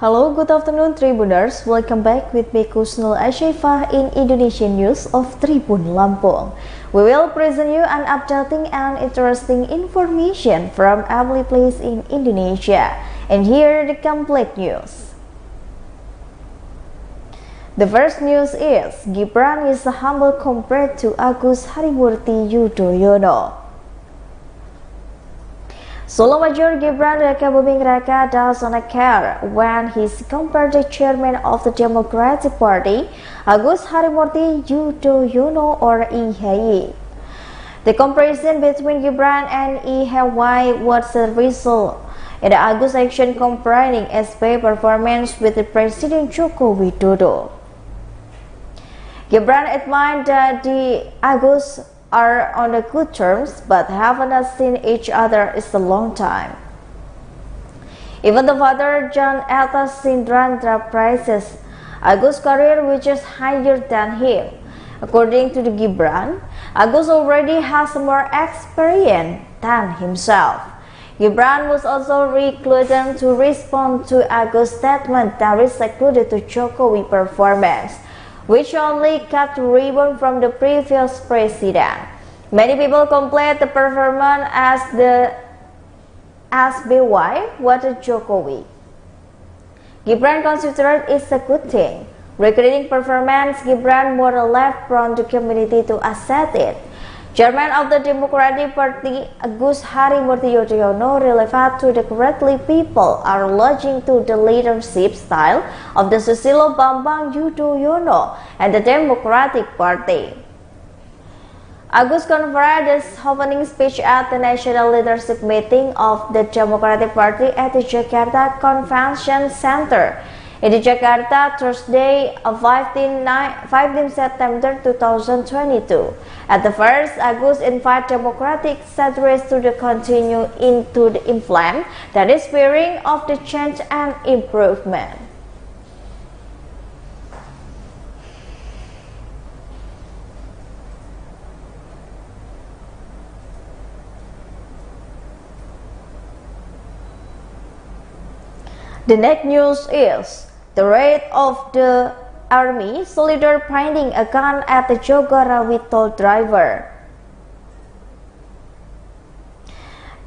Hello, good afternoon Tribuners. Welcome back with me Kusnul Ashifah in Indonesian News of Tribun Lampung. We will present you an updating and interesting information from every place in Indonesia. And here are the complete news. The first news is Gibran is humble compared to Agus Harimurti Yudhoyono. Solo Major Gibran Rakabuming Raka does not care when he's compared the chairman of the Democratic Party, Agus Harimurti Yudhoyono or IHY. The comparison between Gibran and IHY was the result in the Agus action comparing SPY performance with the President Joko Widodo. Gibran admitted that the Agus are on the good terms but haven't seen each other in a long time. Even the father John Atas Sindrandra praises Agus' career which is higher than him. According to the Gibran, Agus already has more experience than himself. Gibran was also reluctant to respond to Agus' statement that is secluded to Jokowi performance, which only cut ribbon from the previous president. Many people compared the performance as the SBY what Jokowi. Gibran considered it a good thing. Regarding performance, Gibran more or less prone the community to accept it. Chairman of the Democratic Party, Agus Harimurti Yudhoyono, relevant to the correctly people are lodging to the leadership style of the Susilo Bambang Yudhoyono and the Democratic Party. Agus conferred his opening speech at the National Leadership Meeting of the Democratic Party at the Jakarta Convention Center in Jakarta Thursday, 15 September 2022. At the first, Agus invited democratic centrists to continue into the inflame that is spirit of the change and improvement. The next news is the raid of the army soldier pointing a gun at the Jagorawi toll driver.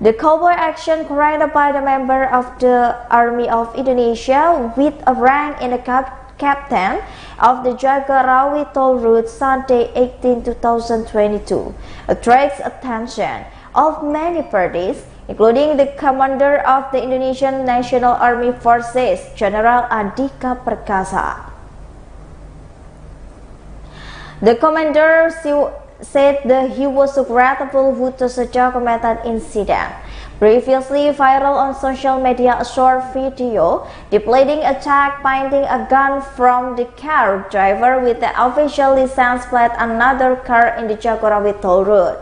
The cowboy action carried by the member of the Army of Indonesia with a rank in the captain of the Jagorawi toll route Sunday 18, 2022 attracts attention of many parties, including the commander of the Indonesian National Army Forces, General Andika Perkasa. The commander said that he was grateful to such a committed incident. Previously viral on social media, a short video depicting attack pointing a gun from the car driver with the official license plate another car in the Jagorawi toll road.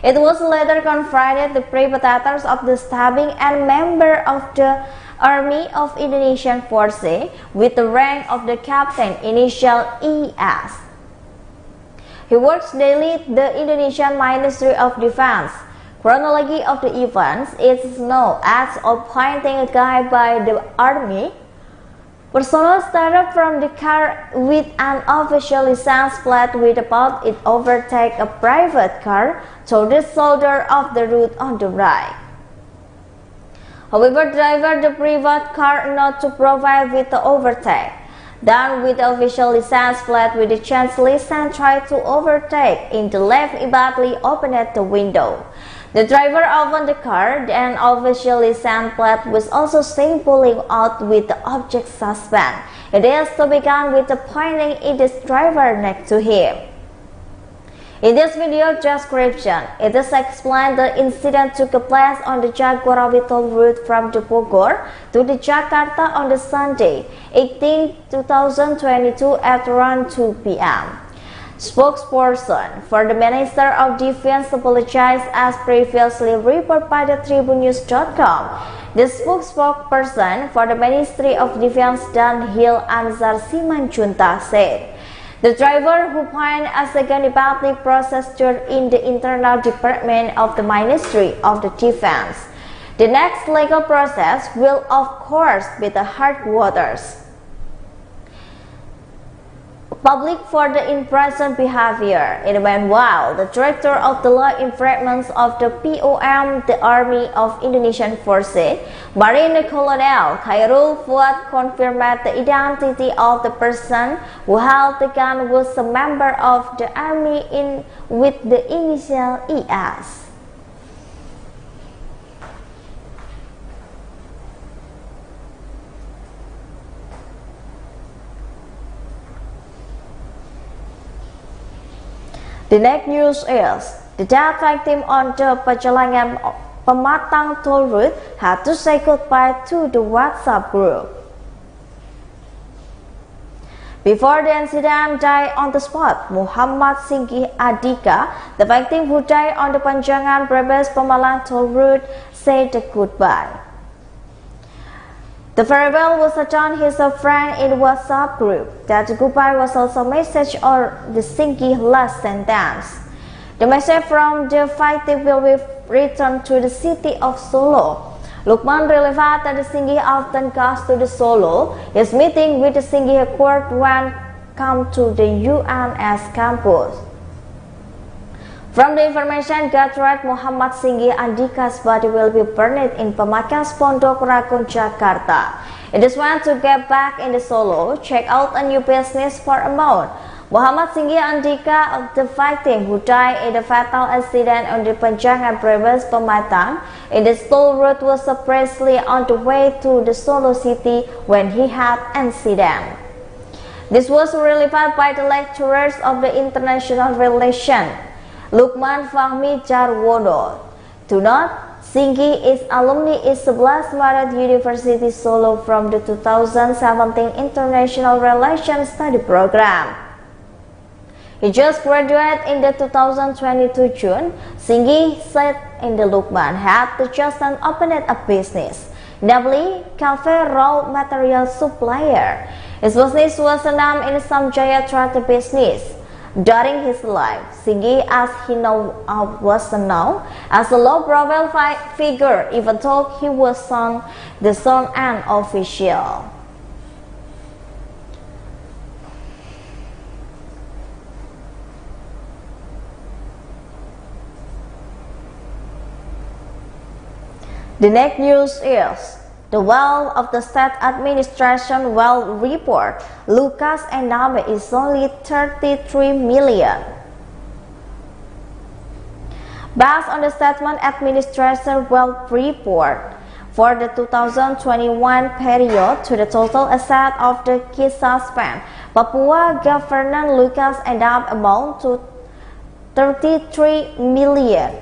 It was later confronted the perpetrators of the stabbing and member of the Army of Indonesian Forces with the rank of the captain, initial ES. He works daily at the Indonesian Ministry of Defense. Chronology of the events is known as appointing a guy by the army Personnel started from the car with an official license plate with about it overtake a private car to the shoulder of the road on the right. However, driver the private car not to provide with the overtake. Then with the official license plate with the chance license tried to overtake in the left immediately opened the window. The driver opened the car, and official license plate was also seen pulling out with the object suspend. It is to begin with the pointing at the driver next to him. In this video description, it is explained the incident took place on the Jagorawi toll road from the Bogor to the Jakarta on the Sunday, 18/2022 at around 2 p.m. Spokesperson for the Minister of Defense apologized as previously reported by the tribunews.com. The spokesperson for the Ministry of Defense Danhil Anzar Simanjuntak said, the driver who pointed a second badly processed in the internal department of the Ministry of the Defense. The next legal process will of course be the headquarters public for the impression behavior. In the meanwhile, the director of the law enforcement of the POM, the Army of Indonesian Forces, Marine Colonel Khairul Fuad, confirmed the identity of the person who held the gun was a member of the army with the initial ES. The next news is, the death victim on the Pejalangan Pematang toll road had to say goodbye to the WhatsApp group. Before the incident died on the spot, Muhammad Singgi Andika, the victim who died on the Panjangan Brebes Pemalang toll road, said goodbye. The farewell was done his friend in WhatsApp group. That goodbye was also a message or the Singgi last sentence. The message from the victim will be returned to the city of Solo. Lukman related that the Singgi often goes to the Solo. His meeting with the Singgi headquarters when come to the UNS campus. From the information gathered, Muhammad Singgi Andika's body will be burned in Pemakas Pondok Ranggon, Jakarta. It is when to get back in the Solo, check out a new business for a month. Muhammad Singgi Andika, the victim who died in the fatal accident on the Panjangan Brebes Pematang in the toll road, was previously on the way to the Solo city when he had incident. This was revealed by the lecturers of the international relations, Lukman Fahmi Jarwono. To note, Singgi is alumni is 11 Maret University Solo from the 2017 International Relations Study Program. He just graduated in the 2022 June. Singgi said in the Lukman had just opened a business, namely cafe raw material supplier. His business was named in Samjaya Trade business. During his life, Singgi, as he was known as a low-profile figure, even though he was the son and official. The next news is, the wealth of the state administration wealth report, Lukas Nmb is only 33 million. Based on the statement administration wealth report for the 2021 period to the total asset of the key suspect, Papua Governor Lukas Nmb amount to 33 million.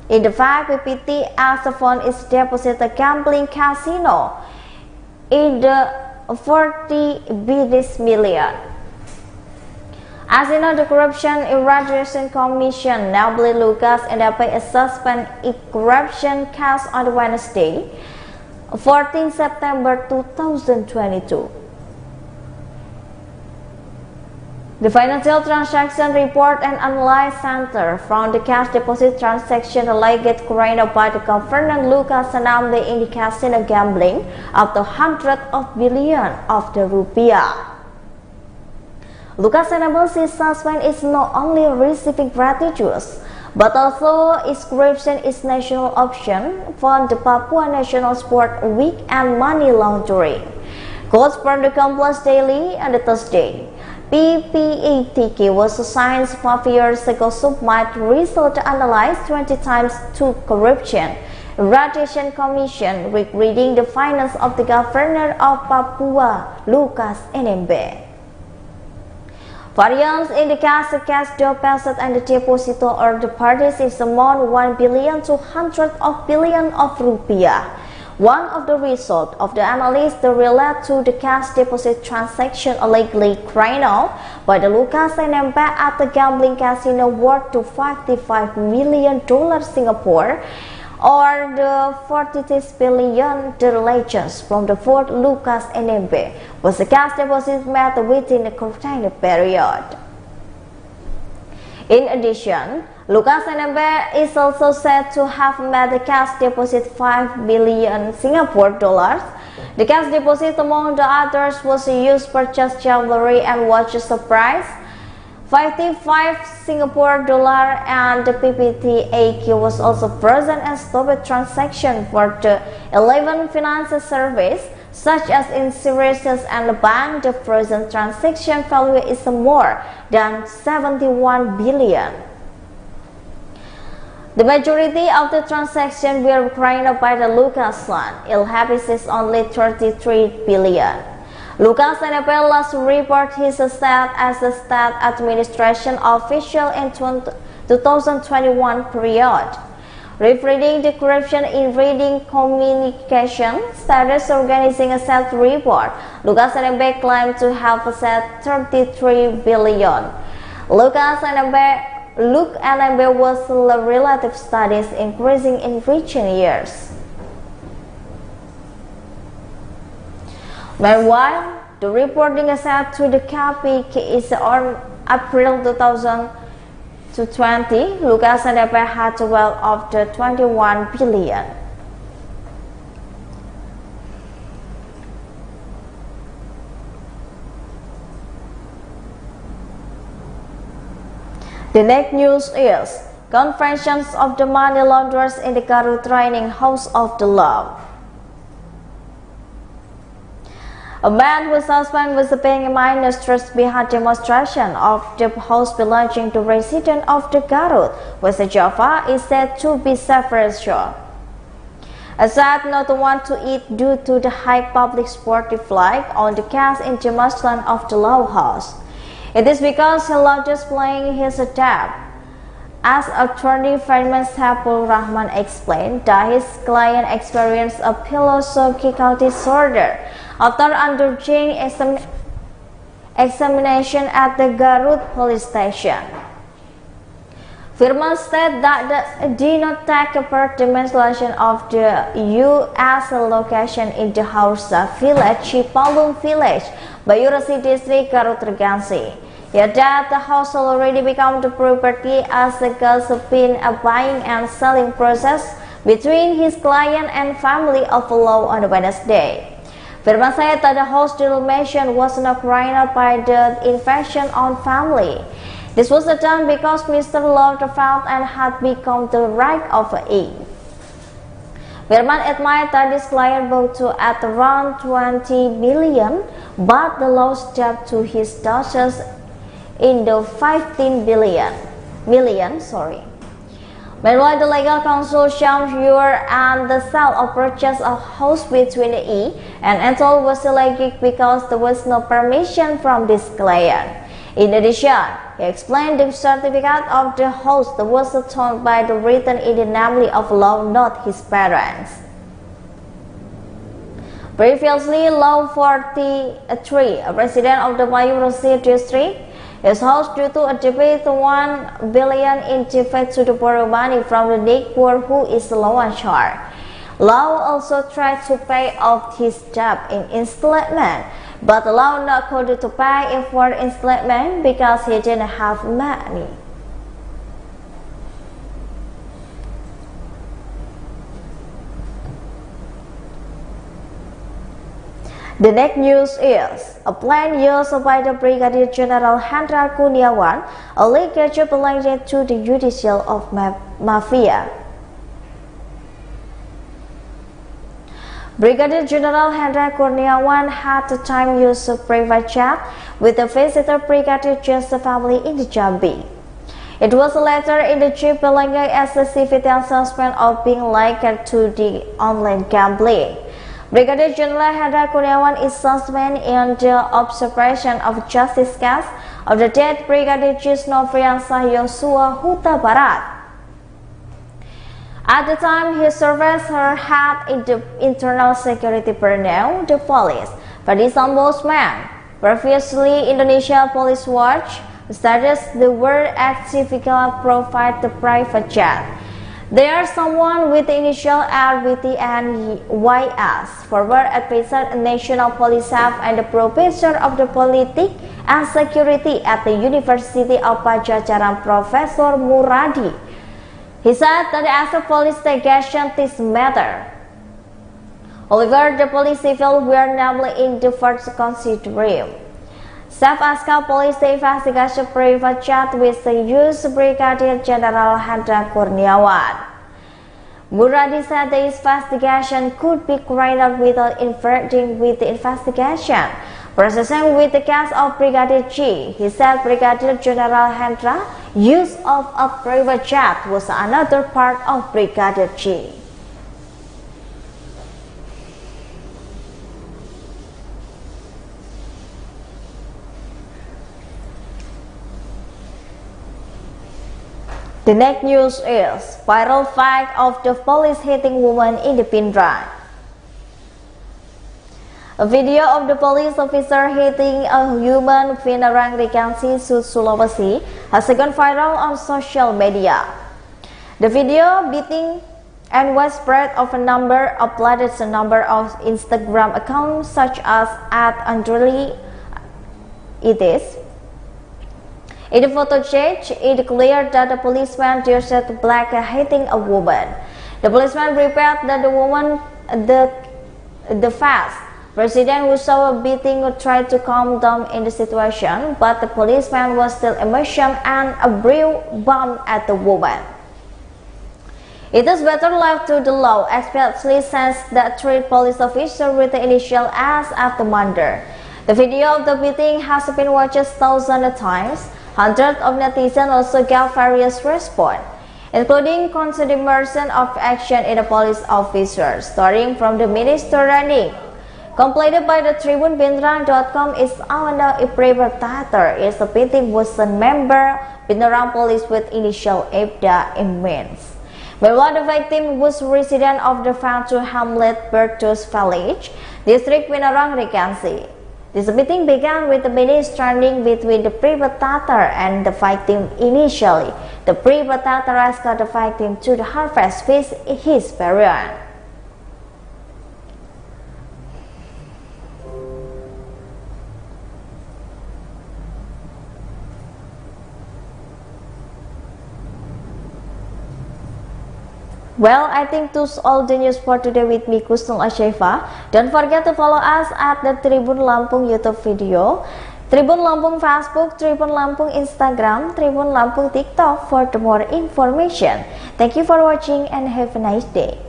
In the fact, PPT as the fund is deposited gambling casino in the 40 business million. As you know, the Corruption Eradication Commission, namely Lukas Nmb, is suspended in corruption case on Wednesday, 14 September 2022. The Financial Transaction Report and Analysis Center found the cash deposit transaction alleged carried out by the governor Lukas Nmb in the casino gambling up to hundreds of billions of the rupiah. Lukas Nmb's suspect is not only receiving gratuitous, but also inscription is national option for the Papua National Sport Week and money laundering. Codes from the complex daily on the Thursday. PPATK was assigned 5 years ago submit result to analyze 20 times to corruption. Radiation Commission reading the finance of the governor of Papua, Lukas Nmb. Variance in the cash deposit and the deposit or the parties is among 1 billion to hundreds of billions of rupiah. One of the results of the analysis relate to the cash deposit transaction allegedly carried out by the Lukas Nmb at the gambling casino worth to $55 million Singapore, or the 46 billion. The allegations from the fourth Lukas Nmb was the cash deposit made within the contained period. In addition, Lukas Nmb is also said to have made the cash deposit 5 billion Singapore dollars. The cash deposit, among the others, was used to purchase jewelry and watches of price 55 Singapore dollar, and the PPTAQ was also present and stopped transaction for the 11 financial service such as insurances and the bank. The present transaction value is more than 71 billion. The majority of the transactions were carried out by the Lukas clan. It happens only 33 billion. Lukas Nmb last report his asset as a state administration official in 2021 period. Referring the corruption in reading communication status organizing asset report, Lukas Nmb claimed to have asset 33 billion. Luke Nmb was relative studies increasing in recent years. Meanwhile, the reporting asset to the KPK is on April 2020. Lukas Nmb had a wealth of the 21 billion. The next news is Confessions of the Money Launderers in the Garut Training House of the Law. A man was suspected with paying a minus trust behind demonstration of the house belonging to resident of the Garut, West Java, is said to be separation. Asad not want to eat due to the high public sportive flag on the cast in the Muslim of the Law House. It is because he loved displaying his debt. As attorney Firman Saipul Rahman explained that his client experienced a philosophical disorder after undergoing examination at the Garut police station. Firman said that the did not take part demonstration of the U.S. location in the Hausa village, Cipalung village, Bayurasi district, Garut Regency. Yet that the house already become the property as the gossiping, a buying and selling process between his client and family of law on Wednesday. Firman said that the house demolition was not carried out by the invasion on family. This was done because Mr. Law felt and had become the right of it. Firman admitted that his client bought to at around 20 million, but the loss debt to his daughters in the 15 million. Meanwhile, the legal counsel Sham Viewer and the sale or purchase of house between E and Antle was illegal because there was no permission from this client. In addition, he explained the certificate of the house that was obtained by the written in the name of Law, not his parents. Previously, Law 43, a resident of the Bayurasi district, his house due to a debate 1 billion in debt to the borrow money from the neighbor who is the loan charge. Law also tried to pay off his debt in installment, but allowed Nakodo to pay for enslavement because he didn't have money. The next news is a plan used by the Brigadier General Hendra Kurniawan, allegedly belonging to the judicial of mafia. Brigadier General Hendra Kurniawan had the time use a private chat with the visitor Brigadier Joseph family in the Jambi. It was later in the chief belonging as a civilian suspect of being linked to the online gambling. Brigadier General Hendra Kurniawan is suspended in the observation of justice case of the dead Brigadier Jis Nofriansah Yosua Huta Barat. At the time, his service had in the internal security personnel, the police, Ferdis Ombudsman. Previously, Indonesia Police Watch stated the word actively provide the private jet. They are someone with the initial RVT and YS, former advisor National Police Staff and the professor of the Politics and Security at the University of Pajajaran, Professor Muradi. He said that as a police investigation this matter. However, the police civil were namely in the first consideration. Staff asked police to investigate private jet with the use Brigadier General Hendra Kurniawan. Muradi said the investigation could be carried out without interfering with the investigation. Processing with the case of Brigadier G, he said Brigadier General Hendra use of a private jet was another part of Brigadier G. The next news is viral fact of the police hitting woman in the Pindrang. A video of the police officer hitting a human in Pindrang, Regency, Sulawesi has gone viral on social media. The video beating and widespread of a number of uploaded a number of Instagram accounts such as @AndreliItis. In the footage, it clear that the policeman dressed black hitting a woman. The policeman reported that the woman, the fast resident who saw a beating tried to calm down in the situation, but the policeman was still emotional and a brief bomb at the woman. It is better left to the law, especially since the three police officers with the initial S at the murder. The video of the beating has been watched thousands of times. Hundreds of netizens also gave various responses, including condemnation of action in the police officers, starting from the minister running. Completed by the TribunBintrang.com is Awanda Iprebertater is a beating was a member Pindrang Police with initial Ibda Immense. Meanwhile, the victim was resident of the Fatu Hamlet Bertus Village, District Pindrang, Regency. This meeting began with the meeting standing between the Pribatatar and the victim initially. The Pribatatar asked the victim to harvest fish in his burial. Well, I think that's all the news for today with me, Kusnul Ashifa. Don't forget to follow us at the Tribun Lampung YouTube video, Tribun Lampung Facebook, Tribun Lampung Instagram, Tribun Lampung TikTok for the more information. Thank you for watching and have a nice day.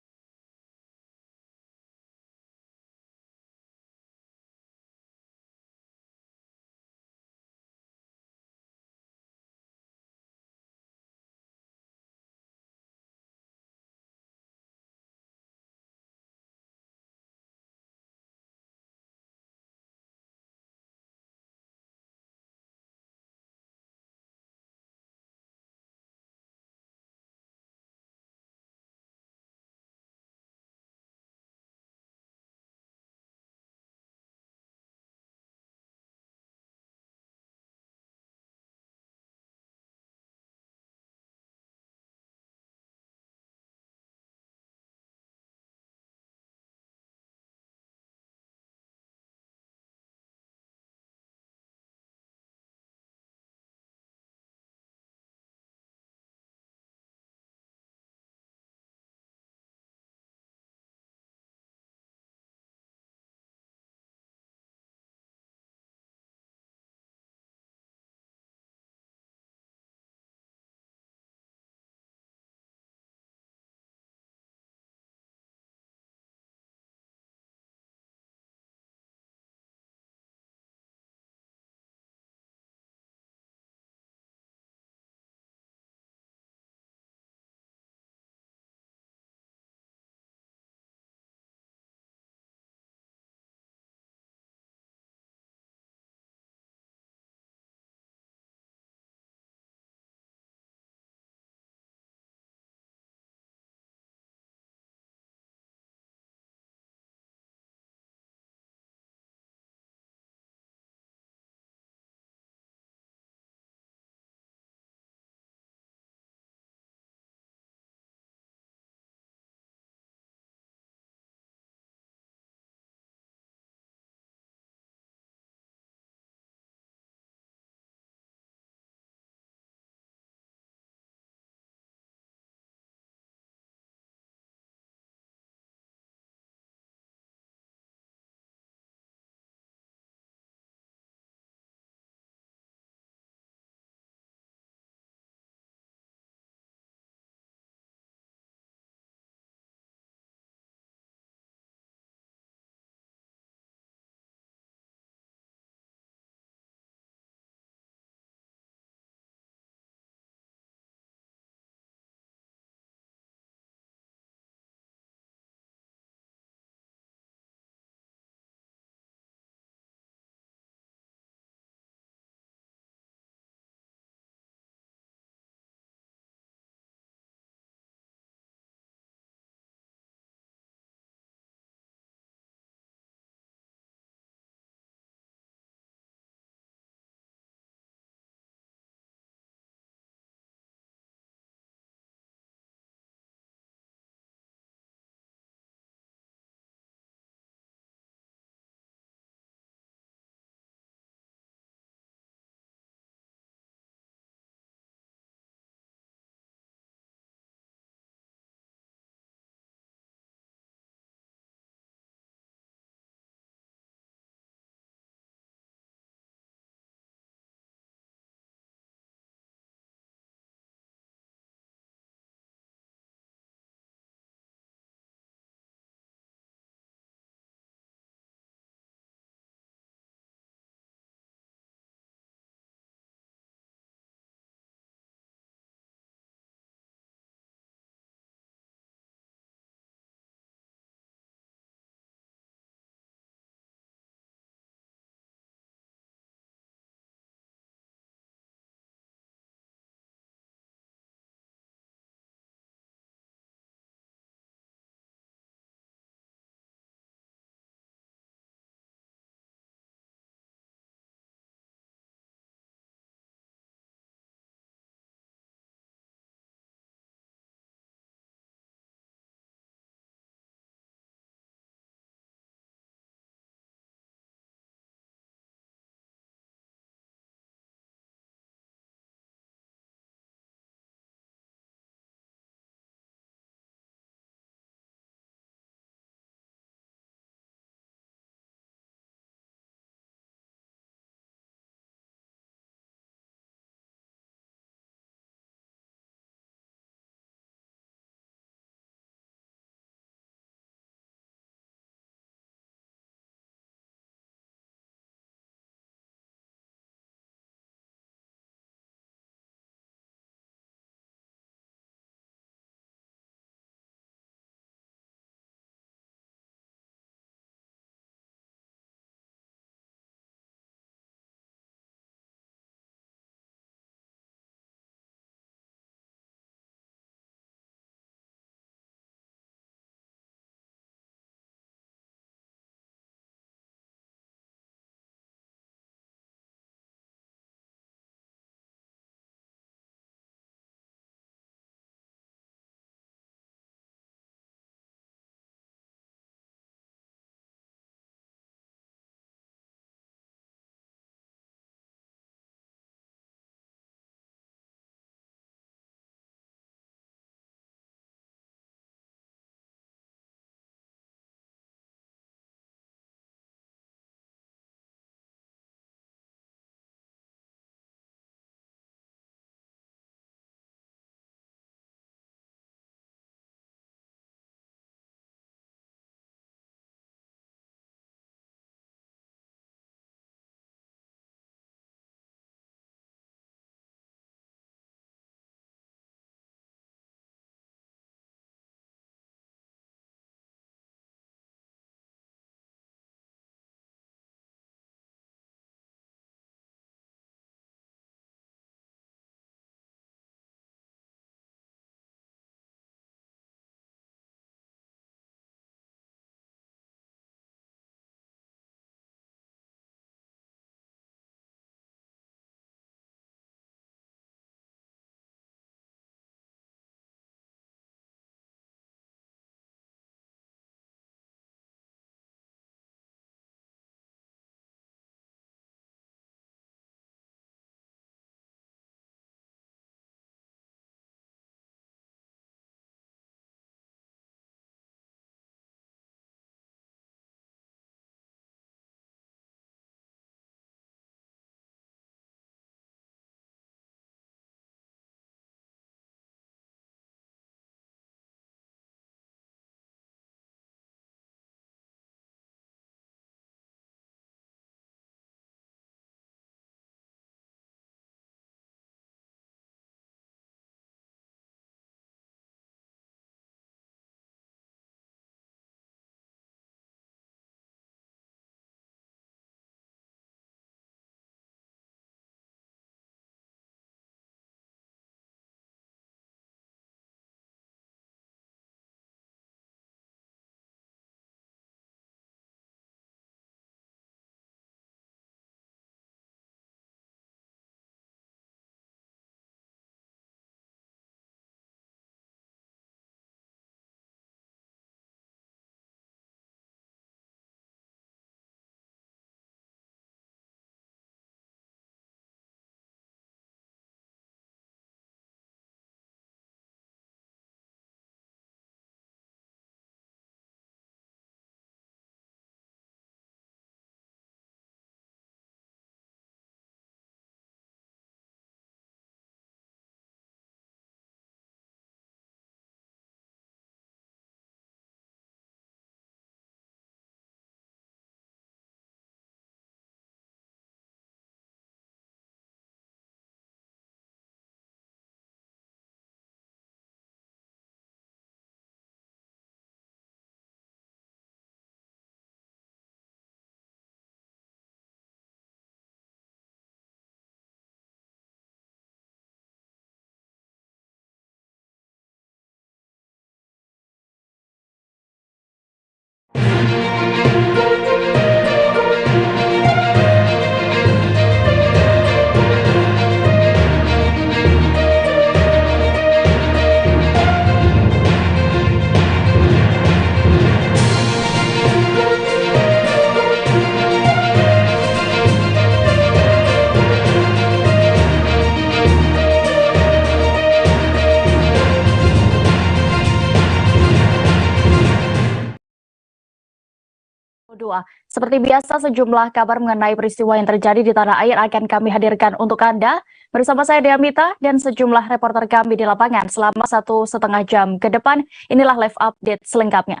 2022. Seperti biasa, sejumlah kabar mengenai peristiwa yang terjadi di tanah air akan kami hadirkan untuk Anda. Bersama saya Diamita dan sejumlah reporter kami di lapangan selama 1,5 jam ke depan. Inilah live update selengkapnya.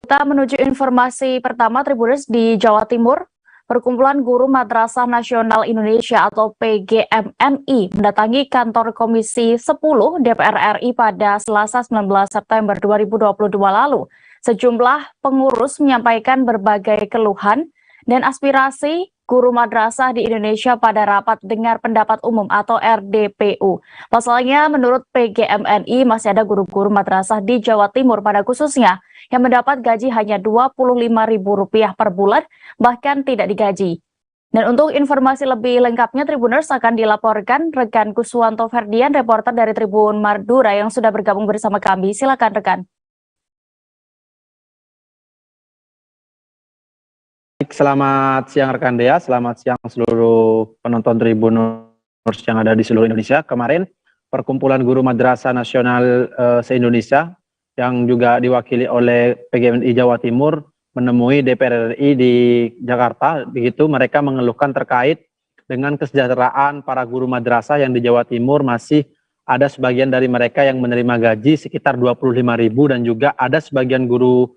Kita menuju informasi pertama, Tribuners. Di Jawa Timur, Perkumpulan Guru Madrasah Nasional Indonesia atau PGMNI mendatangi kantor Komisi 10 DPR RI pada Selasa 19 September 2022 lalu. Sejumlah pengurus menyampaikan berbagai keluhan dan aspirasi guru madrasah di Indonesia pada rapat dengar pendapat umum atau RDPU. Pasalnya, menurut PGMNI masih ada guru-guru madrasah di Jawa Timur pada khususnya yang mendapat gaji hanya Rp25.000 per bulan, bahkan tidak digaji. Dan untuk informasi lebih lengkapnya, Tribuners, akan dilaporkan rekan Kuswanto Ferdian, reporter dari Tribun Madura yang sudah bergabung bersama kami. Silakan rekan. Selamat siang rekan Dea, selamat siang seluruh penonton Tribuners yang ada di seluruh Indonesia. Kemarin Perkumpulan Guru Madrasah Nasional se-Indonesia yang juga diwakili oleh PGMNI Jawa Timur menemui DPR RI di Jakarta. Begitu mereka mengeluhkan terkait dengan kesejahteraan para guru madrasah yang di Jawa Timur masih ada sebagian dari mereka yang menerima gaji sekitar Rp25.000 dan juga ada sebagian guru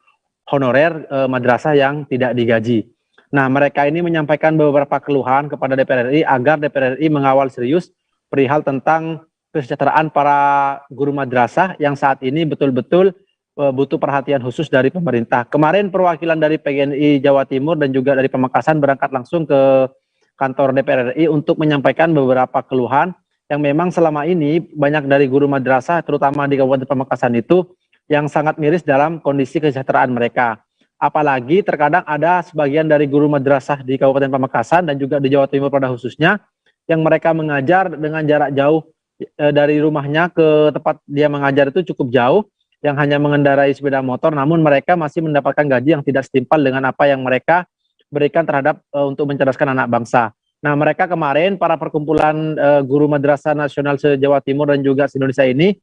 honorer madrasah yang tidak digaji. Nah, mereka ini menyampaikan beberapa keluhan kepada DPR RI agar DPR RI mengawal serius perihal tentang kesejahteraan para guru madrasah yang saat ini betul-betul butuh perhatian khusus dari pemerintah. Kemarin perwakilan dari PGNI Jawa Timur dan juga dari Pamekasan berangkat langsung ke kantor DPR RI untuk menyampaikan beberapa keluhan yang memang selama ini banyak dari guru madrasah terutama di Kabupaten Pamekasan itu yang sangat miris dalam kondisi kesejahteraan mereka. Apalagi terkadang ada sebagian dari guru madrasah di Kabupaten Pamekasan dan juga di Jawa Timur pada khususnya yang mereka mengajar dengan jarak jauh dari rumahnya ke tempat dia mengajar itu cukup jauh, yang hanya mengendarai sepeda motor, namun mereka masih mendapatkan gaji yang tidak setimpal dengan apa yang mereka berikan terhadap untuk mencerdaskan anak bangsa. Nah, mereka kemarin para perkumpulan guru madrasah nasional se-Jawa Timur dan juga se-Indonesia ini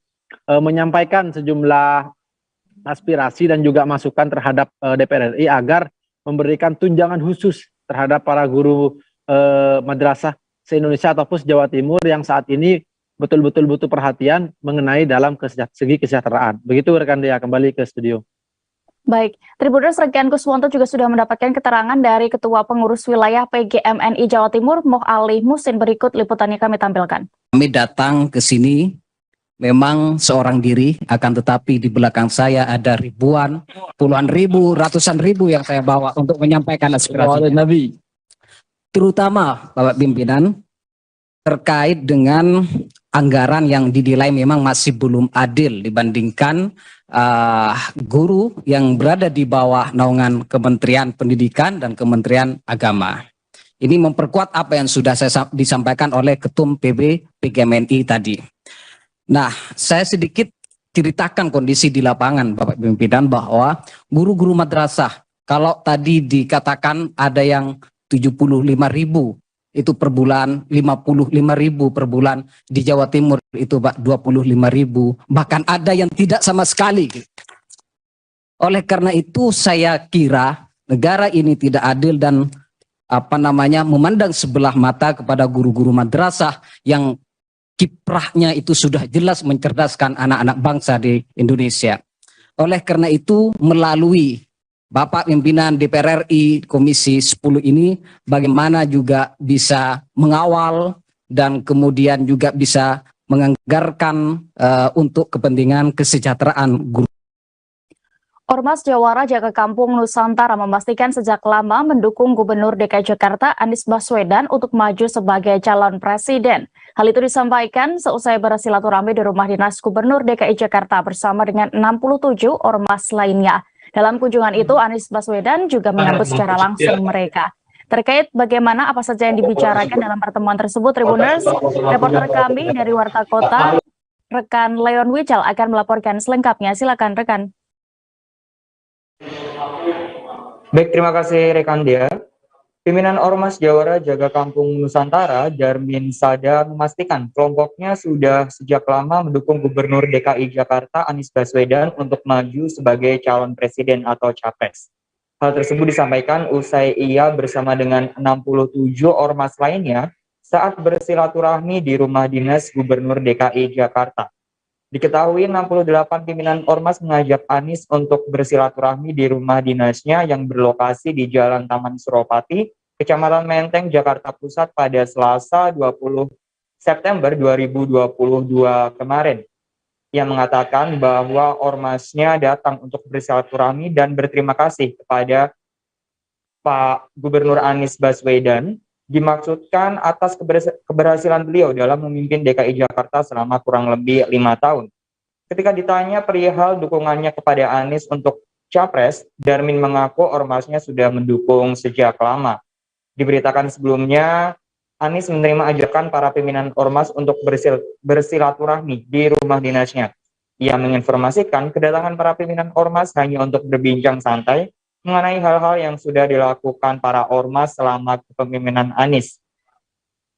menyampaikan sejumlah aspirasi dan juga masukan terhadap DPR RI agar memberikan tunjangan khusus terhadap para guru madrasah se-Indonesia ataupun se-Jawa Timur yang saat ini betul-betul butuh perhatian mengenai dalam segi kesejahteraan. Begitu rekan Dea, kembali ke studio. Baik, Tribuners, rekan Kuswanto juga sudah mendapatkan keterangan dari Ketua Pengurus Wilayah PGMNI Jawa Timur, Moh Ali Musin. Berikut liputannya kami tampilkan. Kami datang ke sini memang seorang diri, akan tetapi di belakang saya ada ribuan, puluhan ribu, ratusan ribu yang saya bawa untuk menyampaikan aspirasi Nabi. Terutama Bapak Pimpinan terkait dengan anggaran yang dinilai memang masih belum adil dibandingkan guru yang berada di bawah naungan Kementerian Pendidikan dan Kementerian Agama. Ini memperkuat apa yang sudah saya disampaikan oleh Ketum PGMNI tadi. Nah, saya sedikit ceritakan kondisi di lapangan, Bapak Pimpinan, bahwa guru-guru madrasah, kalau tadi dikatakan ada yang 75.000 itu per bulan, 55.000 per bulan, di Jawa Timur itu Pak 25.000, bahkan ada yang tidak sama sekali. Oleh karena itu saya kira negara ini tidak adil dan memandang sebelah mata kepada guru-guru madrasah yang kiprahnya itu sudah jelas mencerdaskan anak-anak bangsa di Indonesia. Oleh karena itu, melalui Bapak Pimpinan DPR RI Komisi 10 ini, bagaimana juga bisa mengawal dan kemudian juga bisa menganggarkan untuk kepentingan kesejahteraan guru. Ormas Jawara Jaga Kampung Nusantara memastikan sejak lama mendukung Gubernur DKI Jakarta Anies Baswedan untuk maju sebagai calon presiden. Hal itu disampaikan seusai bersilaturahmi di rumah dinas Gubernur DKI Jakarta bersama dengan 67 ormas lainnya. Dalam kunjungan itu, Anies Baswedan juga menyambut secara langsung mereka. Terkait bagaimana apa saja yang dibicarakan dalam pertemuan tersebut, Tribuners, reporter kami dari Warta Kota, rekan Leon Wijal akan melaporkan selengkapnya. Silakan rekan. Baik, terima kasih rekan Dia. Pimpinan Ormas Jawara Jaga Kampung Nusantara, Darmin Sada, memastikan kelompoknya sudah sejak lama mendukung Gubernur DKI Jakarta Anies Baswedan untuk maju sebagai calon presiden atau capres. Hal tersebut disampaikan usai ia bersama dengan 67 ormas lainnya saat bersilaturahmi di rumah dinas Gubernur DKI Jakarta. Diketahui 68 pimpinan ormas mengajak Anies untuk bersilaturahmi di rumah dinasnya yang berlokasi di Jalan Taman Suropati, Kecamatan Menteng, Jakarta Pusat pada Selasa 20 September 2022 kemarin. Ia mengatakan bahwa ormasnya datang untuk bersilaturahmi dan berterima kasih kepada Pak Gubernur Anies Baswedan, dimaksudkan atas keberhasilan beliau dalam memimpin DKI Jakarta selama kurang lebih 5 tahun. Ketika ditanya perihal dukungannya kepada Anies untuk capres, Darmin mengaku ormasnya sudah mendukung sejak lama. Diberitakan sebelumnya, Anies menerima ajakan para pimpinan ormas untuk bersilaturahmi di rumah dinasnya. Ia menginformasikan kedatangan para pimpinan ormas hanya untuk berbincang santai mengenai hal-hal yang sudah dilakukan para ormas selama kepemimpinan Anies.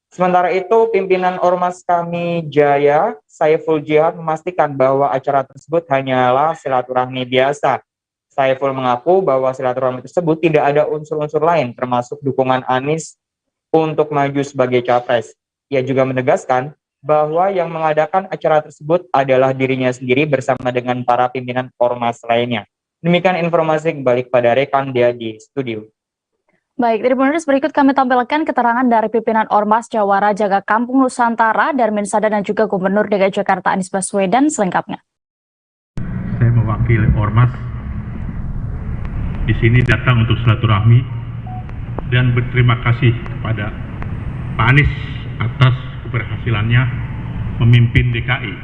Sementara itu, pimpinan Ormas Kami Jaya, Saiful Jihad, memastikan bahwa acara tersebut hanyalah silaturahmi biasa. Saiful mengaku bahwa silaturahmi tersebut tidak ada unsur-unsur lain, termasuk dukungan Anies untuk maju sebagai capres. Ia juga menegaskan bahwa yang mengadakan acara tersebut adalah dirinya sendiri bersama dengan para pimpinan ormas lainnya. Demikian informasi, kembali kepada rekan dia di studio. Baik, Tribuners, berikut kami tampilkan keterangan dari pimpinan Ormas Jawara Jaga Kampung Nusantara, Darmin Sada, dan juga Gubernur DKI Jakarta Anies Baswedan selengkapnya. Saya mewakili Ormas di sini datang untuk silaturahmi dan berterima kasih kepada Pak Anies atas keberhasilannya memimpin DKI.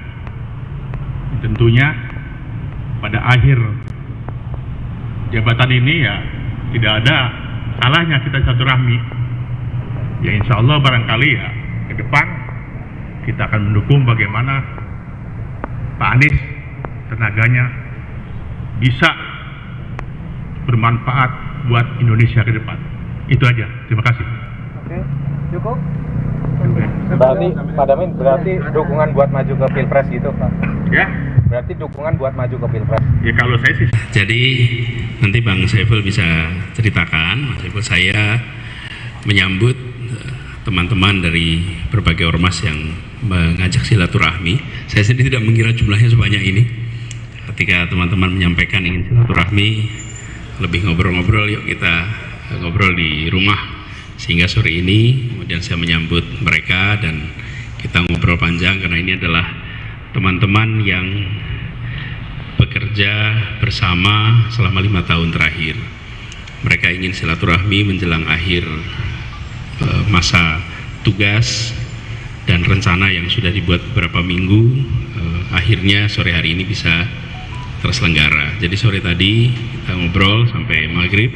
Tentunya pada akhir jabatan ini ya tidak ada salahnya kita silaturahmi. Ya insya Allah barangkali ya ke depan kita akan mendukung bagaimana Pak Anies tenaganya bisa bermanfaat buat Indonesia ke depan. Itu aja. Terima kasih. Oke, cukup. Berarti Pak Darmin, berarti dukungan buat maju ke Pilpres gitu, Pak? Ya. Berarti dukungan buat maju ke Pilpres. Ya kalau saya sih. Jadi nanti Bang Saiful bisa ceritakan, Mas Saiful, saya menyambut teman-teman dari berbagai ormas yang mengajak silaturahmi. Saya sendiri tidak mengira jumlahnya sebanyak ini. Ketika teman-teman menyampaikan ingin silaturahmi, lebih ngobrol-ngobrol, yuk kita ngobrol di rumah. Sehingga sore ini kemudian saya menyambut mereka dan kita ngobrol panjang karena ini adalah teman-teman yang bekerja bersama selama 5 tahun terakhir. Mereka ingin silaturahmi menjelang akhir masa tugas dan rencana yang sudah dibuat beberapa minggu, akhirnya sore hari ini bisa terselenggara. Jadi sore tadi kita ngobrol sampai maghrib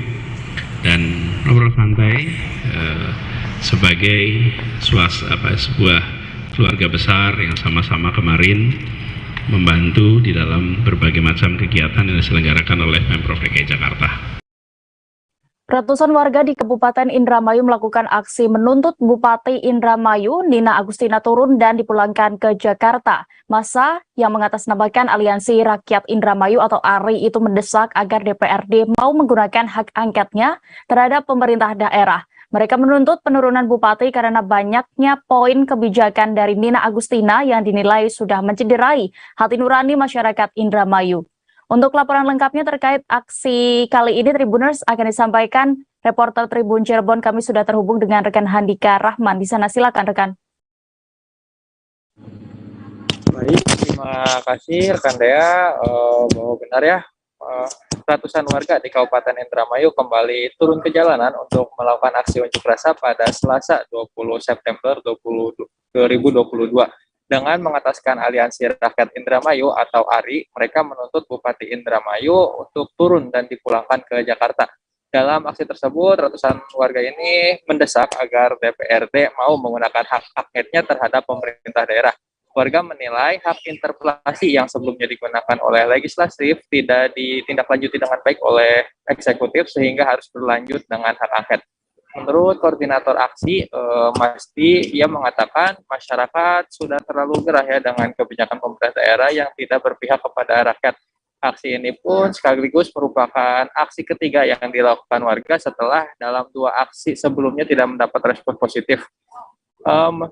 dan ngobrol santai sebagai sebuah keluarga besar yang sama-sama kemarin membantu di dalam berbagai macam kegiatan yang diselenggarakan oleh Pemprov DKI Jakarta. Ratusan warga di Kabupaten Indramayu melakukan aksi menuntut Bupati Indramayu, Nina Agustina, turun dan dipulangkan ke Jakarta. Massa yang mengatasnamakan Aliansi Rakyat Indramayu atau ARI itu mendesak agar DPRD mau menggunakan hak angketnya terhadap pemerintah daerah. Mereka menuntut penurunan bupati karena banyaknya poin kebijakan dari Nina Agustina yang dinilai sudah mencederai hati nurani masyarakat Indramayu. Untuk laporan lengkapnya terkait aksi kali ini, Tribuners, akan disampaikan reporter Tribun Cirebon. Kami sudah terhubung dengan rekan Handika Rahman. Di sana silakan rekan. Baik, terima kasih rekan Dea. Bahwa benar ya, ratusan warga di Kabupaten Indramayu kembali turun ke jalanan untuk melakukan aksi unjuk rasa pada Selasa 20 September 2022. Dengan mengataskan Aliansi Rakyat Indramayu atau ARI, mereka menuntut Bupati Indramayu untuk turun dan dipulangkan ke Jakarta. Dalam aksi tersebut, ratusan warga ini mendesak agar DPRD mau menggunakan hak angketnya terhadap pemerintah daerah. Warga menilai hak interpelasi yang sebelumnya digunakan oleh legislatif tidak ditindaklanjuti dengan baik oleh eksekutif sehingga harus berlanjut dengan hak angket. menurut koordinator aksi, Masdi, ia mengatakan masyarakat sudah terlalu gerah ya dengan kebijakan pemerintah daerah yang tidak berpihak kepada rakyat. Aksi ini pun sekaligus merupakan aksi ketiga yang dilakukan warga setelah dalam 2 aksi sebelumnya tidak mendapat respon positif.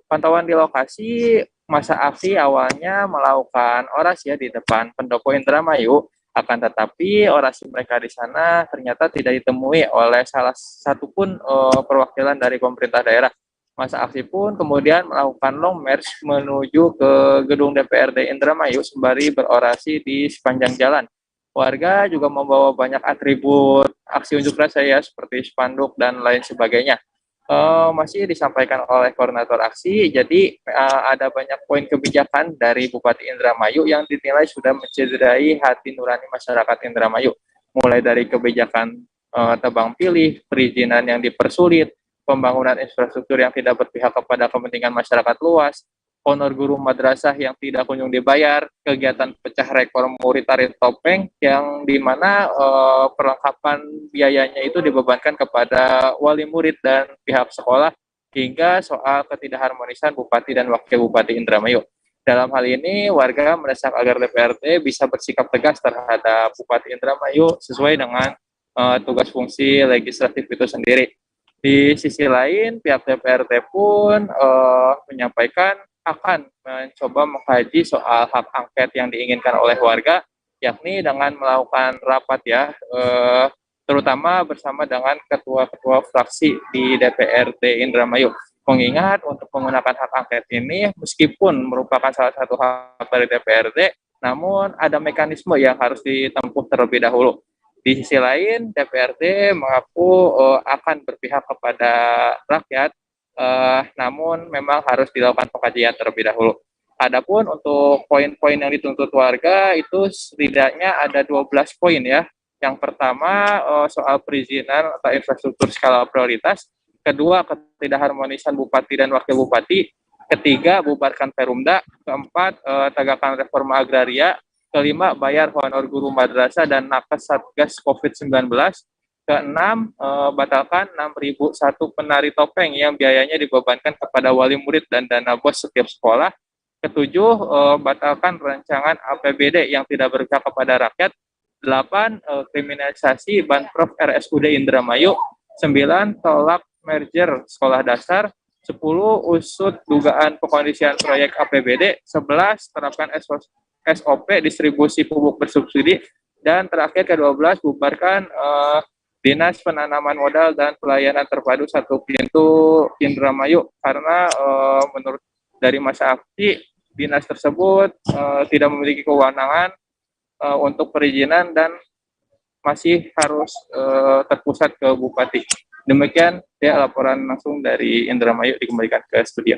Pantauan di lokasi, masa aksi awalnya melakukan orasi ya di depan Pendopo Indramayu, akan tetapi orasi mereka di sana ternyata tidak ditemui oleh salah satu pun perwakilan dari pemerintah daerah. Masa aksi pun kemudian melakukan long march menuju ke gedung DPRD Indramayu sembari berorasi di sepanjang jalan. Warga juga membawa banyak atribut aksi unjuk rasa ya seperti spanduk dan lain sebagainya. Masih disampaikan oleh koordinator aksi, jadi ada banyak poin kebijakan dari Bupati Indramayu yang dinilai sudah mencederai hati nurani masyarakat Indramayu, mulai dari kebijakan tebang pilih, perizinan yang dipersulit, pembangunan infrastruktur yang tidak berpihak kepada kepentingan masyarakat luas, honor guru madrasah yang tidak kunjung dibayar, kegiatan pecah rekor murid tari topeng yang dimana perlengkapan biayanya itu dibebankan kepada wali murid dan pihak sekolah, hingga soal ketidakharmonisan Bupati dan Wakil Bupati Indramayu. Dalam hal ini, warga mendesak agar DPRD bisa bersikap tegas terhadap Bupati Indramayu sesuai dengan tugas fungsi legislatif itu sendiri. Di sisi lain, pihak DPRD pun menyampaikan akan mencoba mengkaji soal hak angket yang diinginkan oleh warga, yakni dengan melakukan rapat ya, terutama bersama dengan ketua-ketua fraksi di DPRD Indramayu. Mengingat untuk menggunakan hak angket ini, meskipun merupakan salah satu hak dari DPRD, namun ada mekanisme yang harus ditempuh terlebih dahulu. Di sisi lain, DPRD mengaku akan berpihak kepada rakyat, namun memang harus dilakukan pengkajian terlebih dahulu. Adapun untuk poin-poin yang dituntut warga itu setidaknya ada 12 poin ya. Yang pertama soal perizinan atau infrastruktur skala prioritas, kedua ketidakharmonisan Bupati dan Wakil Bupati, ketiga bubarkan Perumda, keempat tegakkan reforma agraria, kelima bayar honor guru madrasah dan nakes Satgas COVID-19, keenam batalkan 6.001 penari topeng yang biayanya dibebankan kepada wali murid dan dana bos setiap sekolah, ketujuh batalkan rancangan APBD yang tidak berpihak kepada rakyat, 8 kriminalisasi Banprov RSUD Indramayu, 9 tolak merger sekolah dasar, 10 usut dugaan pengkondisian proyek APBD, 11 terapkan SOP distribusi pupuk bersubsidi, dan terakhir ke-12 bubarkan Dinas Penanaman Modal dan Pelayanan Terpadu Satu Pintu Indramayu, karena menurut dari masa aksi dinas tersebut tidak memiliki kewenangan untuk perizinan dan masih harus terpusat ke Bupati. Demikian ya laporan langsung dari Indramayu, dikembalikan ke studio.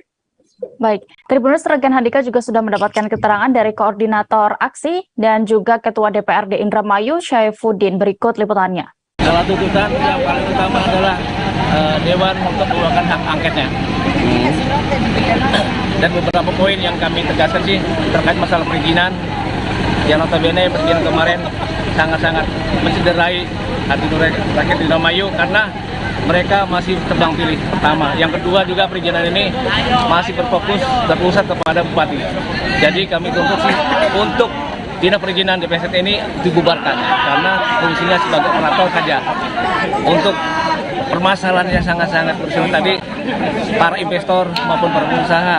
Baik, Tribuners Regen Handika juga sudah mendapatkan keterangan dari koordinator aksi dan juga Ketua DPRD Indramayu, Syaifuddin. Berikut liputannya. Salah tuntutan yang paling utama adalah Dewan untuk mengeluarkan hak angketnya. Dan beberapa poin yang kami tegaskan sih terkait masalah perizinan, yang notabene perizinan kemarin sangat-sangat mencederai hati nurani rakyat Indramayu karena mereka masih tebang pilih pertama. Yang kedua juga perizinan ini masih berpusat kepada Bupati. Jadi kami tuntut sih untuk dinas perizinan DPST ini dibubarkan karena fungsinya sebagai operator saja. Untuk permasalahan yang sangat-sangat krusial tadi, para investor maupun para pengusaha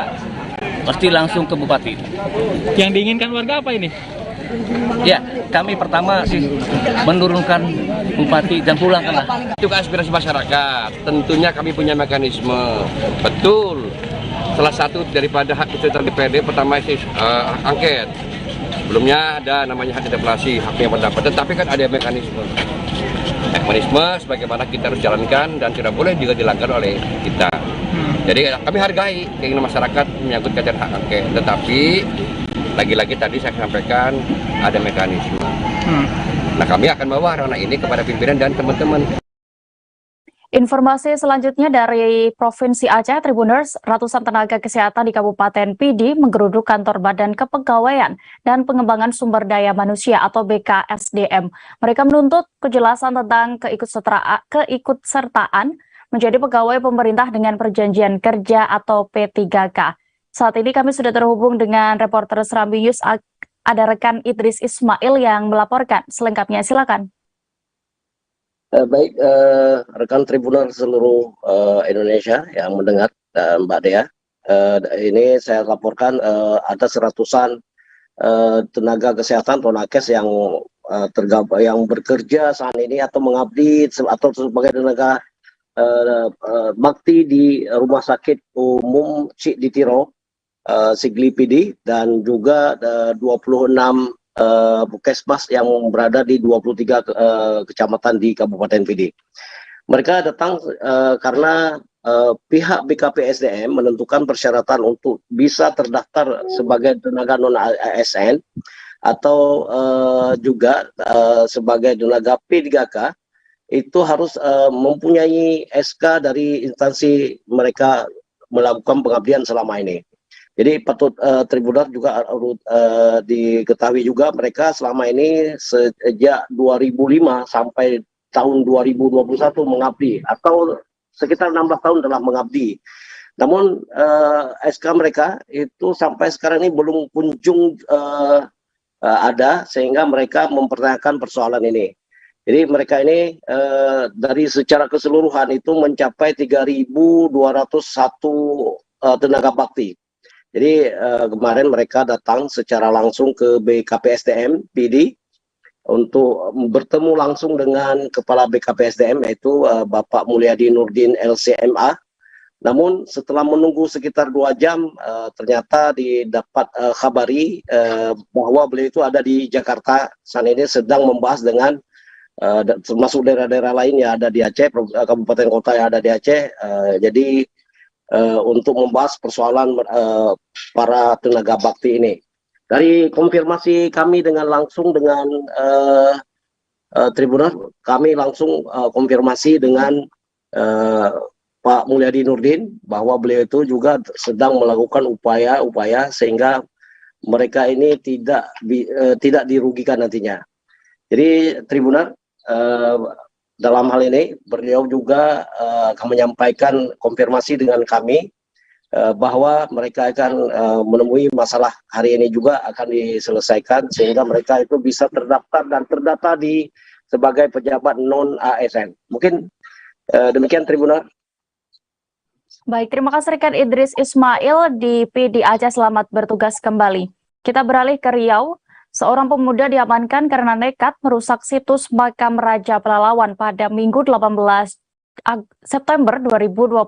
pasti langsung ke Bupati. Yang diinginkan warga apa ini? Ya, kami pertama sih menurunkan Bupati dan pulangkanlah. Itu aspirasi masyarakat. Tentunya kami punya mekanisme. Betul. Salah satu daripada hak itu DPRD pertama sih angket. Sebelumnya ada namanya hak interpelasi, haknya pendapat. Tetapi kan ada mekanisme. Mekanisme sebagaimana kita harus jalankan dan tidak boleh juga dilanggar oleh kita. Jadi kami hargai keinginan masyarakat menyangkut kaitan hak angket. Tetapi lagi-lagi tadi saya sampaikan ada mekanisme. Nah, kami akan bawa ranah ini kepada pimpinan dan teman-teman. Informasi selanjutnya dari Provinsi Aceh, Tribuners, ratusan tenaga kesehatan di Kabupaten Pidi menggeruduk kantor Badan Kepegawaian dan Pengembangan Sumber Daya Manusia atau BKSDM. Mereka menuntut kejelasan tentang keikutsertaan menjadi pegawai pemerintah dengan perjanjian kerja atau P3K. Saat ini kami sudah terhubung dengan reporter Serambi News, ada rekan Idris Ismail yang melaporkan. Selengkapnya silakan. Baik, rekan Tribunal seluruh Indonesia yang mendengar, Mbak Dea, ini saya laporkan ada seratusan tenaga kesehatan atau nakes yang yang bekerja saat ini atau mengabdi atau sebagai tenaga bakti di Rumah Sakit Umum Cik Ditiro, Sigli PD, dan juga 26 puskesmas yang berada di 23 kecamatan di Kabupaten PD. Mereka datang karena pihak BKPSDM menentukan persyaratan untuk bisa terdaftar sebagai tenaga non-ASN atau juga sebagai tenaga P3K, itu harus mempunyai SK dari instansi mereka melakukan pengabdian selama ini. Jadi patut Tribunal juga diketahui juga mereka selama ini sejak 2005 sampai tahun 2021 mengabdi, atau sekitar 16 tahun telah mengabdi. Namun SK mereka itu sampai sekarang ini belum kunjung ada, sehingga mereka mempertanyakan persoalan ini. Jadi mereka ini dari secara keseluruhan itu mencapai 3.201 tenaga bakti. Jadi kemarin mereka datang secara langsung ke BKPSDM PD untuk bertemu langsung dengan Kepala BKPSDM, yaitu Bapak Mulyadi Nurdin LCMA. Namun setelah menunggu sekitar 2 jam, ternyata didapat kabari bahwa beliau itu ada di Jakarta saat ini sedang membahas dengan termasuk daerah-daerah lain yang ada di Aceh, kabupaten kota yang ada di Aceh. Jadi untuk membahas persoalan para tenaga bakti ini. Dari konfirmasi kami langsung dengan Tribunal, kami langsung konfirmasi dengan Pak Mulyadi Nurdin bahwa beliau itu juga sedang melakukan upaya-upaya sehingga mereka ini tidak dirugikan nantinya. Jadi Tribunal, dalam hal ini beliau juga akan menyampaikan konfirmasi dengan kami bahwa mereka akan menemui masalah hari ini juga akan diselesaikan sehingga mereka itu bisa terdaftar dan terdata sebagai pejabat non ASN. Mungkin demikian Tribunal. Baik, terima kasih rekan Idris Ismail di PD Aceh. Selamat bertugas kembali. Kita beralih ke Riau. Seorang pemuda diamankan karena nekat merusak situs makam Raja Pelalawan pada Minggu 18 September 2022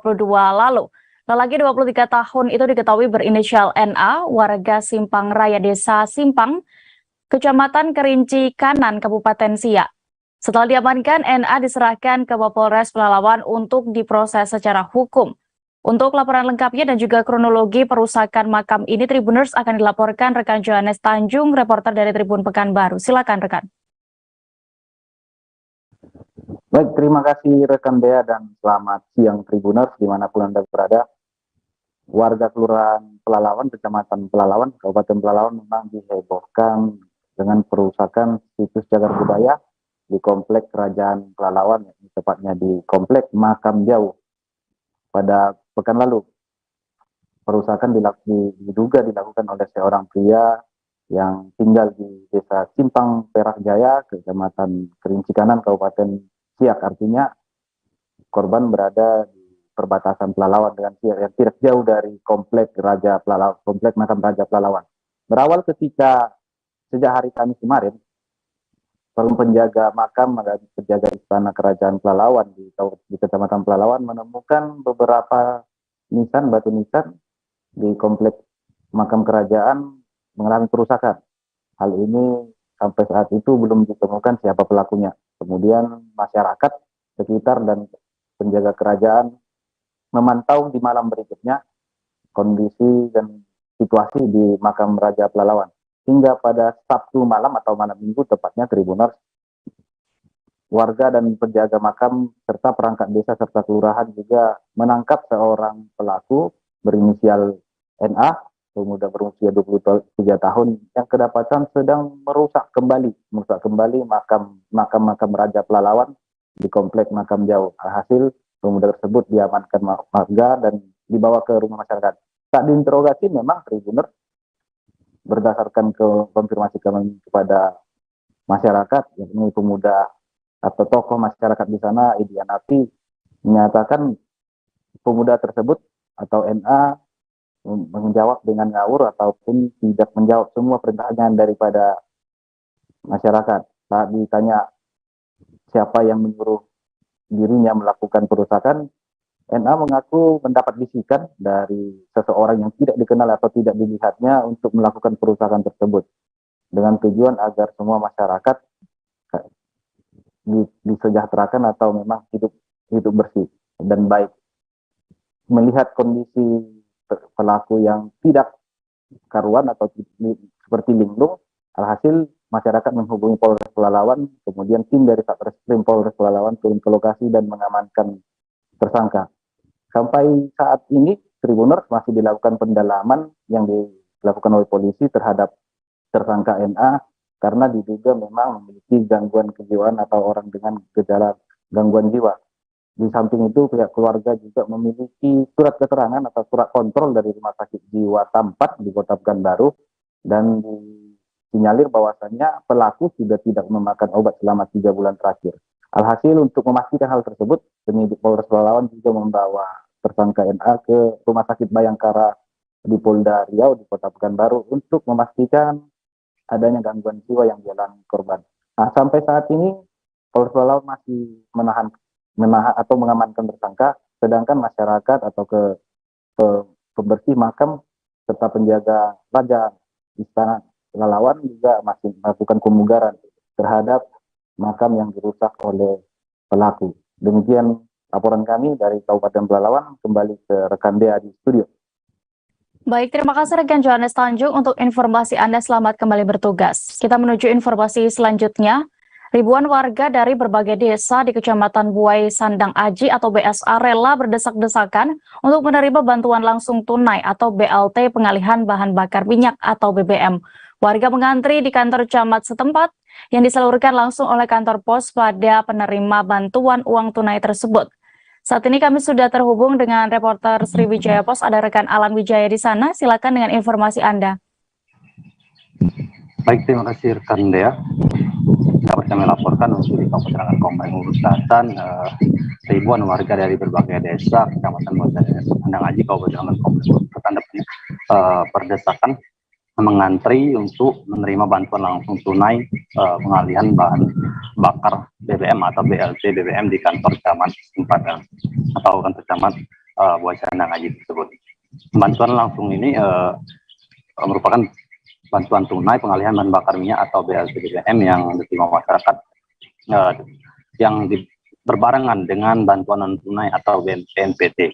lalu. Lelaki 23 tahun itu diketahui berinisial NA, warga Simpang Raya Desa Simpang, Kecamatan Kerinci Kanan, Kabupaten Siak. Setelah diamankan, NA diserahkan ke Mapolres Pelalawan untuk diproses secara hukum. Untuk laporan lengkapnya dan juga kronologi perusakan makam ini, Tribuners akan dilaporkan rekan Johannes Tanjung, reporter dari Tribun Pekanbaru. Silakan rekan. Baik, terima kasih rekan Dea dan selamat siang Tribuners dimanapun Anda berada. Warga Kelurahan Pelalawan, Kecamatan Pelalawan, Kabupaten Pelalawan memang dihebohkan dengan perusakan situs cagar budaya di Komplek Kerajaan Pelalawan, tepatnya di Komplek Makam Jauh. Pada pekan lalu, perusakan diduga dilakukan oleh seorang pria yang tinggal di Desa Simpang Perak Jaya, Kecamatan Kerinci Kanan, Kabupaten Siak. Artinya korban berada di perbatasan Pelalawan dengan Siak yang tidak jauh dari Komplek Makam Raja Pelalawan. Berawal ketika sejak hari Kamis kemarin, penjaga makam dan penjaga istana kerajaan Pelalawan di Kecamatan Pelalawan menemukan beberapa batu nisan di kompleks makam kerajaan mengalami kerusakan. Hal ini sampai saat itu belum ditemukan siapa pelakunya. Kemudian masyarakat sekitar dan penjaga kerajaan memantau di malam berikutnya kondisi dan situasi di makam Raja Pelalawan. Hingga pada Sabtu malam atau malam Minggu tepatnya Tribuners, warga dan penjaga makam serta perangkat desa serta kelurahan juga menangkap seorang pelaku berinisial NA, pemuda berusia 23 tahun yang kedapatan sedang merusak kembali makam Raja Pelalawan di Komplek Makam Jauh. Hasil pemuda tersebut diamankan warga dan dibawa ke rumah masyarakat. Saat diinterogasi memang Tribuners berdasarkan konfirmasi kami kepada masyarakat, yakni pemuda atau tokoh masyarakat di sana, Idian Api, menyatakan pemuda tersebut atau NA menjawab dengan ngawur ataupun tidak menjawab semua pertanyaan daripada masyarakat. Saat ditanya siapa yang menyuruh dirinya melakukan perusakan, NA mengaku mendapat bisikan dari seseorang yang tidak dikenal atau tidak dilihatnya untuk melakukan perusakan tersebut dengan tujuan agar semua masyarakat disejahterakan atau memang hidup bersih dan baik. Melihat kondisi pelaku yang tidak karuan atau seperti linglung, alhasil masyarakat menghubungi Polres Pelalawan, kemudian tim dari Satreskrim Polres Pelalawan turun ke lokasi dan mengamankan tersangka. Sampai saat ini, Tribuners masih dilakukan pendalaman yang dilakukan oleh polisi terhadap tersangka NA karena diduga memang memiliki gangguan kejiwaan atau orang dengan gejala gangguan jiwa. Di samping itu, pihak keluarga juga memiliki surat keterangan atau surat kontrol dari Rumah Sakit Jiwa Tampat di Kota Pekanbaru dan disinyalir bahwasannya pelaku sudah tidak memakan obat selama 3 bulan terakhir. Alhasil untuk memastikan hal tersebut, penyidik Polres Pelalawan juga membawa tersangka NA ke Rumah Sakit Bayangkara di Polda Riau di Kota Pekanbaru untuk memastikan adanya gangguan jiwa yang dialami korban. Nah, sampai saat ini Polres Pelalawan masih menahan atau mengamankan tersangka, sedangkan masyarakat atau ke pembersih makam serta penjaga raja Istana Pelalawan juga masih melakukan pemugaran terhadap makam yang dirusak oleh pelaku. Demikian laporan kami dari Kabupaten Pelalawan, kembali ke rekan Dea di studio. Baik, terima kasih rekan Johannes Tanjung untuk informasi Anda. Selamat kembali bertugas. Kita menuju informasi selanjutnya. Ribuan warga dari berbagai desa di Kecamatan Buai Sandang Aji atau BSA rela berdesak-desakan untuk menerima bantuan langsung tunai atau BLT pengalihan bahan bakar minyak atau BBM. Warga mengantri di kantor camat setempat yang disalurkan langsung oleh kantor pos pada penerima bantuan uang tunai tersebut. Saat ini kami sudah terhubung dengan reporter Sriwijaya Pos, ada rekan Alan Wijaya di sana. Silakan dengan informasi Anda. Baik, terima kasih rekan Dea. Dapat kami laporkan untuk di Kabupaten Komering Selatan, ribuan warga dari berbagai desa Kecamatan Sandang Aji, Kabupaten Komering Selatan berdesakan mengantri untuk menerima bantuan langsung tunai pengalihan bahan bakar BBM atau BLT BBM di kantor camat setempat atau kantor camat Buai Sandang Aji tersebut. Bantuan langsung ini merupakan bantuan tunai pengalihan bahan bakar minyak atau BLT BBM yang diterima masyarakat yang berbarengan dengan bantuan non tunai atau BNPT.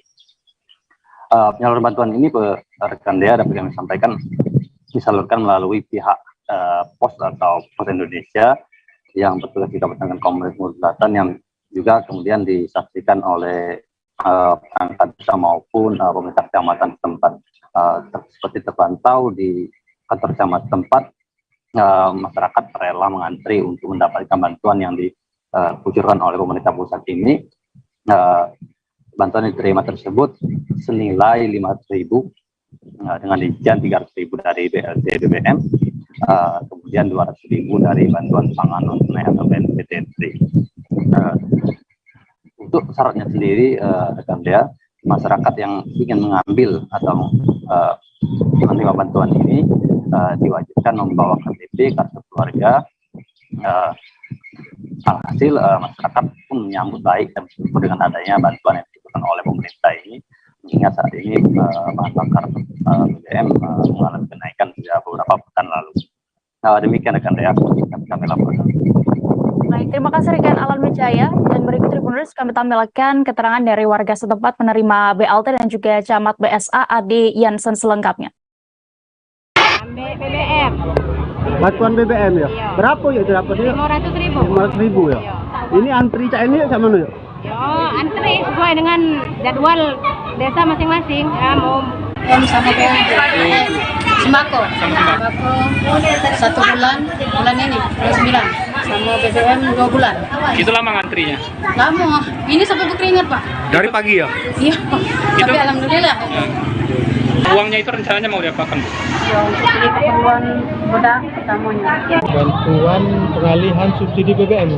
Penyaluran bantuan ini rekan Dea dapat kami sampaikan disalurkan melalui pihak pos atau Pos Indonesia yang bertugas di Kabupaten Komering Selatan yang juga kemudian disaksikan oleh perangkat desa maupun pemerintah kecamatan setempat. Seperti terpantau di kantor camat tempat, masyarakat rela mengantri untuk mendapatkan bantuan yang dikucurkan oleh pemerintah pusat ini. Bantuan yang diterima tersebut senilai 500.000 dengan rincian 300.000 dari BLT BBM, kemudian 200.000 dari bantuan pangan non tunai atau BNPT. Untuk syaratnya sendiri, rekan Dea, masyarakat yang ingin mengambil atau menerima bantuan ini diwajibkan membawa KTP, kartu keluarga. Alhasil masyarakat pun menyambut baik dan bersyukur dengan adanya bantuan yang diberikan oleh pemerintah ini, mengingat saat ini bahan bakar BBM mengalami kenaikan sejak beberapa pekan lalu. Demikian rekan Dea, kami laporkan. Baik, terima kasih rekan Alan Wijaya. Dan berikut Tribuners kami tampilkan keterangan dari warga setempat penerima BLT dan juga camat BSA Adi Yansen selengkapnya. BBM. Bantuan BBM ya? Iya. Berapa ya itu dapat dia? 500.000 ya? Iya. Ini antri cak ini sama mana ya? Yo, antri sesuai dengan jadwal desa masing-masing. Ya, mau sama kayak sembako. Sembako 1 bulan ini bulan 9. sama BBM 2 bulan. Itu lama ngantrinya? Lama. Ini sampai berkeringat, Pak. Dari pagi ya? Iya, Pak. Tapi alhamdulillah. Uangnya itu rencananya mau diapakan? Untuk ini keperluan bedak utamanya. Bantuan pengalihan subsidi BBM,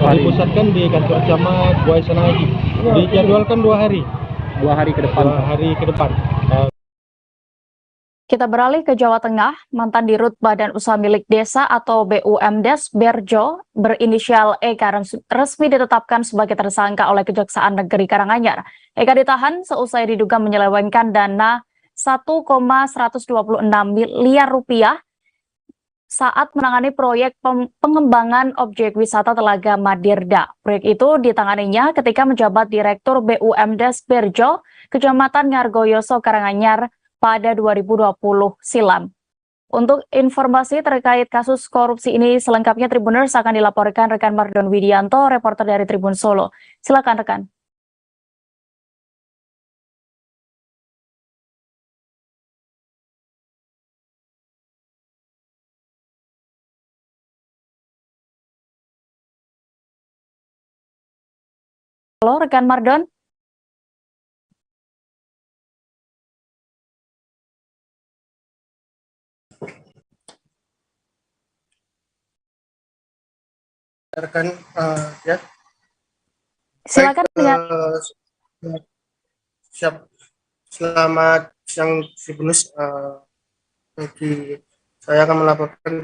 Pak. Dipusatkan di kantor camat Buai Sanagi. Dijadwalkan 2 hari. 2 hari ke depan. 2 hari ke depan. Kita beralih ke Jawa Tengah. Mantan Dirut Badan Usaha Milik Desa atau BUMDes Berjo berinisial Eka resmi ditetapkan sebagai tersangka oleh Kejaksaan Negeri Karanganyar. Eka ditahan seusai diduga menyelewengkan dana 1,126 miliar rupiah saat menangani proyek pengembangan objek wisata Telaga Madirda. Proyek itu ditanganinya ketika menjabat Direktur BUMDes Berjo, Kecamatan Ngargoyoso, Karanganyar pada 2020 silam. Untuk informasi terkait kasus korupsi ini selengkapnya Tribuners akan dilaporkan rekan Mardon Widianto, reporter dari Tribun Solo. Silakan rekan. Halo rekan Mardon. Rekan ya. Silakan. Siap. Selamat siang Tribunus. Bagi saya akan melaporkan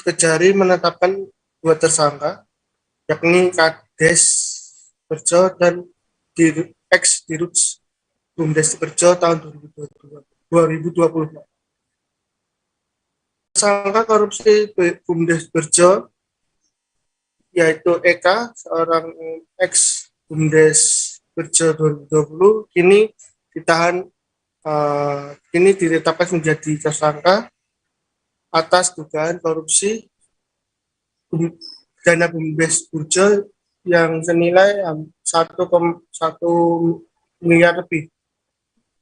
Kejari menetapkan 2 tersangka, yakni Kades Berjo dan ex Dirut BUMDes Berjo tahun 2020. Tersangka korupsi BUMDes Berjo yaitu Eka, seorang ex BUMDes Berjo 2020, kini ditahan, kini ditetapkan menjadi tersangka atas dugaan korupsi dana BUMDes Berjo yang senilai 1,1 miliar lebih.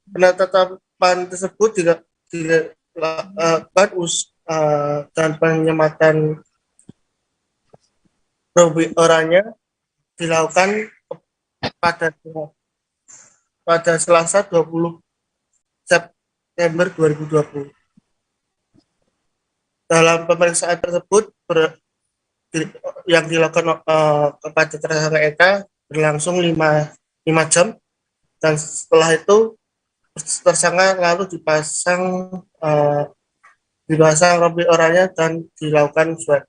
Penetapan tersebut tidak dan penyematan orangnya dilakukan pada Selasa 20 September 2020. Dalam pemeriksaan tersebut yang dilakukan kepada tersangka Eka berlangsung 5 jam, dan setelah itu tersangka lalu dipasang rompi oranye dan dilakukan swab.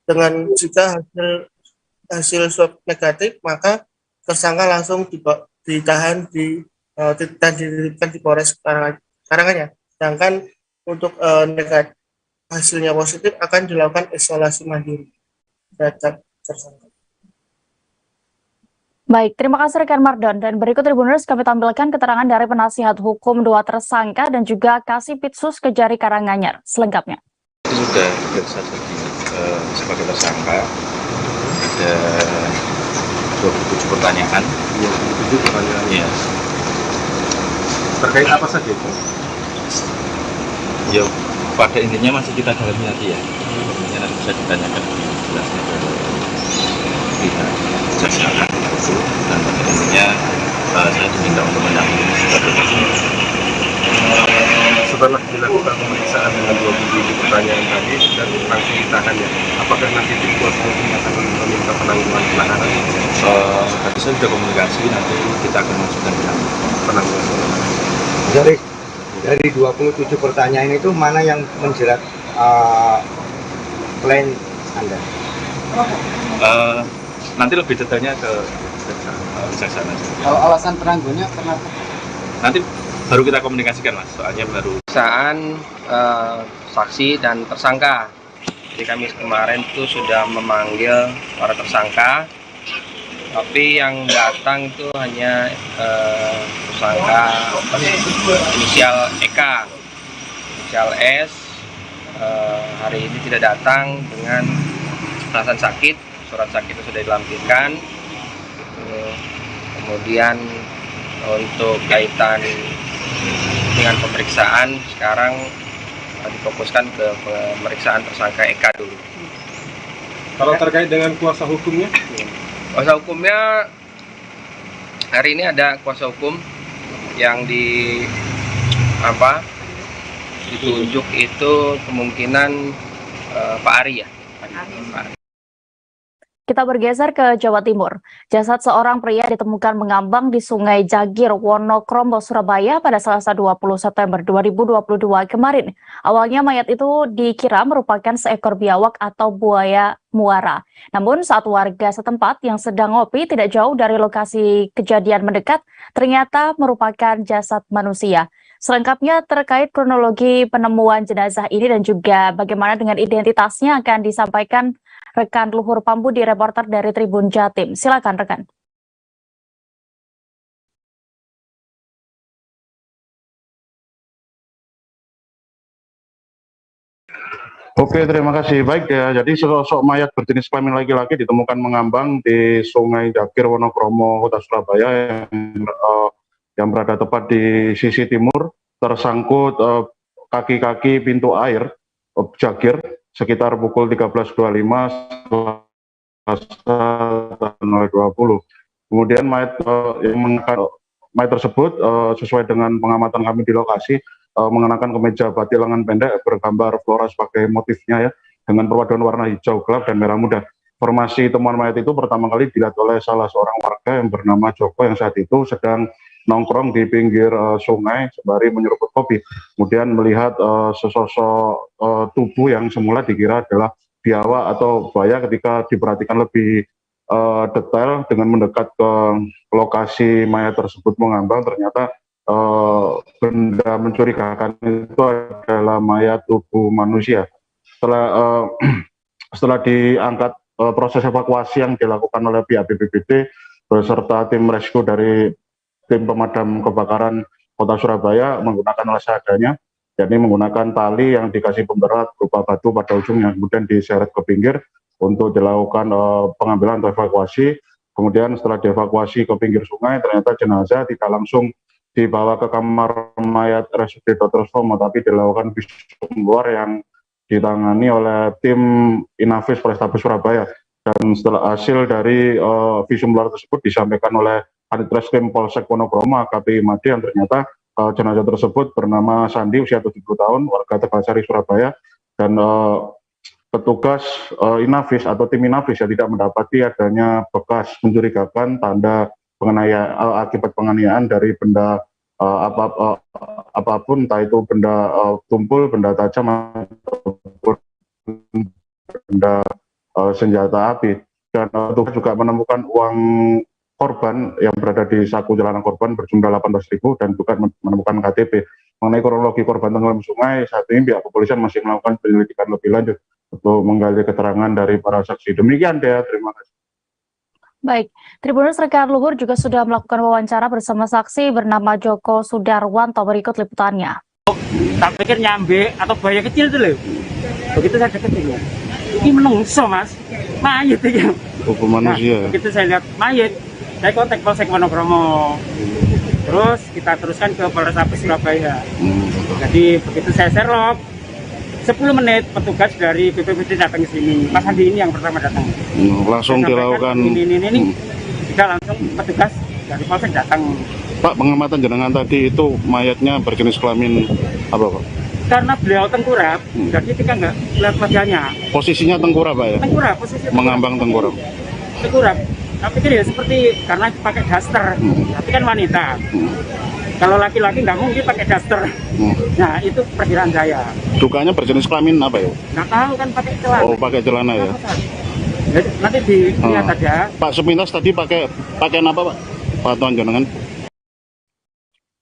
Dengan jika hasil swab negatif, maka tersangka langsung ditahan dan dititipkan di Polres Karanganyar. Sedangkan untuk hasilnya positif akan dilakukan isolasi mandiri terhadap tersangka. Baik, terima kasih rekan Mardon. Dan berikut Tribuners kami tampilkan keterangan dari penasihat hukum 2 tersangka dan juga Kasipitsus Kejari Karanganyar selengkapnya. Sudah diperiksa sebagai tersangka, ada 27 pertanyaan. 27 pertanyaan. Ya. Terkait apa saja itu? Ya, pada intinya masih kita dalami nanti ya. Kemudian nanti bisa ditanyakan jelasnya ke pihak kejaksaan itu, dan pada intinya saya diminta untuk mendampingi sebagai tersangka. Setelah dilakukan pemeriksaan dengan 27 pertanyaan tadi dan langsung ditahan ya, apakah nanti di kuasa hukum akan meminta penangguhan penahanan? Tadi saya sudah komunikasi, nanti kita akan masukkan penangguhan. Dari 27 pertanyaan itu mana yang menjerat klien Anda? Nanti lebih detailnya ke kejaksaan. Kalau alasan penangguhannya kenapa? Nanti baru kita komunikasikan Mas, soalnya baru. Pemeriksaan saksi dan tersangka. Jadi kami kemarin itu sudah memanggil para tersangka, tapi yang datang itu hanya tersangka inisial Eka, inisial S. Hari ini tidak datang dengan alasan sakit. Surat sakit itu sudah dilampirkan. Kemudian untuk kaitan dengan pemeriksaan sekarang difokuskan ke pemeriksaan tersangka Eka dulu. Kalau terkait dengan kuasa hukumnya? Kuasa hukumnya hari ini ada kuasa hukum yang ditunjuk itu kemungkinan Pak Ari ya. Kita bergeser ke Jawa Timur. Jasad seorang pria ditemukan mengambang di Sungai Jagir, Wonokromo, Surabaya pada Selasa 20 September 2022 kemarin. Awalnya mayat itu dikira merupakan seekor biawak atau buaya muara. Namun saat warga setempat yang sedang ngopi tidak jauh dari lokasi kejadian mendekat, ternyata merupakan jasad manusia. Selengkapnya terkait kronologi penemuan jenazah ini dan juga bagaimana dengan identitasnya akan disampaikan rekan Luhur Pambudi, reporter dari Tribun Jatim. Silakan rekan. Oke, terima kasih. Baik ya, jadi sosok mayat berjenis kelamin laki-laki ditemukan mengambang di Sungai Jagir, Wonokromo, Kota Surabaya yang berada tepat di sisi timur, tersangkut kaki-kaki pintu air Jagir sekitar pukul 13.25 tanggal 20. Kemudian mayat mayat tersebut sesuai dengan pengamatan kami di lokasi mengenakan kemeja batik lengan pendek bergambar flora sebagai motifnya ya, dengan perpaduan warna hijau gelap dan merah muda. Informasi temuan mayat itu pertama kali dilihat oleh salah seorang warga yang bernama Joko yang saat itu sedang nongkrong di pinggir sungai sembari menyeruput kopi. Kemudian melihat sesosok tubuh yang semula dikira adalah biawak atau buaya, ketika diperhatikan lebih detail dengan mendekat ke lokasi mayat tersebut mengambang, ternyata benda mencurigakan itu adalah mayat tubuh manusia. Setelah diangkat, proses evakuasi yang dilakukan oleh pihak BPBD beserta tim rescue dari tim pemadam kebakaran Kota Surabaya menggunakan alat seadanya, yakni menggunakan tali yang dikasih pemberat berupa batu pada ujungnya, kemudian diseret ke pinggir untuk dilakukan pengambilan atau evakuasi. Kemudian setelah dievakuasi ke pinggir sungai, ternyata jenazah tidak langsung dibawa ke kamar mayat RSUD Dr. Sutomo, tapi dilakukan visum luar yang ditangani oleh tim Inavis Polrestabes Surabaya. Dan setelah hasil dari visum luar tersebut disampaikan oleh Kanit Reskrim Polsek Wonokromo AKP Made, yang ternyata jenazah tersebut bernama Sandi, usia 70 tahun, warga Tegalsari, Surabaya, dan petugas Inavis atau tim Inavis yang tidak mendapati adanya bekas mencurigakan tanda akibat penganiayaan dari benda apapun, entah itu benda tumpul, benda tajam, ataupun benda senjata api. Dan petugas juga menemukan uang korban yang berada di saku celana korban berjumlah 18.000 dan juga menemukan KTP. Mengenai kronologi korban tenggelam sungai, saat ini pihak kepolisian masih melakukan penyelidikan lebih lanjut untuk menggali keterangan dari para saksi. Demikian Dea, terima kasih. Baik, Tribuners rekan Luhur juga sudah melakukan wawancara bersama saksi bernama Joko Sudarwanto. Berikut liputannya. Tak pikir nyambe atau buaya kecil itu loh. Begitu saya deketin, ini menungso mas, mayat ya. Tubuh manusia. Nah, begitu saya lihat mayat, saya kontak Polsek Wonokromo. Terus kita teruskan ke Polrestabes Surabaya. Jadi begitu saya serlok, 10 menit petugas dari BPBD datang ke sini. Mas Andi ini yang pertama datang. Langsung dilakukan. Ini. Tidak langsung petugas dari Polsek datang. Pak, pengamatan jenengan tadi itu mayatnya berjenis kelamin apa Pak? Karena beliau tengkurap, jadi kita nggak lihat wajahnya. Posisinya tengkurap Pak ya? Tengkurap, posisinya mengambang tengkurap. Tengkurap. Tapi kan ya seperti karena pakai daster, tapi kan wanita. Kalau laki-laki nggak mungkin pakai daster. Nah itu perkiraan saya. Dukanya berjenis kelamin apa ya? Nggak tahu kan pakai celana. Oh pakai celana ya? Jadi, nanti dilihat aja. Pak sepintas tadi pakai pakaian apa Pak? Pak Tuan jenengan.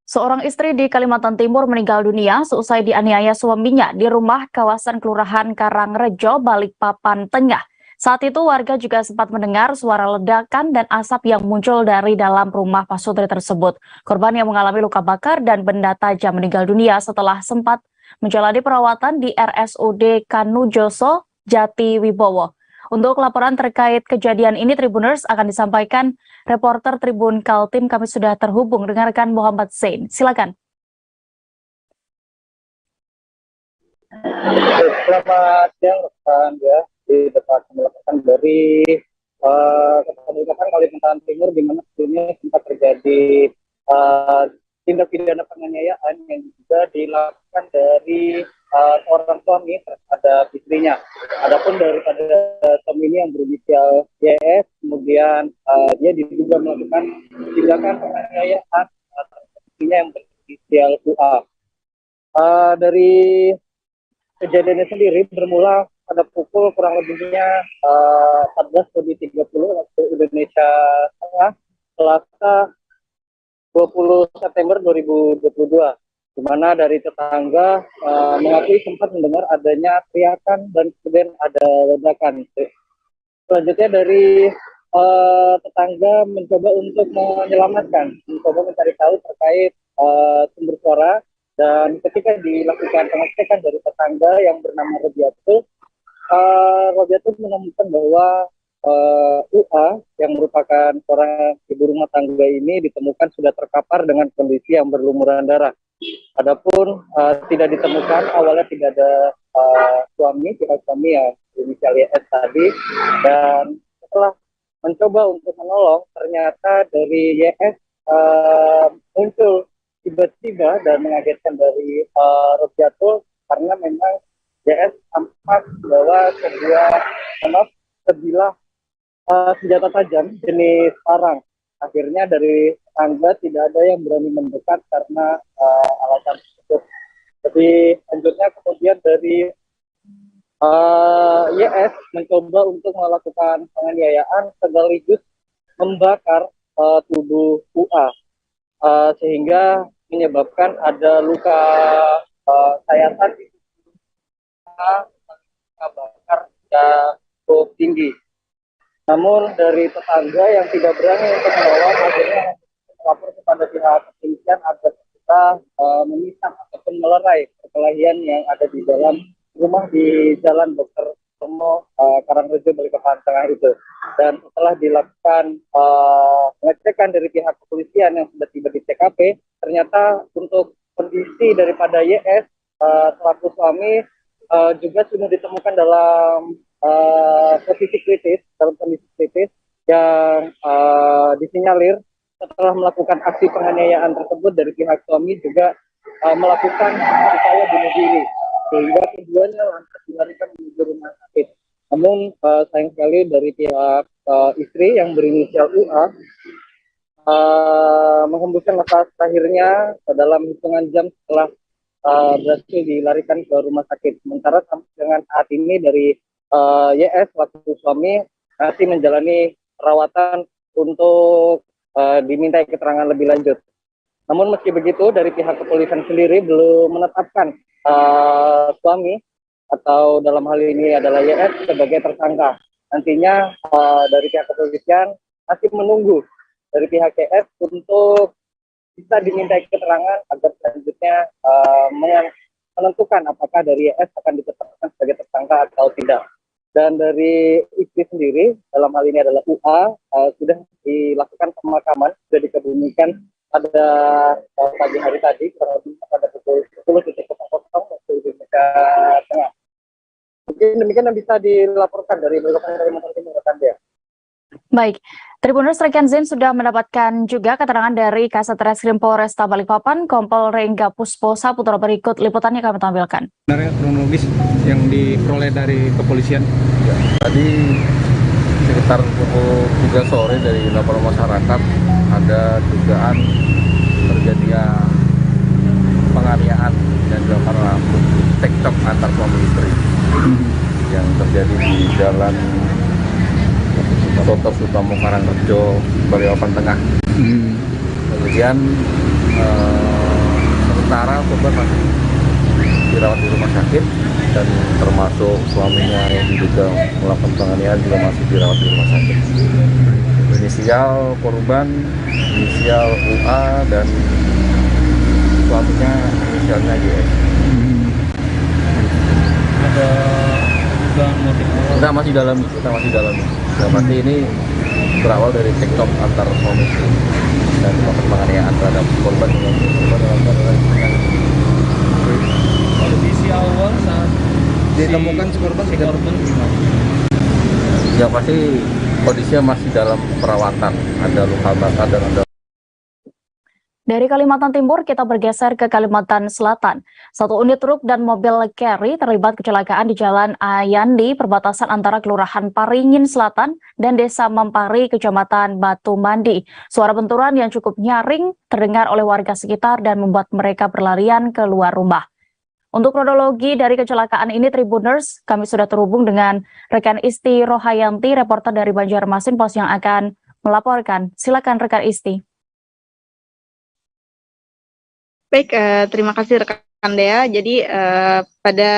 Seorang istri di Kalimantan Timur meninggal dunia seusai dianiaya suaminya di rumah kawasan Kelurahan Karangrejo, Balikpapan Tengah. Saat itu warga juga sempat mendengar suara ledakan dan asap yang muncul dari dalam rumah pasutri tersebut. Korban yang mengalami luka bakar dan benda tajam meninggal dunia setelah sempat menjalani perawatan di RSUD Kanujoso, Jati Wibowo. Untuk laporan terkait kejadian ini, Tribuners akan disampaikan reporter Tribun Kaltim. Kami sudah terhubung dengan rekan Muhammad Zain. Silakan. Selamat siang rekan ya, di depan melakukan dari Kabupaten Kalimantan Timur, di mana sebelumnya sempat terjadi tindak pidana penganiayaan yang juga dilakukan dari seorang suami terhadap istrinya. Adapun daripada suami ini yang berinisial YS, kemudian dia diduga melakukan tindakan penganiayaan terhadap istrinya yang berinisial UA. Dari kejadiannya sendiri bermula pada pukul kurang lebihnya 14:30 waktu Indonesia Tengah, Selasa 20 September 2022, di mana dari tetangga mengakui sempat mendengar adanya teriakan dan kemudian ada ledakan. Selanjutnya dari tetangga mencoba untuk menyelamatkan, mencoba mencari tahu terkait sumber suara, dan ketika dilakukan pengecekan dari tetangga yang bernama Robiatul menemukan bahwa UA yang merupakan seorang ibu rumah tangga ini ditemukan sudah terkapar dengan kondisi yang berlumuran darah. Adapun tidak ditemukan, awalnya tidak ada pihak suami ya inisial YS tadi, dan setelah mencoba untuk menolong, ternyata dari YS muncul tiba-tiba dan mengagetkan dari Robiatul, karena memang YS tampak bahwa sebilah senjata tajam jenis parang. Akhirnya dari tetangga tidak ada yang berani mendekat karena alasan tersebut. Jadi selanjutnya kemudian dari YS mencoba untuk melakukan penganiayaan sekaligus membakar tubuh UA, sehingga menyebabkan ada luka sayatan di bakar yang cukup tinggi. Namun dari tetangga yang tidak berani untuk menolong, akhirnya melapor kepada pihak kepolisian agar kita memisah ataupun melerai perkelahian yang ada di dalam rumah di Jalan Dr. Tomo Karangrejo Balikpapan Tengah itu. Dan setelah dilakukan pengecekan dari pihak kepolisian yang sudah tiba di TKP, ternyata untuk kondisi daripada YS selaku suami juga sudah ditemukan dalam kondisi kritis yang disinyalir setelah melakukan aksi penganiayaan tersebut dari pihak suami juga melakukan upaya bunuh diri, sehingga keduanya lantas dilarikan menuju rumah sakit. Namun sayang sekali dari pihak istri yang berinisial UA menghembuskan nafas terakhirnya dalam hitungan jam setelah berhasil dilarikan ke rumah sakit. Sementara sampai dengan saat ini dari YS selaku suami masih menjalani perawatan untuk dimintai keterangan lebih lanjut. Namun meski begitu, dari pihak kepolisian sendiri belum menetapkan suami atau dalam hal ini adalah YS sebagai tersangka. Nantinya dari pihak kepolisian masih menunggu dari pihak YS untuk bisa dimintai keterangan agar selanjutnya menentukan apakah dari YS akan ditetapkan sebagai tersangka atau tidak. Dan dari istri sendiri, dalam hal ini adalah UA, sudah dilakukan pemakaman, sudah dikebumikan pada pagi hari tadi, kurang lebih pada pukul 10.00 waktu Indonesia Tengah. Mungkin demikian yang bisa dilaporkan dari Kalimantan Timur, rekan dia. Baik, Tribuners, rekan Zain sudah mendapatkan juga keterangan dari Kasat Reskrim Polresta Balikpapan, Kompol Rengga Puspo Saputra. Berikut liputannya kami tampilkan. Sebenarnya kronologis yang diperoleh dari kepolisian. Ya, tadi sekitar pukul 3 sore dari laporan masyarakat ada dugaan terjadinya penganiayaan yang dilakukan cekcok antar suami istri yang terjadi di Jalan Dr. Sutomo Karangrejo Balikpapan Tengah. Kemudian sementara korban masih dirawat di rumah sakit dan termasuk suaminya yang diduga melakukan penganiayaan juga masih dirawat di rumah sakit. Inisial korban inisial UA dan suaminya inisialnya JS. Ada dugaan motif? Kita masih dalam. Yang pasti ini berawal dari cekcok antar suami istri dan penganiayaan terhadap korban dengan awal saat ditemukan si korban gimana? Yang pasti kondisinya masih dalam perawatan, ada luka bakar dan ada. Dari Kalimantan Timur, kita bergeser ke Kalimantan Selatan. Satu unit truk dan mobil carry terlibat kecelakaan di Jalan Ayandi, perbatasan antara Kelurahan Paringin Selatan dan Desa Mempari, Kecamatan Batu Mandi. Suara benturan yang cukup nyaring terdengar oleh warga sekitar dan membuat mereka berlarian keluar rumah. Untuk kronologi dari kecelakaan ini, Tribuners, kami sudah terhubung dengan rekan Isti Rohayanti, reporter dari Banjarmasin Pos yang akan melaporkan. Silakan rekan Isti. Baik, terima kasih rekan Dea. Jadi pada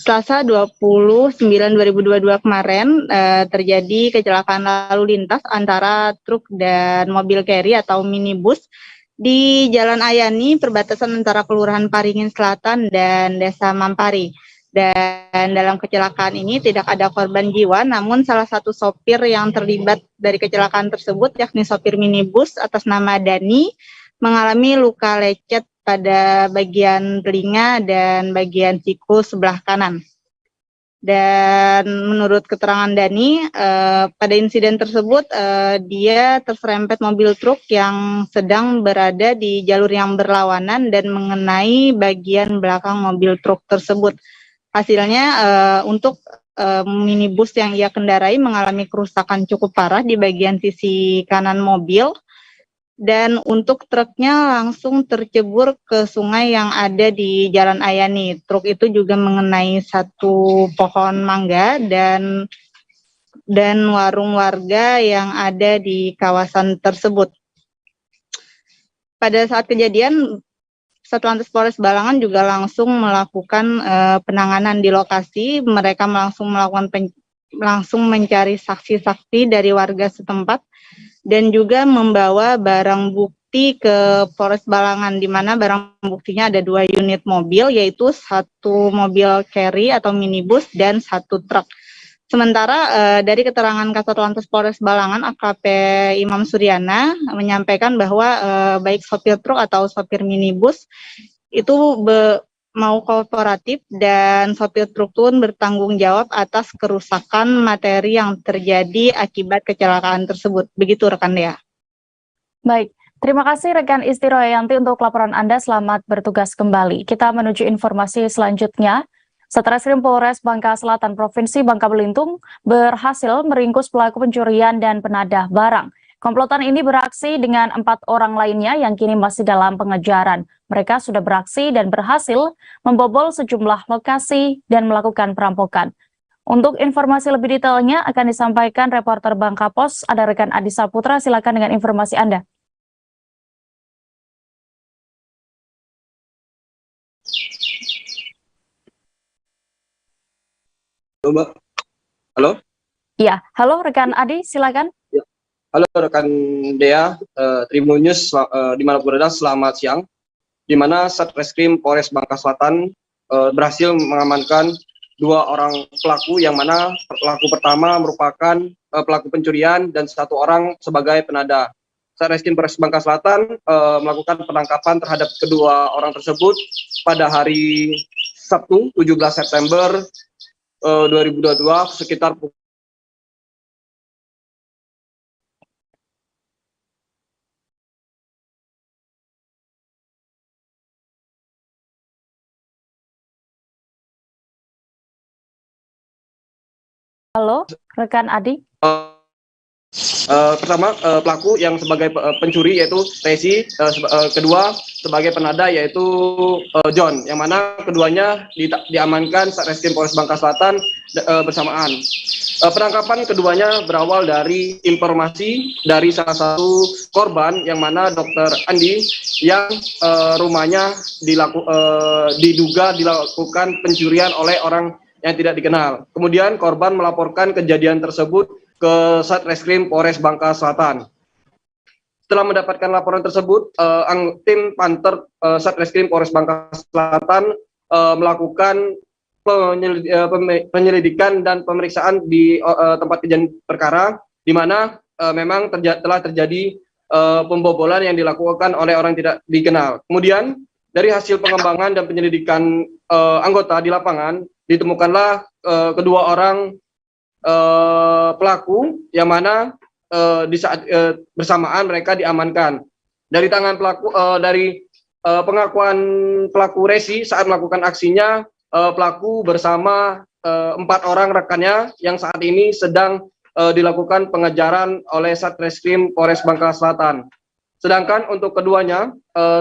Selasa 20/9/2022 kemarin terjadi kecelakaan lalu lintas antara truk dan mobil carry atau minibus di Jalan Ayani, perbatasan antara Kelurahan Paringin Selatan dan Desa Mampari. Dan dalam kecelakaan ini tidak ada korban jiwa, namun salah satu sopir yang terlibat dari kecelakaan tersebut, yakni sopir minibus atas nama Dani, mengalami luka lecet pada bagian telinga dan bagian siku sebelah kanan. Dan menurut keterangan Dani, pada insiden tersebut dia terserempet mobil truk yang sedang berada di jalur yang berlawanan dan mengenai bagian belakang mobil truk tersebut. Hasilnya untuk minibus yang ia kendarai mengalami kerusakan cukup parah di bagian sisi kanan mobil. Dan untuk truknya langsung tercebur ke sungai yang ada di Jalan Ayani. Truk itu juga mengenai satu pohon mangga dan warung warga yang ada di kawasan tersebut. Pada saat kejadian, Satlantas Polres Balangan juga langsung melakukan penanganan di lokasi. Mereka langsung mencari saksi-saksi dari warga setempat dan juga membawa barang bukti ke Polres Balangan, di mana barang buktinya ada 2 unit mobil, yaitu 1 mobil carry atau minibus dan 1 truk. Sementara dari keterangan Kasat Lantas Polres Balangan, AKP Imam Suryana menyampaikan bahwa baik sopir truk atau sopir minibus itu mau kooperatif dan sopir truk pun bertanggung jawab atas kerusakan materi yang terjadi akibat kecelakaan tersebut. Begitu rekan Dea. Baik, terima kasih rekan Isti Rohayanti untuk laporan Anda. Selamat bertugas kembali. Kita menuju informasi selanjutnya. Satreskrim Polres Bangka Selatan Provinsi Bangka Belitung berhasil meringkus pelaku pencurian dan penadah barang. Komplotan ini beraksi dengan 4 orang lainnya yang kini masih dalam pengejaran. Mereka sudah beraksi dan berhasil membobol sejumlah lokasi dan melakukan perampokan. Untuk informasi lebih detailnya akan disampaikan reporter Bangka Pos, ada rekan Adi Saputra. Silakan dengan informasi Anda. Halo, Mbak. Halo? Ya, halo rekan Adi, silakan. Halo rekan Dea, Tribun News dimanapun berada, selamat siang. Di mana Satreskrim Polres Bangka Selatan berhasil mengamankan 2 orang pelaku, yang mana pelaku pertama merupakan pelaku pencurian dan 1 orang sebagai penada. Satreskrim Polres Bangka Selatan melakukan penangkapan terhadap kedua orang tersebut pada hari Sabtu 17 September 2022 sekitar pukul. Halo, rekan Adi. Pertama pelaku yang sebagai pencuri yaitu Resi, kedua sebagai penada yaitu John, yang mana keduanya diamankan Satreskrim Polres Bangka Selatan bersamaan. Penangkapan keduanya berawal dari informasi dari salah satu korban, yang mana Dr. Andi, yang rumahnya diduga dilakukan pencurian oleh orang yang tidak dikenal. Kemudian korban melaporkan kejadian tersebut ke Satreskrim Polres Bangka Selatan. Setelah mendapatkan laporan tersebut, tim Panter Satreskrim Polres Bangka Selatan melakukan penyelidikan dan pemeriksaan di tempat kejadian perkara, di mana memang telah terjadi pembobolan yang dilakukan oleh orang tidak dikenal. Kemudian dari hasil pengembangan dan penyelidikan anggota di lapangan, ditemukanlah kedua orang pelaku yang mana di saat bersamaan mereka diamankan. Dari tangan pelaku, dari pengakuan pelaku Resi saat melakukan aksinya, pelaku bersama 4 orang rekannya yang saat ini sedang dilakukan pengejaran oleh Satreskrim Polres Bangka Selatan. Sedangkan untuk keduanya,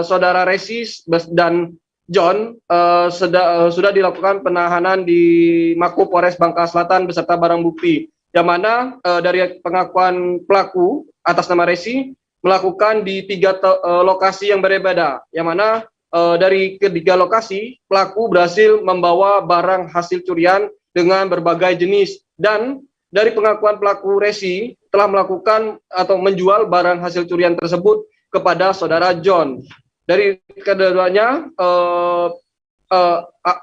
saudara Resi dan John sudah dilakukan penahanan di Mako Polres Bangka Selatan beserta barang bukti. Yang mana dari pengakuan pelaku atas nama Resi melakukan di 3 lokasi yang berbeda. Yang mana dari ketiga lokasi pelaku berhasil membawa barang hasil curian dengan berbagai jenis, dan dari pengakuan pelaku Resi telah melakukan atau menjual barang hasil curian tersebut kepada saudara John. Dari keduanya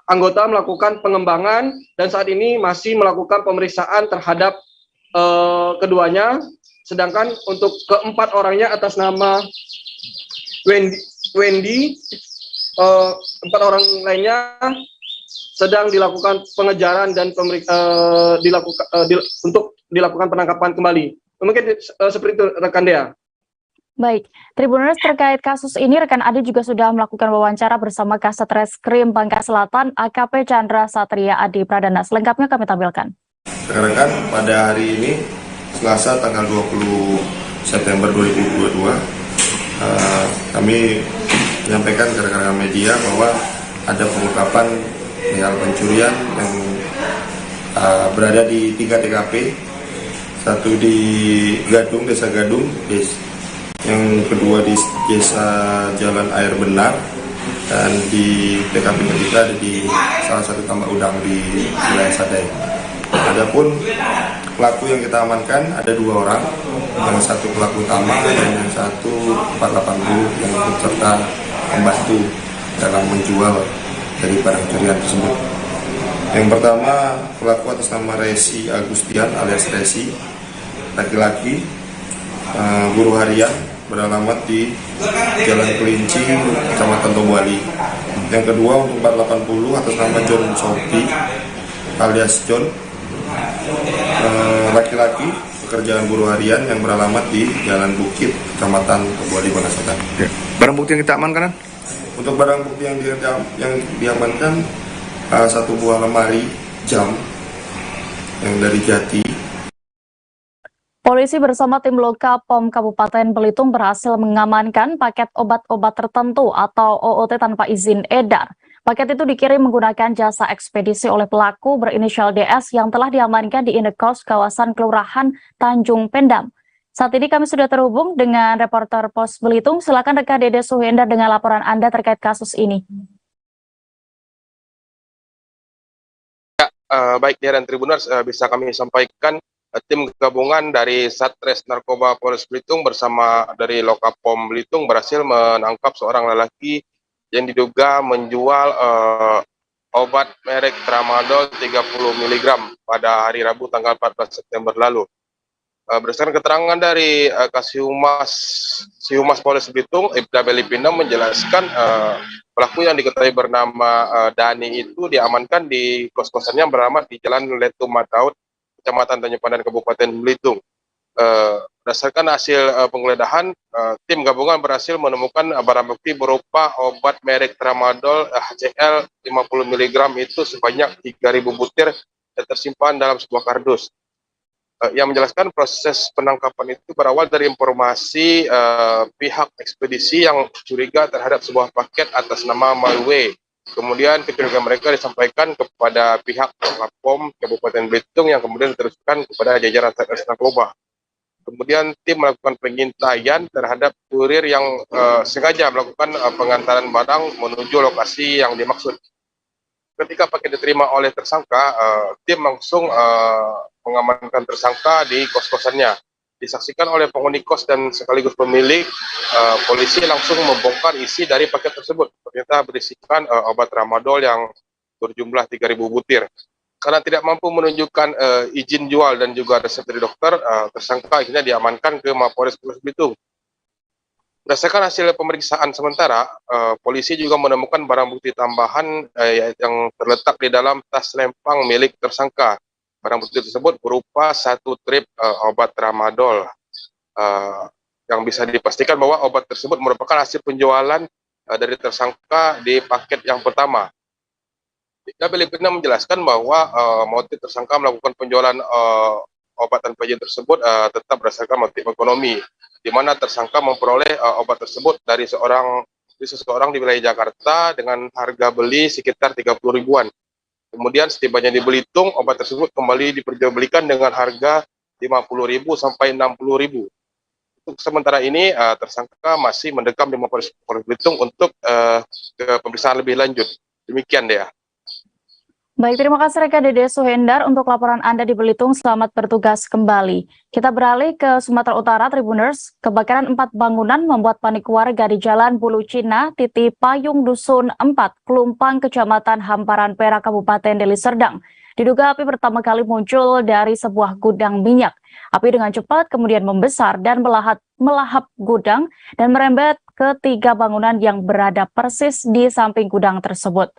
anggota melakukan pengembangan dan saat ini masih melakukan pemeriksaan terhadap keduanya. Sedangkan untuk keempat orangnya atas nama Wendy, 4 orang lainnya sedang dilakukan pengejaran dan untuk dilakukan penangkapan kembali. Mungkin seperti itu rekan Dea. Baik, Tribuners, terkait kasus ini rekan Adi juga sudah melakukan wawancara bersama Kasat Reskrim Bangka Selatan AKP Chandra Satria Adi Pradana. Selengkapnya kami tampilkan. Rekan-rekan, pada hari ini Selasa tanggal 20 September 2022 kami menyampaikan ke rekan-rekan media bahwa ada pengungkapan hal pencurian yang berada di 3 TKP, satu di Gadung, Desa Gadung, yang kedua di Desa Jalan Air Benar, dan di TKP ketiga ada di salah satu tambak udang di wilayah Sadai. Adapun pelaku yang kita amankan ada 2 orang, yang satu pelaku utama dan yang satu 480 yang ikut serta membantu dalam menjual dari barang curian tersebut. Yang pertama, pelaku atas nama Resi Agustian alias Resi, laki-laki, buruh harian, beralamat di Jalan Kelinci, Kecamatan Tobuali. Yang kedua, untuk 480 atas nama John Sopi alias John, laki-laki, pekerjaan buruh harian yang beralamat di Jalan Bukit, Kecamatan Tobuali, Bangka Selatan. Barang bukti yang kita amankan? Untuk barang bukti yang diamankan, 1 buah lemari jam yang dari Jati. Polisi bersama tim Loka POM Kabupaten Belitung berhasil mengamankan paket obat-obat tertentu atau OOT tanpa izin edar. Paket itu dikirim menggunakan jasa ekspedisi oleh pelaku berinisial DS yang telah diamankan di Indekos kawasan Kelurahan Tanjung Pendam. Saat ini kami sudah terhubung dengan reporter Pos Belitung. Silakan rekan Dede Suhendar dengan laporan Anda terkait kasus ini. Ya, baik Dea dan Tribuners, bisa kami sampaikan tim gabungan dari Satres Narkoba Polres Belitung bersama dari Lokapom Belitung berhasil menangkap seorang lelaki yang diduga menjual obat merek Tramadol 30 mg pada hari Rabu tanggal 14 September lalu. Berdasarkan keterangan dari Humas Polres Belitung, Ibda Belipinda menjelaskan pelaku yang diketahui bernama Dani itu diamankan di kos-kosannya beralamat di Jalan Letu Mataut, Kecamatan Tanjung Pandan, Kabupaten Belitung. Berdasarkan hasil penggeledahan, tim gabungan berhasil menemukan barang bukti berupa obat merek Tramadol HCl 50 mg itu sebanyak 3.000 butir yang tersimpan dalam sebuah kardus. Yang menjelaskan proses penangkapan itu berawal dari informasi pihak ekspedisi yang curiga terhadap sebuah paket atas nama Malwe. Kemudian kecurigaan mereka disampaikan kepada pihak Lapom Kabupaten Belitung yang kemudian diteruskan kepada jajaran Satres Narkoba. Kemudian tim melakukan pengintaian terhadap kurir yang sengaja melakukan pengantaran barang menuju lokasi yang dimaksud. Ketika paket diterima oleh tersangka, tim langsung mengamankan tersangka di kos-kosannya. Disaksikan oleh penghuni kos dan sekaligus pemilik, polisi langsung membongkar isi dari paket tersebut. Ternyata berisikan obat tramadol yang berjumlah 3.000 butir. Karena tidak mampu menunjukkan izin jual dan juga resep dari dokter, tersangka akhirnya diamankan ke Mapolres Polres Belitung. Berdasarkan hasil pemeriksaan sementara, polisi juga menemukan barang bukti tambahan yang terletak di dalam tas lempang milik tersangka. Barang bukti tersebut berupa 1 trip obat tramadol, yang bisa dipastikan bahwa obat tersebut merupakan hasil penjualan dari tersangka di paket yang pertama. Kabel Lipina menjelaskan bahwa motif tersangka melakukan penjualan obat tanpa izin tersebut tetap berdasarkan motif ekonomi, di mana tersangka memperoleh obat tersebut dari seseorang di wilayah Jakarta dengan harga beli sekitar 30 ribuan. Kemudian setibanya di Belitung, obat tersebut kembali diperjualbelikan dengan harga 50.000 sampai 60.000. Untuk sementara ini tersangka masih mendekam di Mapolres Belitung untuk ke pemeriksaan lebih lanjut. Demikian Dea. Baik, terima kasih rekan Dede Suhendar untuk laporan Anda di Belitung. Selamat bertugas kembali. Kita beralih ke Sumatera Utara, Tribuners. Kebakaran 4 bangunan membuat panik warga di Jalan Bulu Cina, Titi Payung Dusun 4, Klumpang, Kecamatan Hamparan Perak, Kabupaten Deli Serdang. Diduga api pertama kali muncul dari sebuah gudang minyak. Api dengan cepat kemudian membesar dan melahap gudang dan merembet ke 3 bangunan yang berada persis di samping gudang tersebut.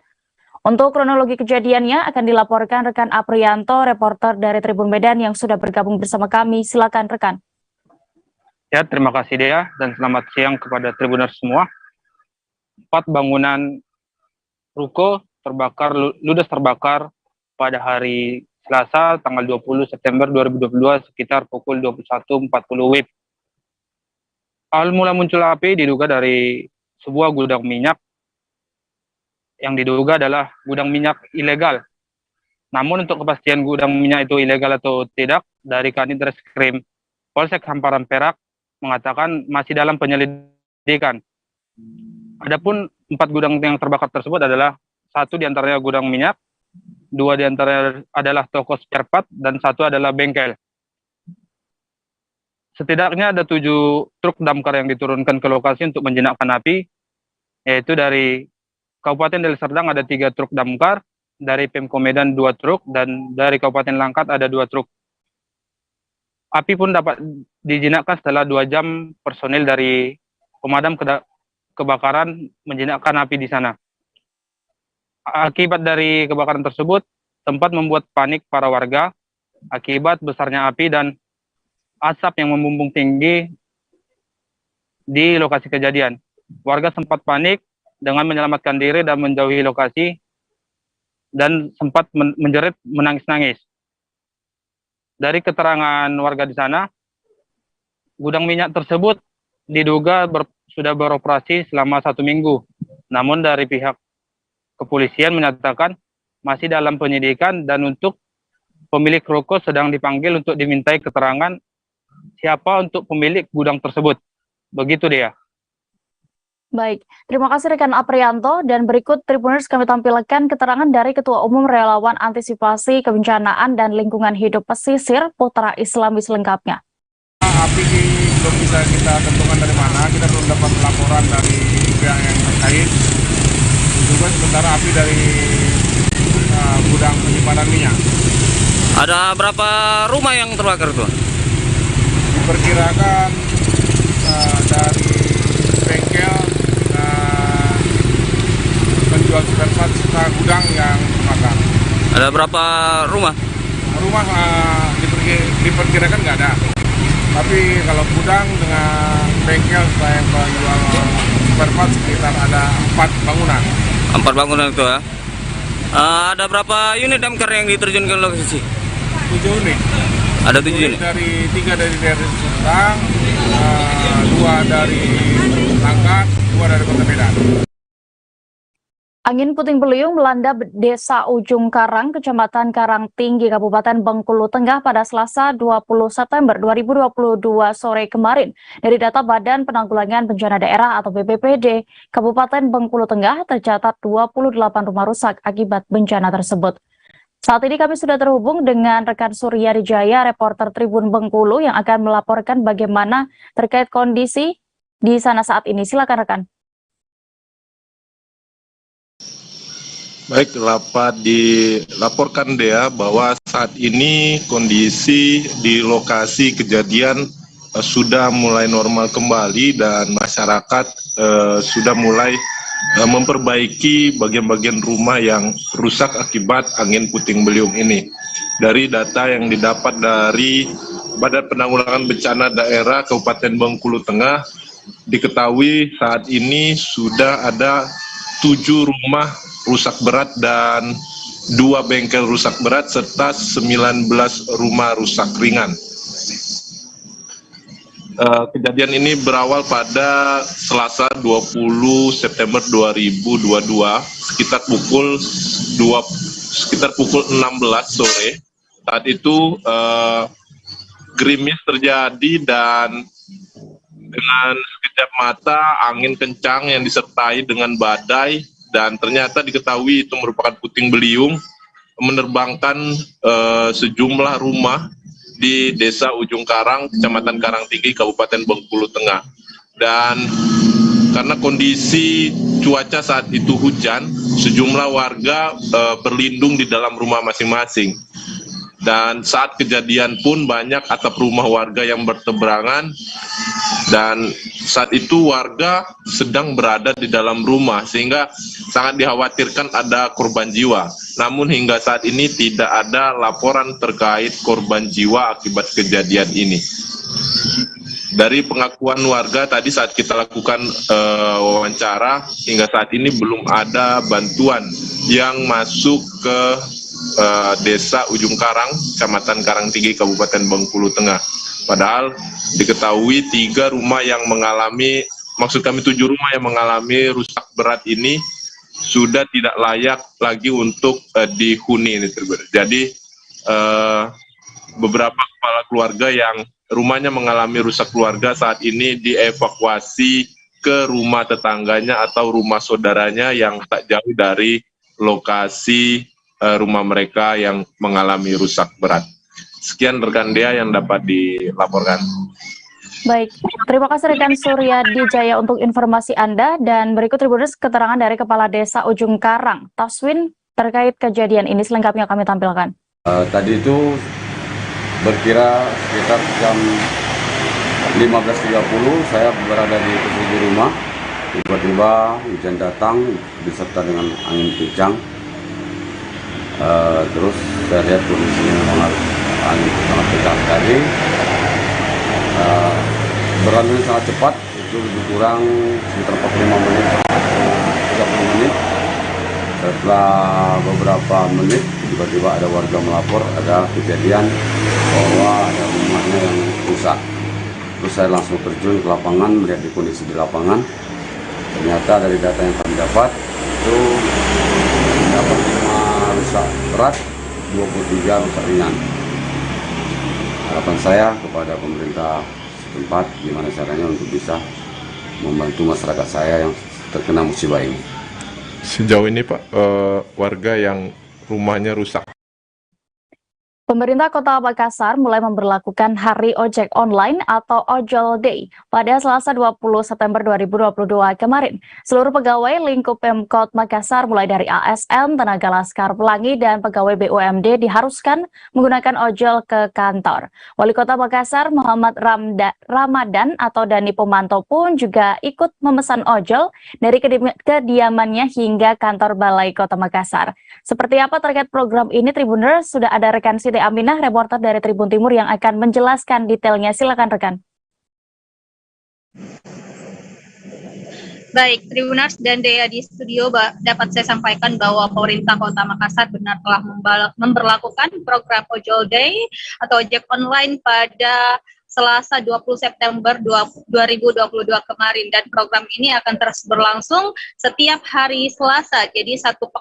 Untuk kronologi kejadiannya akan dilaporkan rekan Aprianto, reporter dari Tribun Medan yang sudah bergabung bersama kami. Silakan rekan. Ya, terima kasih Dea dan selamat siang kepada Tribuners semua. 4 bangunan ruko ludes terbakar pada hari Selasa tanggal 20 September 2022 sekitar pukul 21.40 WIB. Awal mula muncul api diduga dari sebuah gudang minyak yang diduga adalah gudang minyak ilegal. Namun untuk kepastian gudang minyak itu ilegal atau tidak, dari Kanit Reskrim Polsek Hamparan Perak mengatakan masih dalam penyelidikan. Adapun 4 gudang yang terbakar tersebut adalah 1 diantaranya gudang minyak, 2 diantaranya adalah toko spare part, dan 1 adalah bengkel. Setidaknya ada 7 truk damkar yang diturunkan ke lokasi untuk menjinakkan api, yaitu dari Kabupaten Deli Serdang ada 3 truk damkar, dari Pemko Medan 2 truk, dan dari Kabupaten Langkat ada 2 truk. Api pun dapat dijinakkan setelah 2 jam personil dari pemadam kebakaran menjinakkan api di sana. Akibat dari kebakaran tersebut sempat membuat panik para warga akibat besarnya api dan asap yang membumbung tinggi di lokasi kejadian. Warga sempat panik dengan menyelamatkan diri dan menjauhi lokasi dan sempat menjerit menangis-nangis. Dari keterangan warga di sana, gudang minyak tersebut diduga sudah beroperasi selama 1 minggu. Namun dari pihak kepolisian menyatakan masih dalam penyidikan dan untuk pemilik ruko sedang dipanggil untuk dimintai keterangan siapa untuk pemilik gudang tersebut. Begitu dia. Baik, terima kasih rekan Aprianto, dan berikut Tribuners kami tampilkan keterangan dari Ketua Umum Relawan Antisipasi Kebencanaan dan Lingkungan Hidup Pesisir, Putra Islami selengkapnya. Api belum bisa kita tentukan dari mana, kita belum dapat laporan dari pihak yang terkait. Juga sementara api dari gudang penyimpanan minyak. Ada berapa rumah yang terbakar tuh? Diperkirakan dari bengkel dan penjual spare part serta gudang yang terbakar. Ada berapa rumah? Rumah diperkirakan nggak ada. Tapi kalau gudang dengan bengkel saya penjual spare part sekitar ada 4 bangunan. 4 bangunan itu ya. Ada berapa unit damkar yang diterjunkan ke lokasi? 7 unit. Ada 7 unit. 3 dari Serdang, 2 dari Langkat, 2 dari Kota Medan. Angin puting beliung melanda Desa Ujung Karang, Kecamatan Karangtinggi, Kabupaten Bengkulu Tengah pada Selasa 20 September 2022 sore kemarin. Dari data Badan Penanggulangan Bencana Daerah atau BPBD, Kabupaten Bengkulu Tengah tercatat 28 rumah rusak akibat bencana tersebut. Saat ini kami sudah terhubung dengan rekan Surya Rijaya, reporter Tribun Bengkulu yang akan melaporkan bagaimana terkait kondisi di sana saat ini. Silakan rekan. Baik, dapat dilaporkan Dea bahwa saat ini kondisi di lokasi kejadian sudah mulai normal kembali dan masyarakat sudah mulai memperbaiki bagian-bagian rumah yang rusak akibat angin puting beliung ini. Dari data yang didapat dari Badan Penanggulangan Bencana Daerah Kabupaten Bengkulu Tengah, diketahui saat ini sudah ada 7 rumah rusak berat dan 2 bengkel rusak berat serta 19 rumah rusak ringan. Kejadian ini berawal pada Selasa 20 September 2022 sekitar pukul 16 sore. Saat itu gerimis terjadi dan dengan sekejap mata angin kencang yang disertai dengan badai, dan ternyata diketahui itu merupakan puting beliung menerbangkan sejumlah rumah di Desa Ujung Karang, Kecamatan Karangtinggi, Kabupaten Bengkulu Tengah. Dan karena kondisi cuaca saat itu hujan, sejumlah warga berlindung di dalam rumah masing-masing. Dan saat kejadian pun banyak atap rumah warga yang berteberangan, dan saat itu warga sedang berada di dalam rumah sehingga sangat dikhawatirkan ada korban jiwa. Namun hingga saat ini tidak ada laporan terkait korban jiwa akibat kejadian ini. Dari pengakuan warga tadi saat kita lakukan wawancara, hingga saat ini belum ada bantuan yang masuk ke Desa Ujung Karang, Kecamatan Karangtinggi, Kabupaten Bengkulu Tengah. Padahal diketahui 3 rumah yang mengalami, maksud kami 7 rumah yang mengalami rusak berat ini sudah tidak layak lagi untuk dihuni. Jadi beberapa kepala keluarga yang rumahnya mengalami rusak keluarga saat ini dievakuasi ke rumah tetangganya atau rumah saudaranya yang tak jauh dari lokasi rumah mereka yang mengalami rusak berat. Sekian rekan Dea yang dapat dilaporkan. Baik, terima kasih rekan Surya Dijaya untuk informasi Anda, dan berikut Tribuners keterangan dari Kepala Desa Ujung Karang, Taswin, terkait kejadian ini selengkapnya kami tampilkan. Tadi itu berkira sekitar jam 15.30 saya berada di posisi rumah, tiba-tiba hujan datang disertai dengan angin kencang. Terus saya lihat kondisinya memang harus angin sangat kencang sekali, berlalu sangat cepat, itu lebih kurang sekitar 45 menit sampai 30 menit. Setelah beberapa menit tiba-tiba ada warga melapor ada kejadian bahwa ada rumahnya yang rusak. Terus saya langsung terjun ke lapangan melihat di kondisi di lapangan. Ternyata dari data yang kami dapat itu dapat 5 rusak berat, 23 rusak ringan. Harapan saya kepada pemerintah setempat gimana caranya untuk bisa membantu masyarakat saya yang terkena musibah ini. Sejauh ini Pak, warga yang rumahnya rusak. Pemerintah Kota Makassar mulai memberlakukan Hari Ojek Online atau Ojol Day pada Selasa 20 September 2022 kemarin. Seluruh pegawai lingkup Pemkot Makassar mulai dari ASN, tenaga laskar pelangi, dan pegawai BUMD diharuskan menggunakan ojol ke kantor. Wali Kota Makassar Muhammad Ramadan atau Dani Pomanto pun juga ikut memesan ojol dari kediamannya hingga kantor Balai Kota Makassar. Seperti apa terkait program ini, Tribuners? Sudah ada rekan Siti Aminah, reporter dari Tribun Timur yang akan menjelaskan detailnya. Silakan rekan. Baik, Tribuners dan Dea di studio, dapat saya sampaikan bahwa pemerintah Kota Makassar benar telah memberlakukan program Ojol Day atau ojek online pada Selasa 20 September 2022 kemarin, dan program ini akan terus berlangsung setiap hari Selasa, jadi satu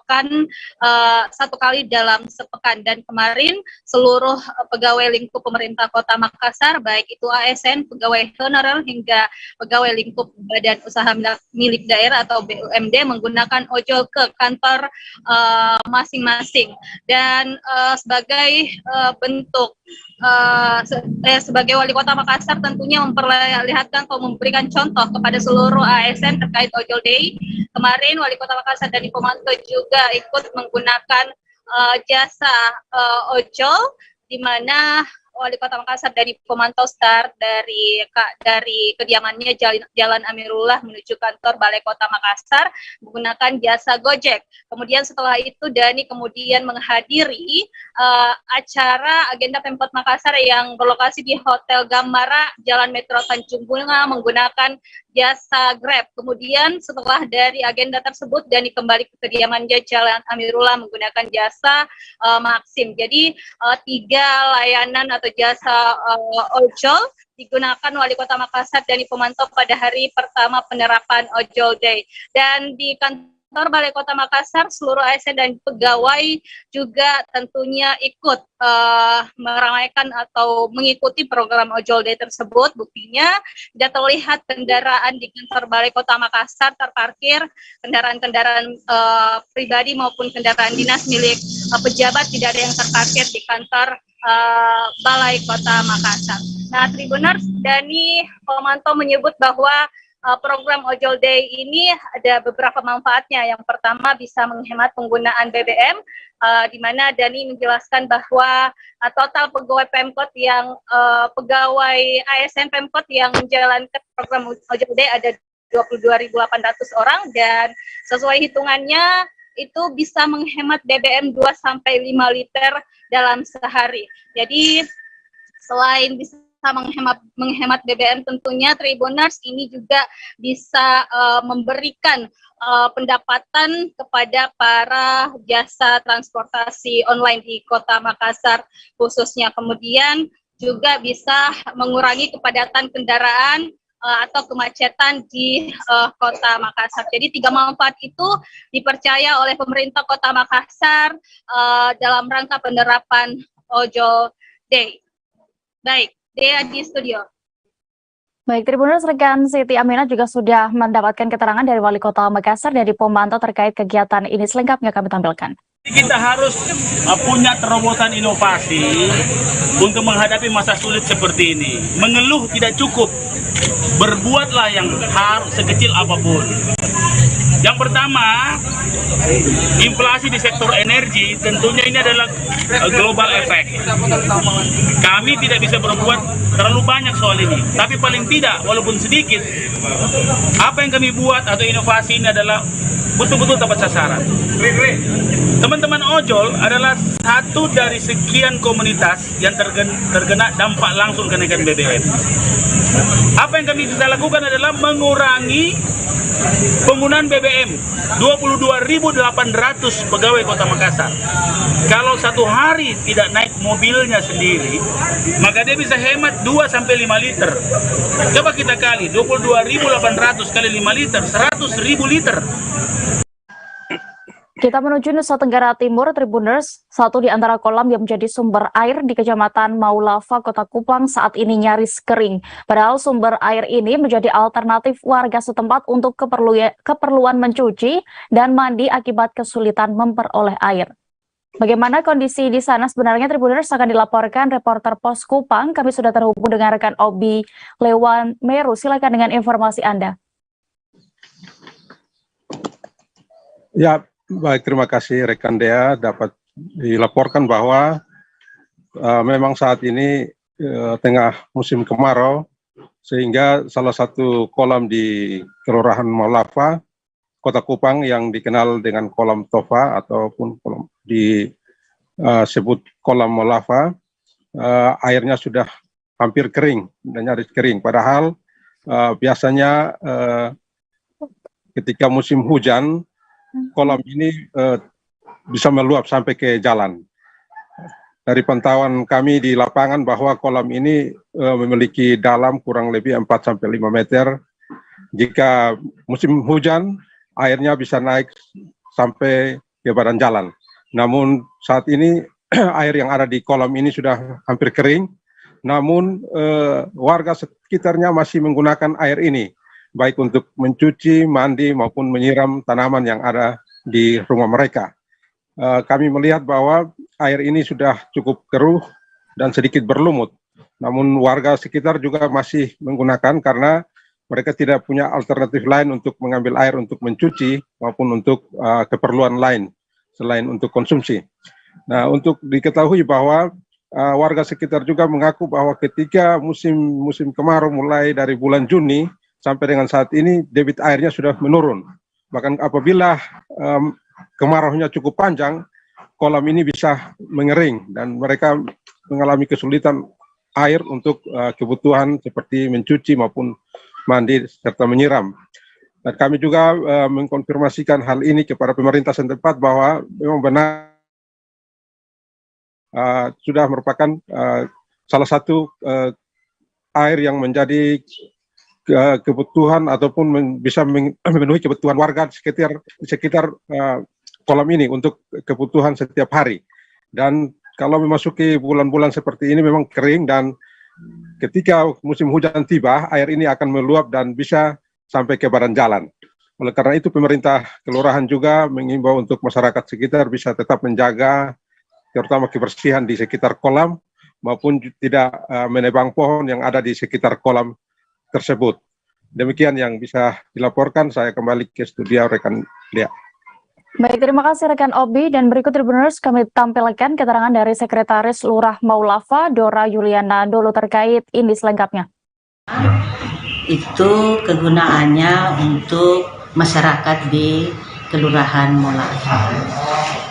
kali dalam sepekan. Dan kemarin seluruh pegawai lingkup pemerintah Kota Makassar, baik itu ASN, pegawai honorer hingga pegawai lingkup badan usaha milik daerah atau BUMD menggunakan ojol ke kantor masing-masing. Dan sebagai bentuk sebagai wali kota Makassar tentunya memperlihatkan atau memberikan contoh kepada seluruh ASN terkait Ojol Day. Kemarin wali kota Makassar Dani Pomanto juga ikut menggunakan jasa ojol, di mana Wali Kota Makassar Dani Pomanto start dari kediamannya Jalan Amirullah menuju kantor Balai Kota Makassar menggunakan jasa Gojek. Kemudian setelah itu Dani kemudian menghadiri acara agenda Pemkot Makassar yang berlokasi di Hotel Gamara Jalan Metro Tanjung Bunga menggunakan jasa Grab. Kemudian setelah dari agenda tersebut Dani kembali ke kediamannya Jalan Amirullah menggunakan jasa Maxim. Jadi 3 layanan atau jasa ojol digunakan Wali Kota Makassar Dani Pomanto pada hari pertama penerapan Ojol Day. Dan di kantor Balai Kota Makassar seluruh ASN dan pegawai juga tentunya ikut meramaikan atau mengikuti program Ojol Day tersebut. Buktinya tidak terlihat kendaraan di kantor Balai Kota Makassar terparkir, kendaraan-kendaraan pribadi maupun kendaraan dinas milik pejabat tidak ada yang terparkir di kantor Balai Kota Makassar. Nah, Tribuners, Dani Pomanto menyebut bahwa program Ojol Day ini ada beberapa manfaatnya. Yang pertama bisa menghemat penggunaan BBM, di mana Dani menjelaskan bahwa total pegawai Pemkot yang pegawai ASN Pemkot yang menjalankan program Ojol Day ada 22.800 orang dan sesuai hitungannya itu bisa menghemat BBM 2-5 liter dalam sehari. Jadi selain bisa menghemat BBM tentunya Tribuners ini juga bisa memberikan pendapatan kepada para jasa transportasi online di Kota Makassar khususnya. Kemudian juga bisa mengurangi kepadatan kendaraan atau kemacetan di Kota Makassar. Jadi 3 manfaat itu dipercaya oleh pemerintah Kota Makassar dalam rangka penerapan Ojol Day. Baik, Dea di studio. Baik, Tribuners, rekan Siti Aminah juga sudah mendapatkan keterangan dari Wali Kota Makassar dari Pomanto terkait kegiatan ini. Selengkapnya kami tampilkan. Kita harus punya terobosan inovasi untuk menghadapi masa sulit seperti ini. Mengeluh tidak cukup, berbuatlah yang harus sekecil apapun. Yang pertama, inflasi di sektor energi tentunya ini adalah global effect. Kami tidak bisa berbuat terlalu banyak soal ini, tapi paling tidak walaupun sedikit, apa yang kami buat atau inovasi ini adalah betul-betul tepat sasaran. Teman-teman ojol adalah satu dari sekian komunitas yang terkena dampak langsung kenaikan BBM. Apa yang kami bisa lakukan adalah mengurangi penggunaan BBM 22.800 pegawai Kota Makassar. Kalau satu hari tidak naik mobilnya sendiri, maka dia bisa hemat 2-5 liter. Coba kita kali 22.800 kali 5 liter, 100.000 liter. Kita menuju Nusa Tenggara Timur, Tribuners. Satu di antara kolam yang menjadi sumber air di Kecamatan Maulava, Kota Kupang saat ini nyaris kering. Padahal sumber air ini menjadi alternatif warga setempat untuk keperluan mencuci dan mandi akibat kesulitan memperoleh air. Bagaimana kondisi di sana sebenarnya, Tribuners, akan dilaporkan reporter Pos Kupang. Kami sudah terhubung dengan rekan Obi Lewan Meru. Silakan dengan informasi Anda. Ya, baik, terima kasih rekan Dea. Dapat dilaporkan bahwa memang saat ini tengah musim kemarau, sehingga salah satu kolam di Kelurahan Maulava, Kota Kupang yang dikenal dengan kolam Tofa ataupun kolam disebut kolam Maulava, airnya sudah hampir kering dan nyaris kering. Padahal biasanya ketika musim hujan kolam ini bisa meluap sampai ke jalan. Dari pantauan kami di lapangan bahwa kolam ini memiliki dalam kurang lebih 4-5 meter. Jika musim hujan, airnya bisa naik sampai ke badan jalan. Namun saat ini air yang ada di kolam ini sudah hampir kering. Namun warga sekitarnya masih menggunakan air ini, baik untuk mencuci, mandi, maupun menyiram tanaman yang ada di rumah mereka. Kami melihat bahwa air ini sudah cukup keruh dan sedikit berlumut. Namun warga sekitar juga masih menggunakan karena mereka tidak punya alternatif lain untuk mengambil air untuk mencuci maupun untuk keperluan lain selain untuk konsumsi. Nah, untuk diketahui bahwa warga sekitar juga mengaku bahwa ketika musim kemarau mulai dari bulan Juni sampai dengan saat ini debit airnya sudah menurun. Bahkan apabila kemaraunya cukup panjang, kolam ini bisa mengering dan mereka mengalami kesulitan air untuk kebutuhan seperti mencuci maupun mandi serta menyiram. Dan kami juga mengkonfirmasikan hal ini kepada pemerintah setempat bahwa memang benar sudah merupakan salah satu air yang menjadi kebutuhan ataupun bisa memenuhi kebutuhan warga di sekitar kolam ini untuk kebutuhan setiap hari. Dan kalau memasuki bulan-bulan seperti ini memang kering dan ketika musim hujan tiba, air ini akan meluap dan bisa sampai ke badan jalan. Oleh karena itu pemerintah kelurahan juga mengimbau untuk masyarakat sekitar bisa tetap menjaga terutama kebersihan di sekitar kolam maupun tidak menebang pohon yang ada di sekitar kolam tersebut. Demikian yang bisa dilaporkan, saya kembali ke studio rekan Lia. Baik, terima kasih rekan Obi, dan berikut Tribuners kami tampilkan keterangan dari Sekretaris Lurah Maulafa, Dora Yuliana Dolo terkait ini selengkapnya. Itu kegunaannya untuk masyarakat di Kelurahan Maulafa.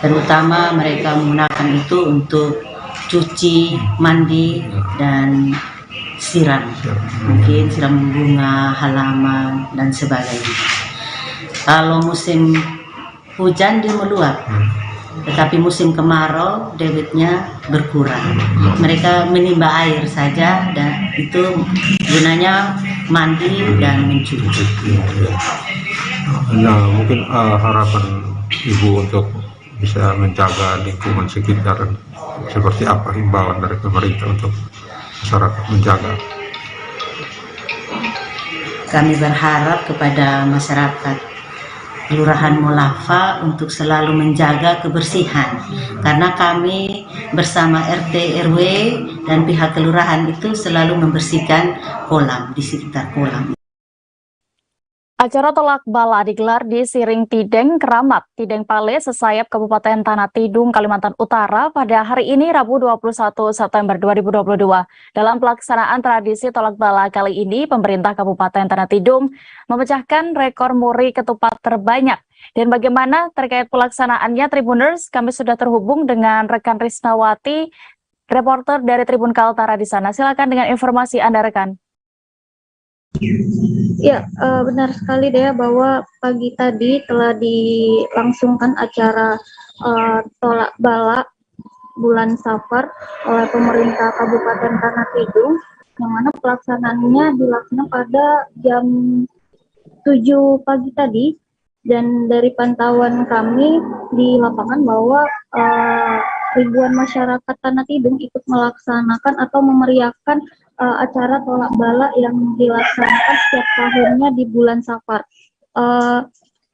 Terutama mereka menggunakan itu untuk cuci, mandi, dan siram. Mungkin siram bunga, halaman, dan sebagainya. Kalau musim hujan dia meluap, tetapi musim kemarau debitnya berkurang. Mereka menimba air saja dan itu gunanya mandi dan mencuci. Nah, mungkin harapan Ibu untuk bisa menjaga lingkungan sekitar seperti apa himbauan dari pemerintah untuk masyarakat menjaga? Kami berharap kepada masyarakat Kelurahan Maulafa untuk selalu menjaga kebersihan, karena kami bersama RT RW dan pihak kelurahan itu selalu membersihkan kolam di sekitar kolam. Acara tolak bala digelar di Siring Tideng, Keramat, Tideng Pale, Sesayap, Kabupaten Tanah Tidung, Kalimantan Utara pada hari ini Rabu 21 September 2022. Dalam pelaksanaan tradisi tolak bala kali ini, pemerintah Kabupaten Tanah Tidung memecahkan rekor muri ketupat terbanyak. Dan bagaimana terkait pelaksanaannya, Tribuners, kami sudah terhubung dengan rekan Risnawati, reporter dari Tribun Kaltara di sana. Silakan dengan informasi Anda, rekan. Ya, benar sekali Dea bahwa pagi tadi telah dilangsungkan acara tolak bala bulan Safar oleh pemerintah Kabupaten Tanah Tidung, yang mana pelaksanaannya dilaksanakan pada jam 7 pagi tadi, dan dari pantauan kami di lapangan bahwa ribuan masyarakat Tanah Tidung ikut melaksanakan atau memeriahkan acara tolak bala yang dilaksanakan setiap tahunnya di bulan Safar.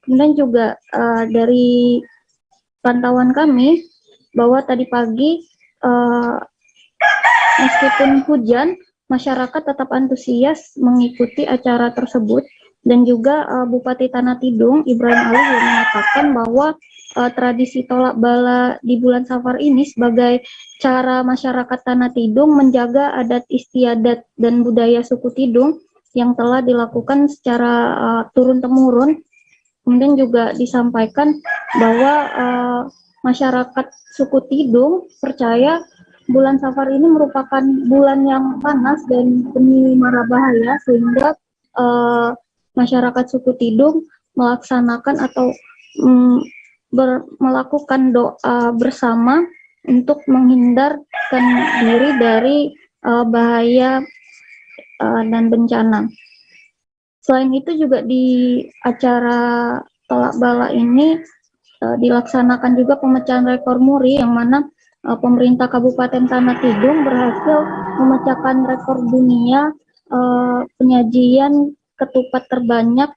Kemudian juga dari pantauan kami bahwa tadi pagi meskipun hujan, masyarakat tetap antusias mengikuti acara tersebut, dan juga Bupati Tanah Tidung Ibrahim Ali juga mengatakan bahwa tradisi tolak bala di bulan Safar ini sebagai cara masyarakat Tanah Tidung menjaga adat istiadat dan budaya suku Tidung yang telah dilakukan secara turun-temurun. Kemudian juga disampaikan bahwa masyarakat suku Tidung percaya bulan Safar ini merupakan bulan yang panas dan penuh mara bahaya, sehingga masyarakat suku Tidung melaksanakan atau melakukan doa bersama untuk menghindarkan diri dari bahaya dan bencana. Selain itu juga di acara tolak bala ini dilaksanakan juga pemecahan rekor muri, yang mana pemerintah Kabupaten Tanah Tidung berhasil memecahkan rekor dunia penyajian ketupat terbanyak,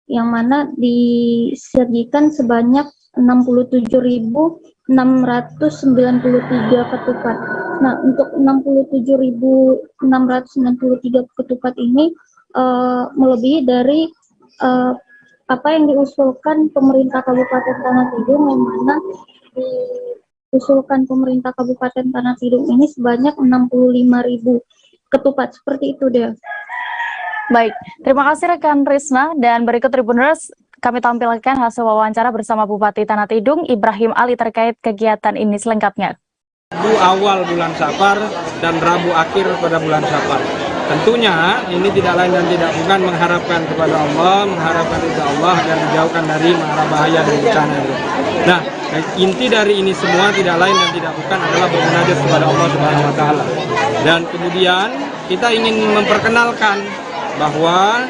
yang mana disajikan sebanyak 67.693 ketupat. Nah, untuk 67.693 ketupat ini melebihi dari apa yang diusulkan pemerintah Kabupaten Tanah Tidung, yang mana usulkan pemerintah Kabupaten Tanah Tidung ini sebanyak 65.000 ketupat. Seperti itu deh. Baik, terima kasih rekan Risna, dan berikut Tribuners kami tampilkan hasil wawancara bersama Bupati Tanah Tidung Ibrahim Ali terkait kegiatan ini selengkapnya. Rabu awal bulan Safar dan Rabu akhir pada bulan Safar. Tentunya ini tidak lain dan tidak bukan mengharapkan kepada Allah, mengharapkan ridha Allah dan dijauhkan dari mara bahaya dan bencana. Nah, inti dari ini semua tidak lain dan tidak bukan adalah bermunajat kepada Allah Subhanahu wa taala. Dan kemudian kita ingin memperkenalkan bahwa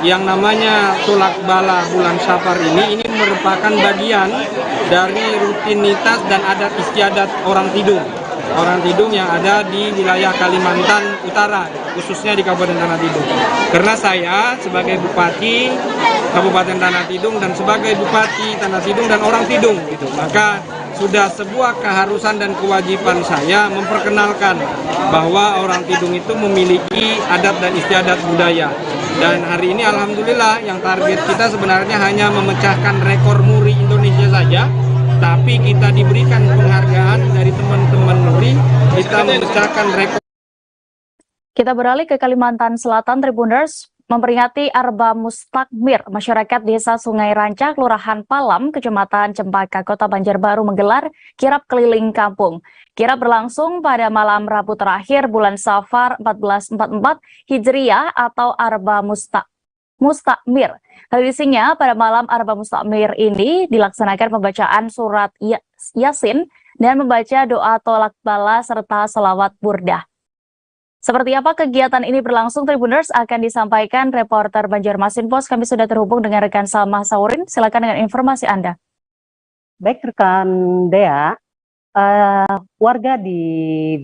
yang namanya tolak bala bulan Safar ini merupakan bagian dari rutinitas dan adat istiadat orang Tidung. Orang Tidung yang ada di wilayah Kalimantan Utara, khususnya di Kabupaten Tanah Tidung. Karena saya sebagai Bupati Kabupaten Tanah Tidung dan sebagai Bupati Tanah Tidung dan orang Tidung gitu, maka sudah sebuah keharusan dan kewajiban saya memperkenalkan bahwa orang Tidung itu memiliki adat dan istiadat budaya. Dan hari ini alhamdulillah yang target kita sebenarnya hanya memecahkan rekor muri Indonesia saja, tapi kita diberikan penghargaan dari teman-teman muri, kita memecahkan rekor. Kita beralih ke Kalimantan Selatan, Tribuners. Memperingati Arba Mustakmir, masyarakat Desa Sungai Ranca, Kelurahan Palam, Kecamatan Cempaka, Kota Banjarbaru menggelar kirap keliling kampung. Kirap berlangsung pada malam Rabu terakhir bulan Safar 1444 Hijriah atau Arba Mustakmir. Tradisinya pada malam Arba Mustakmir ini dilaksanakan pembacaan surat Yasin dan membaca doa tolak bala serta selawat burdah. Seperti apa kegiatan ini berlangsung, Tribuners, akan disampaikan reporter Banjarmasin Post. Kami sudah terhubung dengan rekan Salma Saurin. Silakan dengan informasi Anda. Baik rekan Dea, warga di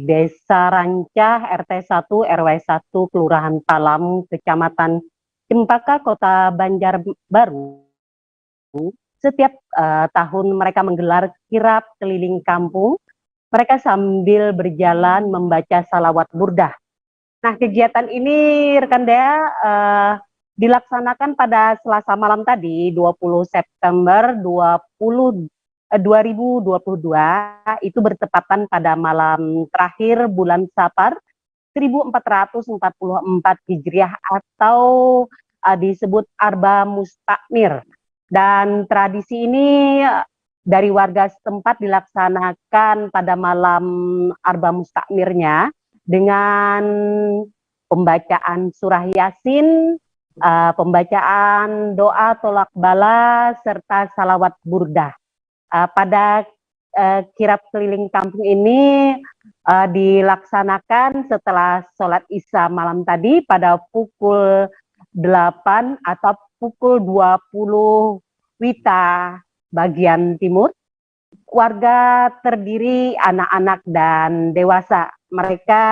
Desa Ranca RT 1 RW 1 Kelurahan Palam, Kecamatan Cempaka, Kota Banjarbaru, setiap tahun mereka menggelar kirap keliling kampung. Mereka sambil berjalan membaca salawat burdah. Nah, kegiatan ini rekan Dea dilaksanakan pada Selasa malam tadi, 20 September 2022, itu bertepatan pada malam terakhir bulan Safar 1444 Hijriah atau disebut Arba Mustakmir. Dan tradisi ini dari warga setempat dilaksanakan pada malam Arba Mustakmirnya dengan pembacaan surah Yasin, pembacaan doa tolak bala, serta salawat burdah. Pada kirap keliling kampung ini dilaksanakan setelah sholat Isya malam tadi pada pukul 8 atau pukul 20 Wita bagian timur. Warga terdiri anak-anak dan dewasa. Mereka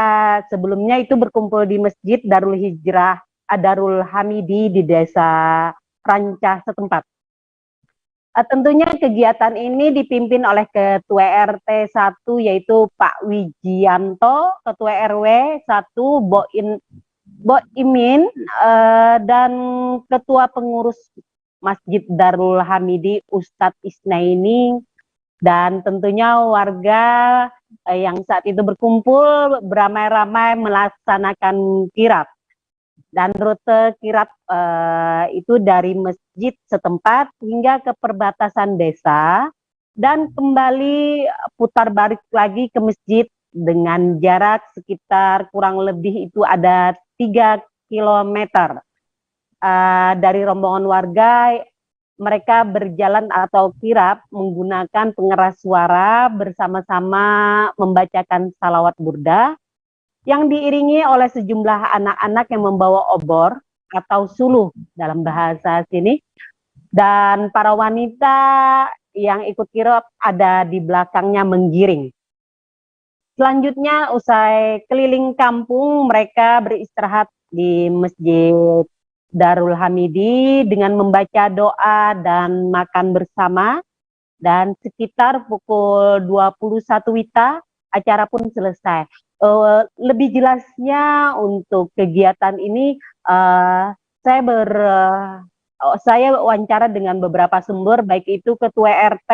sebelumnya itu berkumpul di Masjid Darul Hijrah Darul Hamidi di Desa Ranca setempat. Tentunya kegiatan ini dipimpin oleh Ketua RT 1 yaitu Pak Wijianto, Ketua RW 1 Bo Imin, dan Ketua Pengurus Masjid Darul Hamidi Ustadz Isnaini, dan tentunya warga yang saat itu berkumpul beramai-ramai melaksanakan kirap. Dan rute kirap itu dari masjid setempat hingga ke perbatasan desa dan kembali putar balik lagi ke masjid dengan jarak sekitar kurang lebih itu ada 3 kilometer. Dari rombongan warga, mereka berjalan atau kirap menggunakan pengeras suara bersama-sama membacakan salawat burdah yang diiringi oleh sejumlah anak-anak yang membawa obor atau suluh dalam bahasa sini, dan para wanita yang ikut kirap ada di belakangnya menggiring. Selanjutnya usai keliling kampung, mereka beristirahat di Masjid Darul Hamidi dengan membaca doa dan makan bersama, dan sekitar pukul 21 Wita acara pun selesai. Lebih jelasnya untuk kegiatan ini saya saya wawancara dengan beberapa sumber, baik itu Ketua RT,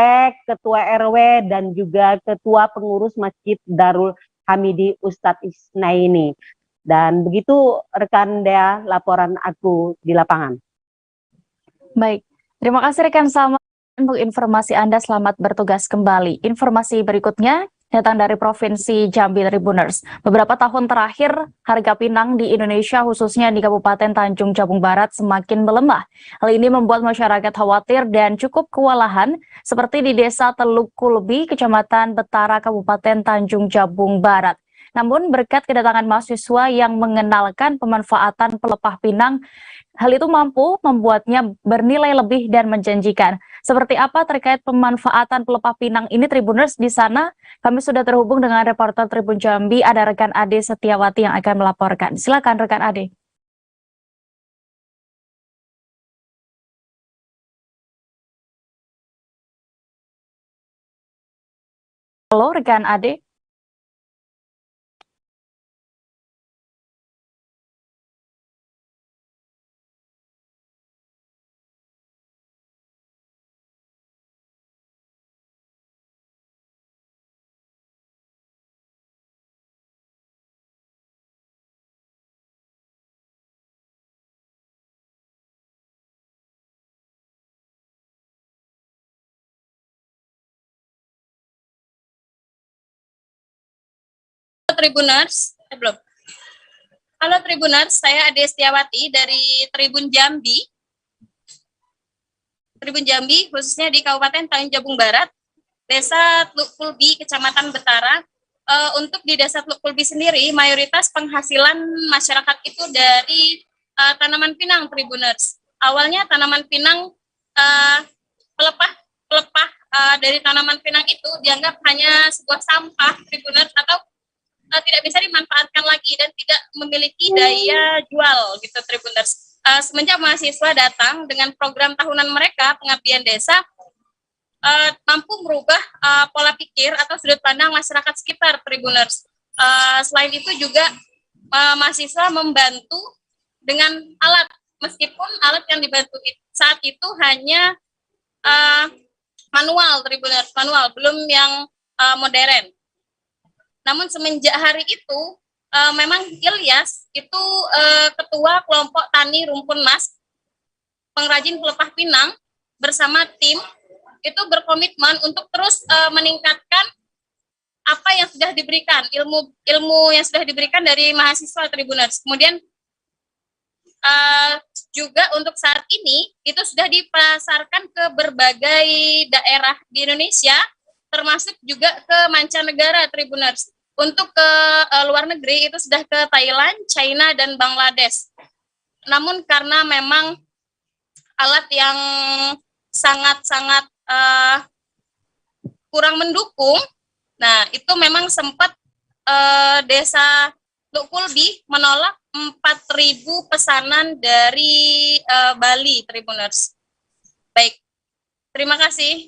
Ketua RW, dan juga Ketua Pengurus Masjid Darul Hamidi Ustadz Isnaini. Dan begitu rekan Dea, laporan aku di lapangan. Baik, terima kasih rekan Salma untuk informasi Anda. Selamat bertugas kembali. Informasi berikutnya datang dari Provinsi Jambi Tribuners. Beberapa tahun terakhir, harga pinang di Indonesia khususnya di Kabupaten Tanjung Jabung Barat semakin melemah. Hal ini membuat masyarakat khawatir dan cukup kewalahan seperti di Desa Teluk Kulbi, Kecamatan Betara, Kabupaten Tanjung Jabung Barat. Namun berkat kedatangan mahasiswa yang mengenalkan pemanfaatan pelepah pinang, hal itu mampu membuatnya bernilai lebih dan menjanjikan. Seperti apa terkait pemanfaatan pelepah pinang ini, Tribuners, di sana kami sudah terhubung dengan reporter Tribun Jambi, ada rekan Ade Setiawati yang akan melaporkan. Silakan rekan Ade. Halo rekan Ade. Tribuners, belum. Halo Tribuners, saya Ade Setiawati dari Tribun Jambi. Tribun Jambi, khususnya di Kabupaten Tanjung Jabung Barat, Desa Teluk Kulbi, Kecamatan Betara. Untuk di Desa Teluk Kulbi sendiri, mayoritas penghasilan masyarakat itu dari tanaman pinang, Tribuners. Awalnya tanaman pinang, pelepah dari tanaman pinang itu dianggap hanya sebuah sampah, Tribuners, atau tidak bisa dimanfaatkan lagi dan tidak memiliki daya jual gitu, Tribuners. Semenjak mahasiswa datang dengan program tahunan mereka pengabdian desa, mampu merubah pola pikir atau sudut pandang masyarakat sekitar, Tribuners. Selain itu juga mahasiswa membantu dengan alat, meskipun alat yang dibantu saat itu hanya manual, Tribuners, manual, belum yang modern. Namun semenjak hari itu, memang Ilyas itu ketua kelompok tani rumpun mas, pengrajin pelepah pinang bersama tim itu berkomitmen untuk terus meningkatkan apa yang sudah diberikan, ilmu yang sudah diberikan dari mahasiswa, Tribuners. Kemudian juga untuk saat ini itu sudah dipasarkan ke berbagai daerah di Indonesia, termasuk juga ke mancanegara, Tribuners. Untuk ke luar negeri itu sudah ke Thailand, China, dan Bangladesh. Namun karena memang alat yang sangat-sangat kurang mendukung, nah itu memang sempat Desa Teluk Kulbi menolak 4.000 pesanan dari Bali, Tribuners. Baik, terima kasih.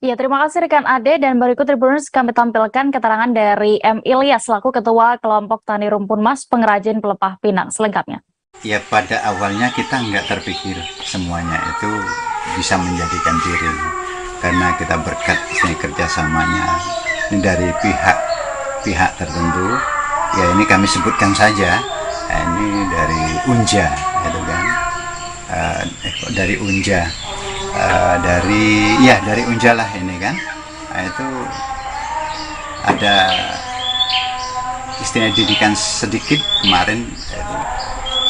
Ya, terima kasih rekan Ade, dan berikut Tribuners kami tampilkan keterangan dari M. Ilyas selaku Ketua Kelompok Tani Rumpun Mas Pengrajin Pelepah Pinang selengkapnya. Ya, pada awalnya kita nggak terpikir semuanya itu bisa menjadikan piring, karena kita berkat kerjasamanya dari pihak tertentu. Ya, ini kami sebutkan saja, ini dari Unja, itu kan, dari Unja. Dari Unja lah ini kan, itu ada istilah didikan sedikit kemarin,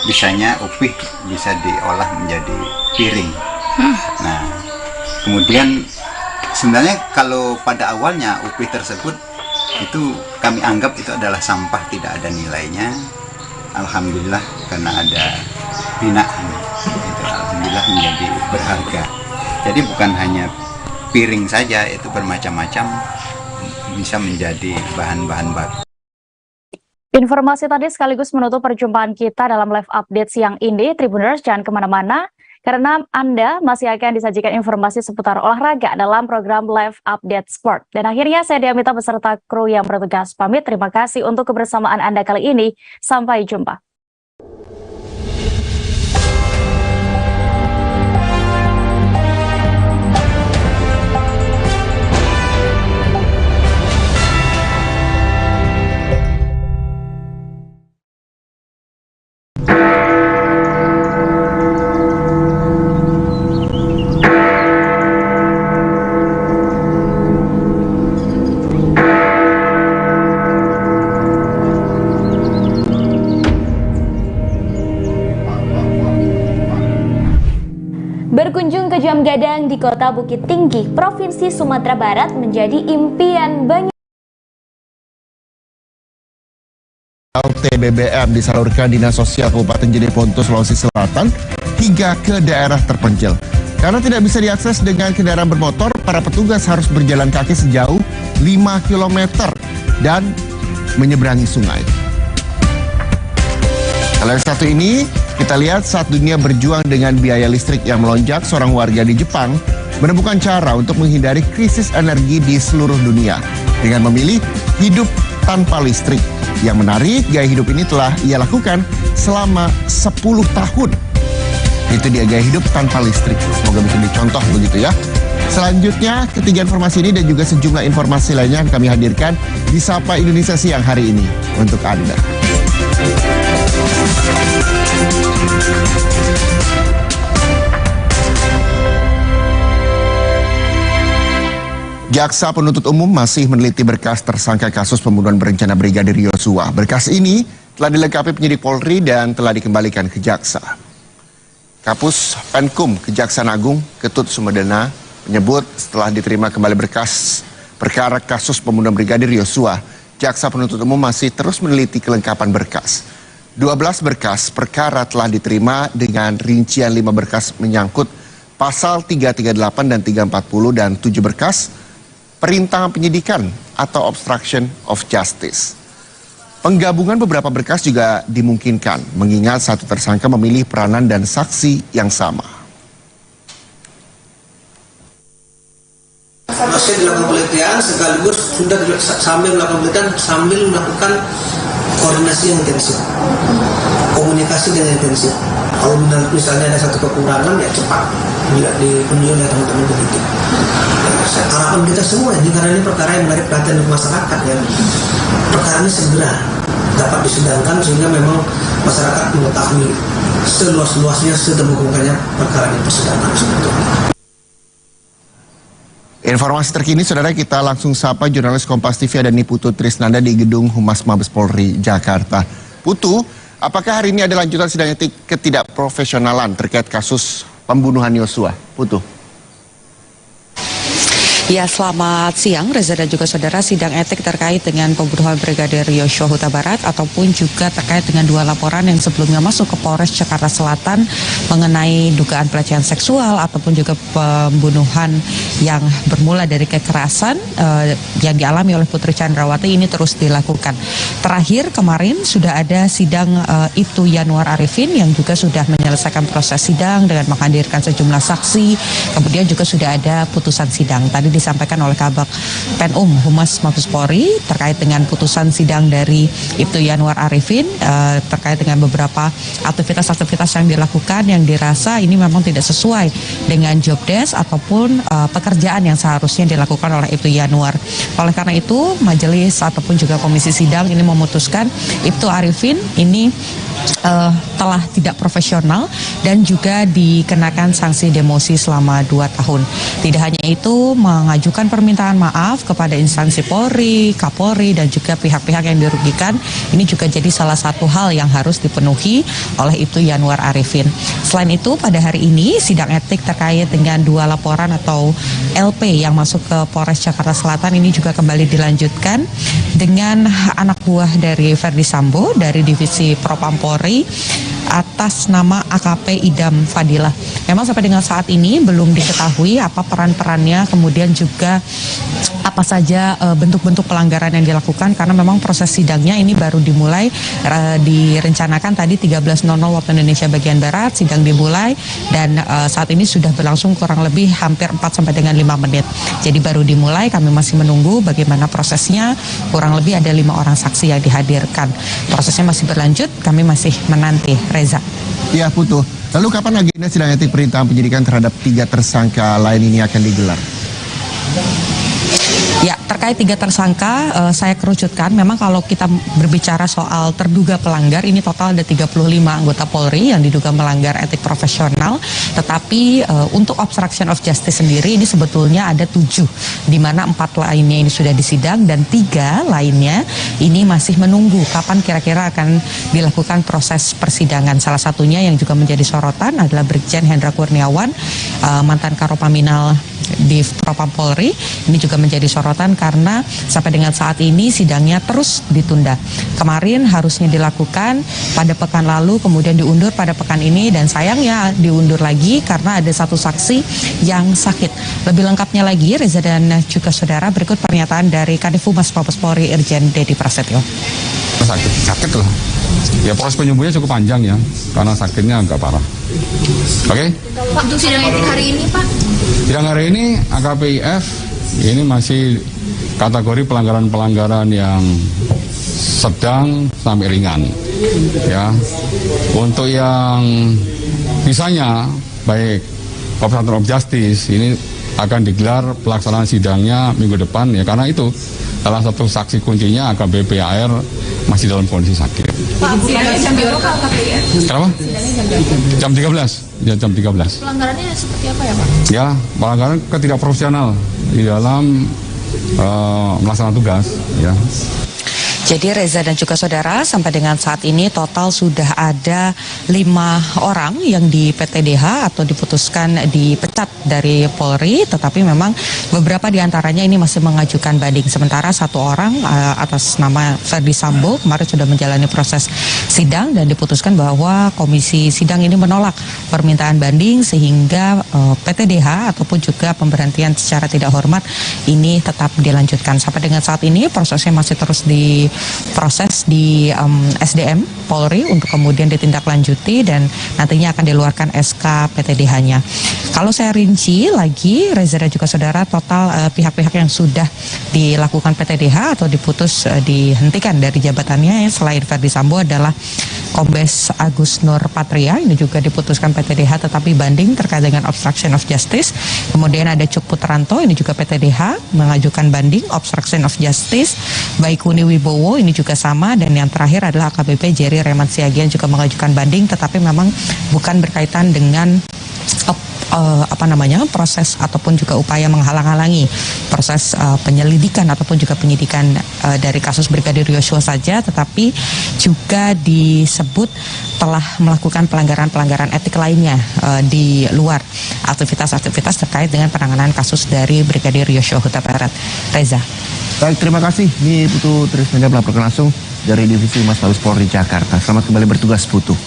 bisanya upih bisa diolah menjadi piring. Nah, kemudian sebenarnya kalau pada awalnya upih tersebut itu kami anggap itu adalah sampah, tidak ada nilainya. Alhamdulillah karena ada binaan itu, alhamdulillah menjadi berharga. Jadi bukan hanya piring saja, itu bermacam-macam bisa menjadi bahan-bahan baku. Informasi tadi sekaligus menutup perjumpaan kita dalam live update siang ini. Tribuners, jangan kemana-mana, karena Anda masih akan disajikan informasi seputar olahraga dalam program live update sport. Dan akhirnya saya Diamita beserta kru yang bertugas pamit. Terima kasih untuk kebersamaan Anda kali ini. Sampai jumpa. Berkunjung ke Jam Gadang di Kota Bukit Tinggi, Provinsi Sumatera Barat menjadi impian banyak. BBM disalurkan Dinas Sosial Kabupaten Jeneponto, Sulawesi Selatan hingga ke daerah terpencil. Karena tidak bisa diakses dengan kendaraan bermotor, para petugas harus berjalan kaki sejauh 5 km dan menyeberangi sungai. Kalau yang satu ini, kita lihat saat dunia berjuang dengan biaya listrik yang melonjak, seorang warga di Jepang menemukan cara untuk menghindari krisis energi di seluruh dunia dengan memilih hidup tanpa listrik. Yang menarik, gaya hidup ini telah ia lakukan selama 10 tahun. Itu dia gaya hidup tanpa listrik. Semoga bisa dicontoh begitu ya. Selanjutnya, ketiga informasi ini dan juga sejumlah informasi lainnya yang kami hadirkan di Sapa Indonesia Siang hari ini untuk Anda. Jaksa penuntut umum masih meneliti berkas tersangka kasus pembunuhan berencana Brigadir Yosua. Berkas ini telah dilengkapi penyidik Polri dan telah dikembalikan ke jaksa. Kapus Penkum Kejaksaan Agung Ketut Sumedana menyebut setelah diterima kembali berkas perkara kasus pembunuhan Brigadir Yosua, jaksa penuntut umum masih terus meneliti kelengkapan berkas. 12 berkas perkara telah diterima dengan rincian 5 berkas menyangkut pasal 338 dan 340 dan 7 berkas perintangan penyidikan atau obstruction of justice. Penggabungan beberapa berkas juga dimungkinkan mengingat satu tersangka memilih peranan dan saksi yang sama. Masih dilakukan penelitian sekaligus sudah sambil melakukan penelitian sambil melakukan koordinasi yang intensif, komunikasi dengan intensif. Kalau misalnya ada satu kekurangan ya cepat dipenuhi oleh teman-teman penyidik. Harapan kita semua ini karena ini perkara yang menarik perhatian masyarakat ya. Perkara ini segera dapat disidangkan sehingga memang masyarakat mengetahui seluas-luasnya seterbuka-bukanya perkara ini persidangan sebetulnya. Informasi terkini, saudara, kita langsung sapa jurnalis Kompas TV ada Niputu Trisnanda di Gedung Humas Mabes Polri, Jakarta. Putu, apakah hari ini ada lanjutan sidang etik ketidakprofesionalan terkait kasus pembunuhan Yosua? Putu. Ya, selamat siang Reza dan juga saudara. Sidang etik terkait dengan pembunuhan Brigadir Yosua Huta Barat ataupun juga terkait dengan 2 laporan yang sebelumnya masuk ke Polres Jakarta Selatan mengenai dugaan pelecehan seksual ataupun juga pembunuhan yang bermula dari kekerasan yang dialami oleh Putri Chandrawati ini terus dilakukan. Terakhir kemarin sudah ada sidang Ibtu Yanuar Arifin yang juga sudah menyelesaikan proses sidang dengan menghadirkan sejumlah saksi. Kemudian juga sudah ada putusan sidang. Tadi disampaikan oleh Kabak Penum Humas Mabes Polri terkait dengan putusan sidang dari Ibtu Yanuar Arifin terkait dengan beberapa aktivitas-aktivitas yang dilakukan yang dirasa ini memang tidak sesuai dengan job desk ataupun pekerjaan yang seharusnya dilakukan oleh Ibtu Yanuar. Oleh karena itu, majelis ataupun juga komisi sidang ini memutuskan Ibtu Arifin ini telah tidak profesional dan juga dikenakan sanksi demosi selama 2 tahun. Tidak hanya itu, mengajukan permintaan maaf kepada instansi Polri, Kapolri, dan juga pihak-pihak yang dirugikan. Ini juga jadi salah satu hal yang harus dipenuhi oleh Ibtu Yanuar Arifin. Selain itu, pada hari ini sidang etik terkait dengan 2 laporan atau LP yang masuk ke Polres Jakarta Selatan ini juga kembali dilanjutkan dengan anak buah dari Verdi Sambo dari Divisi Propam Polri atas nama AKP Idam Fadilah. Memang sampai dengan saat ini belum diketahui apa peran-perannya, kemudian juga apa saja bentuk-bentuk pelanggaran yang dilakukan karena memang proses sidangnya ini baru dimulai, direncanakan tadi 13.00 waktu Indonesia bagian Barat, sidang dimulai dan saat ini sudah berlangsung kurang lebih hampir 4 sampai dengan 5 menit. Jadi baru dimulai, kami masih menunggu bagaimana prosesnya, kurang lebih ada 5 orang saksi yang dihadirkan. Prosesnya masih berlanjut, kami masih menanti. Reza. Ya, Putu. Lalu kapan agenda sidang etik perintangan penyidikan terhadap 3 tersangka lain ini akan digelar? Ya, Terkait 3 tersangka, saya kerucutkan, memang kalau kita berbicara soal terduga pelanggar, ini total ada 35 anggota Polri yang diduga melanggar etik profesional, tetapi untuk obstruction of justice sendiri ini sebetulnya ada 7, di mana 4 lainnya ini sudah disidang dan 3 lainnya ini masih menunggu kapan kira-kira akan dilakukan proses persidangan. Salah satunya yang juga menjadi sorotan adalah Brigjen Hendra Kurniawan, mantan Karopaminal di Propam Polri. Ini juga menjadi sorotan karena sampai dengan saat ini sidangnya terus ditunda. Kemarin harusnya dilakukan pada pekan lalu, kemudian diundur pada pekan ini, dan sayangnya diundur lagi karena ada 1 saksi yang sakit. Lebih lengkapnya lagi, Reza dan juga saudara, berikut pernyataan dari Kadif Humas Mabes Polri Irjen Dedi Prasetyo. Sakit loh. Ya proses penyembuhannya cukup panjang ya, karena sakitnya agak parah. Oke? Pak, untuk sidang etik hari ini, Pak? Sidang hari ini AKPIF ini masih kategori pelanggaran-pelanggaran yang sedang sampai ringan. Ya, untuk yang sisanya baik obstruction of justice ini akan digelar pelaksanaan sidangnya minggu depan ya, karena itu salah satu saksi kuncinya AKBP AR masih dalam kondisi sakit. Pak, sidangnya jam berapa KPI? Kenapa? Jam 13. Ya, jam 13. Pelanggarannya seperti apa ya, Pak? Ya, pelanggaran ketidakprofesional di dalam melaksanakan tugas ya. Jadi Reza dan juga saudara, sampai dengan saat ini total sudah ada 5 orang yang di PTDH atau diputuskan dipecat dari Polri, tetapi memang beberapa diantaranya ini masih mengajukan banding. Sementara 1 orang atas nama Ferdi Sambo kemarin sudah menjalani proses sidang dan diputuskan bahwa komisi sidang ini menolak permintaan banding, sehingga PTDH ataupun juga pemberhentian secara tidak hormat ini tetap dilanjutkan. Sampai dengan saat ini prosesnya masih terus diproses di SDM Polri untuk kemudian ditindaklanjuti dan nantinya akan dikeluarkan SK PTDH-nya. Kalau saya rinci lagi, Reza dan juga saudara, total pihak-pihak yang sudah dilakukan PTDH atau diputus dihentikan dari jabatannya selain Ferdi Sambo adalah Kombes Agus Nur Patria, ini juga diputuskan PTDH tetapi banding terkait dengan obstruction of justice. Kemudian ada Cuk Putranto, ini juga PTDH mengajukan banding obstruction of justice. Baikuni Wibowo ini juga sama, dan yang terakhir adalah AKBP Jerry Reman Siagian juga mengajukan banding, tetapi memang bukan berkaitan dengan proses ataupun juga upaya menghalang-halangi proses penyelidikan ataupun juga penyidikan dari kasus Brigadir Yosua saja, tetapi juga disebut telah melakukan pelanggaran-pelanggaran etik lainnya di luar aktivitas-aktivitas terkait dengan penanganan kasus dari Brigadir Yosua Huta Barat. Reza. Baik, terima kasih. Ini Putu Trismenda melaporkan langsung dari Divisi Humas Mabes Polri Jakarta. Selamat kembali bertugas, Putu.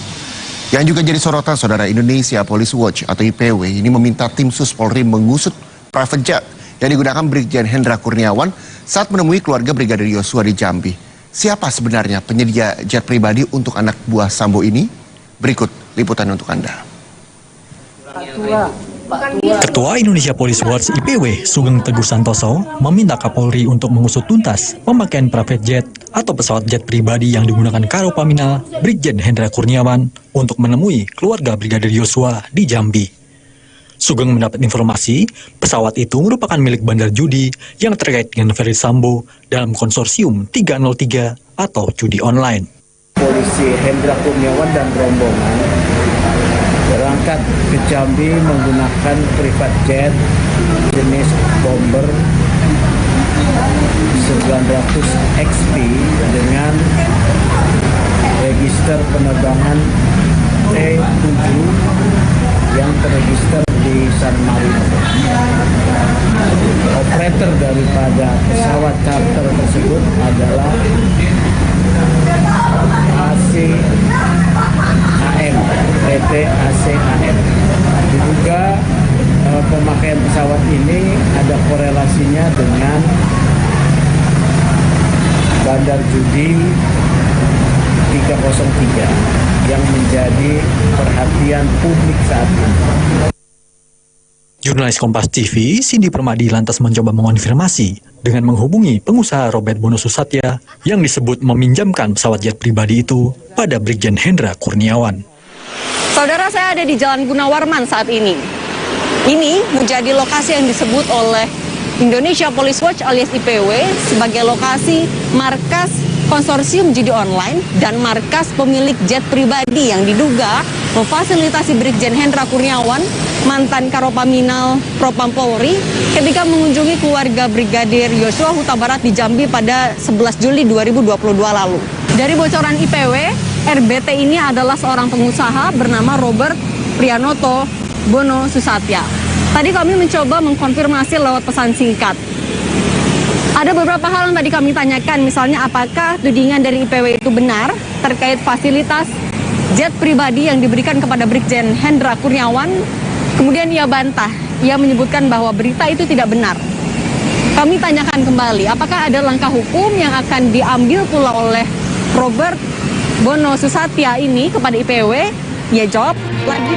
Yang juga jadi sorotan, saudara, Indonesia Police Watch atau IPW ini meminta tim Sus Polri mengusut private jet yang digunakan Brigjen Hendra Kurniawan saat menemui keluarga Brigadir Yosua di Jambi. Siapa sebenarnya penyedia jet pribadi untuk anak buah Sambo ini? Berikut liputannya untuk Anda. Ketua Indonesia Police Watch IPW Sugeng Teguh Santoso meminta Kapolri untuk mengusut tuntas pemakaian private jet atau pesawat jet pribadi yang digunakan Karopaminal Brigjen Hendra Kurniawan untuk menemui keluarga Brigadir Yosua di Jambi. Sugeng mendapat informasi pesawat itu merupakan milik bandar judi yang terkait dengan Ferdi Sambo dalam konsorsium 303 atau judi online. Polisi Hendra Kurniawan dan rombongan berangkat ke Jambi menggunakan private jet jenis Bomber 900 XP dengan register penerbangan T7 yang terregister di San Marino. Operator daripada pesawat charter tersebut adalah ACAM, PT ACAM. Diduga pemakaian pesawat ini ada korelasinya dengan bandar judi 303 yang menjadi perhatian publik saat ini. Jurnalis Kompas TV, Cindy Permadi lantas mencoba mengonfirmasi dengan menghubungi pengusaha Robert Bono Susatya yang disebut meminjamkan pesawat jet pribadi itu pada Brigjen Hendra Kurniawan. Saudara, saya ada di Jalan Gunawarman saat ini. Ini menjadi lokasi yang disebut oleh Indonesia Police Watch alias IPW sebagai lokasi markas konsorsium judi online dan markas pemilik jet pribadi yang diduga memfasilitasi Brigjen Hendra Kurniawan, mantan Karopaminal Propam Polri, ketika mengunjungi keluarga Brigadir Yosua Huta Barat di Jambi pada 11 Juli 2022 lalu. Dari bocoran IPW, RBT ini adalah seorang pengusaha bernama Robert Prianoto Bono Susatya. Tadi kami mencoba mengkonfirmasi lewat pesan singkat. Ada beberapa hal yang tadi kami tanyakan, misalnya apakah tudingan dari IPW itu benar terkait fasilitas jet pribadi yang diberikan kepada Brigjen Hendra Kurniawan. Kemudian ia bantah, ia menyebutkan bahwa berita itu tidak benar. Kami tanyakan kembali, apakah ada langkah hukum yang akan diambil pula oleh Robert Bono Susatya ini kepada IPW? Ia jawab lagi.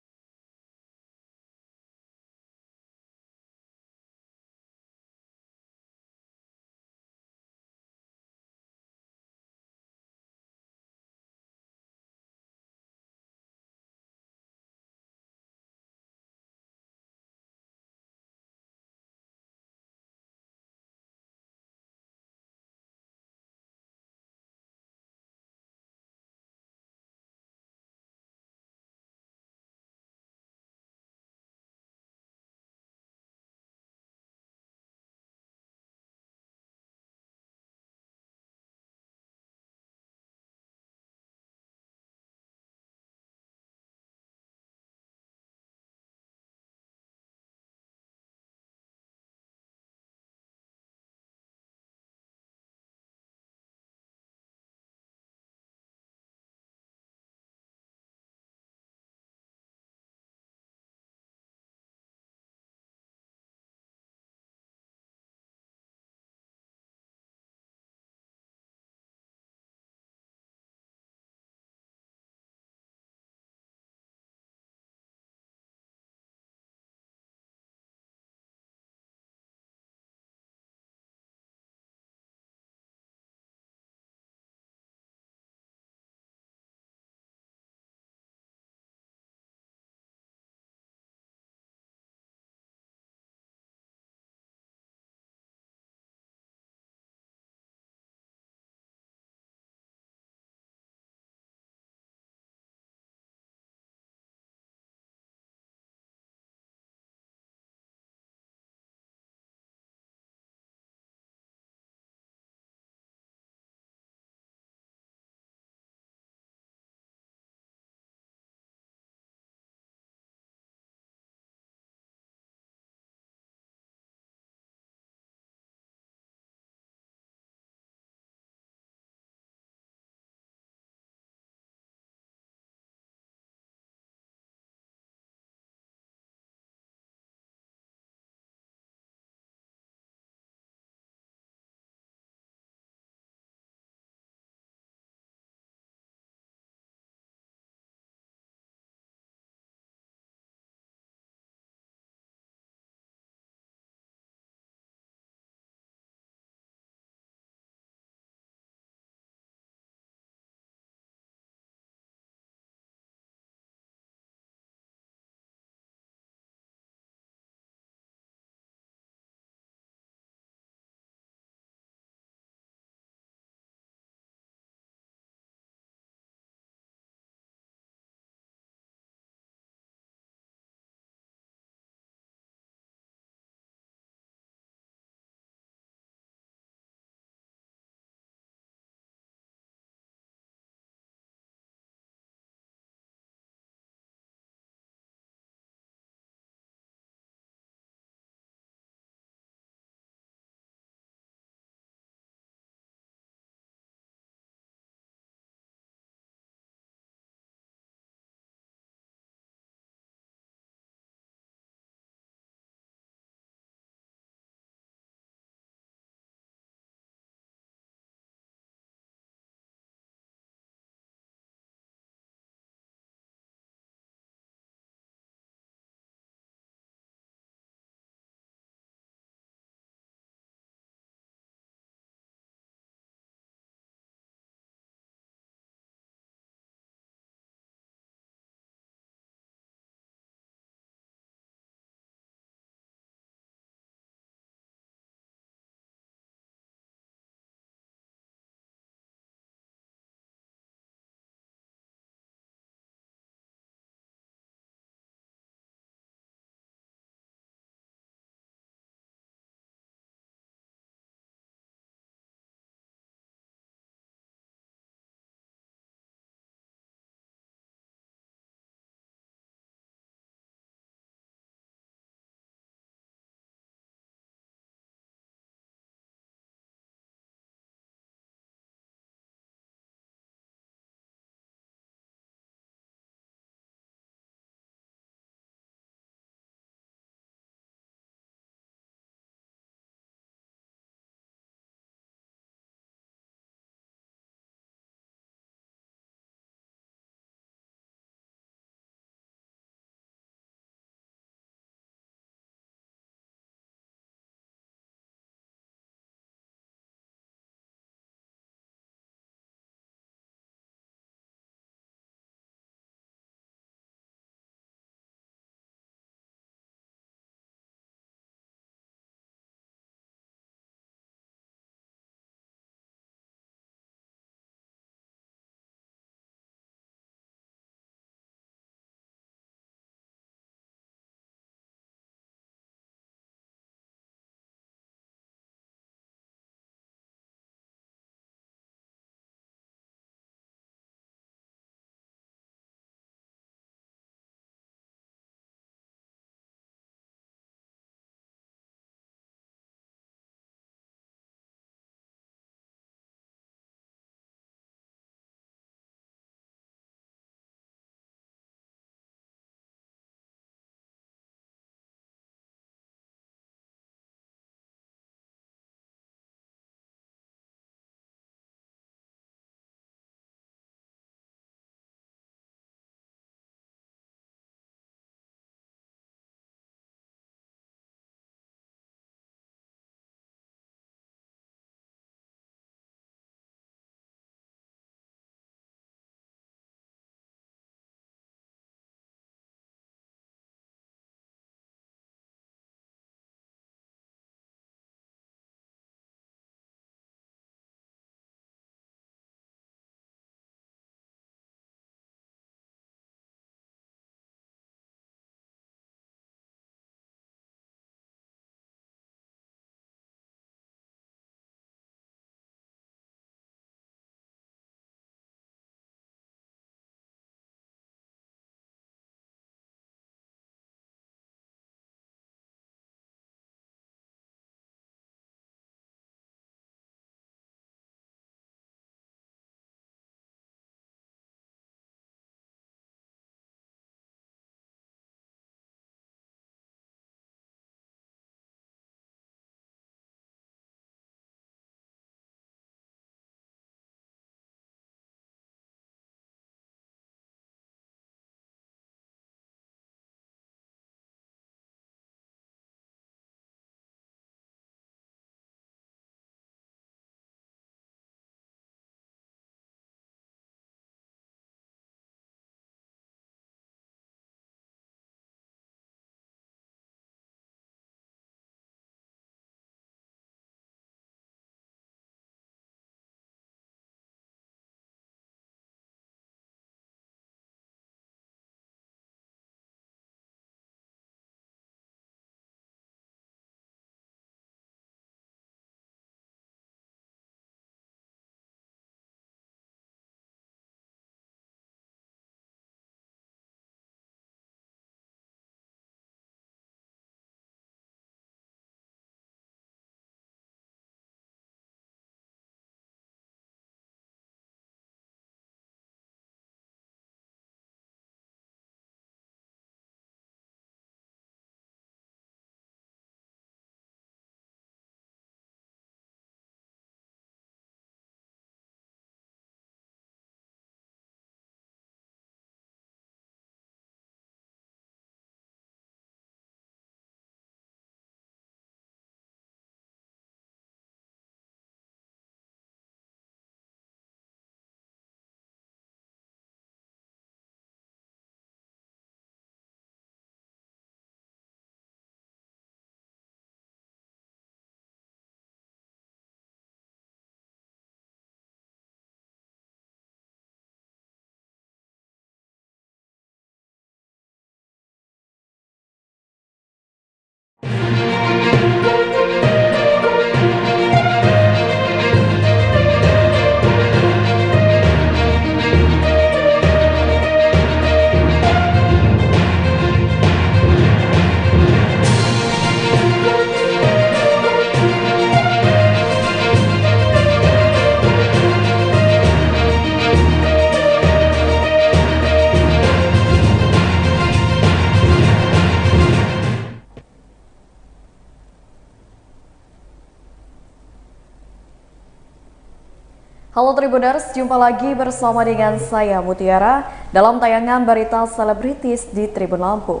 Halo Tribuners, jumpa lagi bersama dengan saya Mutiara dalam tayangan berita selebritis di Tribun Lampung.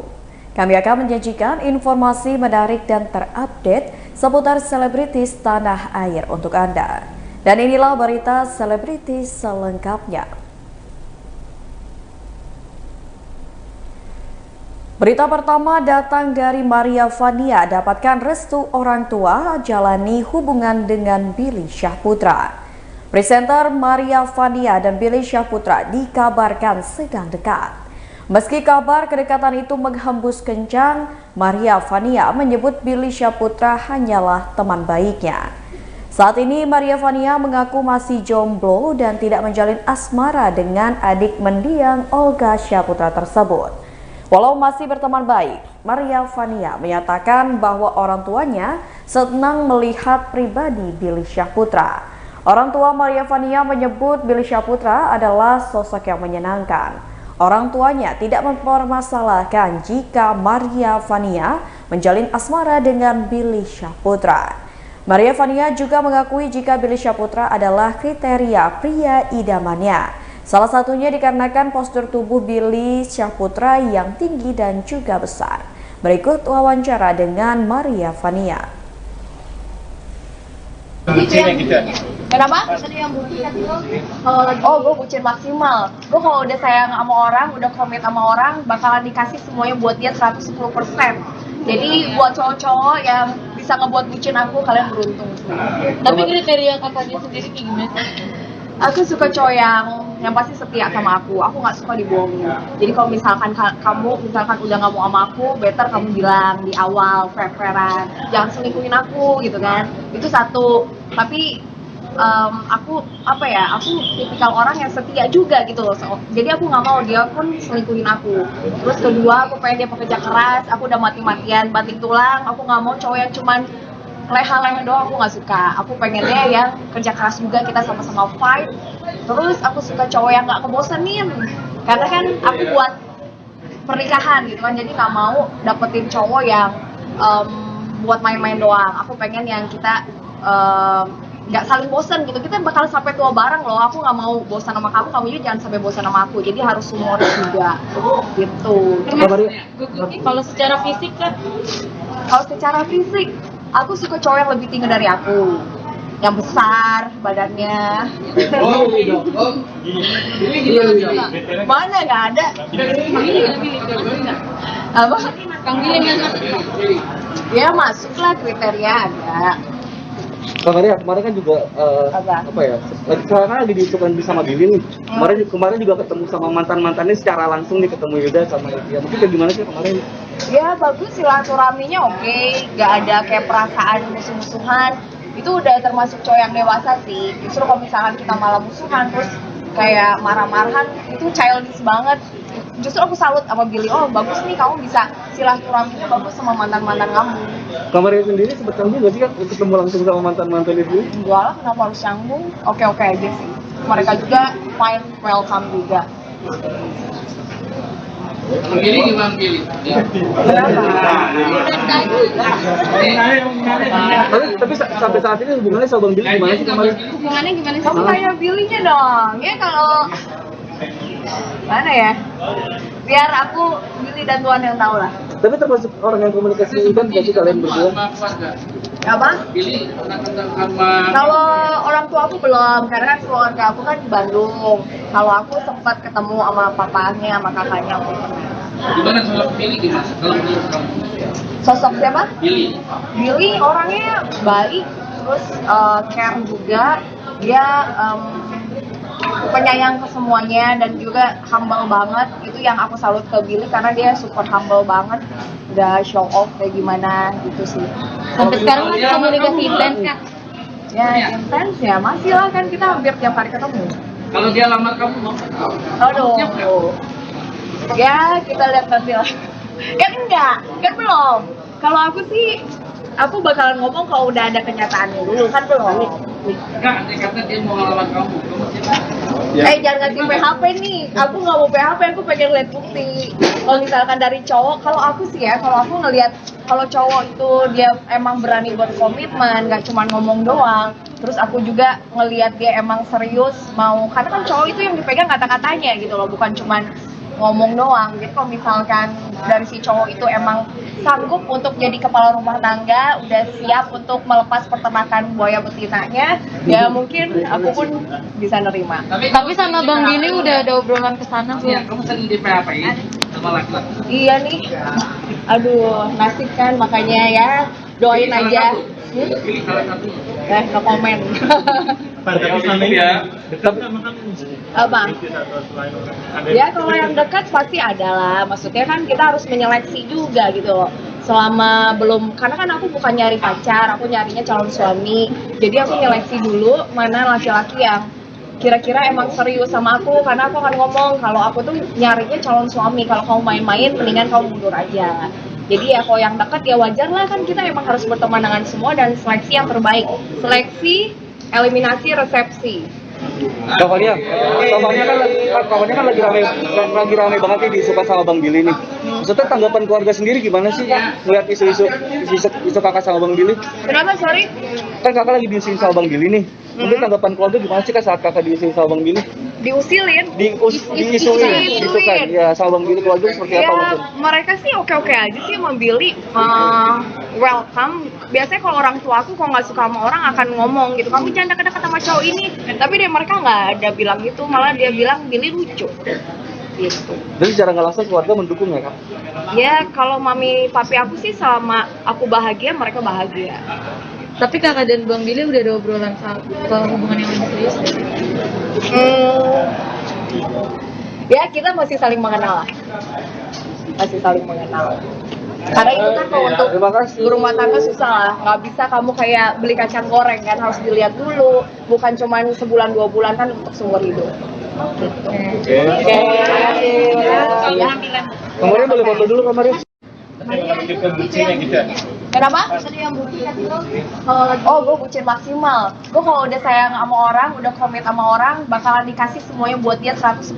Kami akan menyajikan informasi menarik dan terupdate seputar selebritis tanah air untuk Anda. Dan inilah berita selebritis selengkapnya. Berita pertama datang dari Maria Vania, dapatkan restu orang tua, jalani hubungan dengan Billy Syahputra. Presenter Maria Vania dan Billy Syahputra dikabarkan sedang dekat. Meski kabar kedekatan itu menghembus kencang, Maria Vania menyebut Billy Syahputra hanyalah teman baiknya. Saat ini Maria Vania mengaku masih jomblo dan tidak menjalin asmara dengan adik mendiang Olga Syahputra tersebut. Walau masih berteman baik, Maria Vania menyatakan bahwa orang tuanya senang melihat pribadi Billy Syahputra. Orang tua Maria Vania menyebut Billy Syahputra adalah sosok yang menyenangkan. Orang tuanya tidak mempermasalahkan jika Maria Vania menjalin asmara dengan Billy Syahputra. Maria Vania juga mengakui jika Billy Syahputra adalah kriteria pria idamannya. Salah satunya dikarenakan postur tubuh Billy Syahputra yang tinggi dan juga besar. Berikut wawancara dengan Maria Vania. Kenapa? Oh, gue bucin maksimal. Gue kalau udah sayang sama orang, udah komit sama orang, bakalan dikasih semuanya buat dia 110%. Jadi buat cowok-cowok yang bisa ngebuat bucin aku, kalian beruntung. Tapi kriteria kakaknya sendiri kayak gimana? Aku suka cowok yang pasti setia sama aku. Aku nggak suka dibohongin. Jadi kalau misalkan kamu udah nggak mau sama aku, better kamu bilang di awal, fair-fairan. Jangan selingkuhin aku gitu kan. Itu satu. Tapi aku tipikal orang yang setia juga gitu loh. Jadi aku nggak mau dia pun selingkuhin aku. Terus kedua, aku pengen dia pekerja keras. Aku udah mati-matian banting tulang. Aku nggak mau cowok yang cuman leha-leha doang, aku nggak suka. Aku pengennya yang kerja keras juga, kita sama-sama fight. Terus aku suka cowok yang nggak ngebosenin, karena kan aku buat pernikahan gitu kan, jadi nggak mau dapetin cowok yang buat main-main doang. Aku pengen yang kita nggak saling bosan gitu, kita bakal sampai tua bareng loh. Aku nggak mau bosan sama kamu juga jangan sampai bosan sama aku, jadi harus humoris juga gitu. Kalau secara fisik kan? Kalau secara fisik, aku suka cowok yang lebih tinggi dari aku, yang besar badannya. Mana nggak ada? Apa? Kang Billy kan? Ya masuklah kriteria ada. Kang Maria, kemarin kan juga lagi diusulkan sama Billy nih. Kemarin juga ketemu sama mantannya secara langsung nih, ketemu Yuda sama Yuda. Mungkin kayak gimana sih kemarin? Ya bagus, silaturahminya oke, nggak ada kayak perasaan musuh-musuhan. Itu udah termasuk cowok yang dewasa sih. Justru kalau misalkan kita malah musuhan terus kayak marah-marahan, itu childish banget. Justru aku salut sama Billy, oh bagus nih kamu bisa silaturahminya bagus sama mantan-mantan kamu. Kang Maria sendiri sempet canggung nggak sih kan untuk ketemu langsung sama mantan-mantan itu? Enggak lah, kenapa harus canggung? Oke-oke aja sih. Mereka juga fine, welcome juga. Billy gimana Billy? Tapi sampai saat ini hubungannya sama Bang Billy gimana sih kemarin? Hubungannya gimana sih? Kamu kayak Billy-nya dong. Ya kalau mana ya? Biar aku Billy dan Tuhan yang tahu lah. Tapi termasuk orang yang komunikasi kan gak sih kalian berdua? Apa? Kalau orang tua aku belum, karena kan keluarga aku kan di Bandung. Kalau aku sempat ketemu sama papanya, sama kakaknya aku pernah. Gimana sosok Billy gimana? Kalau menurut kamu? Sosok siapa? Billy. Billy orangnya baik, terus care juga. Dia penyayang ke semuanya dan juga humble banget. Itu yang aku salut ke Billy karena dia super humble banget. Udah show off kayak gimana gitu sih. Sampai sekarang masih komunikasi intens kan? Ya intens ya, masih lah kan kita hampir tiap hari ketemu. Kalau dia lamar kamu mau? Aduh. Ya kita lihat nanti lah. Kan enggak, kan belum. Kalau aku sih, aku bakalan ngomong kalau udah ada kenyataannya dulu, kan belum. Enggak, dia kata dia mau ngelamar kamu. Jangan ngasih PHP nih. Aku nggak mau PHP, aku pengen lihat bukti. Kalau misalkan dari cowok, kalau aku sih ya, kalau aku ngelihat kalau cowok itu dia emang berani buat komitmen, nggak cuma ngomong doang, Terus aku juga ngelihat dia emang serius mau, karena kan cowok itu yang dipegang kata-katanya gitu loh, bukan cuman ngomong doang. Jadi kalau misalkan dari si cowok itu emang sanggup untuk jadi kepala rumah tangga, udah siap untuk melepas peternakan buaya betinanya, ya mungkin aku pun bisa nerima. Tapi sama Bang Billy udah ada obrolan ke sana belum? Iya, kamu sering di PHP sama laki-laki. Iya nih, aduh nasib kan, makanya ya doain aja. Pilih salah satu. No komen. Ya. Apa? Ya kalau yang dekat pasti ada lah. Maksudnya kan kita harus menyeleksi juga gitu loh. Selama belum, karena kan aku bukan nyari pacar, aku nyarinya calon suami. Jadi aku nyeleksi dulu mana laki-laki yang kira-kira emang serius sama aku, karena aku akan ngomong kalau aku tuh nyarinya calon suami. Kalau kamu main-main, mendingan kamu mundur aja. Jadi ya kalau yang dekat ya wajar lah, kan kita emang harus berteman dengan semua dan seleksi yang terbaik. Seleksi, eliminasi, resepsi. Kawannya kan lagi rame banget nih disuka sama Bang Billy nih. Maksudnya tanggapan keluarga sendiri gimana sih melihat isu kakak sama Bang Billy? Kenapa, sorry? Kan kakak lagi diusilin sama Bang Billy nih. Mungkin tanggapan keluarga gimana sih kan saat kakak diusilin sama Bang Billy? Diusilin? Diisukan. Ya sama Bang Billy, keluarga seperti apa mungkin? Mereka sih oke-oke aja sih sama Billy. Welcome. Biasanya kalau orang tua aku kalau nggak suka sama orang akan ngomong gitu, kamu jangan deket-deket sama cowok ini. Tapi mereka nggak ada bilang gitu, malah dia bilang Billy lucu. Gitu. Jadi secara nggak langsung keluarga mendukung ya kak? Ya kalau mami papi aku sih selama aku bahagia, mereka bahagia. Tapi kakak dan Bang Billy udah ada obrolan soal hubungan yang lebih serius? Ya kita masih saling mengenal lah. Masih saling mengenal. Karena itu kan kalau untuk berumah tangga susah lah. Nggak bisa kamu kayak beli kacang goreng kan, harus dilihat dulu. Bukan cuma sebulan 2 bulan kan, untuk seumur hidup. Oke. Kamarnya boleh foto dulu kamarnya. Kenapa? Oh, gue bucin maksimal. Gue kalau udah sayang sama orang, udah komit sama orang, bakalan dikasih semuanya buat dia 110%.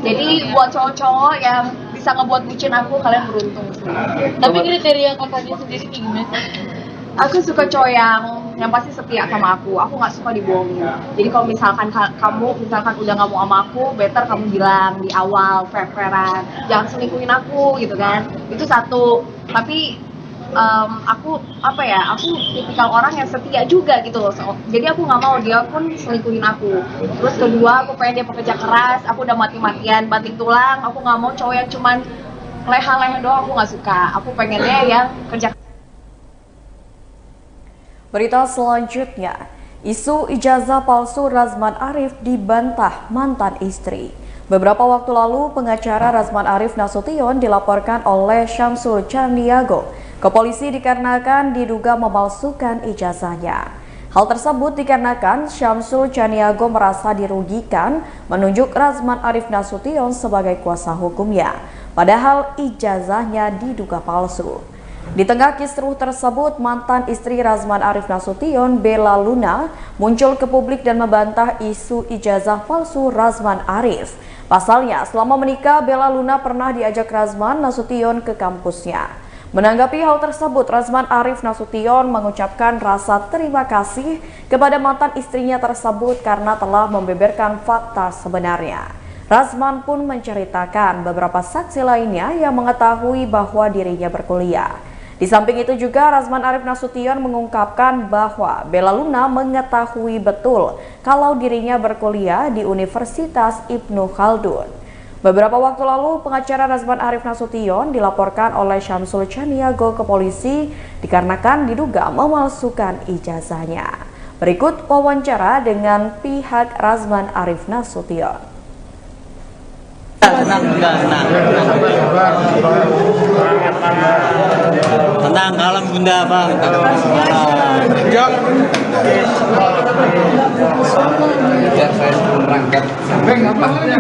Jadi buat cowok-cowok yang bisa ngebuat bucin aku, kalian beruntung sih. Tapi kriteria kakaknya sendiri gimana? Aku suka cowok yang pasti setia sama aku. Aku nggak suka dibohongin. Jadi kalau misalkan kamu udah nggak mau sama aku, better kamu bilang di awal, fair-fairan. Jangan selingkuhin aku gitu kan. Itu satu. Tapi aku tipikal orang yang setia juga gitu loh. Jadi aku nggak mau dia pun selingkuhin aku. Terus kedua, aku pengen dia pekerja keras. Aku udah mati-matian banting tulang. Aku nggak mau cowok yang cuman leha-leha doang. Aku nggak suka. Aku pengennya yang kerja. Berita selanjutnya, isu ijazah palsu Razman Arif dibantah mantan istri. Beberapa waktu lalu, pengacara Razman Arif Nasution dilaporkan oleh Syamsul Caniago ke polisi dikarenakan diduga memalsukan ijazahnya. Hal tersebut dikarenakan Syamsul Caniago merasa dirugikan menunjuk Razman Arif Nasution sebagai kuasa hukumnya, padahal ijazahnya diduga palsu. Di tengah kisruh tersebut, mantan istri Razman Arif Nasution, Bella Luna, muncul ke publik dan membantah isu ijazah palsu Razman Arif. Pasalnya, selama menikah, Bella Luna pernah diajak Razman Nasution ke kampusnya. Menanggapi hal tersebut, Razman Arif Nasution mengucapkan rasa terima kasih kepada mantan istrinya tersebut karena telah membeberkan fakta sebenarnya. Razman pun menceritakan beberapa saksi lainnya yang mengetahui bahwa dirinya berkuliah. Di samping itu juga Razman Arif Nasution mengungkapkan bahwa Bella Luna mengetahui betul kalau dirinya berkuliah di Universitas Ibnu Khaldun. Beberapa waktu lalu, pengacara Razman Arif Nasution dilaporkan oleh Syamsul Caniago ke polisi dikarenakan diduga memalsukan ijazahnya. Berikut wawancara dengan pihak Razman Arif Nasution. Tenang, kalem bunda bang.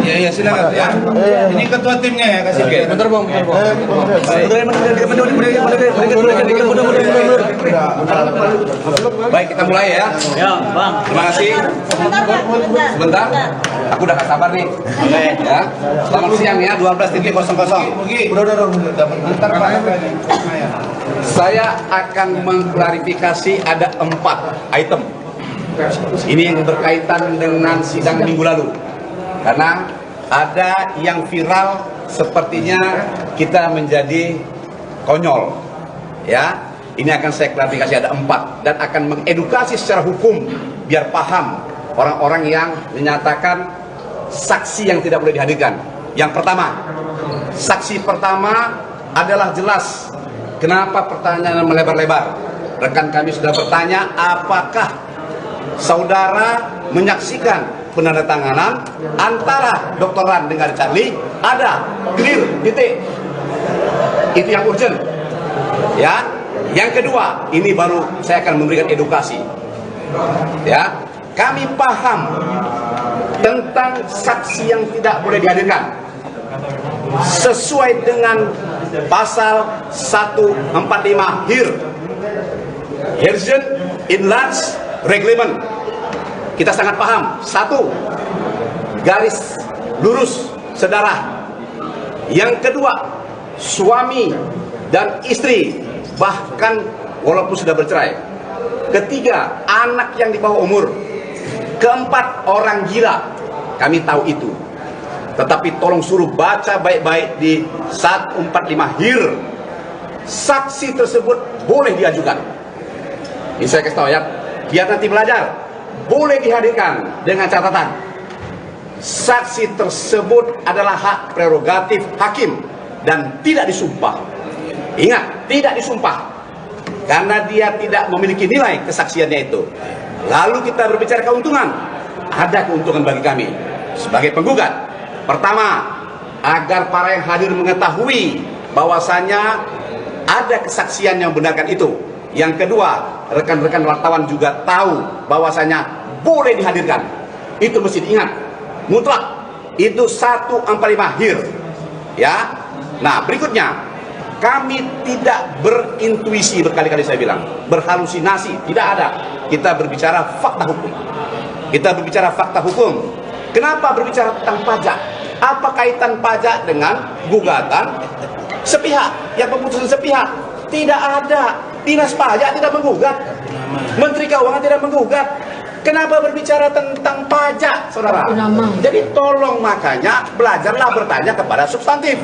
Iya silakan ya. Ini ketua timnya ya kasih. Bentar bang. Baik kita mulai ya. Ya bang. Terima kasih. Sebentar. Aku udah gak sabar nih. Oke ya. Selamat siang ya 12.00. Udah. Bentar Pak. Saya akan mengklarifikasi ada 4 item. Ini yang berkaitan dengan sidang minggu lalu. Karena ada yang viral sepertinya kita menjadi konyol. Ya, ini akan saya klarifikasi, ada 4 dan akan mengedukasi secara hukum biar paham orang-orang yang menyatakan saksi yang tidak boleh dihadirkan. Yang pertama, saksi pertama adalah jelas. Kenapa pertanyaan melebar-lebar? Rekan kami sudah bertanya, apakah saudara menyaksikan penandatanganan antara Dr. Ran dengan Charlie? Ada, clear, titik. Itu yang urgent. Ya. Yang kedua, ini baru saya akan memberikan edukasi. Ya, kami paham tentang saksi yang tidak boleh dihadirkan sesuai dengan pasal 145 HIR, Herzen Inland Reglement. Kita sangat paham. 1, garis lurus sedarah. Yang kedua, suami dan istri, bahkan walaupun sudah bercerai. Ketiga, anak yang di bawah umur. Keempat, orang gila. Kami tahu itu. Tetapi tolong suruh baca baik-baik di 145 HIR. Saksi tersebut boleh diajukan. Ini saya kasih tahu ya, biar nanti belajar. Boleh dihadirkan dengan catatan saksi tersebut adalah hak prerogatif hakim dan tidak disumpah. Ingat, tidak disumpah karena dia tidak memiliki nilai kesaksiannya itu. Lalu kita berbicara keuntungan. Ada keuntungan bagi kami sebagai penggugat. Pertama, agar para yang hadir mengetahui bahwasanya ada kesaksian yang membenarkan itu. Yang kedua, rekan-rekan wartawan juga tahu bahwasanya boleh dihadirkan. Itu mesti diingat. Mutlak. Itu 145 HIR. Ya. Nah, berikutnya, kami tidak berintuisi, berkali-kali saya bilang, berhalusinasi, tidak ada. Kita berbicara fakta hukum. Kita berbicara fakta hukum. Kenapa berbicara tentang pajak? Apa kaitan pajak dengan gugatan sepihak, yang pemutusan sepihak? Tidak ada. Dinas pajak tidak menggugat. Menteri Keuangan tidak menggugat. Kenapa berbicara tentang pajak, saudara? Jadi tolong makanya belajarlah bertanya kepada substantif.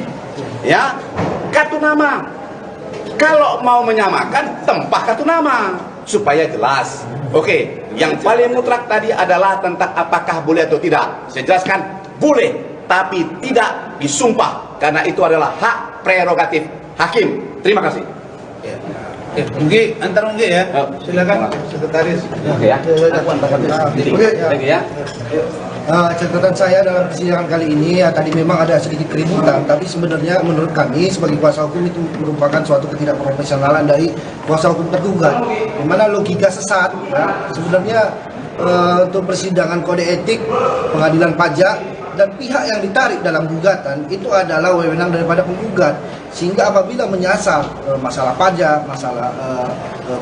Ya, kartu nama. Kalau mau menyamakan, tempah kartu nama supaya jelas. Oke, yang paling mutlak tadi adalah tentang apakah boleh atau tidak. Saya jelaskan, boleh, tapi tidak disumpah karena itu adalah hak prerogatif hakim. Terima kasih. Unggi, antar Unggi ya. Silakan sekretaris. Oke ya. Oke ya. Catatan saya dalam persidangan kali ini ya, tadi memang ada sedikit keributan, tapi sebenarnya menurut kami sebagai kuasa hukum itu merupakan suatu ketidakprofesionalan dari kuasa hukum tergugat, di mana logika sesat. Ya, sebenarnya untuk persidangan kode etik, pengadilan pajak dan pihak yang ditarik dalam gugatan itu adalah wewenang daripada penggugat, sehingga apabila menyasar masalah pajak, masalah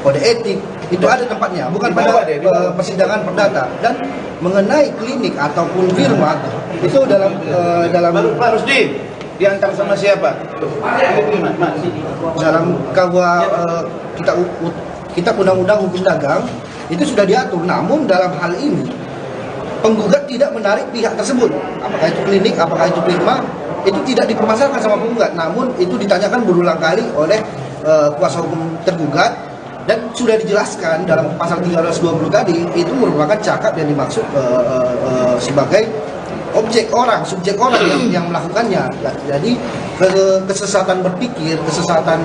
kode etik itu ada tempatnya, bukan pada persidangan perdata. Dan mengenai klinik ataupun firma itu dalam Pak Rusdi diantar sama siapa? Dalam KUA kita undang-undang hukum dagang itu sudah diatur, namun dalam hal ini penggugat tidak menarik pihak tersebut, apakah itu klinik, apakah itu firma, itu tidak dipermasalahkan sama penggugat, namun itu ditanyakan berulang kali oleh kuasa hukum tergugat dan sudah dijelaskan dalam pasal 320 tadi, itu merupakan cakap yang dimaksud sebagai subjek orang yang melakukannya. Jadi kesesatan berpikir, kesesatan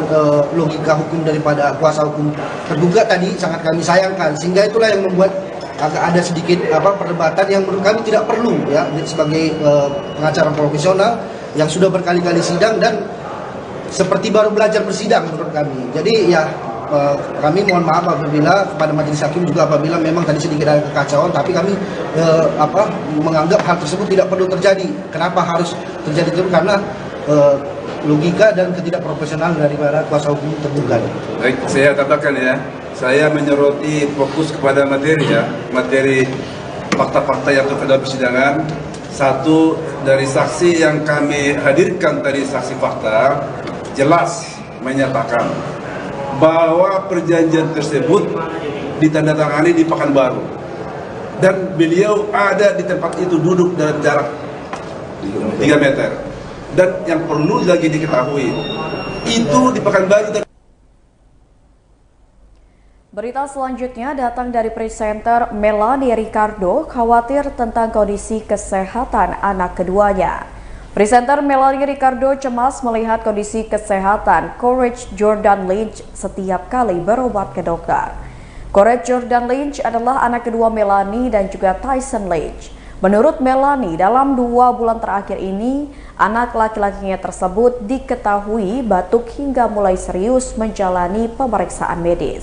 logika hukum daripada kuasa hukum tergugat tadi sangat kami sayangkan, sehingga itulah yang membuat agak ada sedikit perdebatan yang menurut kami tidak perlu ya, sebagai pengacara profesional yang sudah berkali-kali sidang dan seperti baru belajar bersidang menurut kami. Jadi ya kami mohon maaf apabila kepada majelis hakim juga apabila memang tadi sedikit ada kekacauan, tapi kami menganggap hal tersebut tidak perlu terjadi. Kenapa harus terjadi itu? Karena logika dan ketidakprofesionalan daripada kuasa hukum tergugat. Baik, saya katakan ya, saya menyoroti fokus kepada materi ya, materi fakta-fakta yang terkait persidangan. Satu, dari saksi yang kami hadirkan tadi, saksi fakta jelas menyatakan bahwa perjanjian tersebut ditandatangani di Pekanbaru. dan beliau ada di tempat itu duduk dalam jarak 3 meter. Dan yang perlu lagi diketahui, itu di Pekanbaru. Berita selanjutnya datang dari presenter Melanie Ricardo khawatir tentang kondisi kesehatan anak keduanya. Presenter Melanie Ricardo cemas melihat kondisi kesehatan Courage Jordan Lynch setiap kali berobat ke dokter. Courage Jordan Lynch adalah anak kedua Melanie dan juga Tyson Lynch. Menurut Melanie, dalam 2 bulan terakhir ini, anak laki-lakinya tersebut diketahui batuk hingga mulai serius menjalani pemeriksaan medis.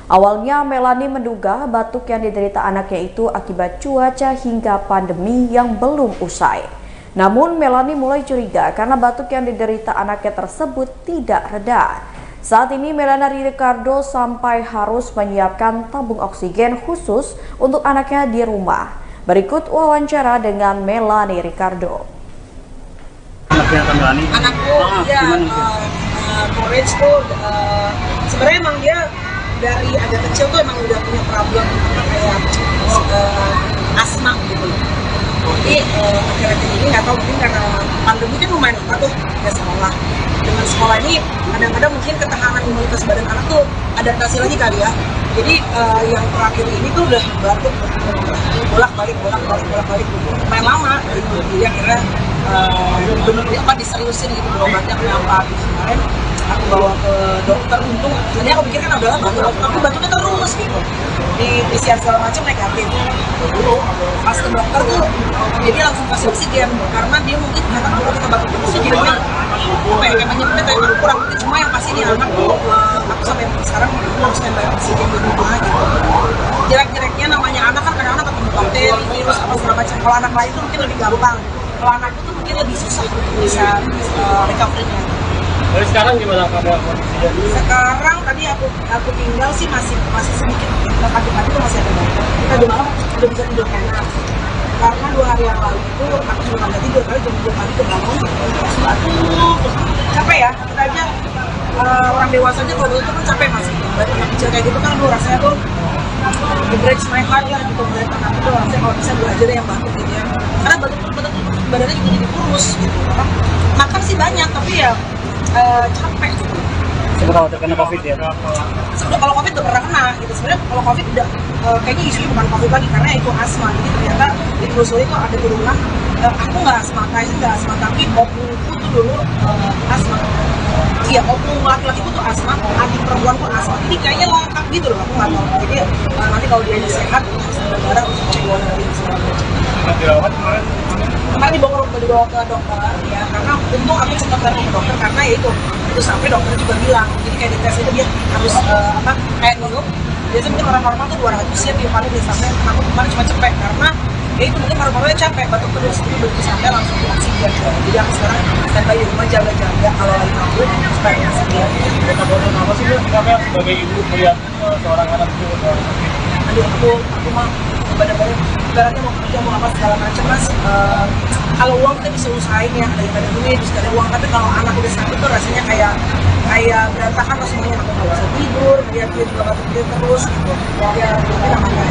Awalnya Melanie menduga batuk yang diderita anaknya itu akibat cuaca hingga pandemi yang belum usai. Namun Melanie mulai curiga karena batuk yang diderita anaknya tersebut tidak reda. Saat ini Melanie Ricardo sampai harus menyiapkan tabung oksigen khusus untuk anaknya di rumah. Berikut wawancara dengan Melanie Ricardo. Anakku ya, Courage tuh sebenarnya emang dia dari agak kecil tuh emang udah punya problem kayak asma gitu. Jadi akhir-akhir ini nggak tahu mungkin karena pandemi kan lumayan lama tuh ya sekolah. Dengan sekolah ini kadang-kadang mungkin ketahanan imunitas badan anak tuh adaptasi lagi kali ya. Jadi yang terakhir ini tuh udah batuk bolak-balik lumayan lama gitu. Jadi akhirnya bener-bener diseriusin gitu berobatnya kenapa gitu. Kemarin aku bawa ke dokter, untung sebenarnya aku pikir kan udah batuk, tapi batuknya terus gitu. Di PCR segala macam negatif. Pas ke dokter tuh jadi langsung kasih oksigen karena dia mungkin ternyata kalau kita batuk terus jadinya apa ya, kayak menyempit kayak kurang. Cuma yang pasti ini anak tuh aku sampai sekarang harus standby oksigen di rumah gitu. Jelek-jeleknya namanya anak kan kadang-kadang ketemu bakteri, virus apa segala macam. Kalau anak lain tuh mungkin lebih gampang. Kalau anak itu mungkin lebih susah untuk bisa recovery-nya. Jadi sekarang gimana keadaan kondisinya? Sekarang tadi aku tinggal sih masih sedikit, pagi-pagi itu masih ada batuk. Kita di malam udah bisa tidur enak. Karena 2 hari yang lalu itu aku sudah nggak tidur, kali jam 2 pagi kebangun terus batuk. Capek ya, kita aja orang dewasa aja kalau itu kan capek masih. Berarti anak kecil kayak gitu kan lu rasanya tuh break my heart lah gitu. Berarti anak itu rasanya kalau bisa gue aja deh yang batuk gitu ya. Karena batuk badannya juga jadi kurus gitu. Makan sih banyak tapi ya capek gitu. Sebenarnya terkena COVID ya? Sebenarnya kalau COVID udah pernah kena gitu. Sebenarnya kalau COVID udah kayaknya isunya bukan COVID lagi karena itu asma. Jadi ternyata di telusuri itu ada turunan. Aku nggak asma, kayaknya nggak asma, tapi opungku tuh dulu asma. Iya, opung laki-laki itu tuh asma, adik perempuan pun asma. Jadi kayaknya lengkap gitu loh, aku nggak tahu. Jadi nanti kalau dia sehat harus ada darah untuk cek darah dan segala macam. Dirawat kemarin? Kemarin dibawa ke dokter ya, karena untung aku cepat datang ke dokter karena ya itu sampai dokter juga bilang, jadi kayak di tes itu dia harus kayak minum. Biasanya mungkin orang normal tuh 200 ya tiap hari sampai aku kemarin cuma cepet karena ya itu mungkin paru-parunya capek, batuk terus itu begitu sampai langsung di oksigen. Jadi aku sekarang standby di rumah jaga-jaga kalau lagi mampu supaya oksigen. Apa sih kamu sebagai ibu melihat seorang anak itu? Aduh aku mah benar-benar ibaratnya mau kerja mau apa segala macam mas. Kalau uang kita bisa usahain ya, daripada duit bisa ada uang, tapi kalau anak udah sakit tuh rasanya kayak berantakan lah semuanya. Aku nggak bisa tidur, dia juga batuk terus gitu. Ya mungkin namanya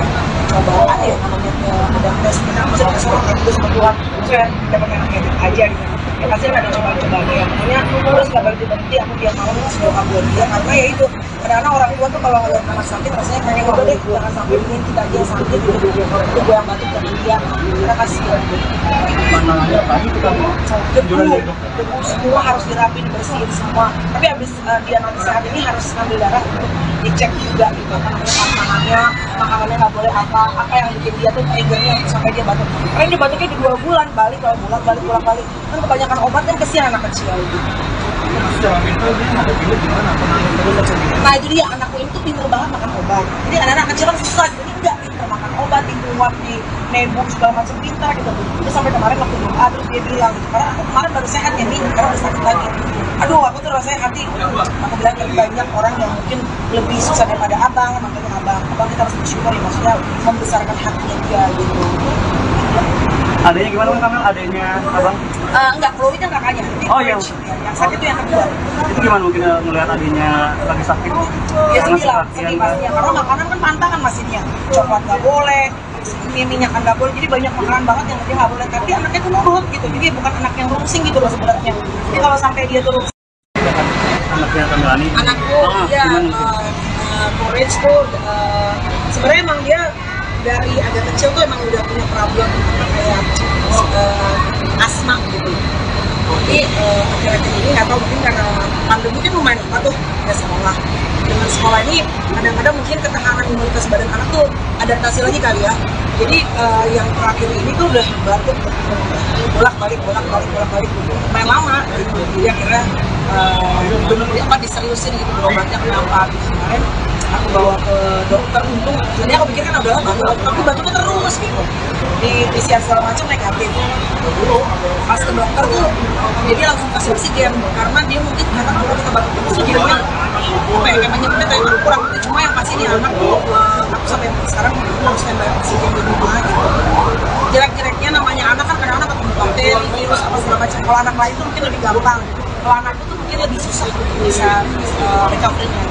cobaan ya, namanya ada tes kita bisa dikasih waktu terus berbuat saya dapat anak edit aja gitu. Ya pasti ada cobaan-cobaan ya, makanya terus nggak berhenti aku tiap malam ngasih doa buat dia karena ya itu kadang-kadang orang tua tuh kalau ngeliat anak sakit rasanya pengen udah deh jangan sampai ini kita aja yang sakit gitu. Itu gue yang batuk dan dia karena kasihan. Pandangannya tadi kita debu semua harus dirapin bersihin semua. Tapi habis dia nanti sehat ini harus ngambil darah untuk dicek juga gitu. Makanannya nggak boleh apa yang bikin dia tuh triggernya sampai dia batuk. Karena dia batuknya di 2 bulan balik pulang-balik. Kan kebanyakan obat kan kesian anak kecil gitu. Nah itu dia, anakku itu pintar banget makan obat. Jadi anak-anak kecil kan susah, jadi enggak pintar makan obat, dibuat di nebuk segala macam pintar gitu. Terus sampai kemarin waktu doa terus dia bilang gitu, karena aku kemarin baru sehat ya nih, karena udah sakit lagi. Aduh aku tuh rasanya hati, aku bilang banyak orang yang mungkin lebih susah daripada abang, makanya abang kita harus bersyukur ya, maksudnya membesarkan hatinya dia gitu. Adanya gimana kan Kamel? Adanya abang? Enggak, Chloe kan kakaknya. Oh iya. Yang sakit itu yang kedua. Itu gimana mungkin melihat adanya lagi sakit? Ya sedih lah, sedih pastinya. Karena makanan kan pantangan masih dia. Coklat nggak boleh, minyak nggak boleh, jadi banyak makanan banget yang dia nggak boleh, tapi anaknya tuh nurut gitu, jadi bukan anak yang rungsing gitu loh sebenarnya. Jadi kalau sampai dia tuh Anaknya akan berani. anakku dia courage tuh sebenarnya emang dia dari agak kecil tuh emang udah punya problem kayak asma gitu. Jadi akhir-akhir ini nggak tahu, mungkin karena pandemi kan lumayan apa tuh ya sekolah. Dengan sekolah ini kadang-kadang mungkin ketahanan imunitas badan anak tuh adaptasi lagi kali ya. Jadi yang terakhir ini tuh udah batuk bolak-balik main lama gitu. Jadi akhirnya benar-benar diseriusin gitu berobatnya kenapa gitu. Kemarin aku bawa ke dokter, untung tadi aku pikir kan udah batuk, tapi batuknya terus gitu. Di PCR segala macam negatif. Pas ke dokter tuh jadi langsung kasih oksigen karena dia mungkin karena kalau kita batuk terus oksigennya kayak menyebutnya kayak kurang. Cuma yang pasti di anak tuh aku sampai sekarang harus standby oksigen di rumah gitu. Jelek-jeleknya namanya anak kan kadang-kadang ketemu bakteri, virus apa segala macam. Kalau anak lain tuh mungkin lebih gampang. Kalau anak itu mungkin lebih susah bisa recovery-nya.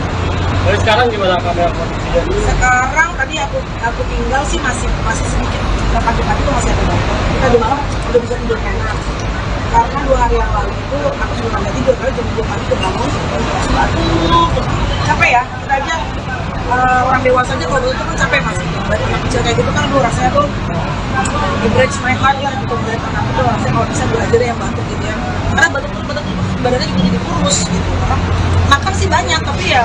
Dari sekarang gimana kabar kondisinya? Sekarang tadi aku tinggal sih masih sedikit. Pagi-pagi tuh masih ada batuk. Kita di malam udah bisa tidur enak. Karena 2 hari yang lalu itu aku cuma nggak tidur, karena jam 2 pagi udah bangun. Aduh, capek ya. Kita aja orang dewasa aja kalau itu kan capek masih. Batuk yang kecil kayak gitu kan rasanya tuh di breaks my heart lah gitu. Dari anak itu rasanya kalau bisa belajar yang batuk gitu ya. Karena batuk badannya juga jadi kurus gitu. Karena makan sih banyak tapi ya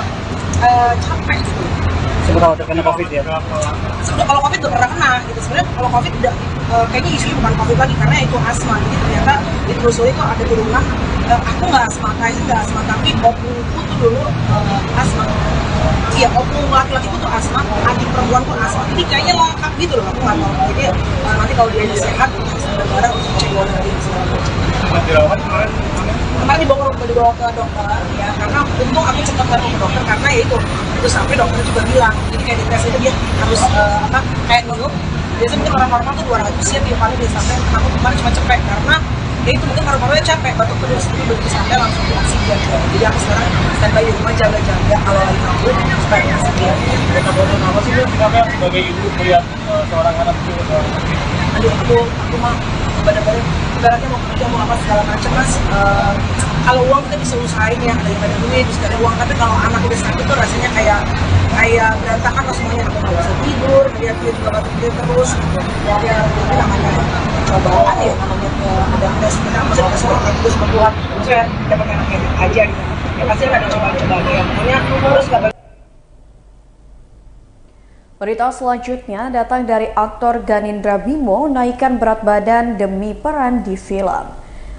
capek gitu. Sebenarnya udah kena COVID ya? Sebenarnya kalau COVID udah pernah kena gitu. Sebenarnya kalau COVID udah kayaknya isunya bukan COVID lagi karena itu asma. Jadi ternyata ditelusuri kok ada turunan. Aku nggak asma, Kaizen nggak asma, tapi opungku tuh dulu asma. Iya, opung laki-laki itu tuh asma, adik perempuan pun asma. Jadi kayaknya lengkap gitu loh, aku nggak tahu. Jadi nanti kalau dia sehat, bareng-bareng untuk cek lagi segala macam. Dirawat kemarin? Kemarin dibawa ke dokter ya, karena untung aku cepat baru ke dokter karena ya itu sampai dokter juga bilang, jadi kayak di tes itu dia harus kayak minum. Biasanya mungkin orang normal tuh 200 ya tiap kali dia sampai, aku kemarin cuma cepet karena ya itu mungkin paru-parunya capek, batuk terus itu begitu sampai langsung di oksigen. Jadi aku sekarang standby di rumah jaga-jaga kalau lagi kabut supaya oksigen. Kita boleh apa sih Bu? Kenapa sebagai ibu melihat seorang anak kecil aduh aku mah benar-benar ibaratnya mau kerja mau apa segala macam mas. Kalau uang kita bisa usahain ya daripada duit bisa ada uang, tapi kalau anak udah sakit tuh rasanya kayak berantakan lah semuanya. Aku nggak bisa tidur, dia juga batuk dia terus ya itu namanya cobaan ya, namanya ada sebenarnya masih ada seorang yang terus berbuat saya dapat anak aja gitu ya, pasti ada cobaan-cobaan ya makanya harus nggak. Berita selanjutnya datang dari aktor Ganindra Bimo naikkan berat badan demi peran di film.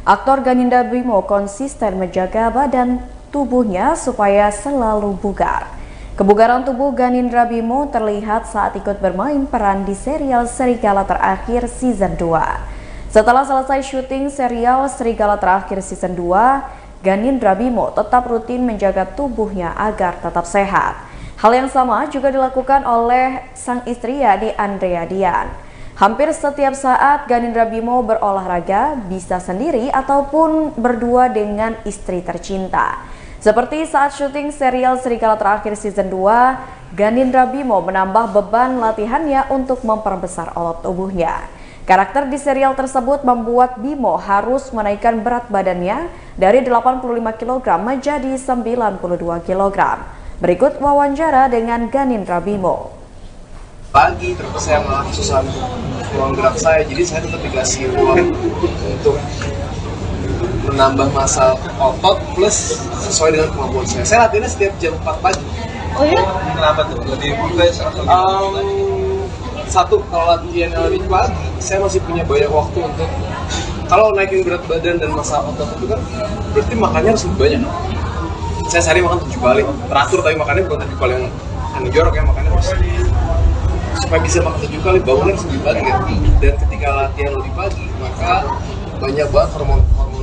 Aktor Ganindra Bimo konsisten menjaga badan tubuhnya supaya selalu bugar. Kebugaran tubuh Ganindra Bimo terlihat saat ikut bermain peran di serial Serigala Terakhir Season 2. Setelah selesai syuting serial Serigala Terakhir Season 2, Ganindra Bimo tetap rutin menjaga tubuhnya agar tetap sehat. Hal yang sama juga dilakukan oleh sang istri yakni Andrea Dian. Hampir setiap saat Ganindra Bimo berolahraga bisa sendiri ataupun berdua dengan istri tercinta. Seperti saat syuting serial Serigala Terakhir Season 2, Ganindra Bimo menambah beban latihannya untuk memperbesar otot tubuhnya. Karakter di serial tersebut membuat Bimo harus menaikkan berat badannya dari 85 kg menjadi 92 kg. Berikut wawancara dengan Ganindra Bimo. Pagi terus saya malah susah ruang gerak saya, jadi saya tetap dikasih ruang untuk menambah massa otot plus sesuai dengan kemampuan saya. Saya latihannya setiap jam 4 pagi. Oh ya? Kenapa tuh? Lebih fresh atau satu, kalau latihan lebih pagi, saya masih punya banyak waktu untuk kalau naikin berat badan dan massa otot itu kan berarti makannya harus lebih banyak. Saya sehari makan 7 kali, teratur tapi makannya bukan 7 kali yang aneh jorok ya, makannya harus supaya bisa makan 7 kali bangunnya harus lebih pagi kan. Dan ketika latihan lebih pagi maka banyak banget hormon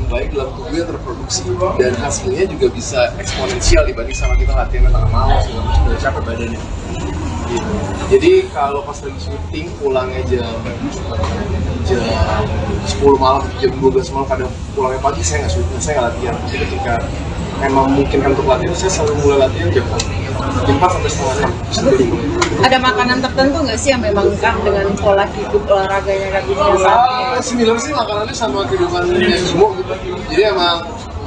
baik dalam tubuh yang terproduksi dan hasilnya juga bisa eksponensial dibanding sama kita latihan tengah malam segala macam udah capek badannya. Jadi kalau pas lagi syuting pulangnya jam 10 malam, jam 12 malam, kadang pulangnya pagi saya nggak latihan. Jadi ketika memang memungkinkan untuk latihan, saya selalu mulai latihan jam 4. jam 4 sampai setengah 6 sudah dimulai. Ada makanan tertentu nggak sih yang memang kan dengan pola hidup olahraganya kayak gini ya saat ini? Similar sih makanannya sama kehidupan yang Bimo gitu. Jadi emang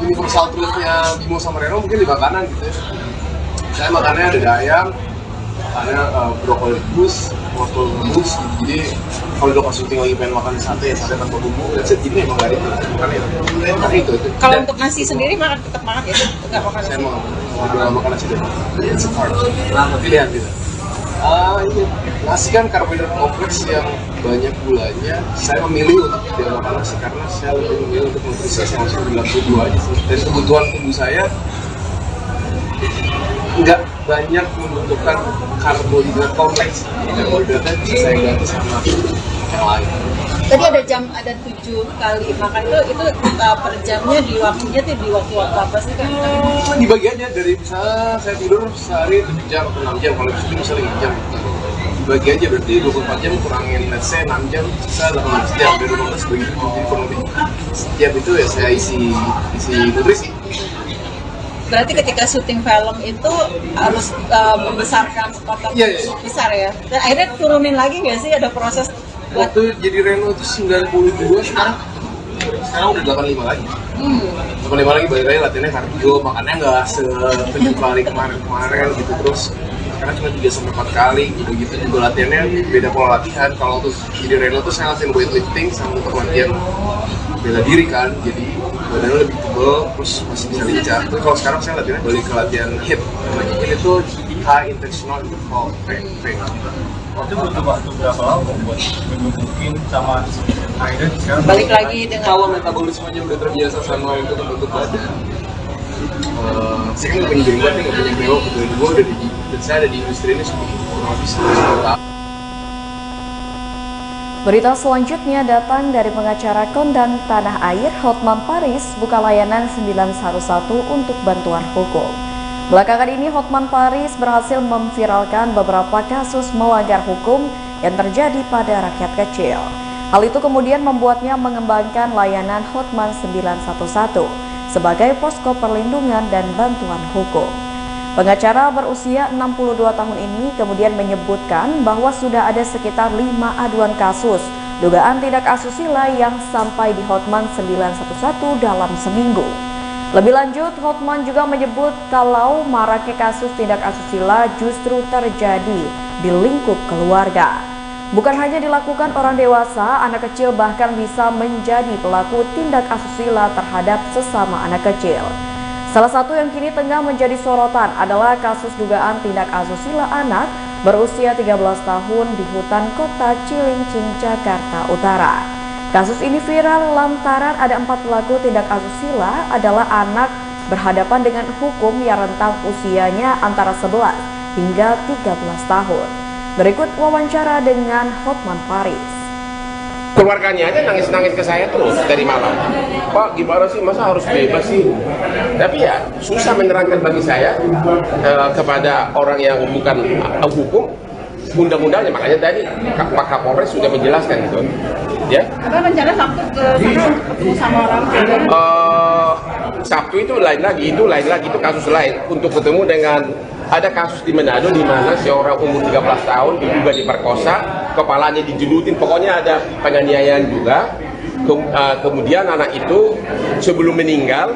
universal truth-nya Bimo sama Reno mungkin di makanan gitu ya. Saya makannya ada ayam, makannya brokoli rebus, wortel rebus. Jadi kalau udah pas syuting lagi pengen makan sate, ya sate tanpa bumbu. Dan jadi emang nggak itu. Kalau untuk nasi sendiri tetap makan ya? Nggak makan nasi? Saya mau makan nasi deh. It's hard. Pilihan gitu. Ini nasi kan karbohidrat kompleks yang banyak gulanya. Saya memilih untuk tidak makan nasi karena saya lebih memilih untuk nutrisi yang masuk di dalam tubuh aja sih. Dan kebutuhan tubuh saya nggak banyak membutuhkan karbohidrat kompleks. Karbohidratnya bisa saya ganti sama yang lain. Tadi ada 7 kali makan itu per jamnya di waktunya tuh di waktu-waktu apa sih kan? Dibagi aja dari misalnya saya tidur sehari 7 jam atau 6 jam, kalau itu bisa 5 jam. Dibagi aja berarti 24 jam kurangin let's say 6 jam, sisa 18 jam dari 15 bagi 7, jadi kurang lebih setiap itu ya saya isi nutrisi. Berarti ketika syuting film itu harus membesarkan potong besar ya? Dan akhirnya turunin lagi nggak sih, ada proses? Waktu jadi Reno itu 92, sekarang udah 85 lagi. 85 lagi, balik lagi latihannya kardio, makannya nggak se-7 kali kemarin gitu terus. Karena cuma 3-4 kali, udah gitu juga latihannya beda pola latihan. Kalau tuh jadi Reno tuh saya latihan weightlifting sama untuk latihan bela diri kan, jadi badannya lebih tebal, terus masih bisa lincah. Terus kalau sekarang saya latihannya balik ke latihan hip, ini tuh high intentional interval training. Waktu butuh waktu berapa lama buat mungkin sama akhirnya sekarang balik lagi dengan kalau metabolismenya udah terbiasa sama untuk bentuk badan. Saya kan nggak punya jenggot nih, nggak punya bewok gitu. Gue udah dan saya ada di industri ini kurang lebih 10 tahun. Berita selanjutnya datang dari pengacara kondang tanah air Hotman Paris buka layanan 911 untuk bantuan hukum. Belakangan ini Hotman Paris berhasil memviralkan beberapa kasus melanggar hukum yang terjadi pada rakyat kecil. Hal itu kemudian membuatnya mengembangkan layanan Hotman 911 sebagai posko perlindungan dan bantuan hukum. Pengacara berusia 62 tahun ini kemudian menyebutkan bahwa sudah ada sekitar 5 aduan kasus dugaan tindak asusila yang sampai di Hotman 911 dalam seminggu. Lebih lanjut, Hotman juga menyebut kalau maraknya kasus tindak asusila justru terjadi di lingkup keluarga. Bukan hanya dilakukan orang dewasa, anak kecil bahkan bisa menjadi pelaku tindak asusila terhadap sesama anak kecil. Salah satu yang kini tengah menjadi sorotan adalah kasus dugaan tindak asusila anak berusia 13 tahun di hutan kota Cilincing, Jakarta Utara. Kasus ini viral lantaran ada 4 pelaku tindak asusila adalah anak berhadapan dengan hukum yang rentang usianya antara 11 hingga 13 tahun. Berikut wawancara dengan Hotman Paris. Keluarganya aja nangis-nangis ke saya terus dari malam. Pak, gimana sih, masa harus bebas sih? Tapi ya susah menerangkan bagi saya kepada orang yang bukan hukum undang-undangnya. Makanya tadi Pak Kapolres sudah menjelaskan gitu. Ya. Apa rencana Sabtu ke sana ketemu sama orang? Sabtu itu lain lagi, itu kasus lain. Untuk ketemu dengan ada kasus di Manado di mana seorang umur 13 tahun diduga diperkosa, kepalanya dijelutin, pokoknya ada penganiayaan juga. Kemudian anak itu sebelum meninggal,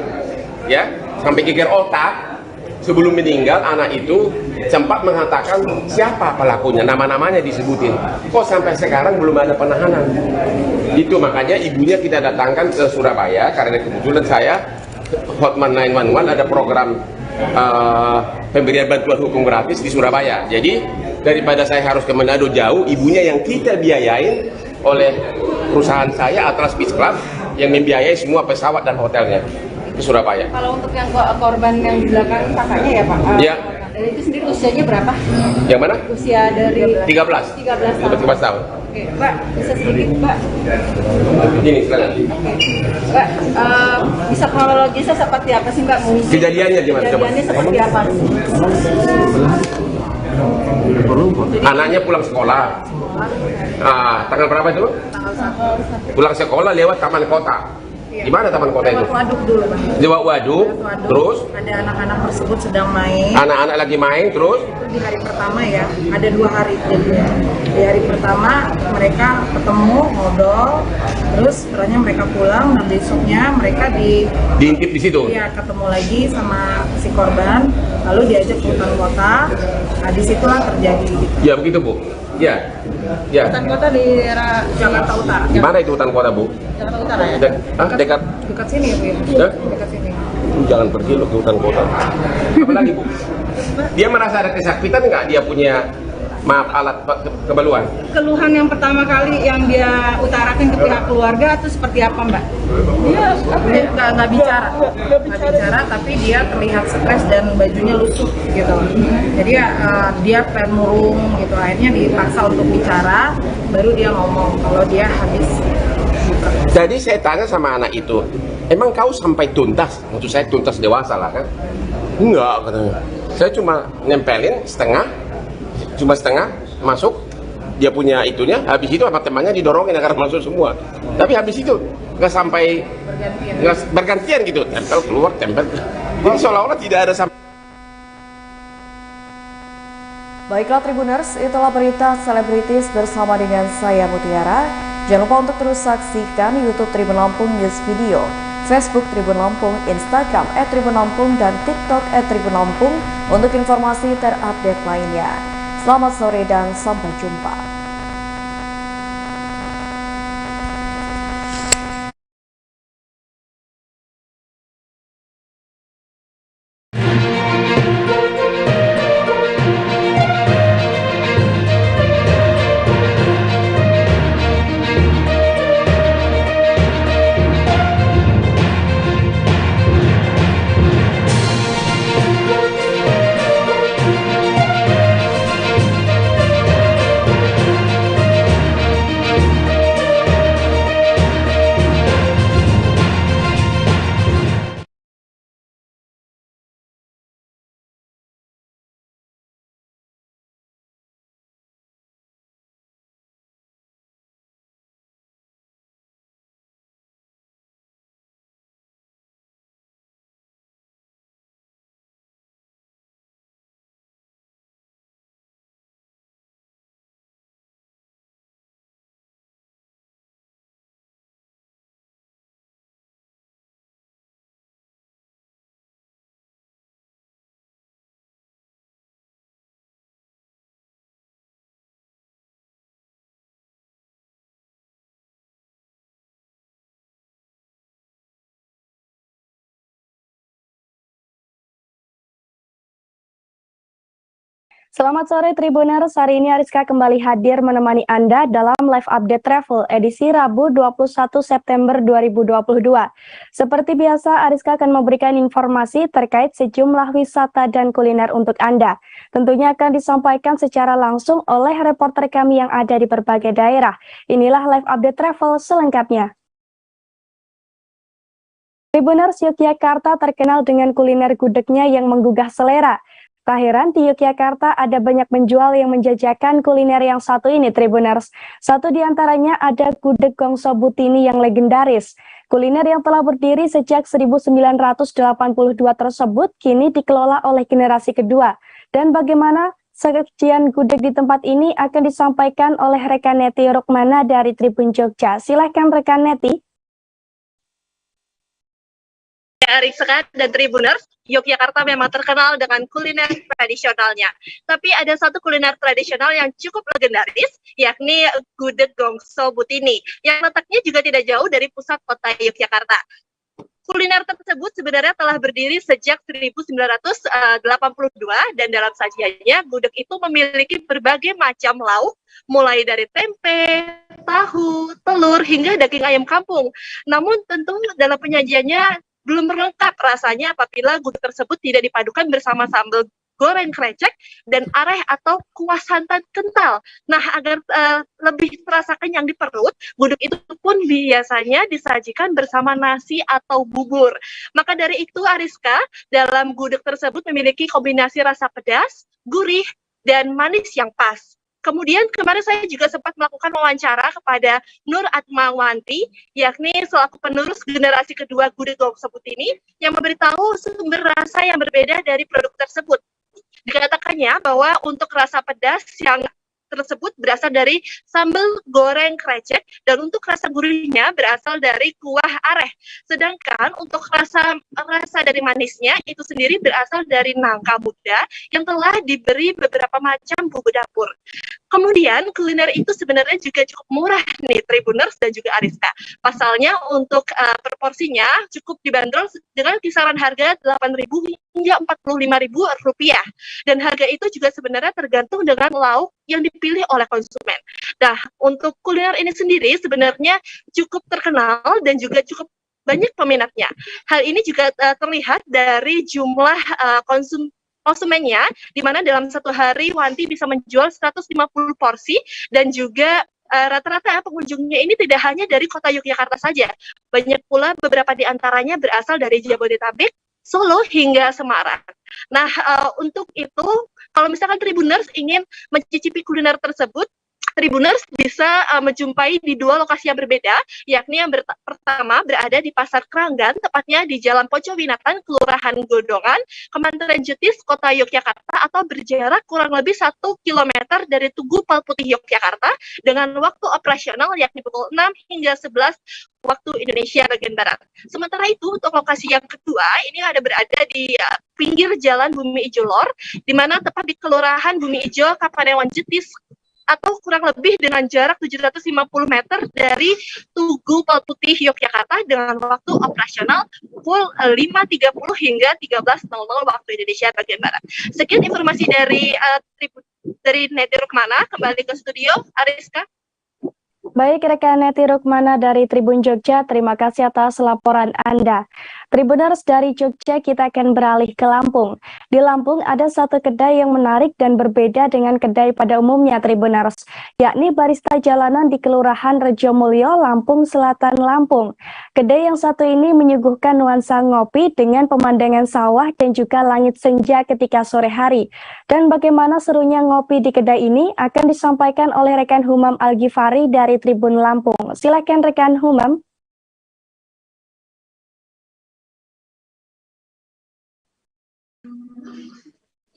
ya sampai geger otak. Sebelum meninggal, anak itu sempat mengatakan siapa pelakunya, nama-namanya disebutin. Kok sampai sekarang belum ada penahanan? Itu makanya ibunya kita datangkan ke Surabaya, karena kebetulan saya, Hotman 911, ada program pemberian bantuan hukum gratis di Surabaya. Jadi daripada saya harus ke Manado jauh, ibunya yang kita biayain oleh perusahaan saya, Atlas Beach Club, yang membiayai semua pesawat dan hotelnya ke Surabaya. Kalau untuk yang korban yang di belakang kakaknya ya Pak? Ya. Dari itu sendiri usianya berapa? Yang mana? Usia dari 13 tahun. Oke, Pak, bisa sedikit Pak? Ini silakan. Pak, bisa kronologisnya seperti apa sih Mbak? Kejadiannya gimana? Kejadiannya seperti apa? Anaknya pulang sekolah. Tanggal berapa itu? Tanggal 1. Pulang sekolah lewat taman kota. Di mana taman kota itu? Waduk dulu, Bang. Di waduk, terus Ada anak-anak tersebut sedang main. anak-anak lagi main, terus Itu di hari pertama ya, ada 2 hari jadinya. Di hari pertama mereka ketemu, ngobrol, terus setelahnya mereka pulang, dan besoknya mereka diintip di situ. Iya, ketemu lagi sama si korban, lalu diajak ke hutan kota. Nah, disitulah terjadi gitu. Ya begitu Bu. Ya, ya. Hutan kota di daerah Jakarta Utara. Di mana itu hutan kota Bu? Jakarta Utara ya? Dekat. Dekat sini ya Bu ya? Ya? Dekat sini. Jangan pergi loh ke hutan kota. Apa lagi Bu? Dia merasa ada kesakitan nggak? Dia punya alat kebaluan? Keluhan yang pertama kali yang dia utarakan ke pihak keluarga itu seperti apa, Mbak? Dia nggak bicara, tapi dia terlihat stres dan bajunya lusuh gitu. Jadi dia pengen murung gitu. Akhirnya dipaksa untuk bicara, baru dia ngomong kalau dia habis. Jadi saya tanya sama anak itu, emang kau sampai tuntas? Maksud saya tuntas dewasa lah kan? Enggak katanya. Saya cuma nempelin cuma setengah masuk, dia punya itunya, habis itu sama temannya didorongin agar masuk semua. Tapi habis itu nggak sampai bergantian gitu, tempel keluar, tempel. Jadi seolah-olah tidak ada sampai. Baiklah Tribuners, itulah berita selebritis bersama dengan saya Mutiara. Jangan lupa untuk terus saksikan YouTube Tribun Lampung News Video, Facebook Tribun Lampung, Instagram @Tribun Lampung, dan TikTok @Tribun Lampung untuk informasi terupdate lainnya. Selamat sore dan sampai jumpa. Selamat sore Tribuners, hari ini Ariska kembali hadir menemani Anda dalam live update travel edisi Rabu 21 September 2022. Seperti biasa, Ariska akan memberikan informasi terkait sejumlah wisata dan kuliner untuk Anda. Tentunya akan disampaikan secara langsung oleh reporter kami yang ada di berbagai daerah. Inilah live update travel selengkapnya. Tribuners, Yogyakarta terkenal dengan kuliner gudegnya yang menggugah selera. Tak heran di Yogyakarta ada banyak penjual yang menjajakan kuliner yang satu ini, Tribuners. Satu di antaranya ada gudeg Gongso Butini yang legendaris. Kuliner yang telah berdiri sejak 1982 tersebut kini dikelola oleh generasi kedua. Dan bagaimana sajian gudeg di tempat ini akan disampaikan oleh rekan Neti Rukmana dari Tribun Jogja. Silahkan rekan Neti. Ariska dan Tribuners, Yogyakarta memang terkenal dengan kuliner tradisionalnya. Tapi ada satu kuliner tradisional yang cukup legendaris, yakni gudeg Gongso Butini, yang letaknya juga tidak jauh dari pusat kota Yogyakarta. Kuliner tersebut sebenarnya telah berdiri sejak 1982 dan dalam sajiannya gudeg itu memiliki berbagai macam lauk, mulai dari tempe, tahu, telur, hingga daging ayam kampung. Namun tentu dalam penyajiannya belum lengkap rasanya apabila gudeg tersebut tidak dipadukan bersama sambal goreng krecek dan areh atau kuah santan kental. Nah, agar lebih terasa kenyang di perut, gudeg itu pun biasanya disajikan bersama nasi atau bubur. Maka dari itu, Ariska, dalam gudeg tersebut memiliki kombinasi rasa pedas, gurih, dan manis yang pas. Kemudian kemarin saya juga sempat melakukan wawancara kepada Nur Atmawanti, yakni selaku penerus generasi kedua gudeg Gongso Butini, yang memberitahu sumber rasa yang berbeda dari produk tersebut. Dikatakannya bahwa untuk rasa pedas yang tersebut berasal dari sambal goreng krecek dan untuk rasa gurihnya berasal dari kuah areh. Sedangkan untuk rasa dari manisnya itu sendiri berasal dari nangka muda yang telah diberi beberapa macam bumbu dapur. Kemudian kuliner itu sebenarnya juga cukup murah nih Tribuners dan juga Ariska. Pasalnya untuk per porsinya cukup dibanderol dengan kisaran harga Rp8.000 hingga Rp45.000. Dan harga itu juga sebenarnya tergantung dengan lauk yang dipilih oleh konsumen. Nah, untuk kuliner ini sendiri sebenarnya cukup terkenal dan juga cukup banyak peminatnya. Hal ini juga terlihat dari jumlah konsumennya, di mana dalam satu hari Wanti bisa menjual 150 porsi dan juga rata-rata pengunjungnya ini tidak hanya dari kota Yogyakarta saja. Banyak pula beberapa di antaranya berasal dari Jabodetabek, Solo hingga Semarang. Nah, untuk itu kalau misalkan Tribuners ingin mencicipi kuliner tersebut, Tribuners bisa menjumpai di dua lokasi yang berbeda, yakni yang pertama berada di Pasar Keranggan, tepatnya di Jalan Pocowinatan, Kelurahan Godongan, Kementerian Jetis, Kota Yogyakarta, atau berjarak kurang lebih 1 km dari Tugu Palputih Yogyakarta, dengan waktu operasional yakni pukul 6 hingga 11 waktu Indonesia bagian Barat. Sementara itu, untuk lokasi yang kedua, ini ada berada di pinggir Jalan Bumi Ijo Lor, di mana tepat di Kelurahan Bumi Ijo, Kapanewon Jetis, atau kurang lebih dengan jarak 750 meter dari Tugu Palputih Yogyakarta dengan waktu operasional pukul 5.30 hingga 13.00 waktu Indonesia bagian Barat. Sekian informasi dari Neti Rukmana, kembali ke studio, Ariska. Baik rekan Neti Rukmana dari Tribun Jogja, terima kasih atas laporan Anda. Tribuners dari Jogja, kita akan beralih ke Lampung. Di Lampung ada satu kedai yang menarik dan berbeda dengan kedai pada umumnya Tribuners, yakni Barista Jalanan di Kelurahan Rejomulyo, Lampung Selatan, Lampung. Kedai yang satu ini menyuguhkan nuansa ngopi dengan pemandangan sawah dan juga langit senja ketika sore hari. Dan bagaimana serunya ngopi di kedai ini akan disampaikan oleh rekan Humam Al-Ghifari dari Tribun Lampung. Silakan rekan Humam.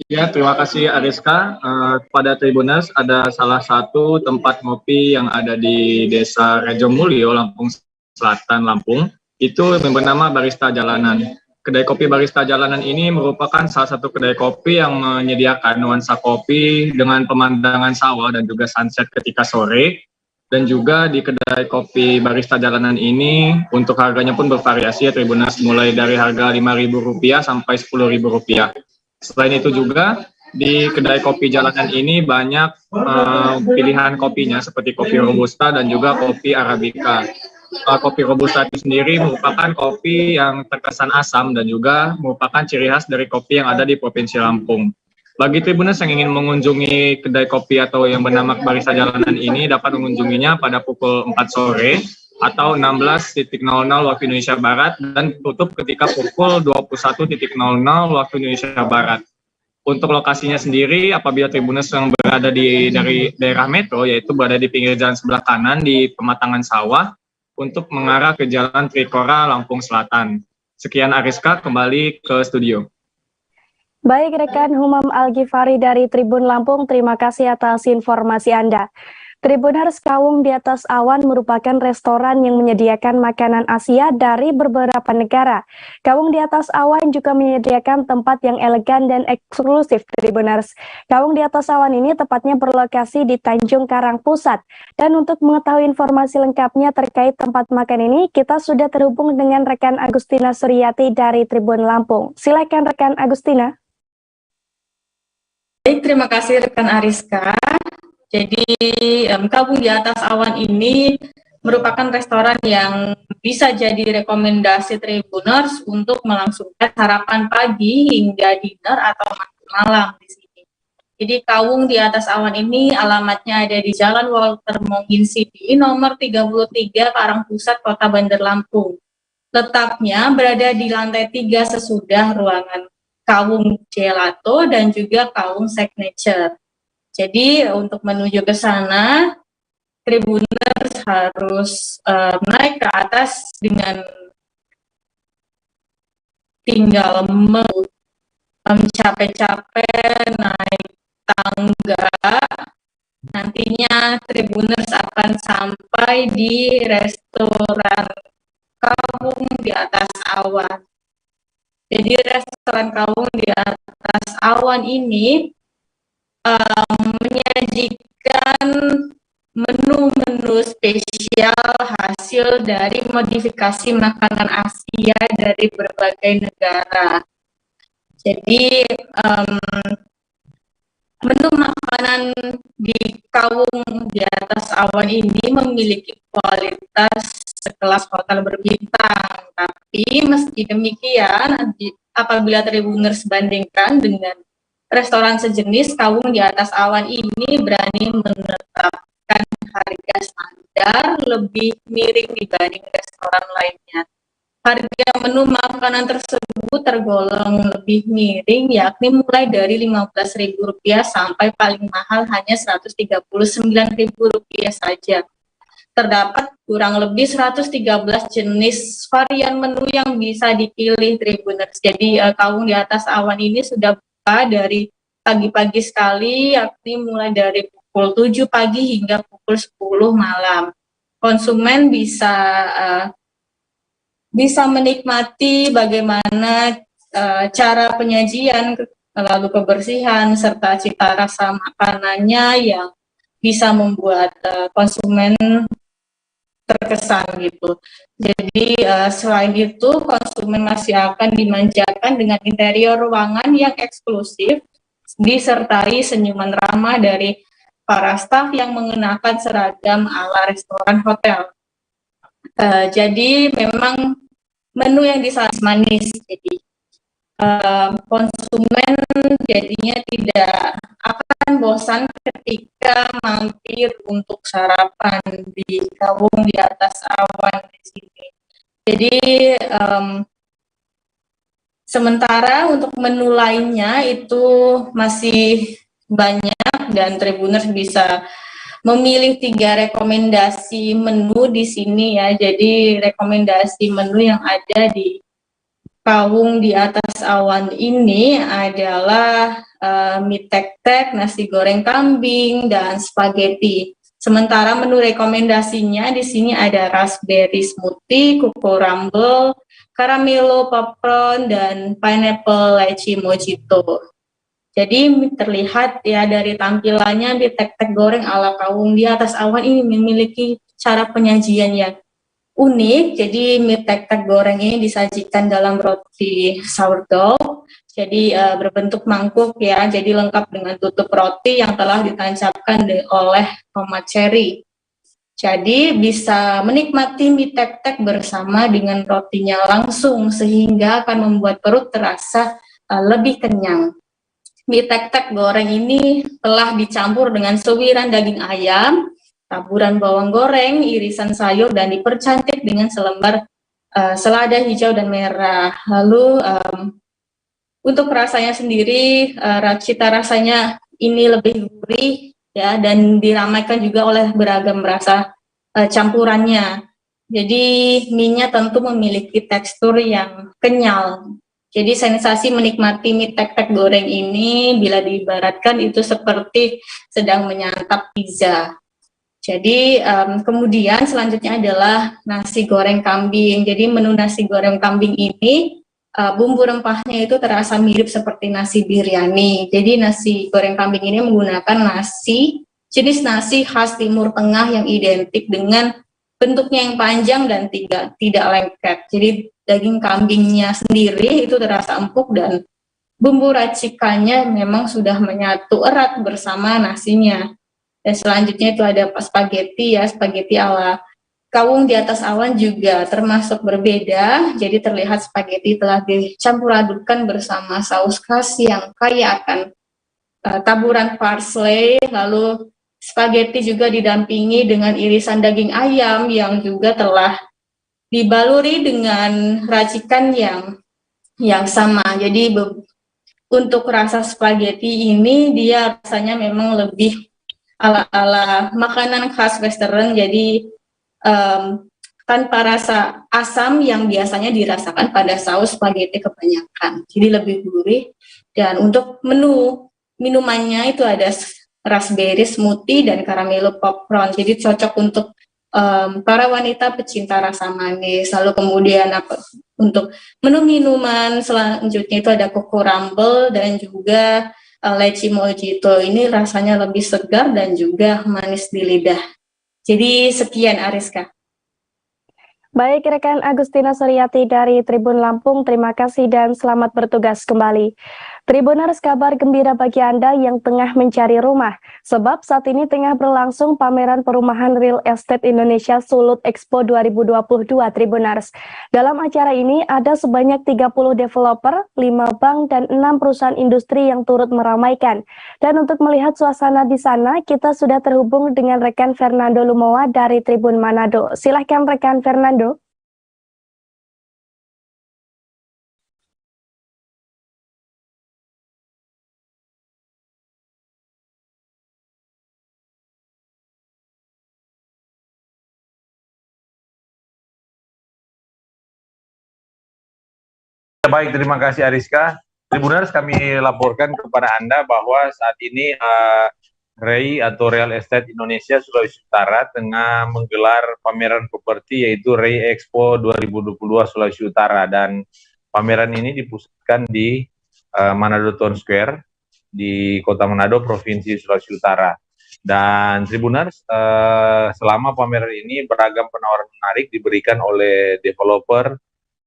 Ya, terima kasih Ariska. Pada Tribuners ada salah satu tempat ngopi yang ada di Desa Rejomulyo, Lampung Selatan, Lampung. Itu bernama Barista Jalanan. Kedai kopi Barista Jalanan ini merupakan salah satu kedai kopi yang menyediakan nuansa kopi dengan pemandangan sawah dan juga sunset ketika sore. Dan juga di kedai kopi Barista Jalanan ini untuk harganya pun bervariasi ya Tribuners, mulai dari harga Rp5.000 sampai Rp10.000. Selain itu juga di kedai kopi Jalanan ini banyak pilihan kopinya seperti kopi Robusta dan juga kopi Arabica. Kopi Robusta itu sendiri merupakan kopi yang terkesan asam dan juga merupakan ciri khas dari kopi yang ada di Provinsi Lampung. Bagi Tribuners yang ingin mengunjungi kedai kopi atau yang bernama Barista Jalanan ini dapat mengunjunginya pada pukul 4 sore atau 16.00 waktu Indonesia Barat dan tutup ketika pukul 21.00 waktu Indonesia Barat. Untuk lokasinya sendiri, apabila Tribuners yang berada dari daerah metro, yaitu berada di pinggir jalan sebelah kanan di pematangan sawah untuk mengarah ke Jalan Trikora, Lampung Selatan. Sekian Ariska, kembali ke studio. Baik rekan Humam Al-Ghifari dari Tribun Lampung, terima kasih atas informasi Anda. Tribuners, Kawung di Atas Awan merupakan restoran yang menyediakan makanan Asia dari beberapa negara. Kawung di Atas Awan juga menyediakan tempat yang elegan dan eksklusif Tribuners. Kawung di Atas Awan ini tepatnya berlokasi di Tanjung Karang Pusat. Dan untuk mengetahui informasi lengkapnya terkait tempat makan ini, kita sudah terhubung dengan rekan Agustina Suryati dari Tribun Lampung. Silakan rekan Agustina. Baik, terima kasih rekan Ariska. Jadi Kawung di Atas Awan ini merupakan restoran yang bisa jadi rekomendasi Tribuners untuk melangsungkan sarapan pagi hingga dinner atau makan malam di sini. Jadi Kawung di Atas Awan ini alamatnya ada di Jalan Walter Mongin City nomor 33 Karang Pusat, Kota Bandar Lampung. Letaknya berada di lantai 3 sesudah ruangan Kawung Gelato dan juga Kawung Signature. Jadi untuk menuju ke sana, Tribuners harus naik ke atas dengan tinggal capek-capek naik tangga. Nantinya Tribuners akan sampai di restoran Kawung di atas awan. Jadi restoran Kawung di atas awan ini menyajikan menu-menu spesial hasil dari modifikasi makanan Asia dari berbagai negara. Jadi menu makanan di Kawung di atas awan ini memiliki kualitas sekelas hotel berbintang. Tapi meski demikian, apabila Tribuners bandingkan dengan restoran sejenis, Kawung di atas awan ini berani menetapkan harga standar lebih miring dibanding restoran lainnya. Harga menu makanan tersebut tergolong lebih miring, yakni mulai dari Rp15.000 sampai paling mahal hanya Rp139.000 saja. Terdapat kurang lebih 113 jenis varian menu yang bisa dipilih Tribuners. Jadi Kawung di atas awan ini sudah buka dari pagi-pagi sekali, yakni mulai dari pukul 7 pagi hingga pukul 10 malam. Konsumen bisa menikmati bagaimana cara penyajian, lalu kebersihan, serta cita rasa makanannya yang bisa membuat konsumen terkesan gitu. Jadi selain itu, konsumen masih akan dimanjakan dengan interior ruangan yang eksklusif, disertai senyuman ramah dari para staf yang mengenakan seragam ala restoran hotel. Jadi memang menu yang disajikan manis, jadi konsumen jadinya tidak akan bosan ketika mampir untuk sarapan di Kawung di atas awan di sini. Jadi sementara untuk menu lainnya itu masih banyak dan Tribuners bisa memilih 3 rekomendasi menu di sini ya. Jadi rekomendasi menu yang ada di Kawung di atas awan ini adalah mie tek-tek, nasi goreng kambing, dan spaghetti. Sementara menu rekomendasinya di sini ada raspberry smoothie, kuku rumble, caramelo popcorn, dan pineapple lychee mojito. Jadi terlihat ya dari tampilannya mie tek-tek goreng ala Kawung di atas awan ini memiliki cara penyajian yang unik. Jadi mie tek-tek goreng ini disajikan dalam roti sourdough. Jadi berbentuk mangkuk ya. Jadi lengkap dengan tutup roti yang telah ditancapkan oleh tomat cherry. Jadi bisa menikmati mie tek-tek bersama dengan rotinya langsung sehingga akan membuat perut terasa lebih kenyang. Mie tek-tek goreng ini telah dicampur dengan suwiran daging ayam, taburan bawang goreng, irisan sayur, dan dipercantik dengan selembar selada hijau dan merah. Lalu untuk rasanya sendiri, cita rasanya ini lebih gurih ya, dan diramaikan juga oleh beragam rasa campurannya. Jadi mie-nya tentu memiliki tekstur yang kenyal. Jadi sensasi menikmati mie tek-tek goreng ini bila diibaratkan itu seperti sedang menyantap pizza. Jadi kemudian selanjutnya adalah nasi goreng kambing. Jadi menu nasi goreng kambing ini bumbu rempahnya itu terasa mirip seperti nasi biryani. Jadi nasi goreng kambing ini menggunakan jenis nasi khas Timur Tengah yang identik dengan bentuknya yang panjang dan tidak lengket. Jadi daging kambingnya sendiri itu terasa empuk dan bumbu racikannya memang sudah menyatu erat bersama nasinya. Dan selanjutnya itu ada spaghetti ya, spaghetti ala Kawung di atas awan juga termasuk berbeda. Jadi terlihat spaghetti telah dicampur adukkan bersama saus khas yang kaya akan taburan parsley, lalu spaghetti juga didampingi dengan irisan daging ayam yang juga telah dibaluri dengan racikan yang sama. Jadi untuk rasa spaghetti ini dia rasanya memang lebih ala-ala makanan khas Western, jadi tanpa rasa asam yang biasanya dirasakan pada saus spaghetti kebanyakan. Jadi lebih gurih. Dan untuk minumannya itu ada raspberry smoothie dan caramel popcorn. Jadi cocok untuk para wanita pecinta rasa manis. Lalu kemudian untuk menu minuman selanjutnya itu ada Coco Rumble dan juga Lychee Mojito. Ini rasanya lebih segar dan juga manis di lidah. Jadi sekian Ariska. Baik rekan Agustina Suryati dari Tribun Lampung, terima kasih dan selamat bertugas kembali. Tribuners, kabar gembira bagi Anda yang tengah mencari rumah, sebab saat ini tengah berlangsung pameran perumahan Real Estate Indonesia Sulut Expo 2022 Tribuners. Dalam acara ini ada sebanyak 30 developer, 5 bank, dan 6 perusahaan industri yang turut meramaikan. Dan untuk melihat suasana di sana, kita sudah terhubung dengan rekan Fernando Lumowa dari Tribun Manado. Silahkan rekan Fernando. Baik, terima kasih Ariska. Tribuners, kami laporkan kepada Anda bahwa saat ini REI atau Real Estate Indonesia Sulawesi Utara tengah menggelar pameran properti yaitu REI Expo 2022 Sulawesi Utara, dan pameran ini dipusatkan di Manado Town Square di Kota Manado, Provinsi Sulawesi Utara. Dan Tribuners, selama pameran ini beragam penawaran menarik diberikan oleh developer,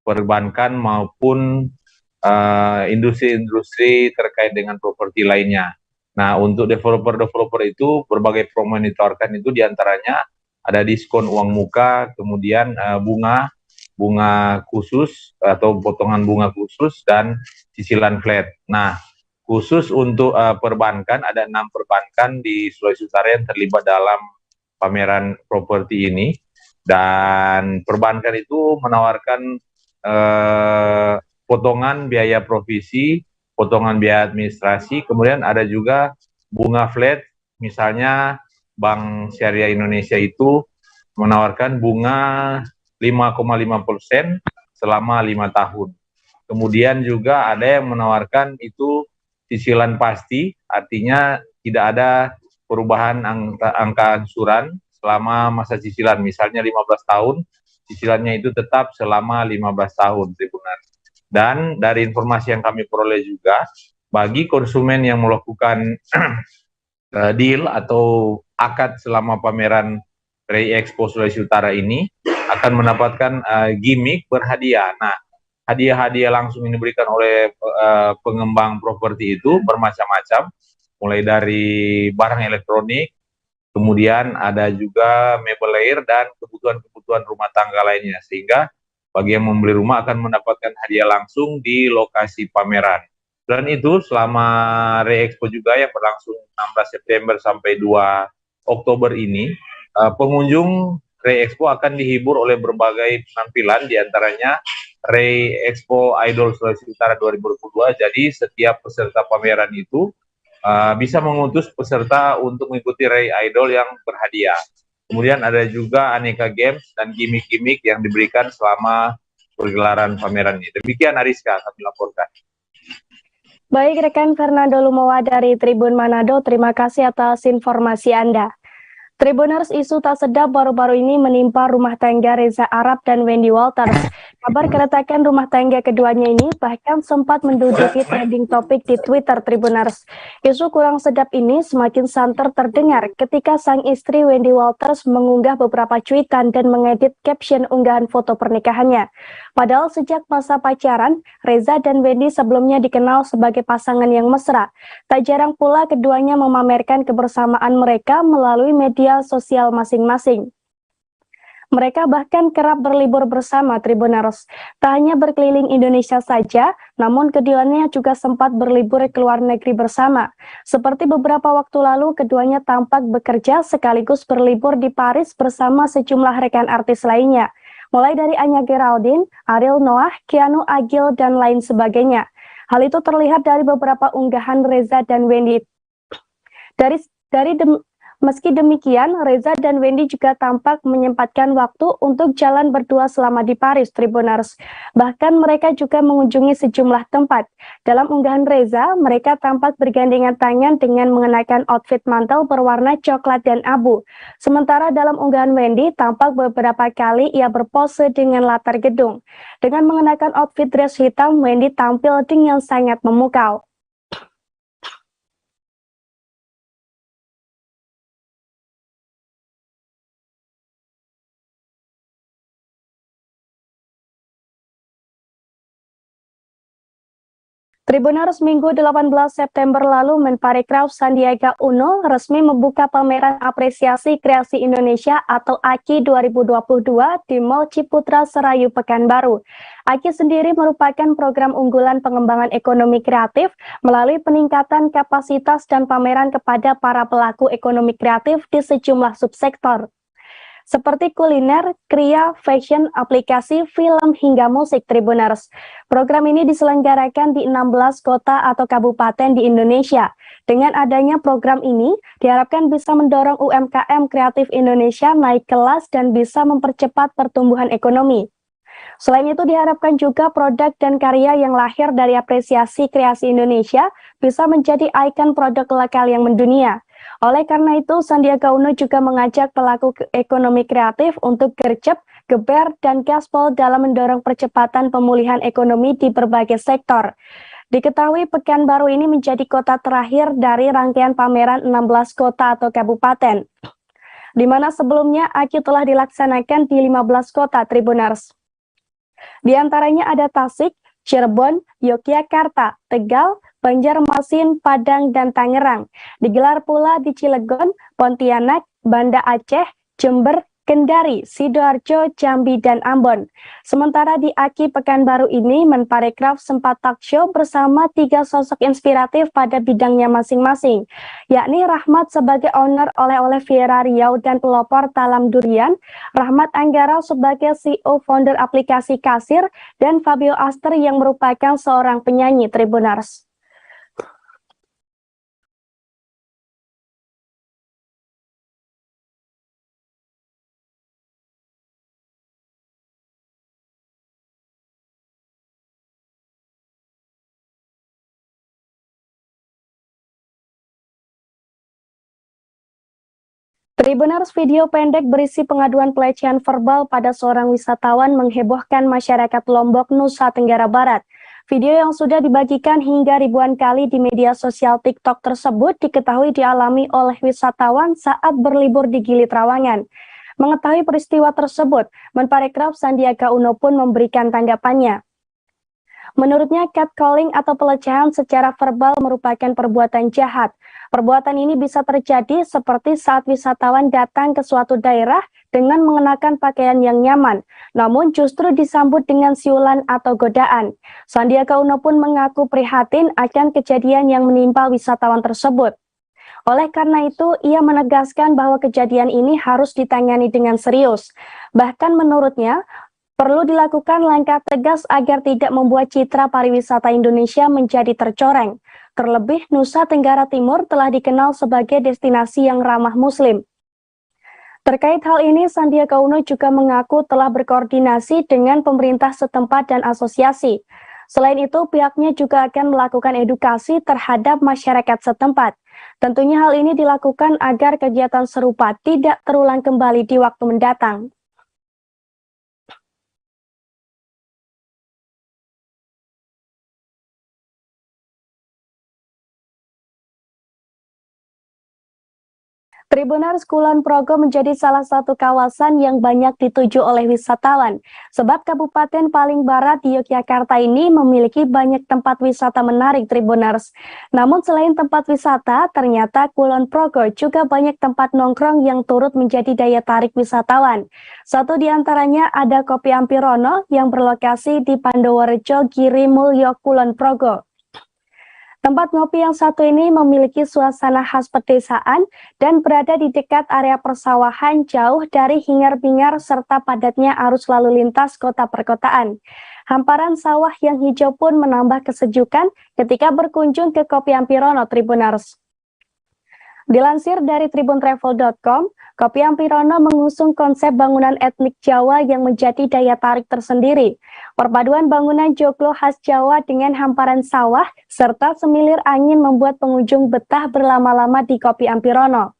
perbankan maupun industri-industri terkait dengan properti lainnya. Nah, untuk developer-developer itu berbagai promo yang ditawarkan itu diantaranya ada diskon uang muka, kemudian bunga khusus atau potongan bunga khusus dan cicilan flat. Nah, khusus untuk perbankan ada 6 perbankan di Sulawesi Utara yang terlibat dalam pameran properti ini, dan perbankan itu menawarkan potongan biaya provisi, potongan biaya administrasi, kemudian ada juga bunga flat. Misalnya Bank Syariah Indonesia itu menawarkan bunga 5,5% selama 5 tahun. Kemudian juga ada yang menawarkan itu cicilan pasti, artinya tidak ada perubahan angka angsuran selama masa cicilan. Misalnya 15 tahun, cicilannya itu tetap selama 15 tahun, Tribuners. Dan dari informasi yang kami peroleh juga, bagi konsumen yang melakukan deal atau akad selama pameran REI Expo Sulawesi Utara ini akan mendapatkan gimmick berhadiah. Nah, hadiah-hadiah langsung yang diberikan oleh pengembang properti itu bermacam-macam, mulai dari barang elektronik, kemudian ada juga mebel air dan kebutuhan-kebutuhan rumah tangga lainnya, sehingga bagi yang membeli rumah akan mendapatkan hadiah langsung di lokasi pameran. Dan itu selama REI Expo juga yang berlangsung 16 September sampai 2 Oktober ini, pengunjung REI Expo akan dihibur oleh berbagai penampilan, diantaranya REI Expo Idol Sulawesi Utara 2022. Jadi setiap peserta pameran itu bisa mengutus peserta untuk mengikuti REI Idol yang berhadiah. Kemudian ada juga aneka games dan gimmick-gimmick yang diberikan selama pergelaran pameran ini. Demikian Ariska, kami laporkan. Baik rekan Fernando Lumowa dari Tribun Manado, terima kasih atas informasi Anda. Tribuners, isu tak sedap baru-baru ini menimpa rumah tangga Reza Arab dan Wendy Walters. Kabar keretakan rumah tangga keduanya ini bahkan sempat menduduki trending topik di Twitter Tribuners. Isu kurang sedap ini semakin santer terdengar ketika sang istri Wendy Walters mengunggah beberapa cuitan dan mengedit caption unggahan foto pernikahannya. Padahal sejak masa pacaran, Reza dan Wendy sebelumnya dikenal sebagai pasangan yang mesra. Tak jarang pula keduanya memamerkan kebersamaan mereka melalui media sosial masing-masing. Mereka bahkan kerap berlibur bersama Tribuners. Tak hanya berkeliling Indonesia saja, namun keduanya juga sempat berlibur ke luar negeri bersama. Seperti beberapa waktu lalu, keduanya tampak bekerja sekaligus berlibur di Paris bersama sejumlah rekan artis lainnya. Mulai dari Anya Geraldine, Ariel Noah, Keanu Agil, dan lain sebagainya. Hal itu terlihat dari beberapa unggahan Reza dan Wendy. Meski demikian, Reza dan Wendy juga tampak menyempatkan waktu untuk jalan berdua selama di Paris, Tribuners. Bahkan mereka juga mengunjungi sejumlah tempat. Dalam unggahan Reza, mereka tampak bergandengan tangan dengan mengenakan outfit mantel berwarna coklat dan abu. Sementara dalam unggahan Wendy, tampak beberapa kali ia berpose dengan latar gedung. Dengan mengenakan outfit dress hitam, Wendy tampil dengan sangat memukau. Tribuners, Minggu 18 September lalu, Menparekraf Sandiaga Uno resmi membuka pameran apresiasi kreasi Indonesia atau AKI 2022 di Mall Ciputra Serayu Pekanbaru. AKI sendiri merupakan program unggulan pengembangan ekonomi kreatif melalui peningkatan kapasitas dan pameran kepada para pelaku ekonomi kreatif di sejumlah subsektor, seperti kuliner, kria, fashion, aplikasi, film, hingga musik, Tribuners. Program ini diselenggarakan di 16 kota atau kabupaten di Indonesia. Dengan adanya program ini, diharapkan bisa mendorong UMKM kreatif Indonesia naik kelas dan bisa mempercepat pertumbuhan ekonomi. Selain itu, diharapkan juga produk dan karya yang lahir dari apresiasi kreasi Indonesia bisa menjadi ikon produk lokal yang mendunia. Oleh karena itu, Sandiaga Uno juga mengajak pelaku ekonomi kreatif untuk gercep, geber, dan gaspol dalam mendorong percepatan pemulihan ekonomi di berbagai sektor. Diketahui Pekanbaru ini menjadi kota terakhir dari rangkaian pameran 16 kota atau kabupaten, di mana sebelumnya AKI telah dilaksanakan di 15 kota, Tribuners. Di antaranya ada Tasik, Cirebon, Yogyakarta, Tegal, Banjarmasin, Padang, dan Tangerang. Digelar pula di Cilegon, Pontianak, Banda Aceh, Jember, Kendari, Sidoarjo, Jambi, dan Ambon. Sementara di AKI Pekanbaru ini, Menparekraf sempat talk show bersama 3 sosok inspiratif pada bidangnya masing-masing, yakni Rahmat sebagai owner oleh-oleh Viera Riau dan pelopor talam durian, Rahmat Anggara sebagai CEO founder aplikasi kasir, dan Fabio Aster yang merupakan seorang penyanyi, Tribuners. Tribuners, video pendek berisi pengaduan pelecehan verbal pada seorang wisatawan menghebohkan masyarakat Lombok, Nusa Tenggara Barat. Video yang sudah dibagikan hingga ribuan kali di media sosial TikTok tersebut diketahui dialami oleh wisatawan saat berlibur di Gili Trawangan. Mengetahui peristiwa tersebut, Menparekraf Sandiaga Uno pun memberikan tanggapannya. Menurutnya, catcalling atau pelecehan secara verbal merupakan perbuatan jahat. Perbuatan ini bisa terjadi seperti saat wisatawan datang ke suatu daerah dengan mengenakan pakaian yang nyaman, namun justru disambut dengan siulan atau godaan. Sandiaga Uno pun mengaku prihatin akan kejadian yang menimpa wisatawan tersebut. Oleh karena itu, ia menegaskan bahwa kejadian ini harus ditangani dengan serius. Bahkan menurutnya, perlu dilakukan langkah tegas agar tidak membuat citra pariwisata Indonesia menjadi tercoreng. Terlebih, Nusa Tenggara Timur telah dikenal sebagai destinasi yang ramah Muslim. Terkait hal ini, Sandiaga Uno juga mengaku telah berkoordinasi dengan pemerintah setempat dan asosiasi. Selain itu, pihaknya juga akan melakukan edukasi terhadap masyarakat setempat. Tentunya hal ini dilakukan agar kegiatan serupa tidak terulang kembali di waktu mendatang. Tribuners, Kulon Progo menjadi salah satu kawasan yang banyak dituju oleh wisatawan. Sebab kabupaten paling barat di Yogyakarta ini memiliki banyak tempat wisata menarik, Tribuners. Namun selain tempat wisata, ternyata Kulon Progo juga banyak tempat nongkrong yang turut menjadi daya tarik wisatawan. Satu di antaranya ada Kopi Ampirono yang berlokasi di Pandoworejo, Giri Mulyo, Kulon Progo. Tempat ngopi yang satu ini memiliki suasana khas pedesaan dan berada di dekat area persawahan jauh dari hingar-bingar serta padatnya arus lalu lintas kota perkotaan. Hamparan sawah yang hijau pun menambah kesejukan ketika berkunjung ke Kopi Ampirono, Tribuners. Dilansir dari tribuntravel.com, Kopi Ampirono mengusung konsep bangunan etnik Jawa yang menjadi daya tarik tersendiri. Perpaduan bangunan joglo khas Jawa dengan hamparan sawah serta semilir angin membuat pengunjung betah berlama-lama di Kopi Ampirono.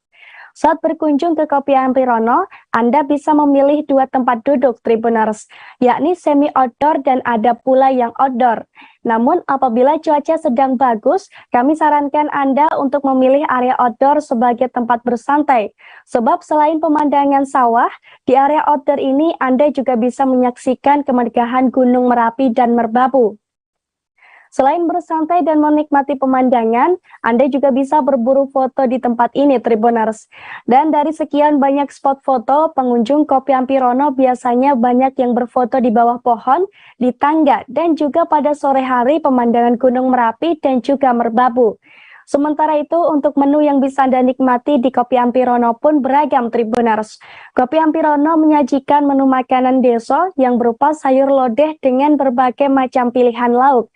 Saat berkunjung ke Kopi Ampirono, Anda bisa memilih dua tempat duduk Tribuners, yakni semi outdoor dan ada pula yang outdoor. Namun apabila cuaca sedang bagus, kami sarankan Anda untuk memilih area outdoor sebagai tempat bersantai. Sebab selain pemandangan sawah, di area outdoor ini Anda juga bisa menyaksikan kemegahan Gunung Merapi dan Merbabu. Selain bersantai dan menikmati pemandangan, Anda juga bisa berburu foto di tempat ini, Tribuners. Dan dari sekian banyak spot foto, pengunjung Kopi Ampirono biasanya banyak yang berfoto di bawah pohon, di tangga, dan juga pada sore hari pemandangan Gunung Merapi dan juga Merbabu. Sementara itu, untuk menu yang bisa Anda nikmati di Kopi Ampirono pun beragam, Tribuners. Kopi Ampirono menyajikan menu makanan deso yang berupa sayur lodeh dengan berbagai macam pilihan lauk.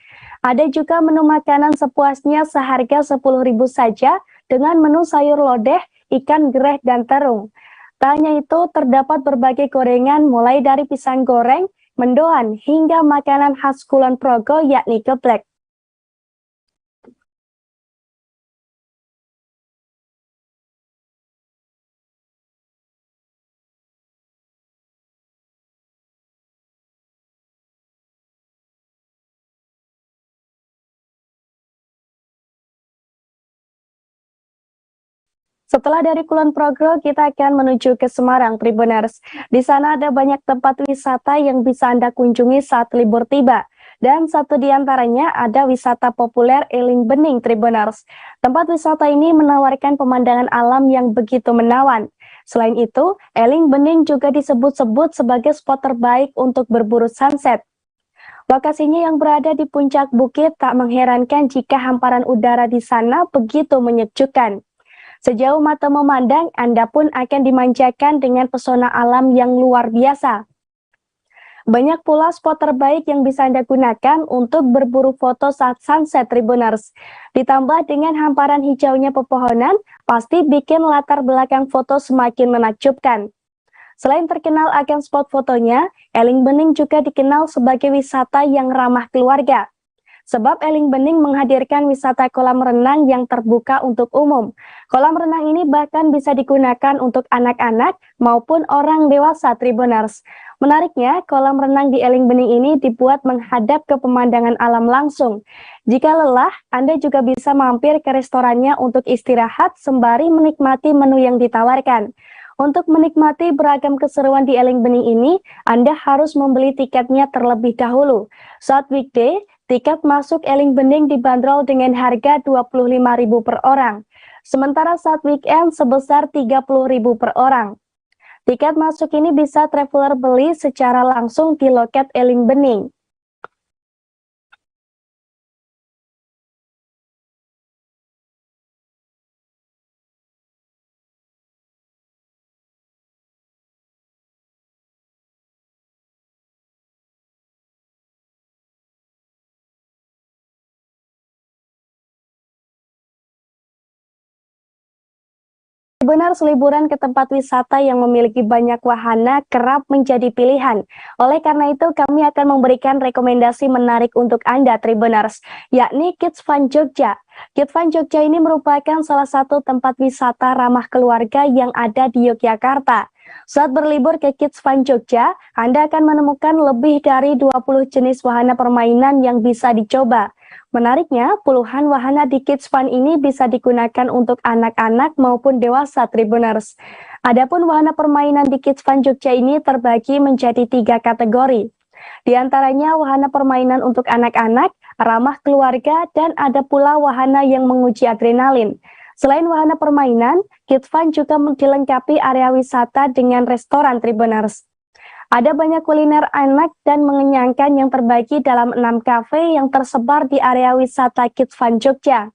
Ada juga menu makanan sepuasnya seharga 10.000 saja dengan menu sayur lodeh, ikan gereh, dan terung. Tak hanya itu, terdapat berbagai gorengan mulai dari pisang goreng, mendoan, hingga makanan khas Kulon Progo yakni geplek. Setelah dari Kulon Progo, kita akan menuju ke Semarang, Tribuners. Di sana ada banyak tempat wisata yang bisa Anda kunjungi saat libur tiba. Dan satu di antaranya ada wisata populer Eling Bening, Tribuners. Tempat wisata ini menawarkan pemandangan alam yang begitu menawan. Selain itu, Eling Bening juga disebut-sebut sebagai spot terbaik untuk berburu sunset. Lokasinya yang berada di puncak bukit tak mengherankan jika hamparan udara di sana begitu menyejukkan. Sejauh mata memandang, Anda pun akan dimanjakan dengan pesona alam yang luar biasa. Banyak pula spot terbaik yang bisa Anda gunakan untuk berburu foto saat sunset, Tribuners. Ditambah dengan hamparan hijaunya pepohonan, pasti bikin latar belakang foto semakin menakjubkan. Selain terkenal akan spot fotonya, Eling Bening juga dikenal sebagai wisata yang ramah keluarga. Sebab Eling Bening menghadirkan wisata kolam renang yang terbuka untuk umum. Kolam renang ini bahkan bisa digunakan untuk anak-anak maupun orang dewasa, Tribuners. Menariknya, kolam renang di Eling Bening ini dibuat menghadap ke pemandangan alam langsung. Jika lelah, Anda juga bisa mampir ke restorannya untuk istirahat sembari menikmati menu yang ditawarkan. Untuk menikmati beragam keseruan di Eling Bening ini, Anda harus membeli tiketnya terlebih dahulu. Saat weekday, tiket masuk Eling Bening dibanderol dengan harga Rp25.000 per orang. Sementara saat weekend sebesar Rp30.000 per orang. Tiket masuk ini bisa traveler beli secara langsung di loket Eling Bening. Benar, liburan ke tempat wisata yang memiliki banyak wahana kerap menjadi pilihan. Oleh karena itu, kami akan memberikan rekomendasi menarik untuk Anda, Tribuners, yakni Kids Fun Jogja. Kids Fun Jogja ini merupakan salah satu tempat wisata ramah keluarga yang ada di Yogyakarta. Saat berlibur ke Kids Fun Jogja, Anda akan menemukan lebih dari 20 jenis wahana permainan yang bisa dicoba. Menariknya, puluhan wahana di Kids Fun ini bisa digunakan untuk anak-anak maupun dewasa, Tribuners. Adapun wahana permainan di Kids Fun Jogja ini terbagi menjadi 3 kategori. Di antaranya wahana permainan untuk anak-anak, ramah keluarga, dan ada pula wahana yang menguji adrenalin. Selain wahana permainan, Kids Fun juga dilengkapi area wisata dengan restoran, Tribuners. Ada banyak kuliner enak dan mengenyangkan yang terbagi dalam 6 kafe yang tersebar di area wisata Kids Fun Jogja.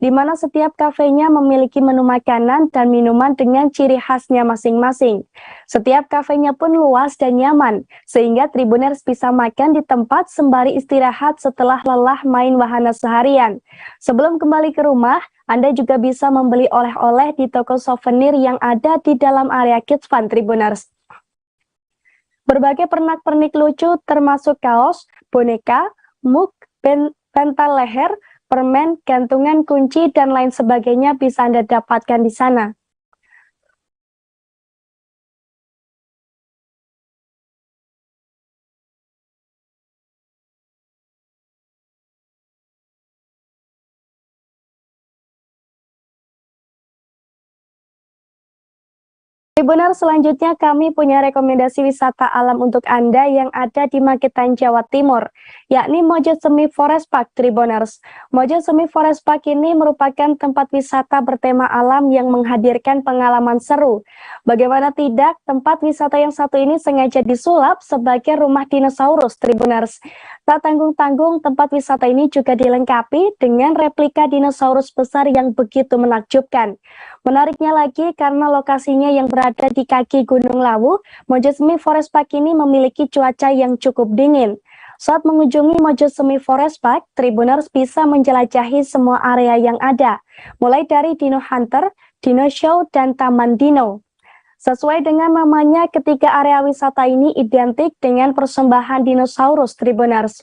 Di di mana setiap kafenya memiliki menu makanan dan minuman dengan ciri khasnya masing-masing. Setiap kafenya pun luas dan nyaman, sehingga Tribuners bisa makan di tempat sembari istirahat setelah lelah main wahana seharian. Sebelum kembali ke rumah, Anda juga bisa membeli oleh-oleh di toko souvenir yang ada di dalam area Kids Fun Tribuners. Berbagai pernak-pernik lucu termasuk kaos, boneka, mug, pental leher, permen, gantungan kunci, dan lain sebagainya bisa Anda dapatkan di sana. Tribuners, selanjutnya kami punya rekomendasi wisata alam untuk Anda yang ada di Magetan, Jawa Timur, yakni Mojosemi Forest Park Tribuners. Mojosemi Forest Park ini merupakan tempat wisata bertema alam yang menghadirkan pengalaman seru. Bagaimana tidak, tempat wisata yang satu ini sengaja disulap sebagai rumah dinosaurus Tribuners. Tak tanggung-tanggung, tempat wisata ini juga dilengkapi dengan replika dinosaurus besar yang begitu menakjubkan. Menariknya lagi, karena lokasinya yang berada di kaki Gunung Lawu, Mojosemi Forest Park ini memiliki cuaca yang cukup dingin. Saat mengunjungi Mojosemi Forest Park, Tribuners bisa menjelajahi semua area yang ada, mulai dari Dino Hunter, Dino Show, dan Taman Dino. Sesuai dengan namanya, ketiga area wisata ini identik dengan persembahan dinosaurus Tribuners.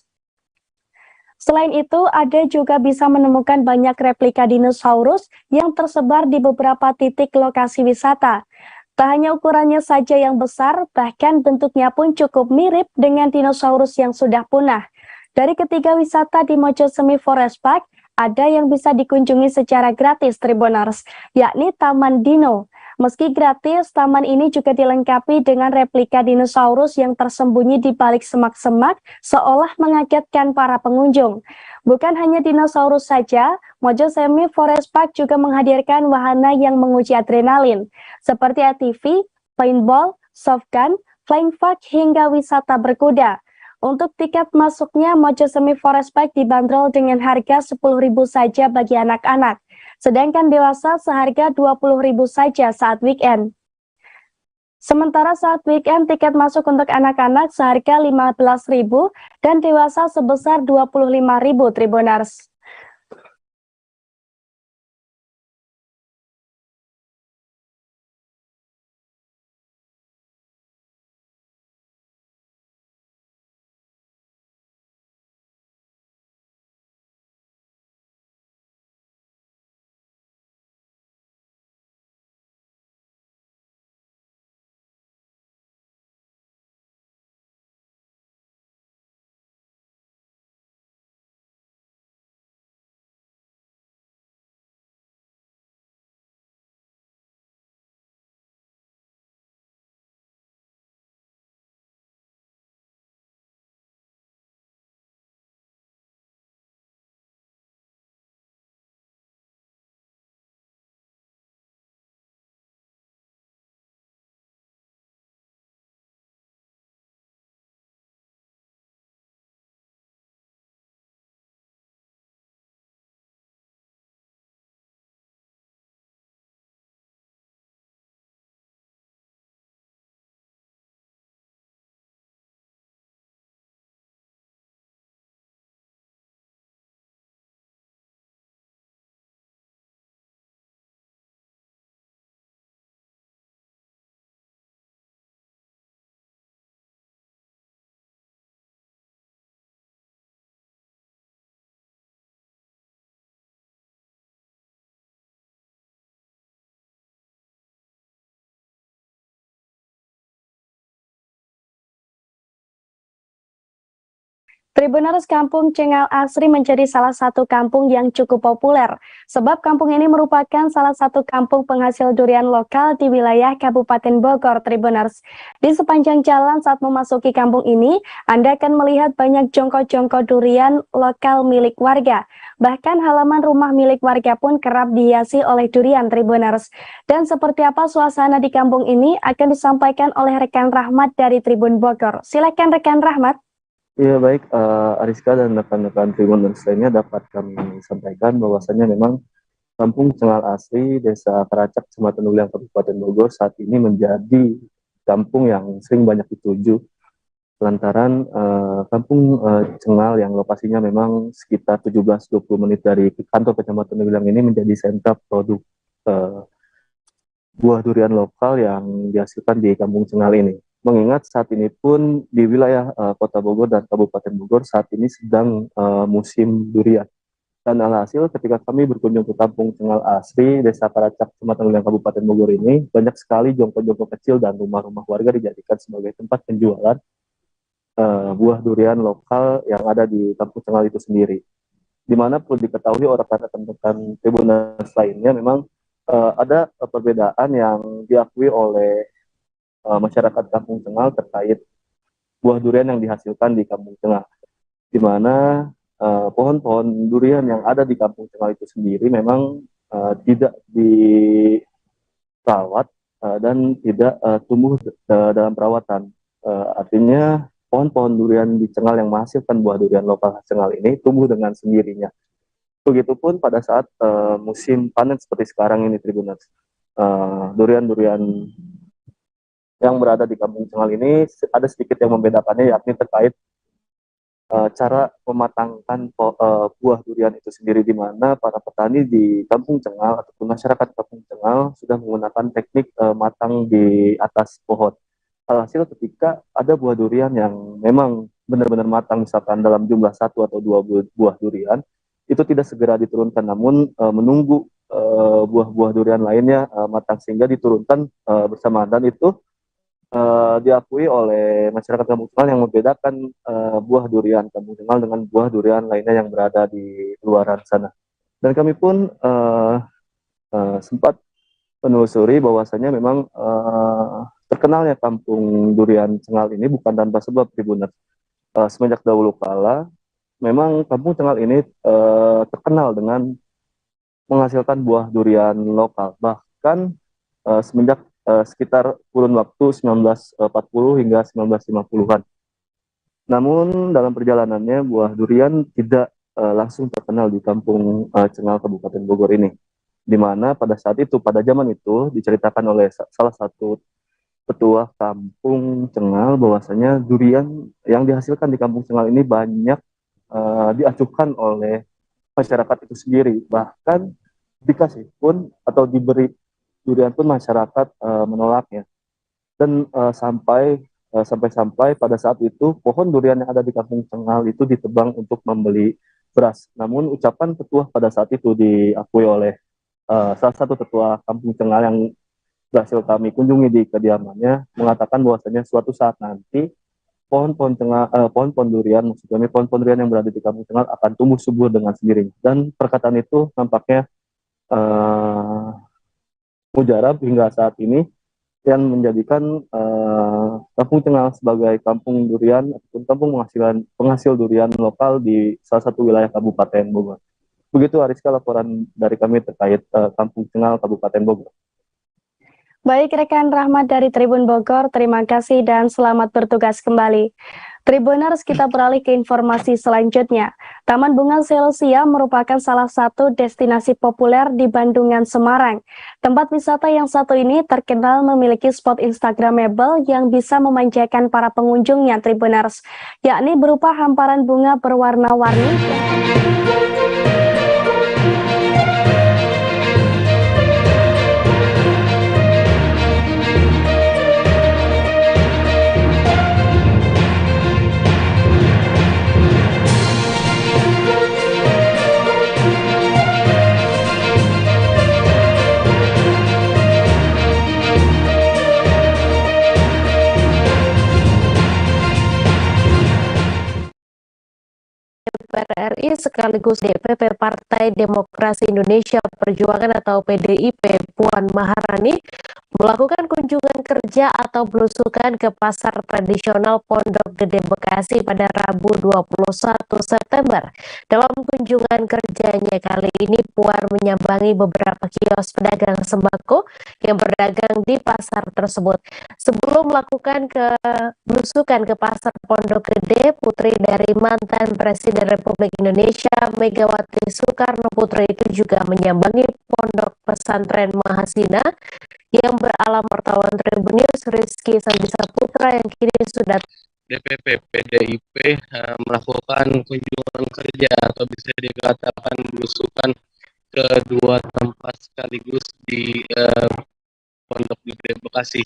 Selain itu, Anda juga bisa menemukan banyak replika dinosaurus yang tersebar di beberapa titik lokasi wisata. Tak hanya ukurannya saja yang besar, bahkan bentuknya pun cukup mirip dengan dinosaurus yang sudah punah. Dari ketiga wisata di Mojosemi Forest Park, ada yang bisa dikunjungi secara gratis Tribuners, yakni Taman Dino. Meski gratis, taman ini juga dilengkapi dengan replika dinosaurus yang tersembunyi di balik semak-semak, seolah mengagetkan para pengunjung. Bukan hanya dinosaurus saja, Mojosemi Forest Park juga menghadirkan wahana yang menguji adrenalin, seperti ATV, paintball, soft gun, flying fox, hingga wisata berkuda. Untuk tiket masuknya, Mojosemi Forest Park dibanderol dengan harga 10.000 saja bagi anak-anak, sedangkan dewasa seharga 20.000 saja saat weekend. Sementara saat weekend, tiket masuk untuk anak-anak seharga 15.000 dan dewasa sebesar 25.000 Tribuners. Tribuners, Kampung Cengal Asri menjadi salah satu kampung yang cukup populer, sebab kampung ini merupakan salah satu kampung penghasil durian lokal di wilayah Kabupaten Bogor. Tribuners, di sepanjang jalan saat memasuki kampung ini, Anda akan melihat banyak jongkok-jongkok durian lokal milik warga. Bahkan halaman rumah milik warga pun kerap dihiasi oleh durian Tribuners. Dan seperti apa suasana di kampung ini akan disampaikan oleh rekan Rahmat dari Tribun Bogor. Silakan rekan Rahmat. Iya baik, Ariska dan rekan-rekan Tribuners lainnya dapat kami sampaikan bahwasannya memang Kampung Cengal Asri, Desa Karacak, Kecamatan Uliang, Kabupaten Bogor saat ini menjadi kampung yang sering banyak dituju lantaran kampung Cengal yang lokasinya memang sekitar 17-20 menit dari kantor Kecamatan Uliang ini menjadi sentra produk buah durian lokal yang dihasilkan di kampung Cengal ini. Mengingat saat ini pun di wilayah Kota Bogor dan Kabupaten Bogor saat ini sedang musim durian. Dan alhasil ketika kami berkunjung ke kampung Cengal Asri, Desa Karacak, Kecamatan Uliang, Kabupaten Bogor ini, banyak sekali jongkok-jongkok kecil dan rumah-rumah warga dijadikan sebagai tempat penjualan buah durian lokal yang ada di kampung Cengal itu sendiri. Di mana perlu diketahui oleh rekan-rekan Tribuners lainnya, memang ada perbedaan yang diakui oleh masyarakat kampung Cengal terkait buah durian yang dihasilkan di kampung Cengal, di mana pohon-pohon durian yang ada di kampung Cengal itu sendiri memang tidak dirawat dan tidak tumbuh dalam perawatan. Artinya pohon-pohon durian di Cengal yang menghasilkan buah durian lokal Cengal ini tumbuh dengan sendirinya. Begitupun pada saat musim panen seperti sekarang ini, Tribuners. Durian-durian yang berada di kampung Cengal ini ada sedikit yang membedakannya, yakni terkait cara mematangkan buah durian itu sendiri, di mana para petani di kampung Cengal ataupun masyarakat kampung Cengal sudah menggunakan teknik matang di atas pohon. Alhasil ketika ada buah durian yang memang benar-benar matang, misalkan dalam jumlah 1 atau 2 buah durian, itu tidak segera diturunkan, namun menunggu buah-buah durian lainnya matang sehingga diturunkan bersamaan, dan itu diakui oleh masyarakat kampung Cengal yang membedakan buah durian kampung Cengal dengan buah durian lainnya yang berada di luaran sana. Dan kami pun sempat menelusuri bahwasanya memang terkenalnya kampung durian Cengal ini bukan tanpa sebab, Tribuners. Semenjak dahulu kala memang kampung Cengal ini terkenal dengan menghasilkan buah durian lokal, bahkan semenjak sekitar kurun waktu 1940 hingga 1950-an. Namun dalam perjalanannya buah durian tidak langsung terkenal di kampung Cengal, Kabupaten Bogor ini, di mana pada saat itu, pada zaman itu diceritakan oleh salah satu petua kampung Cengal bahwasanya durian yang dihasilkan di kampung Cengal ini banyak diacuhkan oleh masyarakat itu sendiri, bahkan dikasih pun atau diberi durian pun masyarakat menolaknya. Dan sampai pada saat itu pohon durian yang ada di kampung Cengal itu ditebang untuk membeli beras. Namun ucapan petua pada saat itu diakui oleh salah satu tetua kampung Cengal yang berhasil kami kunjungi di kediamannya, mengatakan bahwasanya suatu saat nanti pohon-pohon durian, maksud kami pohon-pohon durian yang berada di kampung Cengal akan tumbuh subur dengan sendirinya. Dan perkataan itu nampaknya mujarab hingga saat ini, yang menjadikan kampung Cengal sebagai kampung durian ataupun kampung penghasil durian lokal di salah satu wilayah Kabupaten Bogor. Begitu Ariska laporan dari kami terkait kampung Cengal, Kabupaten Bogor. Baik rekan Rahmat dari Tribun Bogor, terima kasih dan selamat bertugas kembali. Tribuners, kita beralih ke informasi selanjutnya. Taman Bunga Selsia merupakan salah satu destinasi populer di Bandungan, Semarang. Tempat wisata yang satu ini terkenal memiliki spot instagramable yang bisa memanjakan para pengunjungnya, Tribuners, yakni berupa hamparan bunga berwarna-warni. DPR RI sekaligus DPP Partai Demokrasi Indonesia Perjuangan atau PDIP Puan Maharani melakukan kunjungan kerja atau belusukan ke pasar tradisional Pondok Gede Bekasi pada Rabu 21 September. Dalam kunjungan kerjanya kali ini, Puan menyambangi beberapa kios pedagang sembako yang berdagang di pasar tersebut. Sebelum melakukan belusukan ke pasar Pondok Gede, putri dari mantan Presiden Republik Indonesia Megawati Soekarno Putri itu juga menyambangi Pondok Pesantren Mahasina yang beralamat wartawan Tribun News Rizky Sandisaputra yang kini sudah DPP PDIP melakukan kunjungan kerja atau bisa dikatakan belusukan ke dua tempat sekaligus di Pondok Gede Bekasi.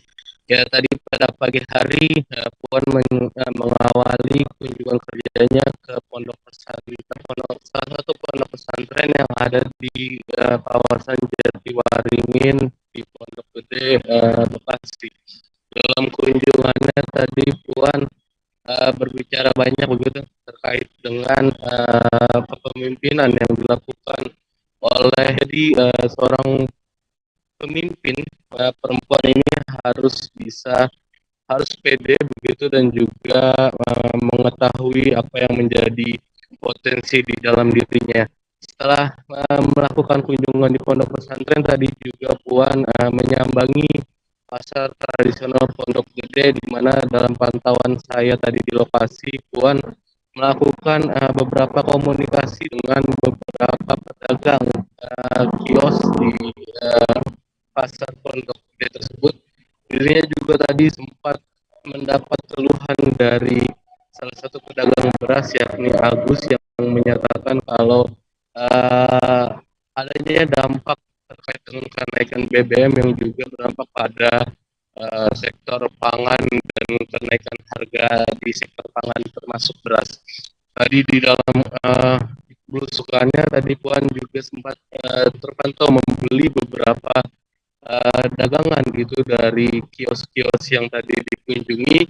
Ya, tadi pada pagi hari Puan mengawali kunjungan kerjanya ke salah satu pondok pesantren yang ada di kawasan Jatiwaringin di Pondok Gede Bekasi. Dalam kunjungannya tadi Puan berbicara banyak begitu terkait dengan kepemimpinan yang dilakukan oleh seorang pemimpin perempuan ini harus pede begitu dan juga mengetahui apa yang menjadi potensi di dalam dirinya. Setelah melakukan kunjungan di pondok pesantren tadi juga Puan menyambangi pasar tradisional Pondok Gede, di mana dalam pantauan saya tadi di lokasi Puan melakukan beberapa komunikasi dengan beberapa pedagang kios di pasar Pondok Gede tersebut. Dirinya juga tadi sempat mendapat keluhan dari salah satu pedagang beras yakni Agus yang menyatakan kalau adanya dampak terkait dengan kenaikan BBM yang juga berdampak pada sektor pangan dan kenaikan harga di sektor pangan termasuk beras. Tadi di dalam belusukannya tadi Puan juga sempat terpantau membeli beberapa dagangan gitu dari kios-kios yang tadi dikunjungi,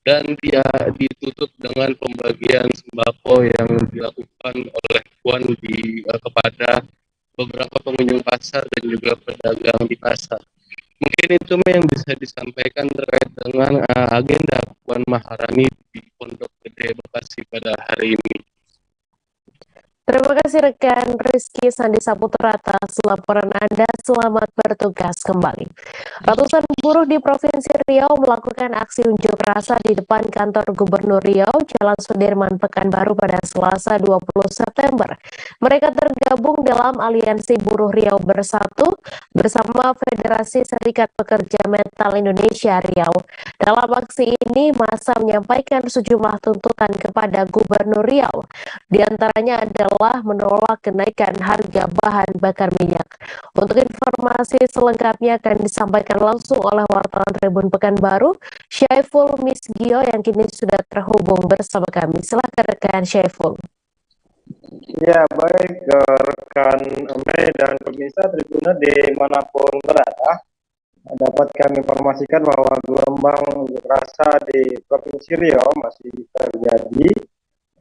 dan dia ditutup dengan pembagian sembako yang dilakukan oleh Puan kepada beberapa pengunjung pasar dan juga pedagang di pasar. Mungkin itu yang bisa disampaikan terkait dengan agenda Puan Maharani di Pondok Gede Bekasi pada hari ini. Terima kasih rekan Rizky Sandisaputra atas laporan Anda. Selamat bertugas kembali. Ratusan buruh di Provinsi Riau melakukan aksi unjuk rasa di depan kantor Gubernur Riau, Jalan Sudirman, Pekanbaru pada Selasa 20 September. Mereka tergabung dalam Aliansi Buruh Riau Bersatu bersama Federasi Serikat Pekerja Metal Indonesia Riau. Dalam aksi ini, massa menyampaikan sejumlah tuntutan kepada Gubernur Riau. Di antaranya adalah menolak kenaikan harga bahan bakar minyak. Untuk informasi selengkapnya akan disampaikan langsung oleh wartawan Tribun Pekanbaru, Syaiful Misgio yang kini sudah terhubung bersama kami. Silakan rekan Syaiful. Ya, baik rekan Mei dan pemirsa Tribunnya dimanapun berada, dapat kami informasikan bahwa gelombang unjuk rasa di Provinsi Riau masih terjadi.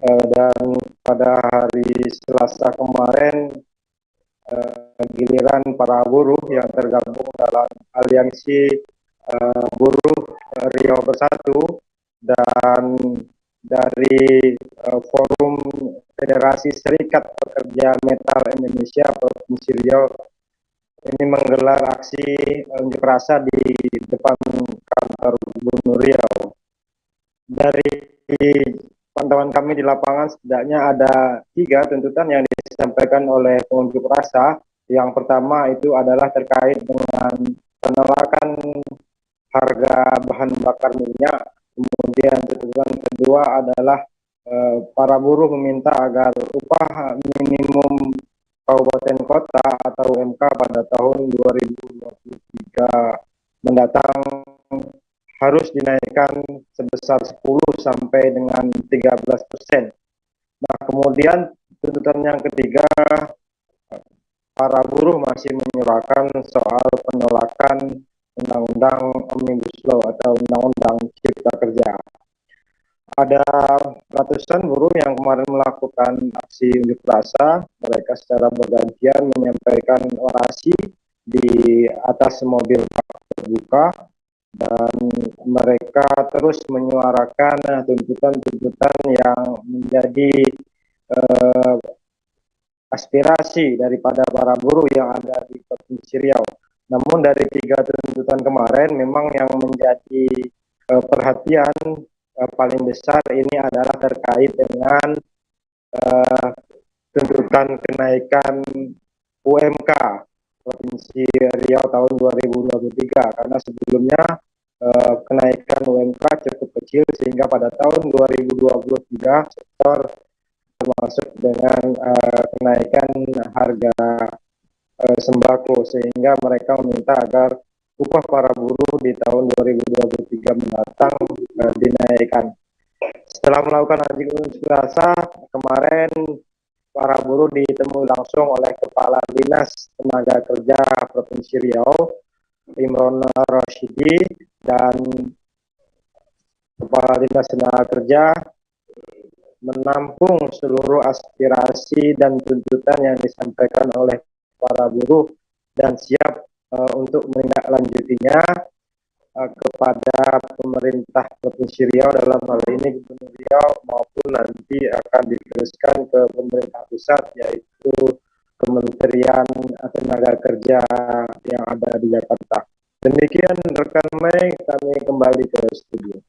Dan pada hari Selasa kemarin giliran para buruh yang tergabung dalam Aliansi Buruh Riau Bersatu dan dari Forum Federasi Serikat Pekerja Metal Indonesia Provinsi Riau ini menggelar aksi unjuk rasa di depan kantor Gubernur Riau. Dari pantauan kami di lapangan setidaknya ada 3 tuntutan yang disampaikan oleh pengunjuk rasa. Yang pertama itu adalah terkait dengan penolakan harga bahan bakar minyak. Kemudian tuntutan kedua adalah para buruh meminta agar upah minimum kabupaten kota atau UMK pada tahun 2023 mendatang harus dinaikkan sebesar 10 sampai dengan 13%. Nah, kemudian tuntutan yang ketiga, para buruh masih menyuarakan soal penolakan Undang-Undang Omnibus Law atau Undang-Undang Cipta Kerja. Ada ratusan buruh yang kemarin melakukan aksi unjuk rasa. Mereka secara bergantian menyampaikan orasi di atas mobil terbuka, dan mereka terus menyuarakan tuntutan-tuntutan yang menjadi aspirasi daripada para buruh yang ada di Provinsi Riau. Namun dari 3 tuntutan kemarin memang yang menjadi perhatian paling besar ini adalah terkait dengan eh, tuntutan kenaikan UMK Provinsi Riau tahun 2023 karena sebelumnya kenaikan UMK cukup kecil sehingga pada tahun 2023 sektor termasuk dengan kenaikan harga sembako sehingga mereka meminta agar upah para buruh di tahun 2023 mendatang dinaikkan. Setelah melakukan unjuk rasa kemarin, para buruh ditemui langsung oleh Kepala Dinas Tenaga Kerja Provinsi Riau, Imron Rashidi, dan Kepala Dinas Tenaga Kerja menampung seluruh aspirasi dan tuntutan yang disampaikan oleh para buruh dan siap untuk menindaklanjutinya kepada pemerintah Provinsi Riau, dalam hal ini Gubernur Riau, maupun nanti akan diteruskan ke pemerintah pusat, yaitu Kementerian Tenaga Kerja yang ada di Jakarta. Demikian rekan Mei, kami kembali ke studio.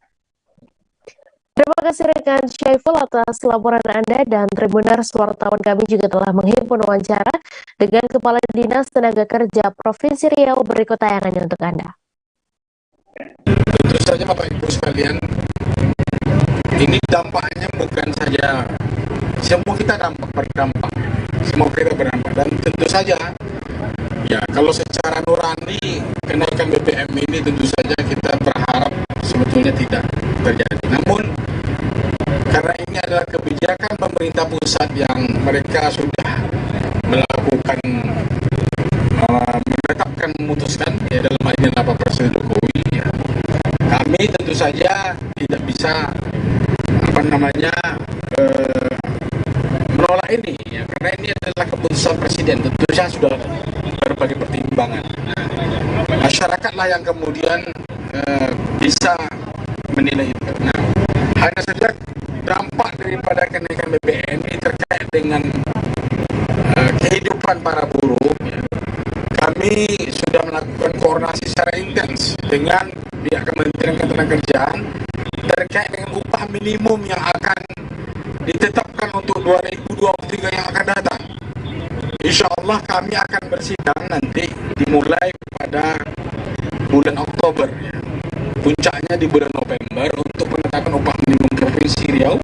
Terima kasih rekan Syaiful atas laporan Anda, dan Tribuners wartawan kami juga telah menghimpun wawancara dengan Kepala Dinas Tenaga Kerja Provinsi Riau. Berikut tayangannya untuk Anda. Tentu saja Bapak Ibu sekalian, ini dampaknya bukan saja semua kita berdampak, dan tentu saja ya kalau secara nurani kenaikan BBM ini tentu saja kita berharap sebetulnya tidak terjadi. Namun karena ini adalah kebijakan pemerintah pusat yang mereka sudah melakukan memutuskan ya dalam hal ini Bapak Presiden Jokowi, ya, kami tentu saja tidak bisa menolak ini ya, karena ini adalah keputusan Presiden. Tentu saja sudah berbagai pertimbangan. Masyarakatlah yang kemudian bisa menilai itu. Nah, hanya saja dampak daripada kenaikan BBM ini terkait dengan kehidupan para buruh. Ya. Kami sudah melakukan koordinasi secara intens dengan pihak Kementerian Ketenagakerjaan terkait dengan upah minimum yang akan ditetapkan untuk 2023 yang akan datang. Insya Allah kami akan bersidang nanti dimulai pada bulan Oktober, ya. Puncaknya di bulan November untuk penetapan upah minimum Provinsi Riau,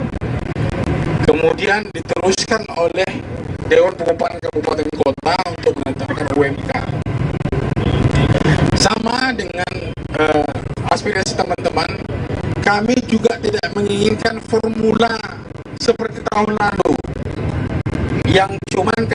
kemudian diteruskan oleh Dewan Pengupahan Kabupaten Kota untuk menetapkan UMK. Sama dengan aspirasi teman-teman, kami juga tidak menginginkan formula seperti tahun lalu yang cuman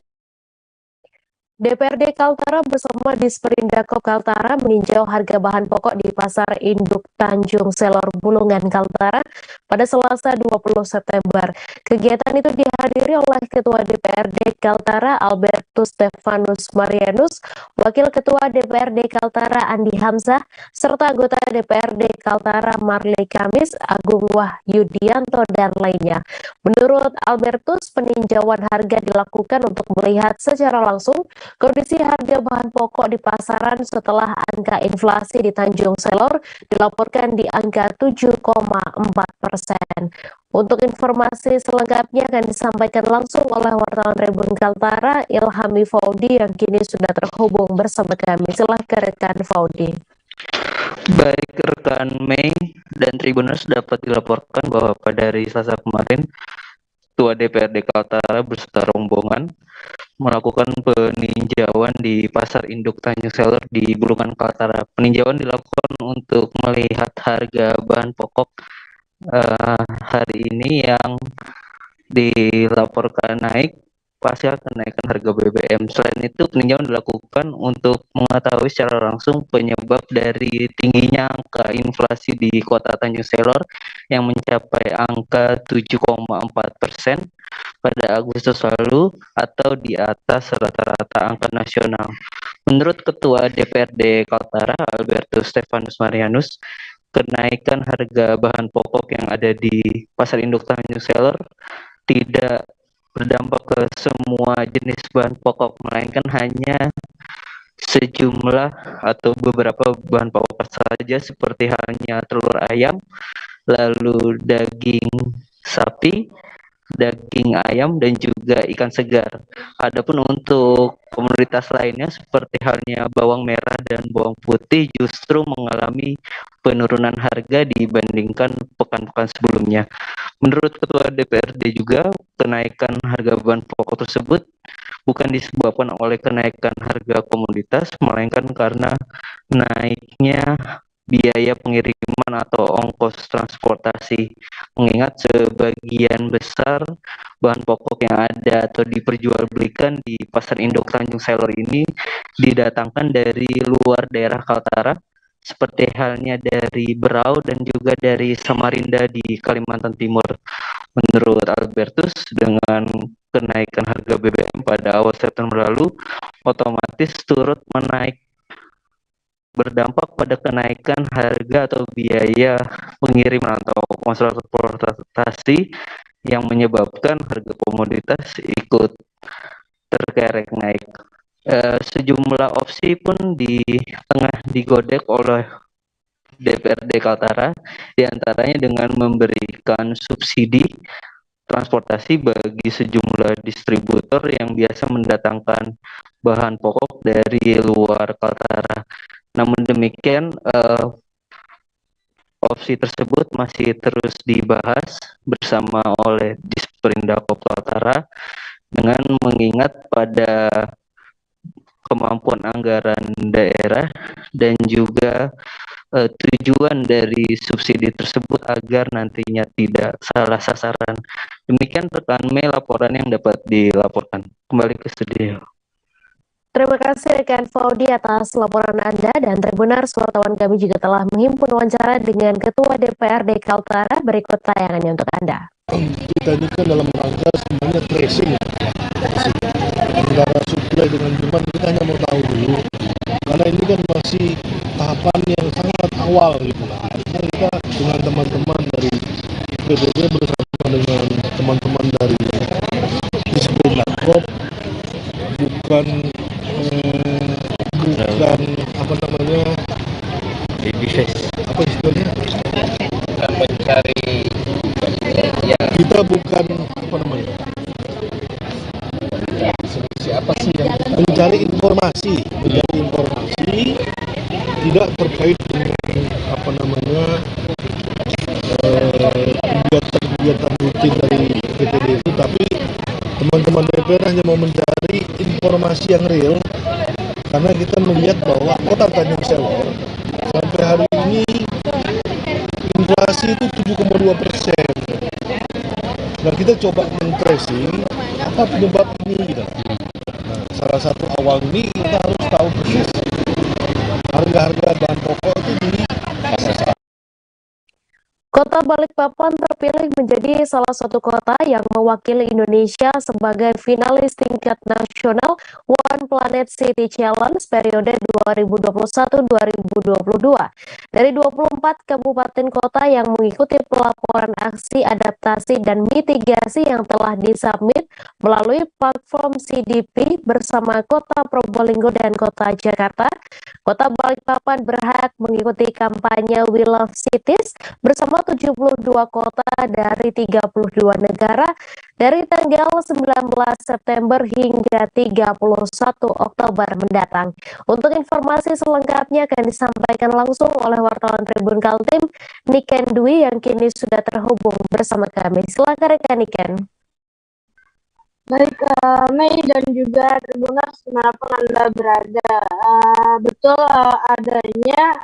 DPRD Kaltara bersama Disperindak Kaltara meninjau harga bahan pokok di Pasar Induk Tanjung Selor Bulungan Kaltara pada Selasa 20 September. Kegiatan itu dihadiri oleh Ketua DPRD Kaltara Albertus Stefanus Marianus, Wakil Ketua DPRD Kaltara Andi Hamzah, serta anggota DPRD Kaltara Marli Kamis, Agung Wahyudianto, dan lainnya. Menurut Albertus, peninjauan harga dilakukan untuk melihat secara langsung kondisi harga bahan pokok di pasaran setelah angka inflasi di Tanjung Selor dilaporkan di angka 7,4%. Untuk informasi selengkapnya akan disampaikan langsung oleh wartawan Tribun Kaltara, Ilhami Faudi, yang kini sudah terhubung bersama kami. Silahkan rekan Faudi. Baik rekan Mei dan Tribuners, dapat dilaporkan bahwa pada hari Selasa kemarin Ketua DPRD Kaltara beserta rombongan melakukan peninjauan di Pasar Induk Tanjung Selor di Bulungan Kaltara. Peninjauan dilakukan untuk melihat harga bahan pokok hari ini yang dilaporkan naik pasca kenaikan harga BBM. Selain itu, peninjauan dilakukan untuk mengetahui secara langsung penyebab dari tingginya angka inflasi di Kota Tanjung Selor yang mencapai angka 7,4% pada Agustus lalu atau di atas rata-rata angka nasional. Menurut Ketua DPRD Kaltara Albertus Stefanus Marianus, kenaikan harga bahan pokok yang ada di Pasar Induk Tanjung Selor tidak berdampak ke semua jenis bahan pokok, melainkan hanya sejumlah atau beberapa bahan pokok saja, seperti halnya telur ayam, lalu daging sapi, daging ayam dan juga ikan segar. Adapun untuk komoditas lainnya seperti halnya bawang merah dan bawang putih justru mengalami penurunan harga dibandingkan pekan-pekan sebelumnya. Menurut Ketua DPRD juga, kenaikan harga bahan pokok tersebut bukan disebabkan oleh kenaikan harga komoditas, melainkan karena naiknya biaya pengiriman atau ongkos transportasi. Mengingat sebagian besar bahan pokok yang ada atau diperjualbelikan di Pasar Induk Tanjung Selor ini didatangkan dari luar daerah Kaltara, seperti halnya dari Berau dan juga dari Samarinda di Kalimantan Timur. Menurut Albertus, dengan kenaikan harga BBM pada awal September lalu, otomatis turut berdampak pada kenaikan harga atau biaya pengiriman atau masalah transportasi yang menyebabkan harga komoditas ikut terkerek naik. Sejumlah opsi pun tengah digodek oleh DPRD Kaltara, diantaranya dengan memberikan subsidi transportasi bagi sejumlah distributor yang biasa mendatangkan bahan pokok dari luar Kaltara. Namun demikian, opsi tersebut masih terus dibahas bersama oleh Disperindak Kaltara dengan mengingat pada kemampuan anggaran daerah dan juga tujuan dari subsidi tersebut agar nantinya tidak salah sasaran. Demikian rekan Mei laporan yang dapat dilaporkan. Kembali ke studio. Terima kasih rekan Faudi atas laporan Anda, dan Tribuners wartawan kami juga telah menghimpun wawancara dengan Ketua DPRD Kaltara. Berikut tayangannya untuk Anda. Kita ini kan dalam rangka sebenarnya tracing antara supply dengan demand. Kita hanya mau tahu dulu, karena ini kan masih tahapan yang sangat awal gitu lah. Artinya kita dengan teman-teman dari PBB bersama dengan teman-teman dari Disperindak bukan apa namanya apa istilahnya, mencari kita bukan apa namanya siapa sih yang mencari informasi tidak terkait dengan apa namanya kegiatan rutin dari PTD itu, tapi teman-teman DPR hanya mau mencari informasi yang real, karena kita melihat bahwa Kota Tanjung Selor sampai hari ini inflasi itu 7,2%. Nah, kita coba men-tracing apa penyebab ini gitu. Nah, salah satu awal ini kita harus tahu persis harga-harga bahan pokok itu di pasar. Kota Balikpapan terpilih menjadi salah satu kota yang mewakili Indonesia sebagai finalis tingkat nasional One Planet City Challenge periode 2021-2022. Dari 24 kabupaten kota yang mengikuti pelaporan aksi adaptasi dan mitigasi yang telah disubmit melalui platform CDP bersama Kota Probolinggo dan Kota Jakarta, Kota Balikpapan berhak mengikuti kampanye We Love Cities bersama 72 kota dari 32 negara dari tanggal 19 September hingga 31 Oktober mendatang. Untuk informasi selengkapnya akan disampaikan langsung oleh wartawan Tribun Kaltim, Niken Dwi, yang kini sudah terhubung bersama kami. Silakan rekan Niken. Baik, Mei dan juga Tribuners dimanapun Anda berada, betul adanya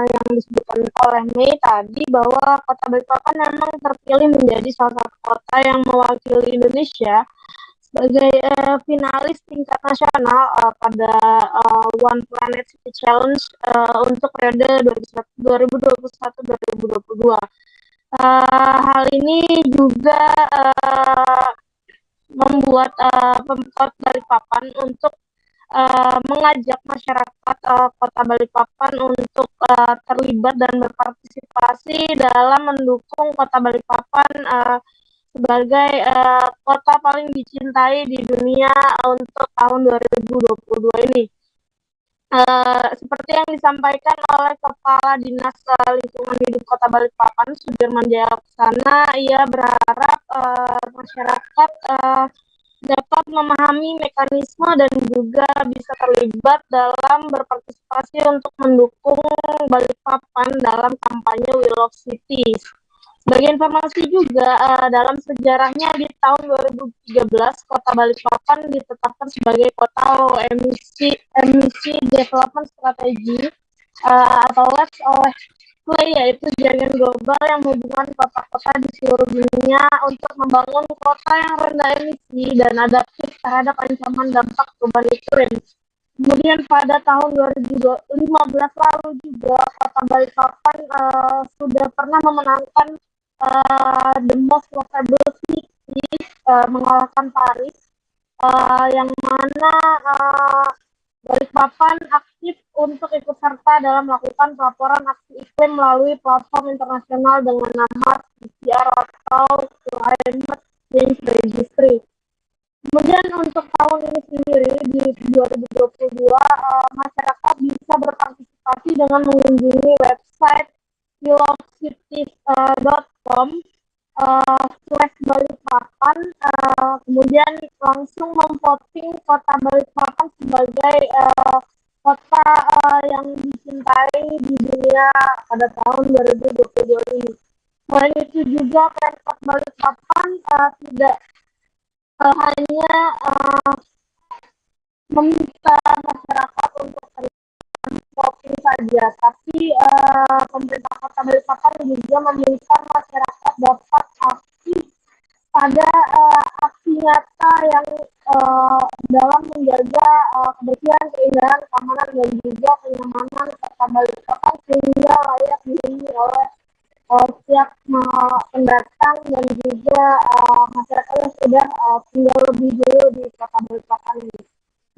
yang disebutkan oleh Mei tadi bahwa Kota Balikpapan memang terpilih menjadi salah satu kota yang mewakili Indonesia sebagai finalis tingkat nasional pada One Planet City Challenge untuk periode 2021-2022. Hal ini juga membuat Pemkot Balikpapan untuk mengajak masyarakat Kota Balikpapan untuk terlibat dan berpartisipasi dalam mendukung Kota Balikpapan sebagai kota paling dicintai di dunia untuk tahun 2022 ini. Seperti yang disampaikan oleh Kepala Dinas Lingkungan Hidup Kota Balikpapan, Sudirman Jaya Laksana, ia berharap masyarakat dapat memahami mekanisme dan juga bisa terlibat dalam berpartisipasi untuk mendukung Balikpapan dalam kampanye We Love Cities. Sebagai informasi juga, dalam sejarahnya di tahun 2013, Kota Balikpapan ditetapkan sebagai kota low emisi development strategi atau LEDS oleh CLAY, yaitu jaringan global yang menghubungkan kota-kota di seluruh dunia untuk membangun kota yang rendah emisi dan adaptif terhadap ancaman dampak perubahan iklim. Kemudian pada tahun 2015 lalu juga Kota Balikpapan sudah pernah memenangkan The Most Livable City, mengalahkan Paris, yang mana Balikpapan aktif untuk ikut serta dalam melakukan pelaporan aksi iklim melalui platform internasional dengan nama CCR atau Climate Change Registry. Kemudian untuk tahun ini sendiri di 2022, masyarakat bisa berpartisipasi dengan mengunjungi website willofcities.com /Balikpapan, kemudian langsung memvoting Kota Balikpapan sebagai kota yang dicintai di dunia pada tahun 2022 ini. Selain itu juga Pemkot Balikpapan tidak hanya meminta masyarakat untuk voting saja, tapi pemerintah Kota Balikpapan juga meminta masyarakat dapat aktif pada aksi nyata yang dalam menjaga kebersihan, keindahan, keamanan, dan juga kenyamanan Kota Balikpapan sehingga layak dihuni oleh setiap pendatang dan juga masyarakat yang sudah tinggal lebih dulu di Kota Balikpapan ini.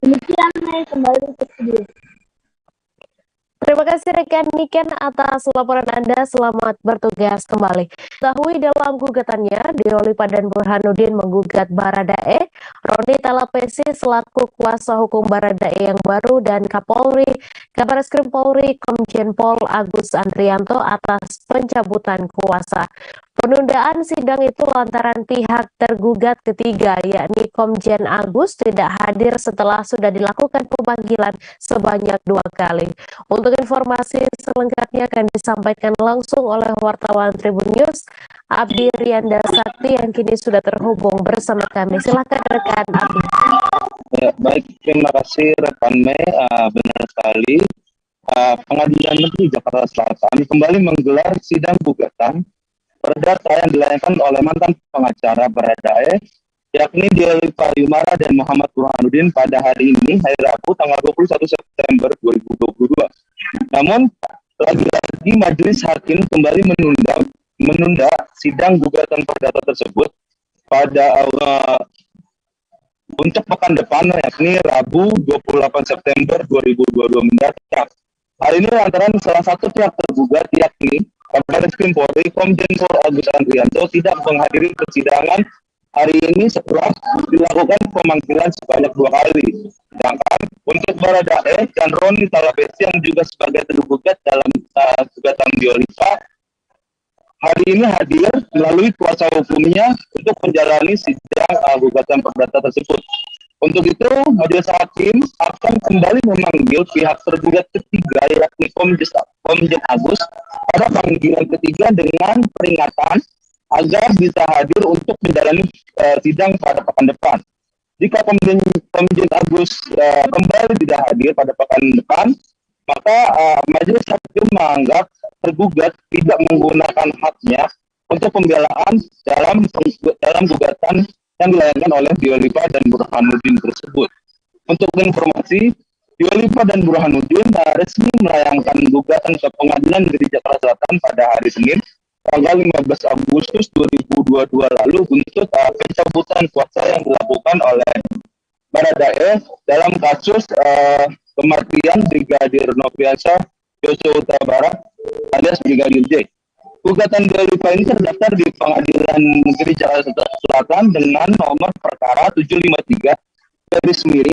Demikian, Mei, kembali ke studio. Terima kasih rekan Niken atas laporan Anda. Selamat bertugas kembali. Ketahui dalam gugatannya, Deolipa dan Burhanuddin menggugat Baradae, Roni Talapesi selaku kuasa hukum Baradae yang baru dan Kapolri, Kabareskrim Polri, Komjen Pol Agus Andrianto atas pencabutan kuasa. Penundaan sidang itu lantaran pihak tergugat ketiga, yakni Komjen Agus, tidak hadir setelah sudah dilakukan pemanggilan sebanyak 2 kali. Untuk informasi selengkapnya akan disampaikan langsung oleh wartawan Tribun News, Abdi Rianda Sakti, yang kini sudah terhubung bersama kami. Silakan rekan Abdi. Ya, baik, terima kasih rekan Mei. Benar sekali, Pengadilan Negeri Jakarta Selatan kembali menggelar sidang gugatan perdata yang dilayangkan oleh mantan pengacara Baradae, yakni Deolipa Yumara dan Muhammad Burhanuddin pada hari ini, hari Rabu, tanggal 21 September 2022. Namun, lagi-lagi majelis hakim kembali menunda sidang gugatan perdata tersebut pada untuk pekan depan, yakni Rabu 28 September 2022 mendatang. Hal ini lantaran salah satu pihak tergugat, yakni Kabareskrim Polri, Komjen Pol Agus Andrianto, tidak menghadiri persidangan hari ini setelah dilakukan pemanggilan sebanyak 2 kali. Sedangkan untuk Baradae dan Roni Talapesi yang juga sebagai tergugat dalam gugatan Deolipa, hari ini hadir melalui kuasa hukumnya untuk menjalani sidang gugatan perdata tersebut. Untuk itu, majelis hakim akan kembali memanggil pihak tergugat ketiga, yakni Komjen Agus, pada panggilan ketiga dengan peringatan agar bisa hadir untuk menjalani sidang pada pekan depan. Jika Komjen Agus kembali tidak hadir pada pekan depan, maka majelis hakim menganggap tergugat tidak menggunakan haknya untuk pembelaan dalam gugatan yang dilayangkan oleh Deolipa dan Burhanuddin tersebut. Untuk informasi, Deolipa dan Burhanuddin resmi melayangkan gugatan ke Pengadilan Negeri Jakarta Selatan pada hari Senin, tanggal 15 Agustus 2022 lalu untuk pencabutan kuasa yang dilakukan oleh Baradae dalam kasus kematian Brigadir Nofriansah Yosua Huta Barat alias Brigadir J. Gugatan Deolipa ini terdaftar di Pengadilan Negeri Jakarta Selatan dengan nomor perkara 753/2022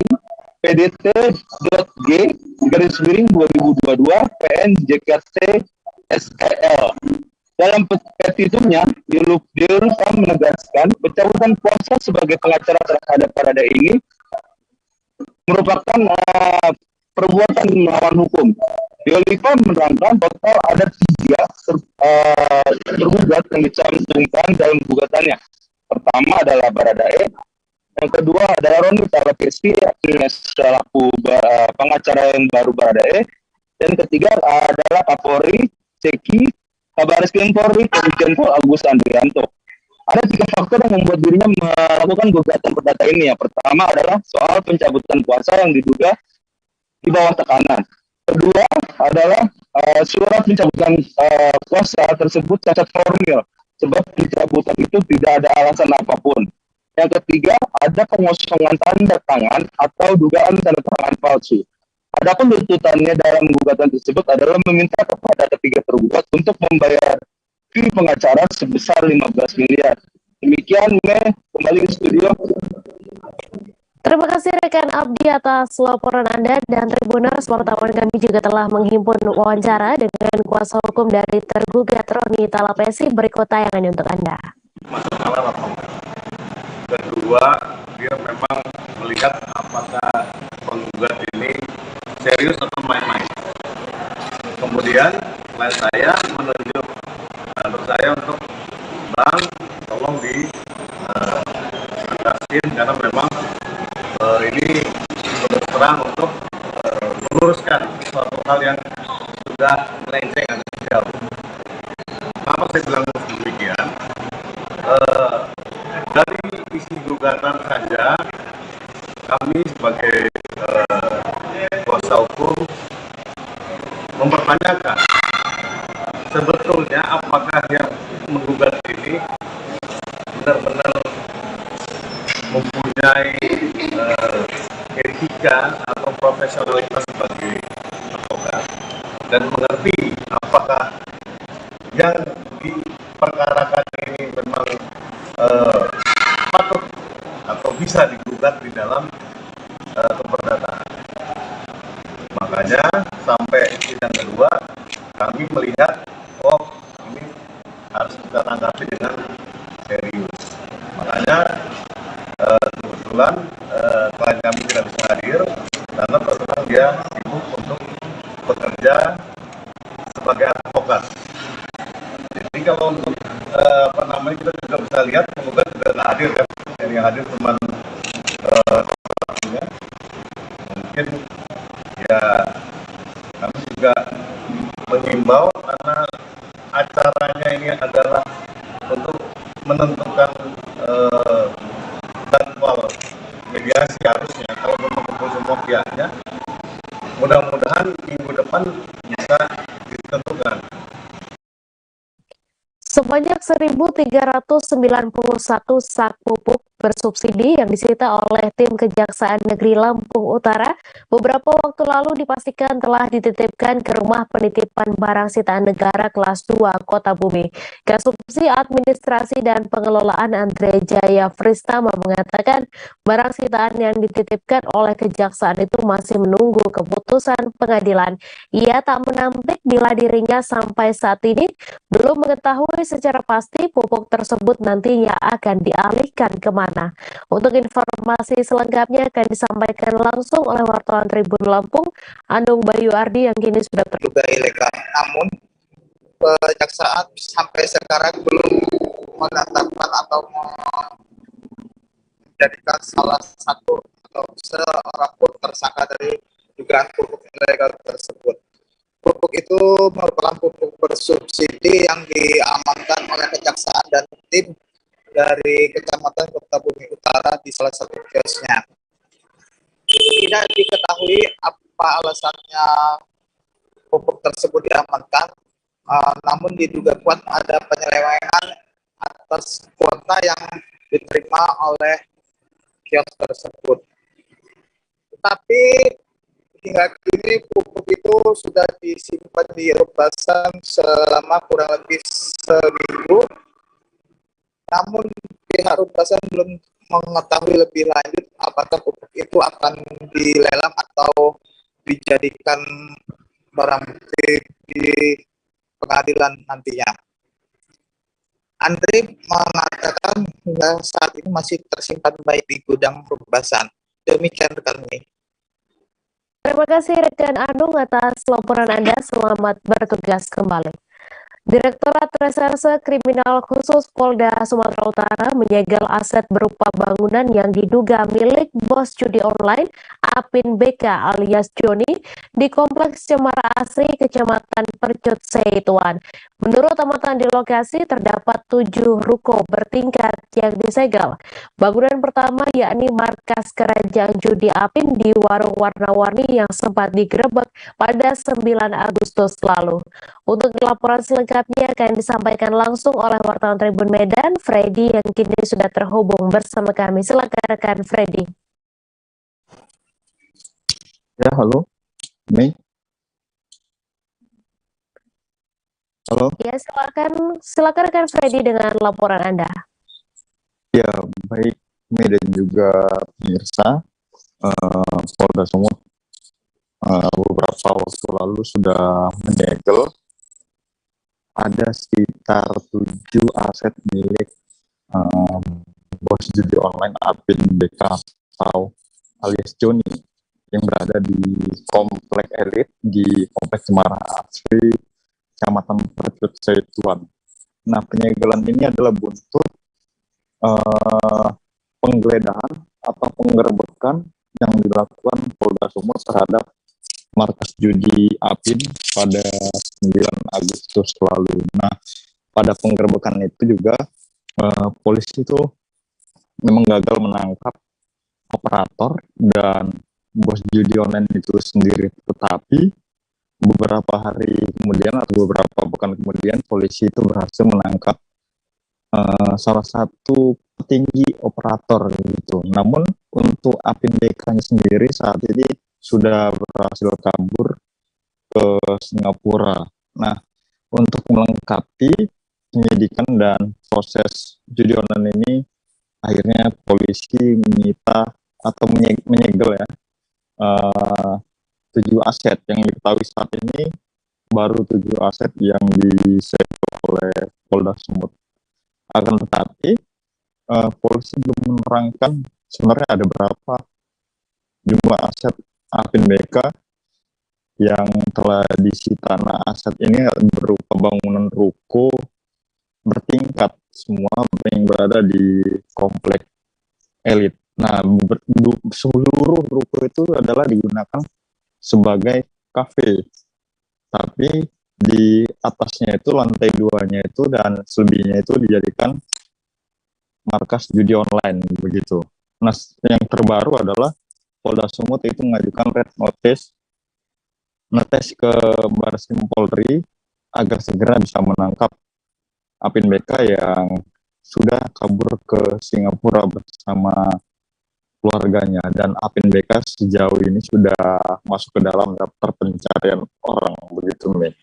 PDT.G/2022 PN JKT SEL. Dalam petitumnya, Dilukam menegaskan pencabutan kuasa sebagai pengacara terhadap Barada ini merupakan perbuatan melawan hukum. Dilukam menerangkan total ada 3 tergugat yang dicantumkan dalam gugatannya. Pertama adalah Baradae, yang kedua adalah Roni Talapesi selaku pengacara yang baru Baradae, dan ketiga adalah Kapolri Ceki Kabaris Polri Komjen Pol Agus Andrianto. Ada 3 faktor yang membuat dirinya melakukan gugatan perdata ini. Yang pertama adalah soal pencabutan kuasa yang diduga di bawah tekanan. Kedua adalah surat pencabutan kuasa tersebut cacat formil, sebab pencabutan itu tidak ada alasan apapun. Yang ketiga, ada pengosongan tanda tangan atau dugaan tanda tangan palsu. Adapun tuntutannya dalam gugatan tersebut adalah meminta kepada ketiga tergugat untuk membayar fee pengacara sebesar 15 miliar. Demikian, kembali ke studio. Terima kasih rekan Abdi atas laporan Anda, dan Tribuners, wartawan kami juga telah menghimpun wawancara dengan kuasa hukum dari tergugat Roni Talapesi. Berikut tayangannya untuk Anda. Masalah kedua, dia memang melihat apakah penggugat ini serius atau main-main. Kemudian klien saya menunjuk saya untuk bang, tolong di tegasin karena memang ini terus terang untuk meluruskan suatu hal yang sudah melenceng agak jauh. Kenapa saya bilang demikian? Dari isi gugatan saja, kami sebagai kuasa hukum mempertanyakan sebetulnya apakah yang menggugat ini benar-benar mempunyai etika atau profesionalitas sebagai advokat dan mengerti apakah yang diperkarakan ini memang patut atau bisa digugat di dalam keperdataan. Makanya sampai sidang kedua kami melihat, oh ini harus kita tanggapi dengan serius. Makanya kebetulan klien kami tidak bisa hadir karena kebetulan dia sibuk untuk bekerja sebagai advokat. Jadi kalau untuk kita juga bisa lihat penggugat juga nggak hadir kan, yang hadir cuma mungkin ya kami juga mengimbau karena acaranya ini adalah untuk menentukan jadwal mediasi harusnya kalau mengumpul semua pihaknya, mudah-mudahan minggu depan bisa ditentukan. Sebanyak 1.391 sak pupuk bersubsidi yang disita oleh tim Kejaksaan Negeri Lampung Utara beberapa waktu lalu dipastikan telah dititipkan ke rumah penitipan barang sitaan negara kelas 2 Kota Bumi. Kasubsi Administrasi dan Pengelolaan Andre Jaya Fristama mengatakan barang sitaan yang dititipkan oleh Kejaksaan itu masih menunggu keputusan pengadilan. Ia tak menampik bila dirinya sampai saat ini belum mengetahui secara pasti pupuk tersebut nantinya akan dialihkan kemana. Untuk informasi selengkapnya akan disampaikan langsung oleh wartawan Tribun Lampung, Anung Bayu Ardi yang kini sudah terduga ilegal. Namun Kejaksaan sampai sekarang belum menetapkan atau menjadikan salah satu atau seorang pun tersangka dari dugaan pupuk ilegal tersebut. Pupuk itu merupakan pupuk bersubsidi yang diamankan oleh Kejaksaan dan tim dari Kecamatan Kota Bumi Utara di salah satu kiosnya. Tidak diketahui apa alasannya pupuk tersebut diamankan, namun diduga kuat ada penyelewengan atas kuota yang diterima oleh kios tersebut. Tetapi hingga kini pupuk itu sudah disimpan di Rubasan selama kurang lebih seminggu. Namun pihak Rubasan belum mengetahui lebih lanjut apakah pupuk itu akan dilelang atau dijadikan barang bukti di pengadilan nantinya. Andri mengatakan hingga saat ini masih tersimpan baik di gudang Perubasan. Demikian rekan ini. Terima kasih rekan Anung atas laporan Anda. Selamat bertugas kembali. Direktorat Reserse Kriminal Khusus Polda Sumatera Utara menyegel aset berupa bangunan yang diduga milik bos judi online Apin BK alias Joni di Kompleks Cemara Asri, Kecamatan Percut Seituan. Menurut amatan di lokasi terdapat 7 ruko bertingkat yang disegel. Bangunan pertama yakni markas kerajaan judi Apin di warung warna-warni yang sempat digerebek pada 9 Agustus lalu. Untuk laporan selengkapnya akan disampaikan langsung oleh wartawan Tribun Medan, Freddy, yang kini sudah terhubung bersama kami. Silakan rekan Freddy. Ya, halo, Mei. Halo. Ya, silakan rekan Freddy dengan laporan Anda. Ya, baik Mei dan juga pemirsa, Polda Sumut beberapa waktu lalu sudah menyegel ada sekitar 7 aset milik bos judi online Apin BK atau alias Joni yang berada di komplek elit di Kompleks Cemara Asri, Kecamatan Percut Seituan. Nah, penyegelan ini adalah buntut penggeledahan atau penggerbekan yang dilakukan Polda Sumut terhadap markas judi Apin pada 9 Agustus lalu. Nah, pada penggerbekan itu juga polisi itu memang gagal menangkap operator dan bos judi online itu sendiri, tetapi beberapa hari kemudian atau beberapa pekan kemudian polisi itu berhasil menangkap salah satu petinggi operator gitu. Namun untuk Apin BK-nya sendiri saat ini sudah berhasil kabur ke Singapura. Nah, untuk melengkapi penyidikan dan proses judi online ini, akhirnya polisi menyita atau menyegel ya 7 aset yang diketahui saat ini, baru 7 aset yang disegel oleh Polda Sumut. Akan tetapi polisi belum menerangkan sebenarnya ada berapa jumlah aset Apin BK yang telah disita. Nah, aset ini berupa bangunan ruko bertingkat semua yang berada di komplek elit. Nah, seluruh ruko itu adalah digunakan sebagai kafe, tapi di atasnya itu lantai 2-nya itu dan selebihnya itu dijadikan markas judi online begitu. Nah, yang terbaru adalah Polda Sumut itu mengajukan red notice ke Bareskrim Polri agar segera bisa menangkap Apin BK yang sudah kabur ke Singapura bersama keluarganya, dan Apin BK sejauh ini sudah masuk ke dalam daftar pencarian orang begitu, Mei.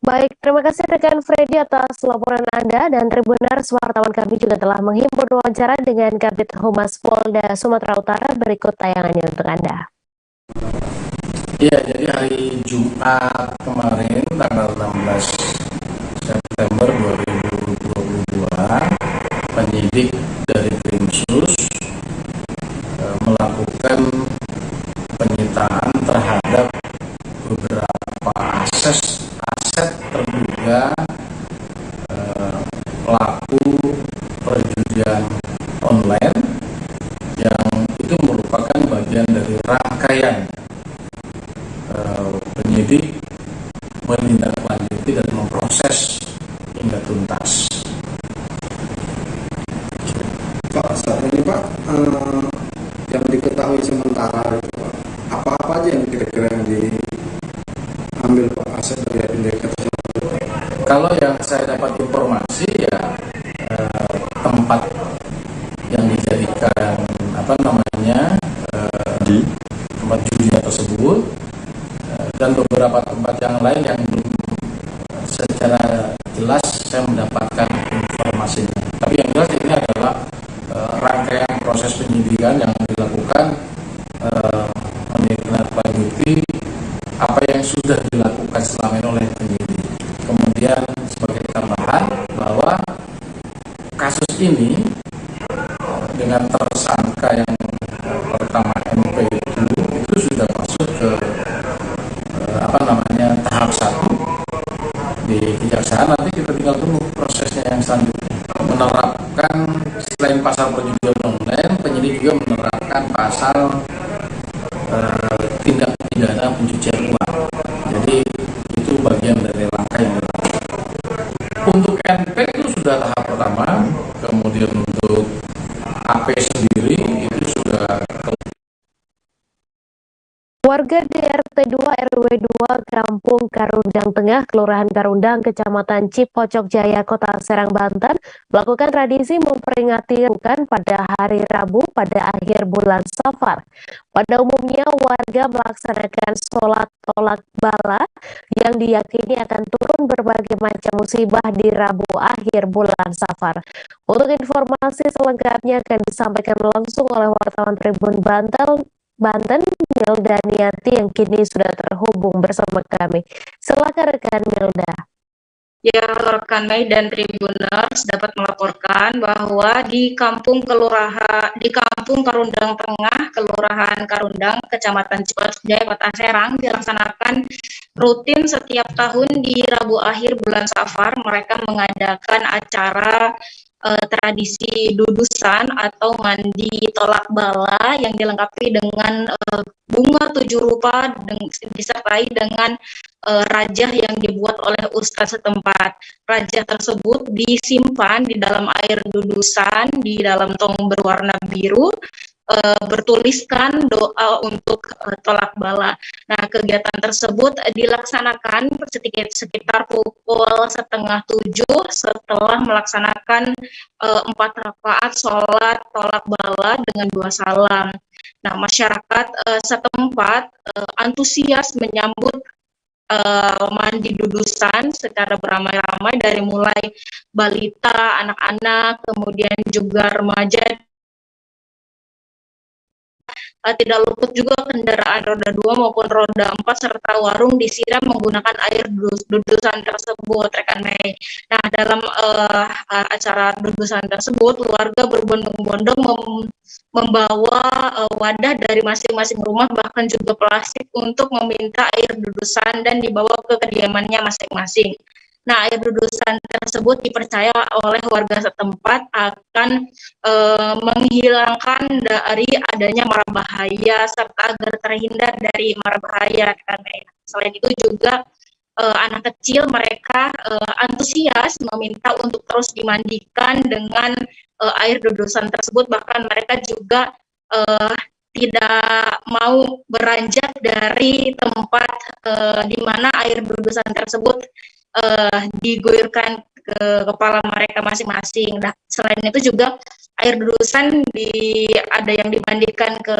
Baik, terima kasih rekan Freddy atas laporan Anda, dan Tribuners, wartawan kami juga telah menghimpun wawancara dengan Kabid Humas Polda Sumatera Utara. Berikut tayangannya untuk Anda. Iya, jadi hari Jumat kemarin tanggal 16 September 2022, penyidik dari Krimsus melakukan penyitaan terhadap beberapa aset terduga pelaku perjudian online yang itu merupakan bagian dari rangkaian penyidik menindaklanjuti dan memproses hingga tuntas. Pak, saat ini Pak, yang diketahui sementara itu Pak, apa-apa aja yang kira-kira yang diambil Pak aset dari Apin BK tersebut? Kalau yang saya dapat informasi ya tempat yang dijadikan tempat judinya tersebut dan beberapa tempat yang lain yang belum secara jelas saya mendapatkan informasinya. Tapi yang jelas ini adalah penyelidikan yang dilakukan menindaklanjuti apa yang sudah dilakukan selama ini oleh penyidik. Kemudian sebagai tambahan bahwa kasus ini dengan tersangka yang pertama MP itu sudah masuk ke tahap 1 di kejaksaan. Nanti kita tinggal tunggu prosesnya yang selanjutnya, menerapkan selain pasal perjudian online, penyidik juga menerapkan pasal tindak pidana pencucian uang. Jadi itu bagian dari langkah yang dilakukan. Untuk NP itu sudah tahap pertama, kemudian untuk AP sendiri itu sudah. Warga di RT 2 RW 2 Kampung Karundang Tengah, Kelurahan Karundang, Kecamatan Cipocok Jaya, Kota Serang, Banten, melakukan tradisi memperingati Rukan pada hari Rabu pada akhir bulan Safar. Pada umumnya warga melaksanakan sholat tolak bala yang diyakini akan turun berbagai macam musibah di Rabu akhir bulan Safar. Untuk informasi selengkapnya akan disampaikan langsung oleh wartawan Tribun Banten, Milda Niati yang kini sudah terhubung bersama kami. Silakan rekan Milda. Ya, rekan Mei dan Tribuners dapat melaporkan bahwa di Kampung Karundang Tengah, Kelurahan Karundang, Kecamatan Cipocok Jaya, Kota Serang, dilaksanakan rutin setiap tahun di Rabu akhir bulan Safar. Mereka mengadakan acara tradisi dudusan atau mandi tolak bala yang dilengkapi dengan bunga 7 rupa disertai dengan rajah yang dibuat oleh ustaz setempat. Rajah tersebut disimpan di dalam air dudusan di dalam tong berwarna biru, bertuliskan doa untuk tolak bala. Nah, kegiatan tersebut dilaksanakan sekitar pukul 6:30 setelah melaksanakan 4 rakaat sholat tolak bala dengan 2 salam. Nah, masyarakat setempat antusias menyambut mandi dudusan secara beramai-ramai dari mulai balita, anak-anak, kemudian juga remaja. Tidak luput juga kendaraan roda 2 maupun roda 4 serta warung disiram menggunakan air dudusan tersebut, rekan Mei. Nah, dalam acara dudusan tersebut, warga berbondong-bondong membawa wadah dari masing-masing rumah, bahkan juga plastik untuk meminta air dudusan dan dibawa ke kediamannya masing-masing. Nah, air dudusan tersebut dipercaya oleh warga setempat akan menghilangkan dari adanya mara bahaya serta agar terhindar dari mara bahaya. Selain itu juga anak kecil mereka antusias meminta untuk terus dimandikan dengan air dudusan tersebut. Bahkan mereka juga tidak mau beranjak dari tempat di mana air dudusan tersebut diguyurkan ke kepala mereka masing-masing. Nah, selain itu juga air dudusan ada yang dimandikan ke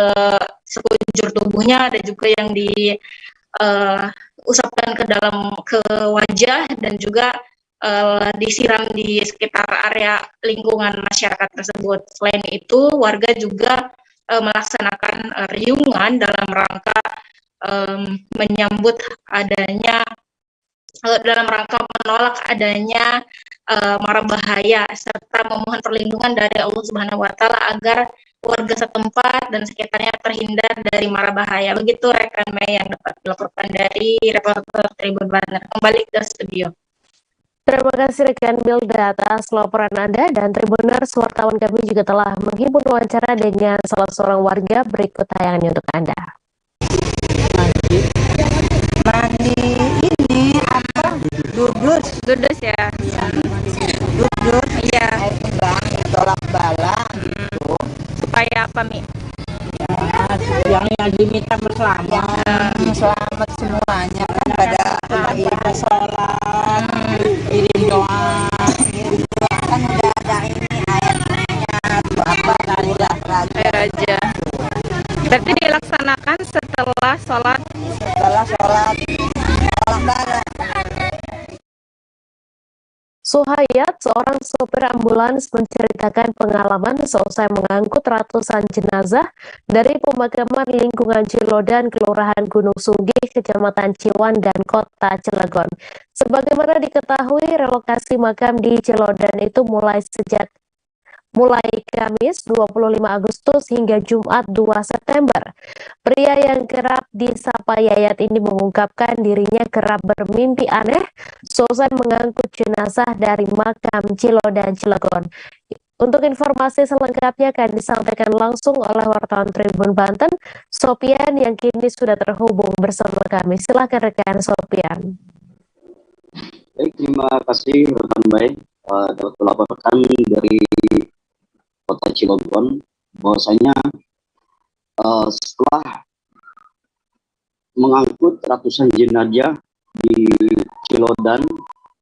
sekujur tubuhnya, ada juga yang diusapkan ke wajah dan juga disiram di sekitar area lingkungan masyarakat tersebut. Selain itu, warga juga melaksanakan riungan dalam rangka dalam rangka menolak adanya mara bahaya serta memohon perlindungan dari Allah Subhanahu wa Ta'ala agar warga setempat dan sekitarnya terhindar dari mara bahaya. Begitu rekan Mei yang dapat dilaporkan dari reporter Tribun Banten. Kembali ke studio. Terima kasih rekan Milda atas laporan Anda, dan Tribuners, wartawan kami juga telah menghimpun wawancara dengan salah seorang warga. Berikut tayangannya untuk Anda. Mandi ini apa? Dudus ya. Dudus. Iya. Air kembang, tolak bala gitu. Supaya apa, Mi? Ya, yang diminta berselamat. Selamat semuanya kan pada ibadah sholat, kirim doa. Kirim doa kan udah ada ini airnya, apa raja. Berarti dilaksanakan setelah sholat tolak bala. Suhayat, seorang sopir ambulans, menceritakan pengalaman seusai mengangkut ratusan jenazah dari pemakaman lingkungan Cilodan, Kelurahan Gunung Sugih, Kecamatan Ciwandan, Kota Cilegon. Sebagaimana diketahui, relokasi makam di Cilodan itu mulai Kamis 25 Agustus hingga Jumat 2 September. Pria yang kerap disapa Yayat ini mengungkapkan dirinya kerap bermimpi aneh seusai mengangkut jenazah dari makam Cilodan, Cilegon. Untuk informasi selengkapnya akan disampaikan langsung oleh wartawan Tribun Banten, Sopian, yang kini sudah terhubung bersama kami. Silakan rekan Sopian. Baik, terima kasih rekan baik. Dapat melaporkan dari Kota Cilegon bahwasanya setelah mengangkut ratusan jenazah di Cilodan,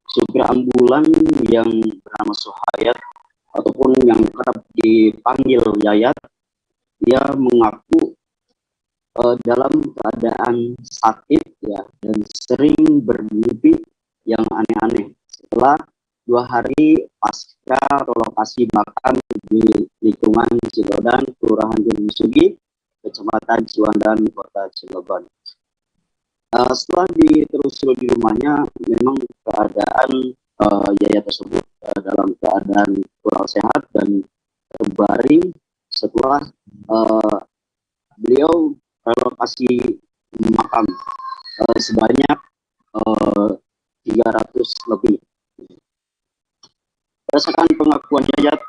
supir ambulan yang bernama Suhayat ataupun yang kerap dipanggil Yayat, dia mengaku dalam keadaan sakit ya dan sering bermimpi yang aneh-aneh setelah 2 hari pasca relokasi makam di lingkungan Cilodan, Kelurahan Gunung Sugih, Kecamatan Ciwandan, Kota Cilegon. Setelah ditelusuri di rumahnya, memang keadaan Yaya tersebut dalam keadaan kurang sehat dan terbaring setelah beliau relokasi makam sebanyak 300 lebih. Berdasarkan pengakuan Yayat,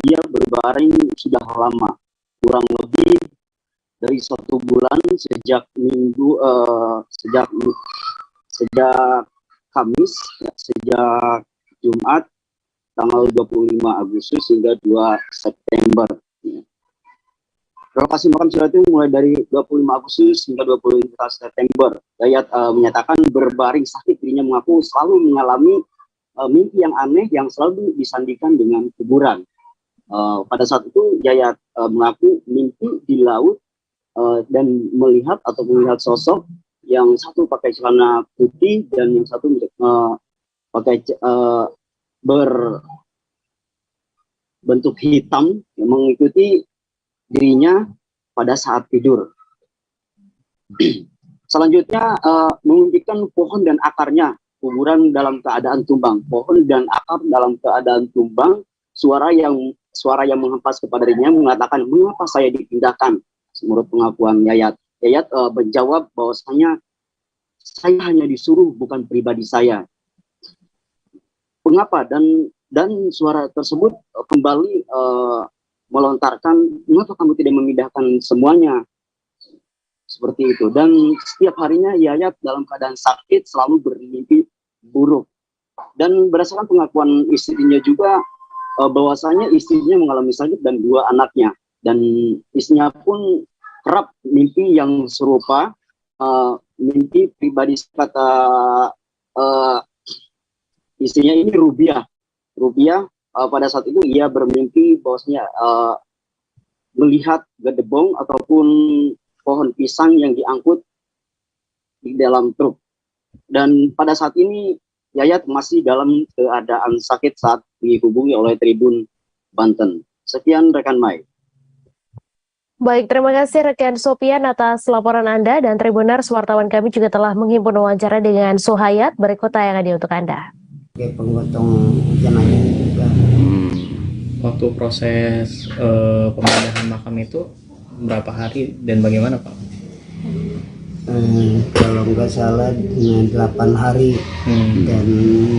ia berbaring sudah lama, kurang lebih dari 1 bulan sejak Kamis, sejak Jumat tanggal 25 Agustus hingga 2 September. Relokasi makam Cilodan itu mulai dari 25 Agustus hingga 25 September. Yayat menyatakan berbaring sakit, dirinya mengaku selalu mengalami mimpi yang aneh yang selalu disandikan dengan kuburan. Pada saat itu Yayat mengaku mimpi di laut dan melihat sosok yang satu pakai celana putih dan yang satu pakai berbentuk hitam yang mengikuti dirinya pada saat tidur. Selanjutnya menunjukkan pohon dan akarnya, kuburan dalam keadaan tumbang, pohon dan akar dalam keadaan tumbang. Suara yang menghempas kepada dirinya mengatakan, mengapa saya dipindahkan? Menurut pengakuan Yayat, menjawab bahwasanya saya hanya disuruh, bukan pribadi saya. Mengapa? Dan suara tersebut kembali melontarkan, mengapa kamu tidak memindahkan semuanya? Seperti itu. Dan setiap harinya Yayat dalam keadaan sakit selalu bermimpi buruk. Dan berdasarkan pengakuan istrinya juga bahwasanya istrinya mengalami sakit dan 2 anaknya. Dan istrinya pun kerap mimpi yang serupa, mimpi pribadi kata istrinya ini Rubiah. Pada saat itu ia bermimpi bahwasanya melihat gedebong ataupun pohon pisang yang diangkut di dalam truk. Dan pada saat ini Yayat masih dalam keadaan sakit saat dihubungi oleh Tribun Banten. Sekian rekan Mai. Baik, terima kasih rekan Sopian atas laporan Anda, dan Tribuners, wartawan kami juga telah menghimpun wawancara dengan Suhayat. Berikut tayangan untuk Anda. Oke, penggotong jenazah juga. Waktu proses pemindahan makam itu berapa hari dan bagaimana Pak? Kalau nggak salah 8 hari dan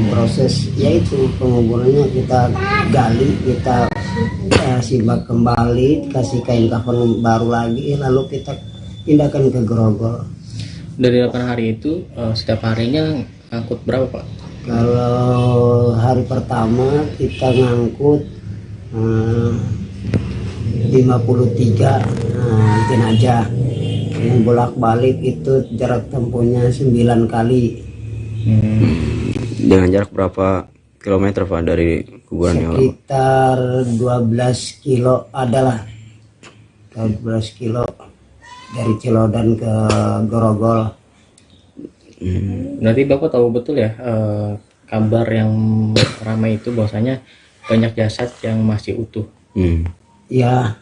proses yaitu penguburannya kita gali, kita simbah kembali, kasih kain kafan baru lagi, lalu kita pindahkan ke Grogol. Dari 8 hari itu setiap harinya ngangkut berapa Pak? Kalau hari pertama kita ngangkut 53 jenazah, yang bolak-balik itu jarak tempuhnya 9 kali. Dengan jarak berapa kilometer Pak dari kuburan yang lama? Sekitar 12 kilo adalah 12 kilo dari Cilodan ke Grogol. Berarti Bapak tahu betul ya kabar yang ramai itu bahwasanya banyak jasad yang masih utuh. Ya,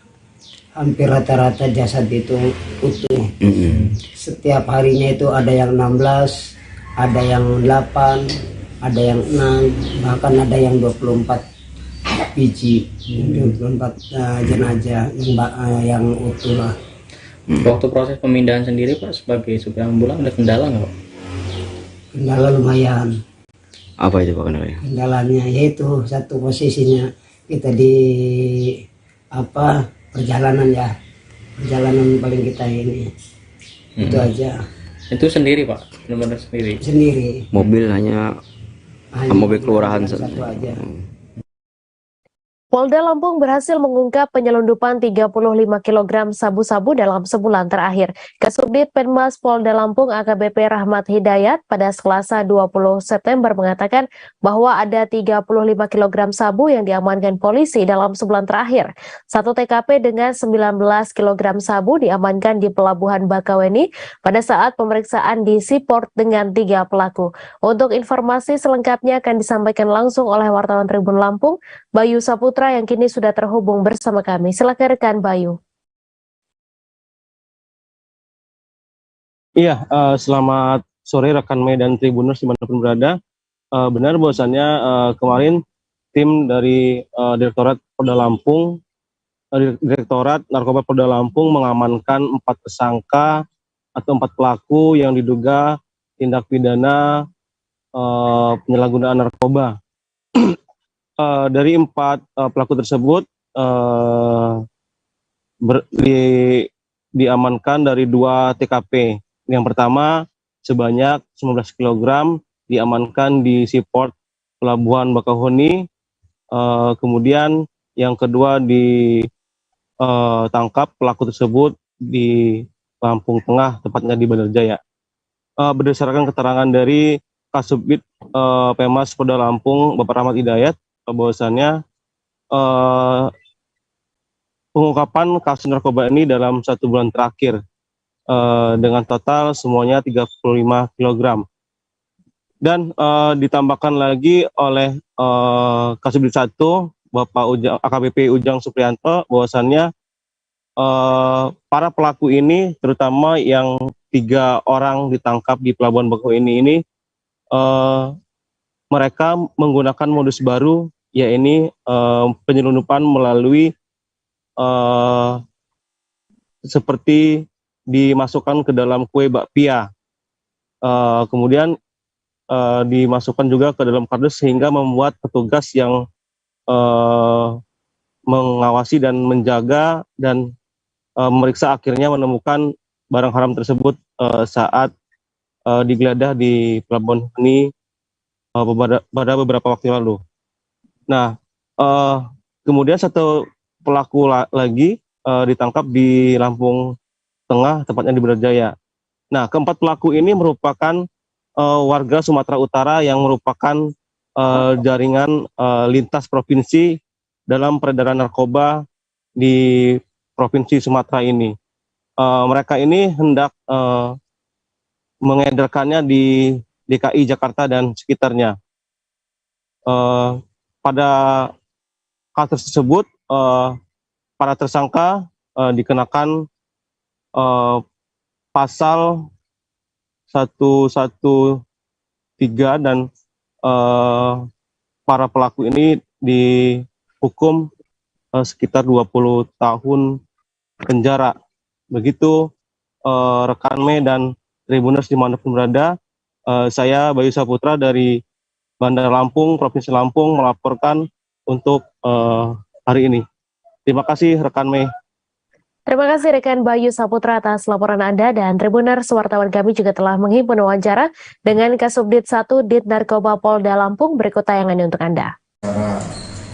hampir rata-rata jasad itu utuh. Setiap harinya itu ada yang 16, ada yang 8, ada yang 6, bahkan ada yang 24 biji, 24 jenazah yang utuh lah. Waktu proses pemindahan sendiri Pak, sebagai supir ambulan ada kendala nggak Pak? Kendala lumayan. Apa itu Pak kendalanya? Kendalanya yaitu satu posisinya kita di perjalanan paling kita ini. Itu aja. Itu sendiri Pak, benar-benar sendiri. Sendiri. Mobil hanya mobil kelurahan satu aja. Polda Lampung berhasil mengungkap penyelundupan 35 kg sabu-sabu dalam sebulan terakhir. Kasubdit Penmas Polda Lampung AKBP Rahmat Hidayat pada Selasa 20 September mengatakan bahwa ada 35 kg sabu yang diamankan polisi dalam sebulan terakhir. Satu TKP dengan 19 kg sabu diamankan di Pelabuhan Bakauheni pada saat pemeriksaan di Seaport dengan 3 pelaku. Untuk informasi selengkapnya akan disampaikan langsung oleh wartawan Tribun Lampung, Bayu Saputra yang kini sudah terhubung bersama kami. Silakan rekan Bayu. Iya, selamat sore rekan Medan Tribuners dimanapun berada. Benar bahwasannya kemarin tim dari Direktorat Narkoba Polda Lampung mengamankan 4 tersangka atau 4 pelaku yang diduga tindak pidana penyalahgunaan narkoba. Dari 4 pelaku tersebut diamankan dari 2 TKP. Yang pertama sebanyak 19 kg diamankan di Seaport Pelabuhan Bakauheni. Kemudian yang kedua ditangkap pelaku tersebut di Lampung Tengah, tepatnya di Bandar Jaya. Berdasarkan keterangan dari Kasubdit Penmas Polda Lampung Bapak Rahmat Hidayat, bahwasannya pengungkapan kasus narkoba ini dalam 1 bulan terakhir dengan total semuanya 35 kg. Dan ditambahkan lagi oleh Kasubdit 1 Bapak AKBP Ujang Supriyanto bahwasannya para pelaku ini, terutama yang 3 orang ditangkap di Pelabuhan Bakauheni ini, mereka menggunakan modus baru, yaitu penyelundupan melalui seperti dimasukkan ke dalam kue bakpia, kemudian dimasukkan juga ke dalam kardus sehingga membuat petugas yang mengawasi dan menjaga dan memeriksa akhirnya menemukan barang haram tersebut saat digeledah di Pelabuhan ini pada beberapa waktu lalu. Nah, kemudian 1 pelaku lagi ditangkap di Lampung Tengah, tepatnya di Bandar Jaya. Nah, keempat pelaku ini merupakan warga Sumatera Utara yang merupakan jaringan lintas provinsi dalam peredaran narkoba di Provinsi Sumatera ini. Mereka ini hendak mengedarkannya di DKI Jakarta dan sekitarnya. Pada kasus tersebut, para tersangka dikenakan pasal 113 dan para pelaku ini dihukum sekitar 20 tahun penjara. Begitu rekan Me dan Tribuners dimanapun berada, saya Bayu Saputra dari Bandar Lampung, Provinsi Lampung melaporkan untuk hari ini. Terima kasih rekan Me. Terima kasih rekan Bayu Saputra atas laporan Anda, dan Tribuners wartawan kami juga telah menghimpun wawancara dengan Kasubdit 1 Dit Narkoba Polda Lampung. Berikut tayangannya untuk Anda. Cara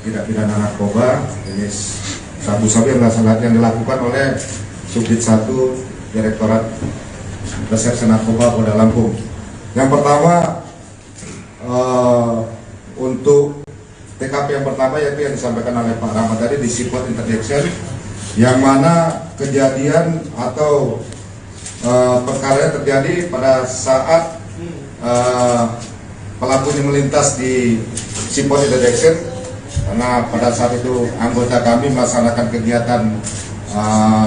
tidak pidana narkoba jenis sabu-sabu yang dilakukan oleh Subdit 1 Direktorat Reserse Narkoba Polda Lampung. Yang pertama untuk TKP yang pertama yaitu yang disampaikan oleh Pak Rahmat tadi di Seaport Interdiction, yang mana kejadian atau perkara terjadi pada saat pelakunya melintas di Sipot Detection, karena pada saat itu anggota kami melaksanakan kegiatan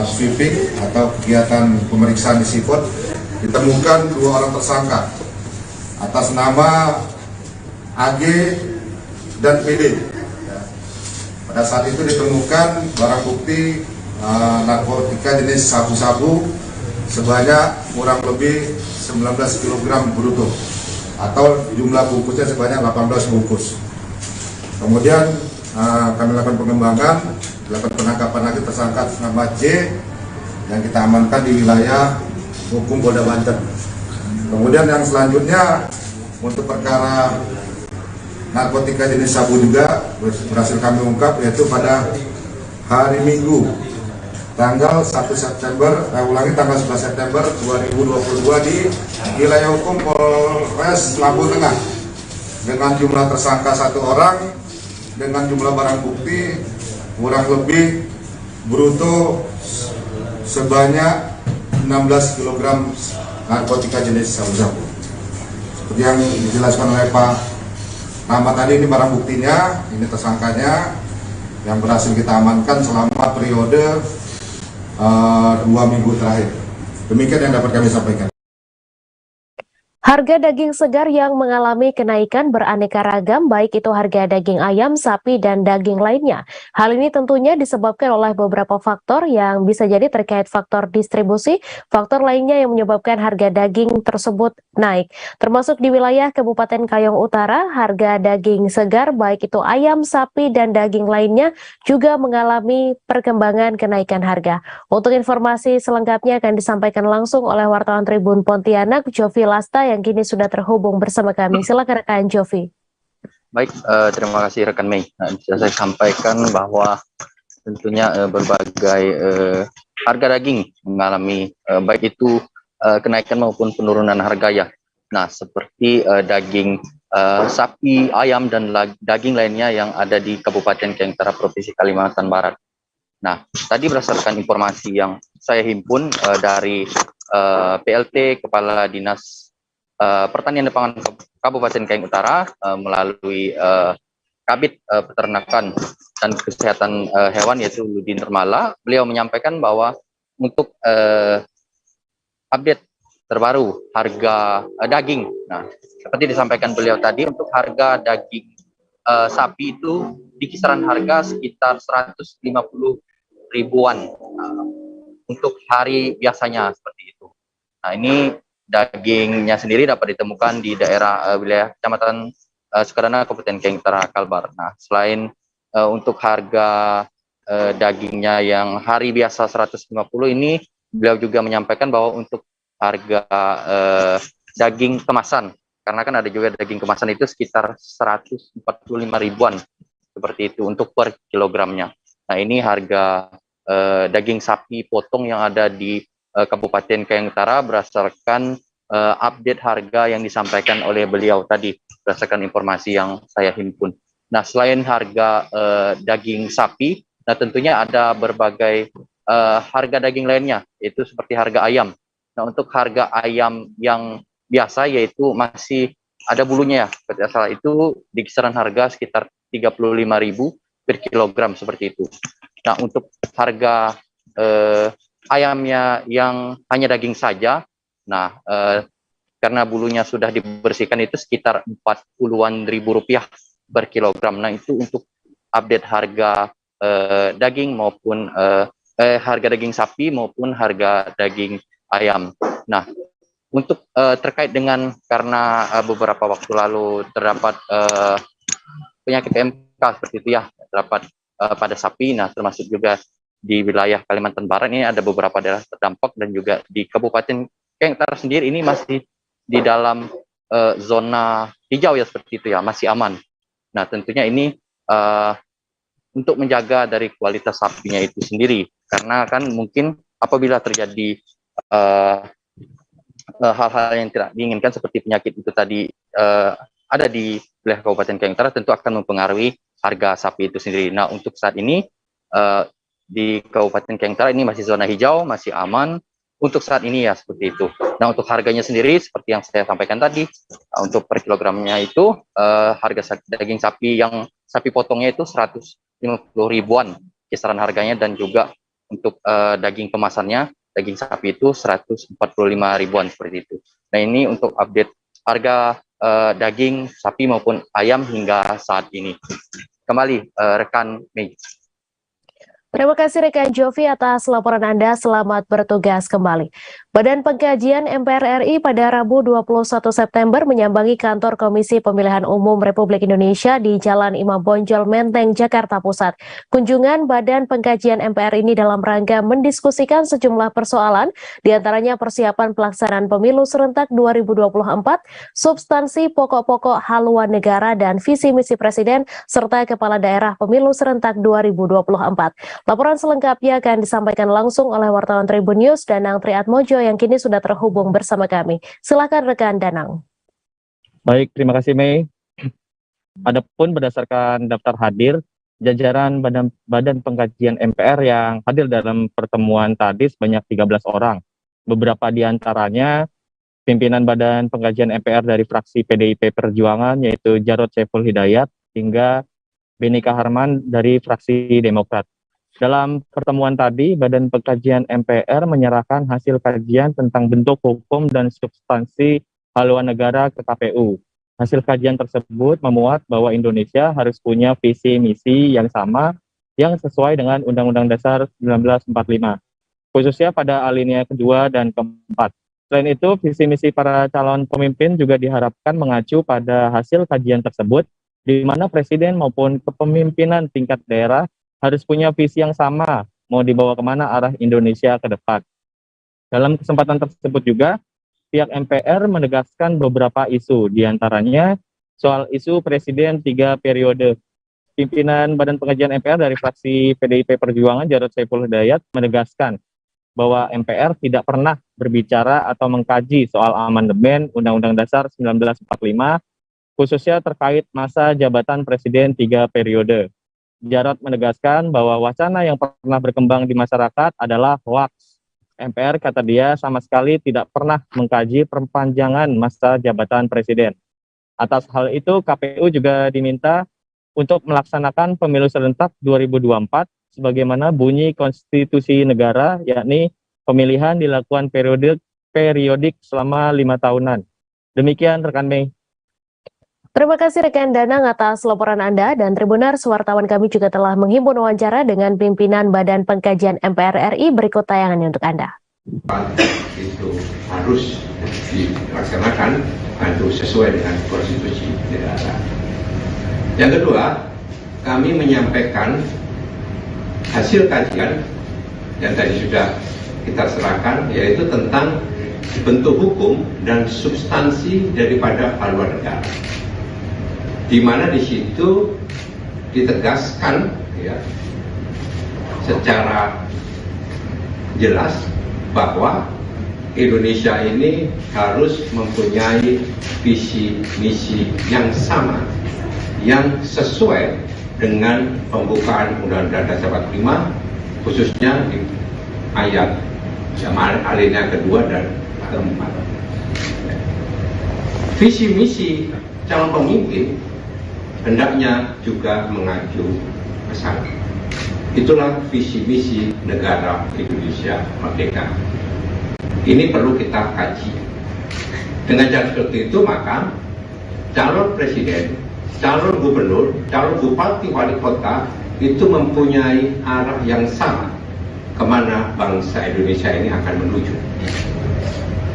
sweeping atau kegiatan pemeriksaan di Sipot, ditemukan 2 orang tersangka atas nama AG dan PD. Pada saat itu ditemukan barang bukti narkotika jenis sabu-sabu sebanyak kurang lebih 19 kg bruto atau jumlah bungkusnya sebanyak 18 bungkus. Kemudian kami lakukan pengembangan, dilakukan penangkapan lagi tersangka nama J yang kita amankan di wilayah hukum Polda Banten. Kemudian yang selanjutnya untuk perkara narkotika jenis sabu juga berhasil kami ungkap, yaitu pada hari Minggu tanggal 1 September, tanggal 11 September 2022 di wilayah hukum Polres Lampung Tengah dengan jumlah tersangka 1 orang dengan jumlah barang bukti kurang lebih bruto sebanyak 16 kg narkotika jenis sabu-sabu. Seperti yang dijelaskan oleh Pak Nama tadi, ini barang buktinya, ini tersangkanya yang berhasil kita amankan selama periode 2 minggu terakhir. Demikian yang dapat kami sampaikan. Harga daging segar yang mengalami kenaikan beraneka ragam, baik itu harga daging ayam, sapi, dan daging lainnya. Hal ini tentunya disebabkan oleh beberapa faktor yang bisa jadi terkait faktor distribusi, faktor lainnya yang menyebabkan harga daging tersebut naik. Termasuk di wilayah Kabupaten Kayong Utara, harga daging segar, baik itu ayam, sapi, dan daging lainnya juga mengalami perkembangan kenaikan harga. Untuk informasi selengkapnya akan disampaikan langsung oleh wartawan Tribun Pontianak, Jovi Lasta, yang kini sudah terhubung bersama kami. Silakan rekan Jovi. Baik, terima kasih rekan Mei. Bisa saya sampaikan bahwa tentunya berbagai harga daging mengalami baik itu kenaikan maupun penurunan harga ya. Nah, seperti daging sapi, ayam, dan daging lainnya yang ada di Kabupaten Kayong Utara, Provinsi Kalimantan Barat. Nah, tadi berdasarkan informasi yang saya himpun dari PLT Kepala Dinas Pertanian dan Pangan Kabupaten Kayong Utara melalui Kabid Peternakan dan Kesehatan Hewan, yaitu Ludin Termala, beliau menyampaikan bahwa untuk update terbaru harga daging. Nah, seperti disampaikan beliau tadi, untuk harga daging sapi itu di kisaran harga sekitar 150 ribuan untuk hari biasanya, seperti itu. Nah, ini dagingnya sendiri dapat ditemukan di daerah wilayah Kecamatan Sukadana, Kabupaten Kayong Utara, Kalbar. Nah, selain untuk harga dagingnya yang hari biasa 150 ini, beliau juga menyampaikan bahwa untuk harga daging kemasan, karena kan ada juga daging kemasan itu sekitar 145 ribuan, seperti itu untuk per kilogramnya. Nah, ini harga daging sapi potong yang ada di Kabupaten Kayong Utara berdasarkan update harga yang disampaikan oleh beliau tadi, berdasarkan informasi yang saya himpun. Nah, selain harga daging sapi, nah tentunya ada berbagai harga daging lainnya, yaitu seperti harga ayam. Nah, untuk harga ayam yang biasa, yaitu masih ada bulunya ya, seperti asal itu di kisaran harga sekitar 35.000 per kilogram, seperti itu. Nah, untuk harga ayamnya yang hanya daging saja, nah karena bulunya sudah dibersihkan itu sekitar 40-an ribu rupiah per kilogram. Nah, itu untuk update harga daging maupun harga daging sapi maupun harga daging ayam. Nah, untuk terkait dengan karena beberapa waktu lalu terdapat penyakit PMK seperti itu ya, terdapat pada sapi. Nah, termasuk juga di wilayah Kalimantan Barat ini ada beberapa daerah terdampak, dan juga di Kabupaten Kayong Utara sendiri ini masih di dalam zona hijau ya, seperti itu ya, masih aman. Nah, tentunya ini untuk menjaga dari kualitas sapinya itu sendiri, karena kan mungkin apabila terjadi hal-hal yang tidak diinginkan seperti penyakit itu tadi ada di wilayah Kabupaten Kayong Utara, tentu akan mempengaruhi harga sapi itu sendiri. Nah, untuk saat ini di Kabupaten Kayong Utara ini masih zona hijau, masih aman. untuk saat ini ya seperti itu. Nah, untuk harganya sendiri seperti yang saya sampaikan tadi, untuk per kilogramnya itu harga daging sapi yang sapi potongnya itu 150 ribuan kisaran harganya, dan juga untuk daging kemasannya daging sapi itu 145 ribuan seperti itu. Nah, ini untuk update harga daging sapi maupun ayam hingga saat ini. Kembali rekan Mei. Terima kasih rekan Jovi atas laporan Anda. Selamat bertugas kembali. Badan Pengkajian MPR RI pada Rabu 21 September menyambangi kantor Komisi Pemilihan Umum Republik Indonesia di Jalan Imam Bonjol, Menteng, Jakarta Pusat. Kunjungan Badan Pengkajian MPR ini dalam rangka mendiskusikan sejumlah persoalan, diantaranya persiapan pelaksanaan pemilu serentak 2024, substansi pokok-pokok haluan negara dan visi misi Presiden, serta Kepala Daerah Pemilu Serentak 2024. Laporan selengkapnya akan disampaikan langsung oleh wartawan Tribun News Danang Triatmojo yang kini sudah terhubung bersama kami. Silakan rekan Danang. Baik, terima kasih Mei. Adapun berdasarkan daftar hadir, jajaran Badan Pengkajian MPR yang hadir dalam pertemuan tadi sebanyak 13 orang. Beberapa di antaranya pimpinan Badan Pengkajian MPR dari fraksi PDIP Perjuangan, yaitu Jarod Saiful Hidayat, hingga Beni Kaharman dari fraksi Demokrat. Dalam pertemuan tadi, Badan Pengkajian MPR menyerahkan hasil kajian tentang bentuk hukum dan substansi haluan negara ke KPU. Hasil kajian tersebut memuat bahwa Indonesia harus punya visi misi yang sama yang sesuai dengan Undang-Undang Dasar 1945, khususnya pada alinea kedua dan keempat. Selain itu, visi misi para calon pemimpin juga diharapkan mengacu pada hasil kajian tersebut, di mana presiden maupun kepemimpinan tingkat daerah harus punya visi yang sama, mau dibawa kemana arah Indonesia ke depan. Dalam kesempatan tersebut juga, pihak MPR menegaskan beberapa isu, diantaranya soal isu presiden 3 periode. Pimpinan Badan Pengkajian MPR dari fraksi PDIP Perjuangan, Jarod Saiful Hidayat, menegaskan bahwa MPR tidak pernah berbicara atau mengkaji soal amandemen Undang-Undang Dasar 1945, khususnya terkait masa jabatan presiden 3 periode. Jarod menegaskan bahwa wacana yang pernah berkembang di masyarakat adalah hoaks. MPR, kata dia, sama sekali tidak pernah mengkaji perpanjangan masa jabatan presiden. Atas hal itu, KPU juga diminta untuk melaksanakan pemilu serentak 2024 sebagaimana bunyi konstitusi negara, yakni pemilihan dilakukan periodik selama 5 tahunan. Demikian rekan Mei. Terima kasih rekan Danang atas laporan Anda, dan Tribuners, wartawan kami juga telah menghimpun wawancara dengan pimpinan Badan Pengkajian MPR RI. Berikut tayangannya untuk Anda. Itu harus dilaksanakan sesuai dengan konstitusi negara. Yang kedua, kami menyampaikan hasil kajian yang tadi sudah kita serahkan, yaitu tentang bentuk hukum dan substansi daripada haluan negara, di mana di situ ditegaskan ya secara jelas bahwa Indonesia ini harus mempunyai visi misi yang sama, yang sesuai dengan pembukaan Undang-Undang Dasar 45, khususnya di ayat alinea kedua dan keempat. Visi misi calon pemimpin hendaknya juga mengacu ke sana. Itulah visi misi negara Indonesia merdeka. Ini perlu kita kaji. Dengan cara seperti itu, maka calon presiden, calon gubernur, calon bupati, wali kota itu mempunyai arah yang sama kemana bangsa Indonesia ini akan menuju,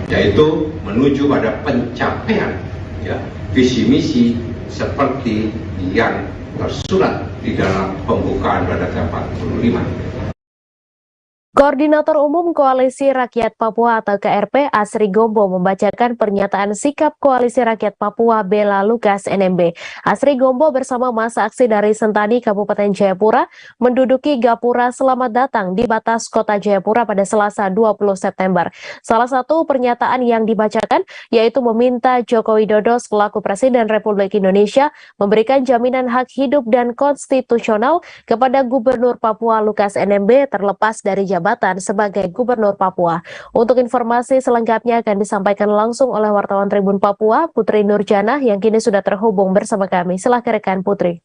yaitu menuju pada pencapaian ya visi misi seperti yang tersurat di dalam pembukaan pada 45. Koordinator Umum Koalisi Rakyat Papua atau KRP Asri Gombo membacakan pernyataan sikap Koalisi Rakyat Papua Bela Lukas NMB. Asri Gombo bersama masa aksi dari Sentani Kabupaten Jayapura menduduki Gapura Selamat Datang di batas kota Jayapura pada Selasa 20 September. Salah satu pernyataan yang dibacakan yaitu meminta Joko Widodo selaku Presiden Republik Indonesia memberikan jaminan hak hidup dan konstitusional kepada Gubernur Papua Lukas NMB terlepas dari jabatan jabatan sebagai Gubernur Papua. Untuk informasi selengkapnya akan disampaikan langsung oleh wartawan Tribun Papua, Putri Nurjanah, yang kini sudah terhubung bersama kami. Silahkan rekan Putri.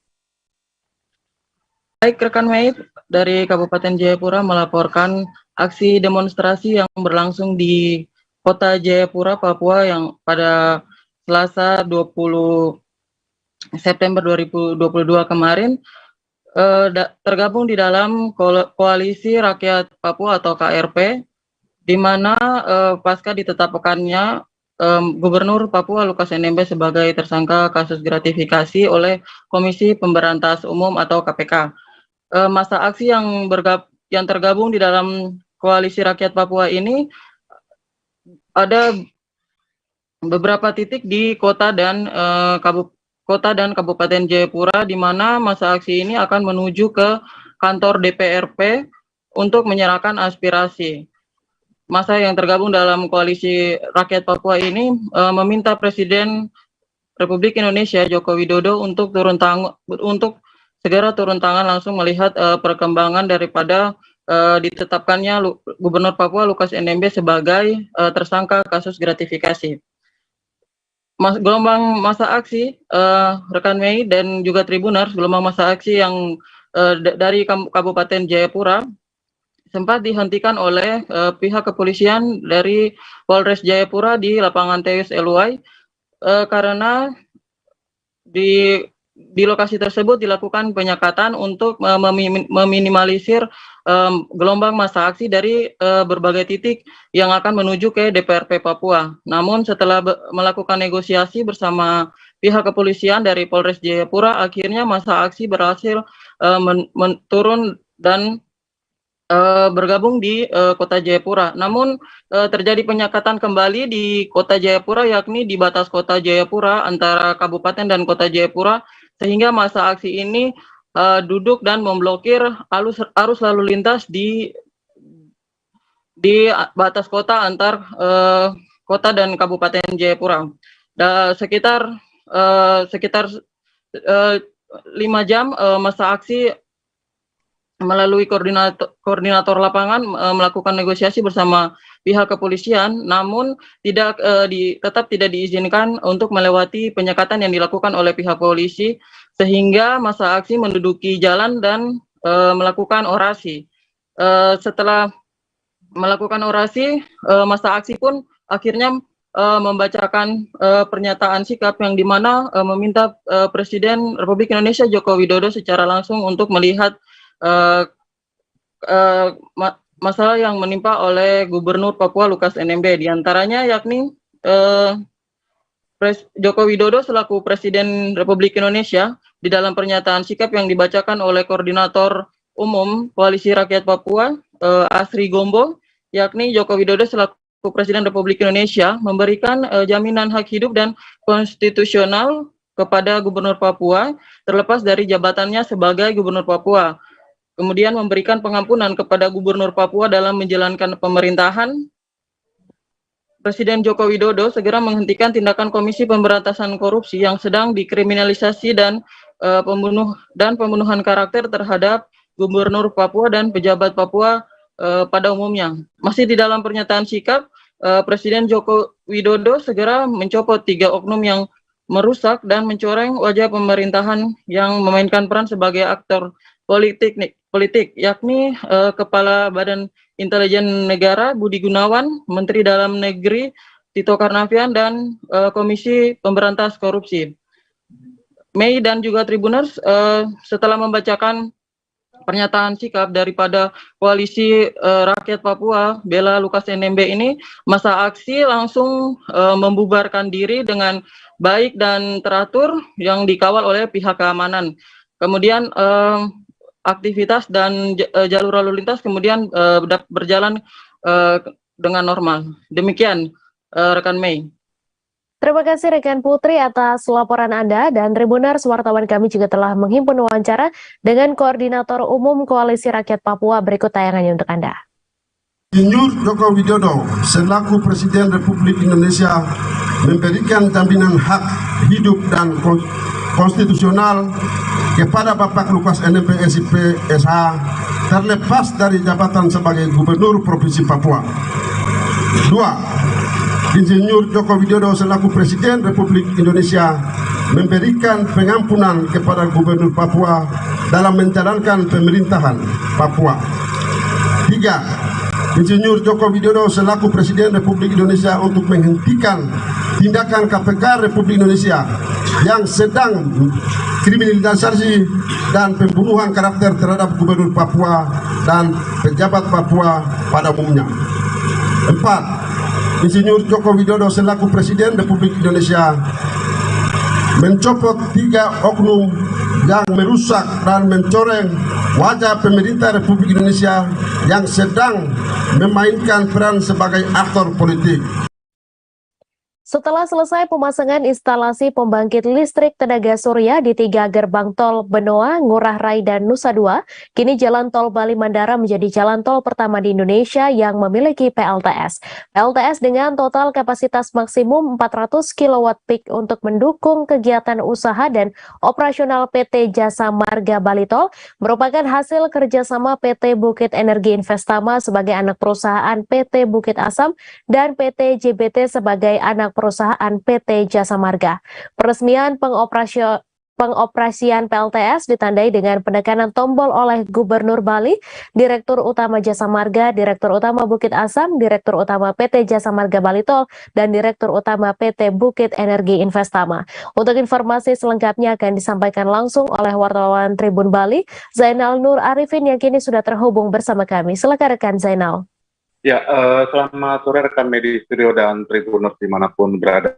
Baik rekan Mei, dari Kabupaten Jayapura melaporkan aksi demonstrasi yang berlangsung di Kota Jayapura, Papua yang pada Selasa 20 September 2022 kemarin tergabung di dalam Koalisi Rakyat Papua atau KRP, di mana pasca ditetapkannya Gubernur Papua Lukas NMB sebagai tersangka kasus gratifikasi oleh Komisi Pemberantasan Umum atau KPK. Masa aksi yang tergabung di dalam Koalisi Rakyat Papua ini ada beberapa titik di kota dan Kabupaten Jayapura, di mana masa aksi ini akan menuju ke kantor DPRP untuk menyerahkan aspirasi. Masa yang tergabung dalam Koalisi Rakyat Papua ini meminta Presiden Republik Indonesia Joko Widodo untuk segera turun tangan langsung melihat perkembangan daripada ditetapkannya Gubernur Papua Lukas NMB sebagai tersangka kasus gratifikasi. Gelombang masa aksi rekan Mei dan juga Tribuners, gelombang masa aksi yang dari Kabupaten Jayapura sempat dihentikan oleh pihak kepolisian dari Polres Jayapura di lapangan Teus Eluai karena di lokasi tersebut dilakukan penyekatan untuk meminimalisir gelombang masa aksi dari berbagai titik yang akan menuju ke DPRP Papua. Namun setelah melakukan negosiasi bersama pihak kepolisian dari Polres Jayapura, akhirnya masa aksi berhasil turun dan bergabung di Kota Jayapura. Namun terjadi penyekatan kembali di Kota Jayapura, yakni di batas Kota Jayapura antara Kabupaten dan Kota Jayapura, sehingga masa aksi ini duduk dan memblokir arus lalu lintas di batas kota antar kota dan Kabupaten Jayapura. Sekitar 5 jam masa aksi melalui koordinator lapangan melakukan negosiasi bersama pihak kepolisian, namun tetap tidak diizinkan untuk melewati penyekatan yang dilakukan oleh pihak polisi, sehingga masa aksi menduduki jalan dan melakukan orasi. Setelah melakukan orasi, masa aksi pun akhirnya membacakan pernyataan sikap yang dimana meminta Presiden Republik Indonesia Joko Widodo secara langsung untuk melihat masalah yang menimpa oleh Gubernur Papua Lukas NMB, diantaranya yakni Joko Widodo selaku Presiden Republik Indonesia di dalam pernyataan sikap yang dibacakan oleh Koordinator Umum Koalisi Rakyat Papua Asri Gombo, yakni Joko Widodo selaku Presiden Republik Indonesia memberikan jaminan hak hidup dan konstitusional kepada Gubernur Papua terlepas dari jabatannya sebagai Gubernur Papua. Kemudian memberikan pengampunan kepada Gubernur Papua dalam menjalankan pemerintahan. Presiden Joko Widodo segera menghentikan tindakan Komisi Pemberantasan Korupsi yang sedang dikriminalisasi dan pembunuhan karakter terhadap Gubernur Papua dan pejabat Papua pada umumnya. Masih di dalam pernyataan sikap, Presiden Joko Widodo segera mencopot 3 oknum yang merusak dan mencoreng wajah pemerintahan yang memainkan peran sebagai aktor politik, yakni Kepala Badan Intelijen Negara Budi Gunawan, Menteri Dalam Negeri Tito Karnavian, dan Komisi Pemberantasan Korupsi. Mei dan juga Tribuners, setelah membacakan pernyataan sikap daripada Koalisi Rakyat Papua Bela Lukas NMB ini, masa aksi langsung membubarkan diri dengan baik dan teratur yang dikawal oleh pihak keamanan. Kemudian aktivitas dan jalur lalu lintas kemudian berjalan dengan normal. Demikian rekan Mei. Terima kasih rekan Putri atas laporan Anda, dan Tribuners, wartawan kami juga telah menghimpun wawancara dengan Koordinator Umum Koalisi Rakyat Papua. Berikut tayangannya untuk Anda. Insinyur Joko Widodo selaku Presiden Republik Indonesia memberikan jaminan hak hidup dan konstitusional kepada Bapak Lukas NMB SIP SH terlepas dari jabatan sebagai Gubernur Provinsi Papua. 2. Insinyur Joko Widodo selaku Presiden Republik Indonesia memberikan pengampunan kepada Gubernur Papua dalam menjalankan pemerintahan Papua. 3. Insinyur Joko Widodo selaku Presiden Republik Indonesia untuk menghentikan tindakan KPK Republik Indonesia yang sedang kriminalisasi dan pembunuhan karakter terhadap Gubernur Papua dan pejabat Papua pada umumnya. 4. Insinyur Joko Widodo selaku Presiden Republik Indonesia mencopot 3 oknum yang merusak dan mencoreng wajah pemerintah Republik Indonesia yang sedang memainkan peran sebagai aktor politik. Setelah selesai pemasangan instalasi pembangkit listrik tenaga surya di 3 gerbang tol Benoa, Ngurah Rai, dan Nusa Dua, kini jalan tol Bali Mandara menjadi jalan tol pertama di Indonesia yang memiliki PLTS. PLTS dengan total kapasitas maksimum 400 kW peak untuk mendukung kegiatan usaha dan operasional PT Jasa Marga Bali Tol merupakan hasil kerjasama PT Bukit Energi Investama sebagai anak perusahaan PT Bukit Asam dan PT JBT sebagai anak perusahaan PT Jasa Marga. Peresmian pengoperasian PLTS ditandai dengan penekanan tombol oleh Gubernur Bali, Direktur Utama Jasa Marga, Direktur Utama Bukit Asam, Direktur Utama PT Jasa Marga Bali Tol, dan Direktur Utama PT Bukit Energi Investama. Untuk informasi selengkapnya akan disampaikan langsung oleh wartawan Tribun Bali, Zainal Nur Arifin yang kini sudah terhubung bersama kami. Silakan rekan Zainal. Ya, selamat sore rekan media studio dan Tribuners dimanapun berada.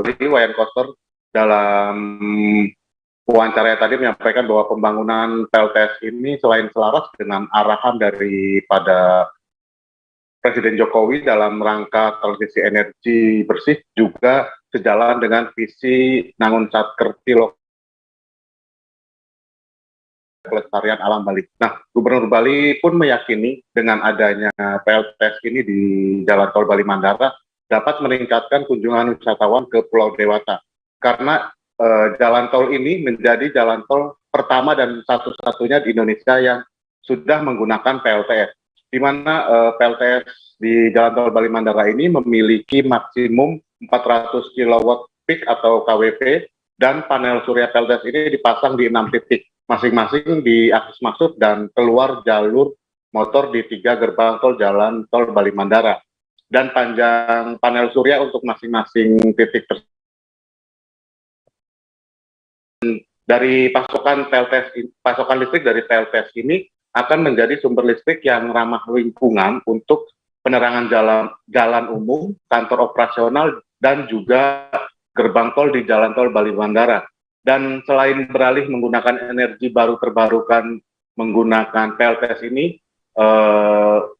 Jadi Wayan Koster dalam wawancara tadi menyampaikan bahwa pembangunan PLTS ini selain selaras dengan arahan daripada Presiden Jokowi dalam rangka transisi energi bersih, juga sejalan dengan visi Nangun Satkerti Kelestarian Alam Bali. Nah, Gubernur Bali pun meyakini dengan adanya PLTS ini di Jalan Tol Bali Mandara dapat meningkatkan kunjungan wisatawan ke Pulau Dewata. Karena jalan tol ini menjadi jalan tol pertama dan satu-satunya di Indonesia yang sudah menggunakan PLTS. Di mana PLTS di Jalan Tol Bali Mandara ini memiliki maksimum 400 kW peak atau KWP, dan panel surya PLTS ini dipasang di 6 titik, masing-masing di akses masuk dan keluar jalur motor di 3 gerbang tol Jalan Tol Bali Mandara. Dan panjang panel surya untuk masing-masing titik dari pasokan listrik dari PLTS ini akan menjadi sumber listrik yang ramah lingkungan untuk penerangan jalan umum, kantor operasional, dan juga gerbang tol di Jalan Tol Bali Mandara. Dan selain beralih menggunakan energi baru terbarukan menggunakan PLTS ini,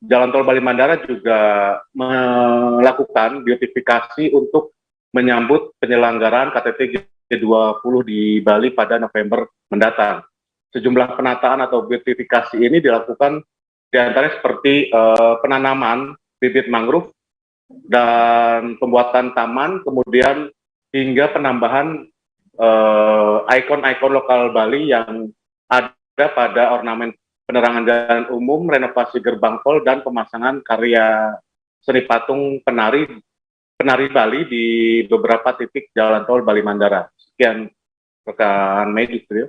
Jalan Tol Bali Mandara juga melakukan beautifikasi untuk menyambut penyelenggaraan KTT G20 di Bali pada November mendatang. Sejumlah penataan atau beautifikasi ini dilakukan diantaranya seperti penanaman bibit mangrove dan pembuatan taman, kemudian hingga penambahan ikon-ikon lokal Bali yang ada pada ornamen penerangan jalan umum, renovasi gerbang tol, dan pemasangan karya seni patung penari Bali di beberapa titik Jalan Tol Bali Mandara. Sekian rekan media studio.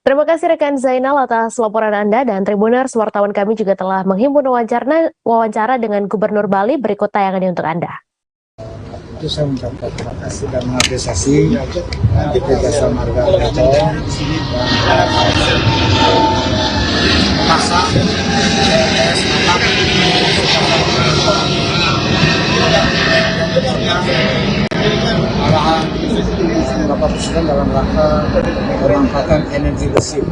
Terima kasih rekan Zainal atas laporan Anda, dan Tribuners, wartawan kami juga telah menghimpun wawancara dengan Gubernur Bali. Berikut tayangannya untuk Anda. Itu saya mengucapkan terima kasih dan mengapresiasi PT Jasa Marga Bali Tol dan masa arahan Bapak Presiden dalam rangka pemanfaatan energi bersih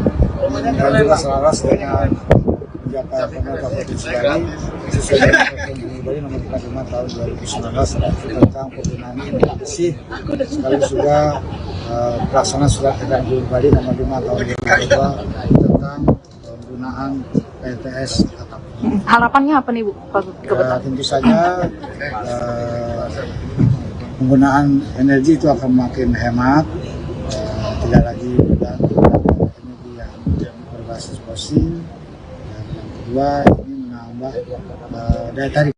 dan juga selaras dengan kebijakan pemerintah Provinsi Bali sesuai dengan Peraturan Bali Nomor 45 Tahun 2019 tentang penggunaan energi bersih, sekaligus juga pelaksanaan Surat Edaran Gubernur Bali Nomor 5 Tahun 2022 tentang penggunaan PLTS atap. Harapannya apa nih Bu? Ya, tentu saja penggunaan energi itu akan makin hemat, tidak lagi energi yang berbasis fosil, dan yang kedua ini menambah daya tarik.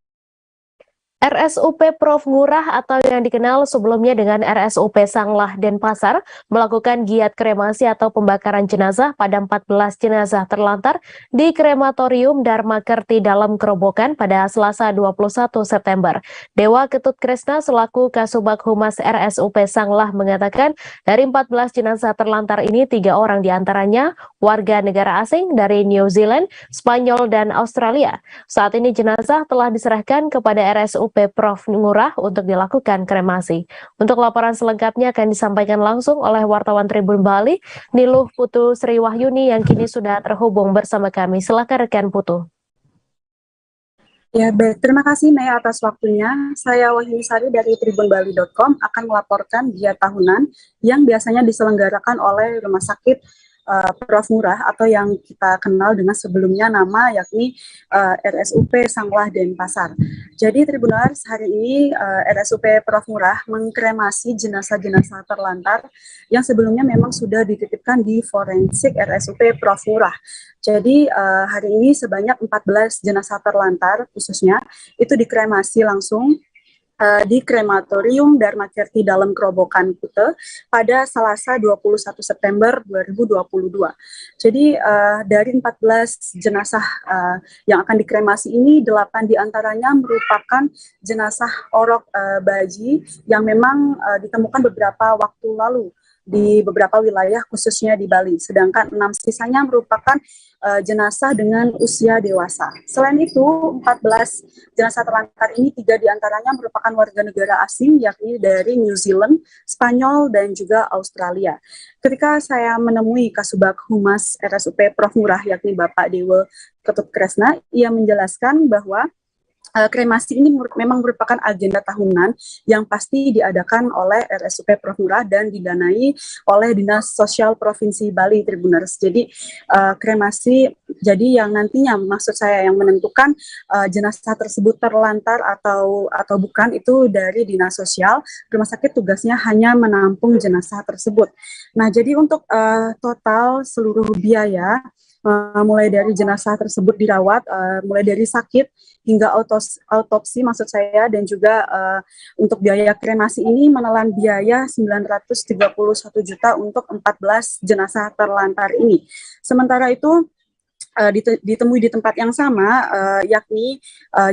RSUP Prof. Ngurah atau yang dikenal sebelumnya dengan RSUP Sanglah Denpasar melakukan giat kremasi atau pembakaran jenazah pada 14 jenazah terlantar di krematorium Dharma Kerti dalam Kerobokan pada Selasa 21 September. Dewa Ketut Kresna selaku Kasubag Humas RSUP Sanglah mengatakan dari 14 jenazah terlantar ini 3 orang diantaranya warga negara asing dari New Zealand, Spanyol, dan Australia. Saat ini jenazah telah diserahkan kepada RSUP Prof. Ngurah untuk dilakukan kremasi. Untuk laporan selengkapnya akan disampaikan langsung oleh wartawan Tribun Bali, Niluh Putu Sri Wahyuni yang kini sudah terhubung bersama kami. Silakan rekan Putu. Ya, baik. Terima kasih Mei atas waktunya. Saya Wahyuni Sari dari tribunbali.com akan melaporkan giat tahunan yang biasanya diselenggarakan oleh Rumah Sakit Prof. Ngurah atau yang kita kenal dengan sebelumnya nama yakni RSUP Sanglah Denpasar. Jadi Tribuners, hari ini RSUP Prof. Ngurah mengkremasi jenazah-jenazah terlantar yang sebelumnya memang sudah dititipkan di forensik RSUP Prof. Ngurah. Jadi hari ini sebanyak 14 jenazah terlantar khususnya itu dikremasi langsung di krematorium Dharma Kerti dalam Kerobokan Kute pada Selasa 21 September 2022. Jadi dari 14 jenazah yang akan dikremasi ini, 8 diantaranya merupakan jenazah orok bayi yang memang ditemukan beberapa waktu lalu di beberapa wilayah khususnya di Bali, sedangkan 6 sisanya merupakan jenazah dengan usia dewasa. Selain itu, 14 jenazah terlantar ini 3 diantaranya merupakan warga negara asing, yakni dari New Zealand, Spanyol, dan juga Australia. Ketika saya menemui Kasubag Humas RSUP Prof. Ngurah, yakni Bapak Dewa Ketut Kresna, ia menjelaskan bahwa kremasi ini memang merupakan agenda tahunan yang pasti diadakan oleh RSUP Prof. Ngurah dan didanai oleh Dinas Sosial Provinsi Bali, Tribuners. Jadi kremasi, jadi yang nantinya maksud saya yang menentukan jenazah tersebut terlantar atau bukan itu dari Dinas Sosial. Rumah sakit tugasnya hanya menampung jenazah tersebut. Nah, jadi untuk total seluruh biaya mulai dari jenazah tersebut dirawat, mulai dari sakit hingga autopsi maksud saya, dan juga untuk biaya kremasi ini menelan biaya 931 juta untuk 14 jenazah terlantar ini. Sementara itu ditemui di tempat yang sama, yakni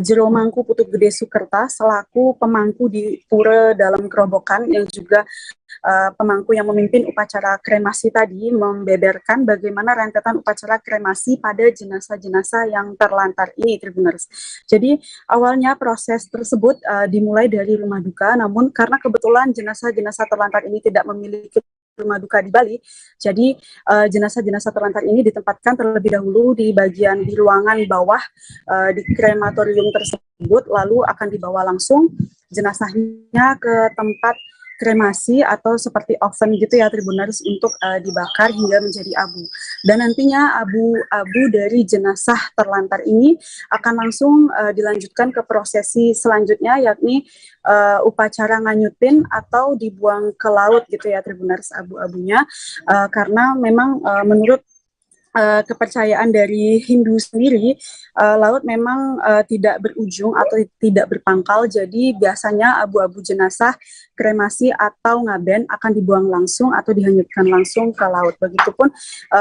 Jero Mangku Putu Gede Sukerta selaku pemangku di Pura dalam Kerobokan yang juga pemangku yang memimpin upacara kremasi tadi membeberkan bagaimana rentetan upacara kremasi pada jenazah-jenazah yang terlantar ini, Tribuners. Jadi awalnya proses tersebut dimulai dari rumah duka, namun karena kebetulan jenazah-jenazah terlantar ini tidak memiliki rumah duka di Bali, jadi jenazah-jenazah terlantar ini ditempatkan terlebih dahulu di bagian di ruangan bawah di krematorium tersebut, lalu akan dibawa langsung jenazahnya ke tempat kremasi atau seperti oven gitu ya, Tribuners, untuk dibakar hingga menjadi abu. Dan nantinya abu dari jenazah terlantar ini akan langsung dilanjutkan ke prosesi selanjutnya, yakni upacara nganyutin atau dibuang ke laut gitu ya, Tribuners, abu-abunya, karena memang menurut kepercayaan dari Hindu sendiri, laut memang tidak berujung atau tidak berpangkal, jadi biasanya abu-abu jenazah kremasi atau ngaben akan dibuang langsung atau dihanyutkan langsung ke laut. Begitupun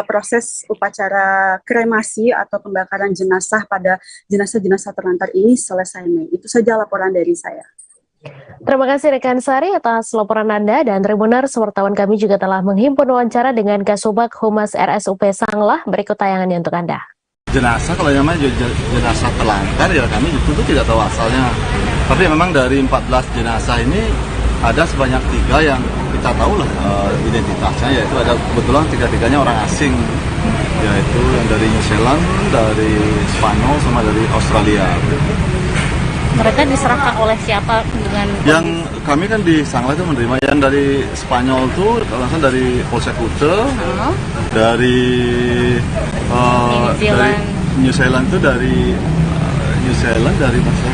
proses upacara kremasi atau pembakaran jenazah pada jenazah-jenazah terlantar ini selesai. Itu saja laporan dari saya. Terima kasih rekan Sari atas laporan Anda, dan Tribuners, wartawan kami juga telah menghimpun wawancara dengan Kasubag Humas RSUP Sanglah. Berikut tayangannya untuk Anda. Jenazah, kalau namanya jenazah terlantar ya kami itu tidak tahu asalnya. Tapi memang dari 14 jenazah ini ada sebanyak 3 yang kita tahu lah identitasnya, yaitu ada kebetulan 3-3-nya orang asing, yaitu yang dari New Zealand, dari Spanyol, sama dari Australia. Mereka diserahkan oleh siapa dengan yang kami kan di Sanglah itu menerima yang dari Spanyol tuh langsung dari Polsek Kute, dari New Zealand itu dari masalah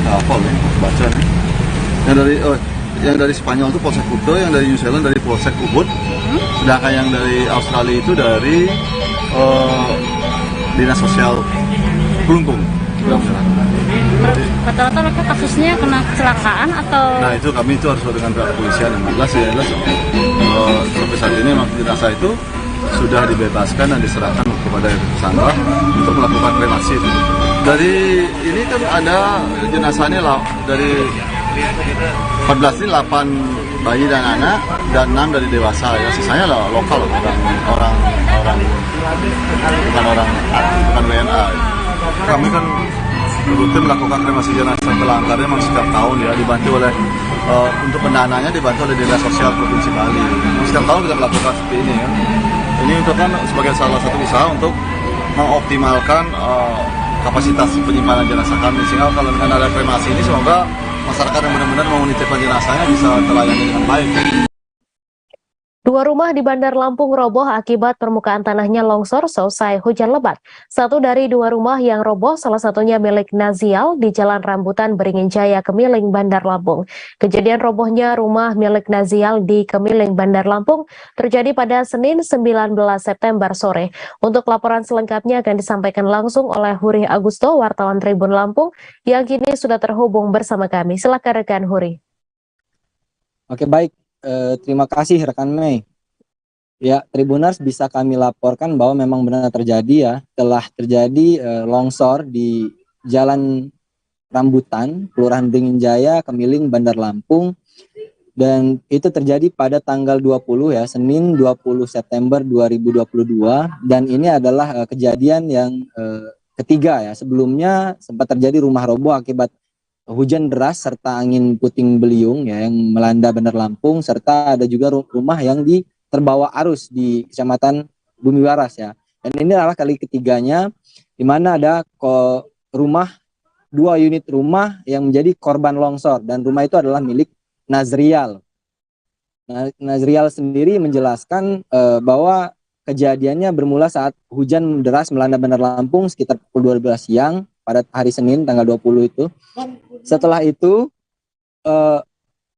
kapal ya, baca nih. Yang dari Spanyol itu Polsek Kuto, yang dari New Zealand dari Polsek Ubud, sedangkan yang dari Australia itu dari Dinas Sosial Kelungkung. Rata-rata mereka kasusnya kena kecelakaan atau? Nah itu kami itu harus dengan pihak kepolisian yang jelas ya, sampai saat ini memang jenazah itu sudah dibebaskan dan diserahkan kepada tersangka untuk melakukan kremasi. Dari ini kan ada jenazahnya dari 14 ini 8 bayi dan anak dan 6 dari dewasa ya, sisanya lah lokal orang bukan WNA. Kami kan rutin melakukan kremasi jenazah pelanggarnya memang setiap tahun ya, dibantu oleh untuk pendananya dibantu oleh Dinas Sosial Provinsi Bali. Setiap tahun kita melakukan seperti ini ya. Ini untuk kan sebagai salah satu usaha untuk mengoptimalkan kapasitas penyimpanan jenazah kami, sehingga kalau dengan ada kremasi ini semoga masyarakat yang benar-benar mau menitipkan jenazahnya bisa terlayani dengan baik. 2 rumah di Bandar Lampung roboh akibat permukaan tanahnya longsor selesai hujan lebat. 1 dari 2 rumah yang roboh, salah satunya milik Nazial di Jalan Rambutan Beringin Jaya, Kemiling, Bandar Lampung. Kejadian robohnya rumah milik Nazial di Kemiling, Bandar Lampung terjadi pada Senin 19 September sore. Untuk laporan selengkapnya akan disampaikan langsung oleh Huri Agusto, wartawan Tribun Lampung, yang kini sudah terhubung bersama kami. Silakan rekan Huri. Oke, baik. Terima kasih rekan Mei. Ya, Tribuners, bisa kami laporkan bahwa memang benar terjadi ya, telah terjadi longsor di Jalan Rambutan, Kelurahan Beringin Jaya, Kemiling, Bandar Lampung, dan itu terjadi pada tanggal 20 ya, Senin 20 September 2022, dan ini adalah kejadian yang ketiga ya. Sebelumnya sempat terjadi rumah roboh akibat hujan deras serta angin puting beliung ya yang melanda Bandar Lampung, serta ada juga rumah yang terbawa arus di Kecamatan Bumi Waras ya. Dan ini adalah kali ketiganya di mana ada 2 unit rumah yang menjadi korban longsor, dan rumah itu adalah milik Nazrial. Nazrial sendiri menjelaskan bahwa kejadiannya bermula saat hujan deras melanda Bandar Lampung sekitar pukul 12 siang pada hari Senin tanggal 20 itu. Setelah itu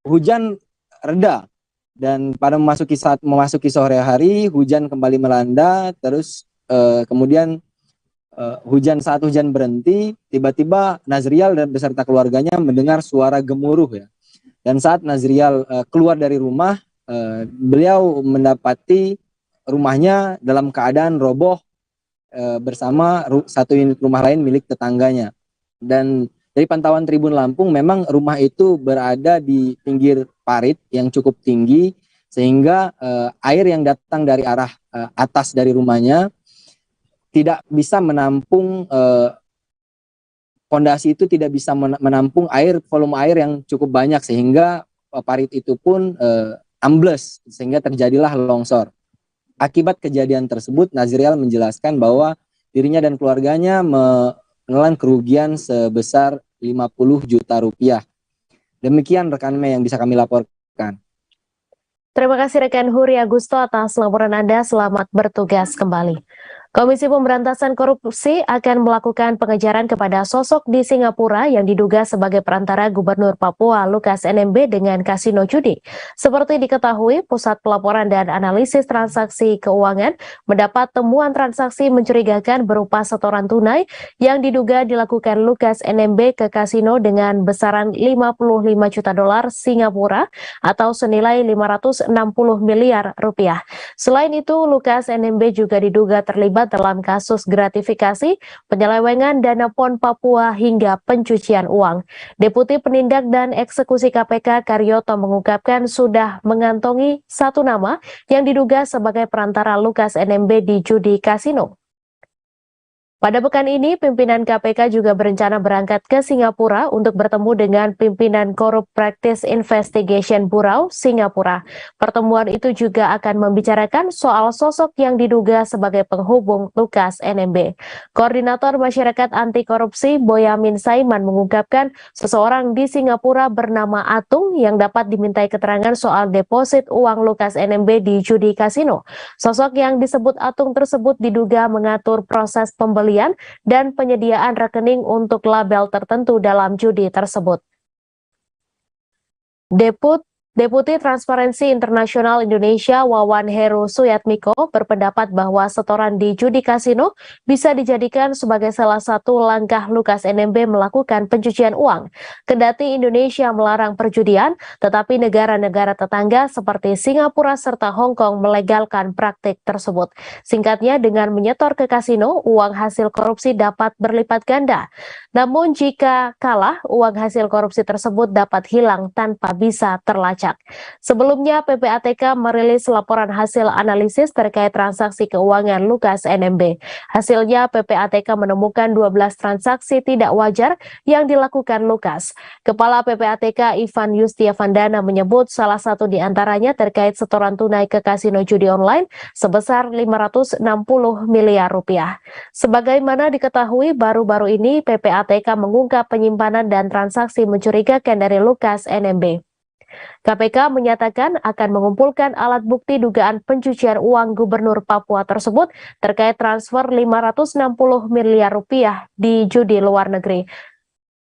hujan reda, dan pada memasuki sore hari hujan kembali melanda. Terus kemudian saat hujan berhenti, tiba-tiba Nazrial dan beserta keluarganya mendengar suara gemuruh ya. Dan saat Nazrial keluar dari rumah, beliau mendapati rumahnya dalam keadaan roboh bersama 1 unit rumah lain milik tetangganya. Dan dari pantauan Tribun Lampung, memang rumah itu berada di pinggir parit yang cukup tinggi, sehingga air yang datang dari arah atas dari rumahnya tidak bisa menampung, fondasi itu tidak bisa menampung volume air yang cukup banyak, sehingga parit itu pun ambles, sehingga terjadilah longsor. Akibat kejadian tersebut, Nazrial menjelaskan bahwa dirinya dan keluarganya menelan kerugian sebesar 50 juta rupiah. Demikian rekan Mei yang bisa kami laporkan. Terima kasih rekan Huri Agusto atas laporan Anda. Selamat bertugas kembali. Komisi Pemberantasan Korupsi akan melakukan pengejaran kepada sosok di Singapura yang diduga sebagai perantara Gubernur Papua Lukas NMB dengan kasino judi. Seperti diketahui, Pusat Pelaporan dan Analisis Transaksi Keuangan mendapat temuan transaksi mencurigakan berupa setoran tunai yang diduga dilakukan Lukas NMB ke kasino dengan besaran 55 juta dolar Singapura atau senilai 560 miliar rupiah. Selain itu, Lukas NMB juga diduga terlibat dalam kasus gratifikasi, penyelewengan dana PON Papua hingga pencucian uang. Deputi Penindak dan Eksekusi KPK Karyoto mengungkapkan sudah mengantongi 1 nama yang diduga sebagai perantara Lukas NMB di judi kasino. Pada pekan ini, pimpinan KPK juga berencana berangkat ke Singapura untuk bertemu dengan pimpinan Corrupt Practice Investigation Bureau Singapura. Pertemuan itu juga akan membicarakan soal sosok yang diduga sebagai penghubung Lukas NMB. Koordinator Masyarakat Anti Korupsi Boyamin Saiman mengungkapkan seseorang di Singapura bernama Atung yang dapat dimintai keterangan soal deposit uang Lukas NMB di judi kasino. Sosok yang disebut Atung tersebut diduga mengatur proses pembelian pembelian dan penyediaan rekening untuk label tertentu dalam judi tersebut. Deputi Transparansi Internasional Indonesia Wawan Heru Suyatmiko berpendapat bahwa setoran di judi kasino bisa dijadikan sebagai salah satu langkah Lukas NMB melakukan pencucian uang. Kendati Indonesia melarang perjudian, tetapi negara-negara tetangga seperti Singapura serta Hong Kong melegalkan praktik tersebut. Singkatnya, dengan menyetor ke kasino, uang hasil korupsi dapat berlipat ganda. Namun jika kalah, uang hasil korupsi tersebut dapat hilang tanpa bisa terlacak. Sebelumnya, PPATK merilis laporan hasil analisis terkait transaksi keuangan Lukas NMB. Hasilnya, PPATK menemukan 12 transaksi tidak wajar yang dilakukan Lukas. Kepala PPATK Ivan Yustiavandana menyebut salah satu di antaranya terkait setoran tunai ke kasino judi online sebesar 560 miliar rupiah. Sebagaimana diketahui, baru-baru ini PPATK mengungkap penyimpanan dan transaksi mencurigakan dari Lukas NMB. KPK menyatakan akan mengumpulkan alat bukti dugaan pencucian uang Gubernur Papua tersebut terkait transfer 560 miliar rupiah di judi luar negeri.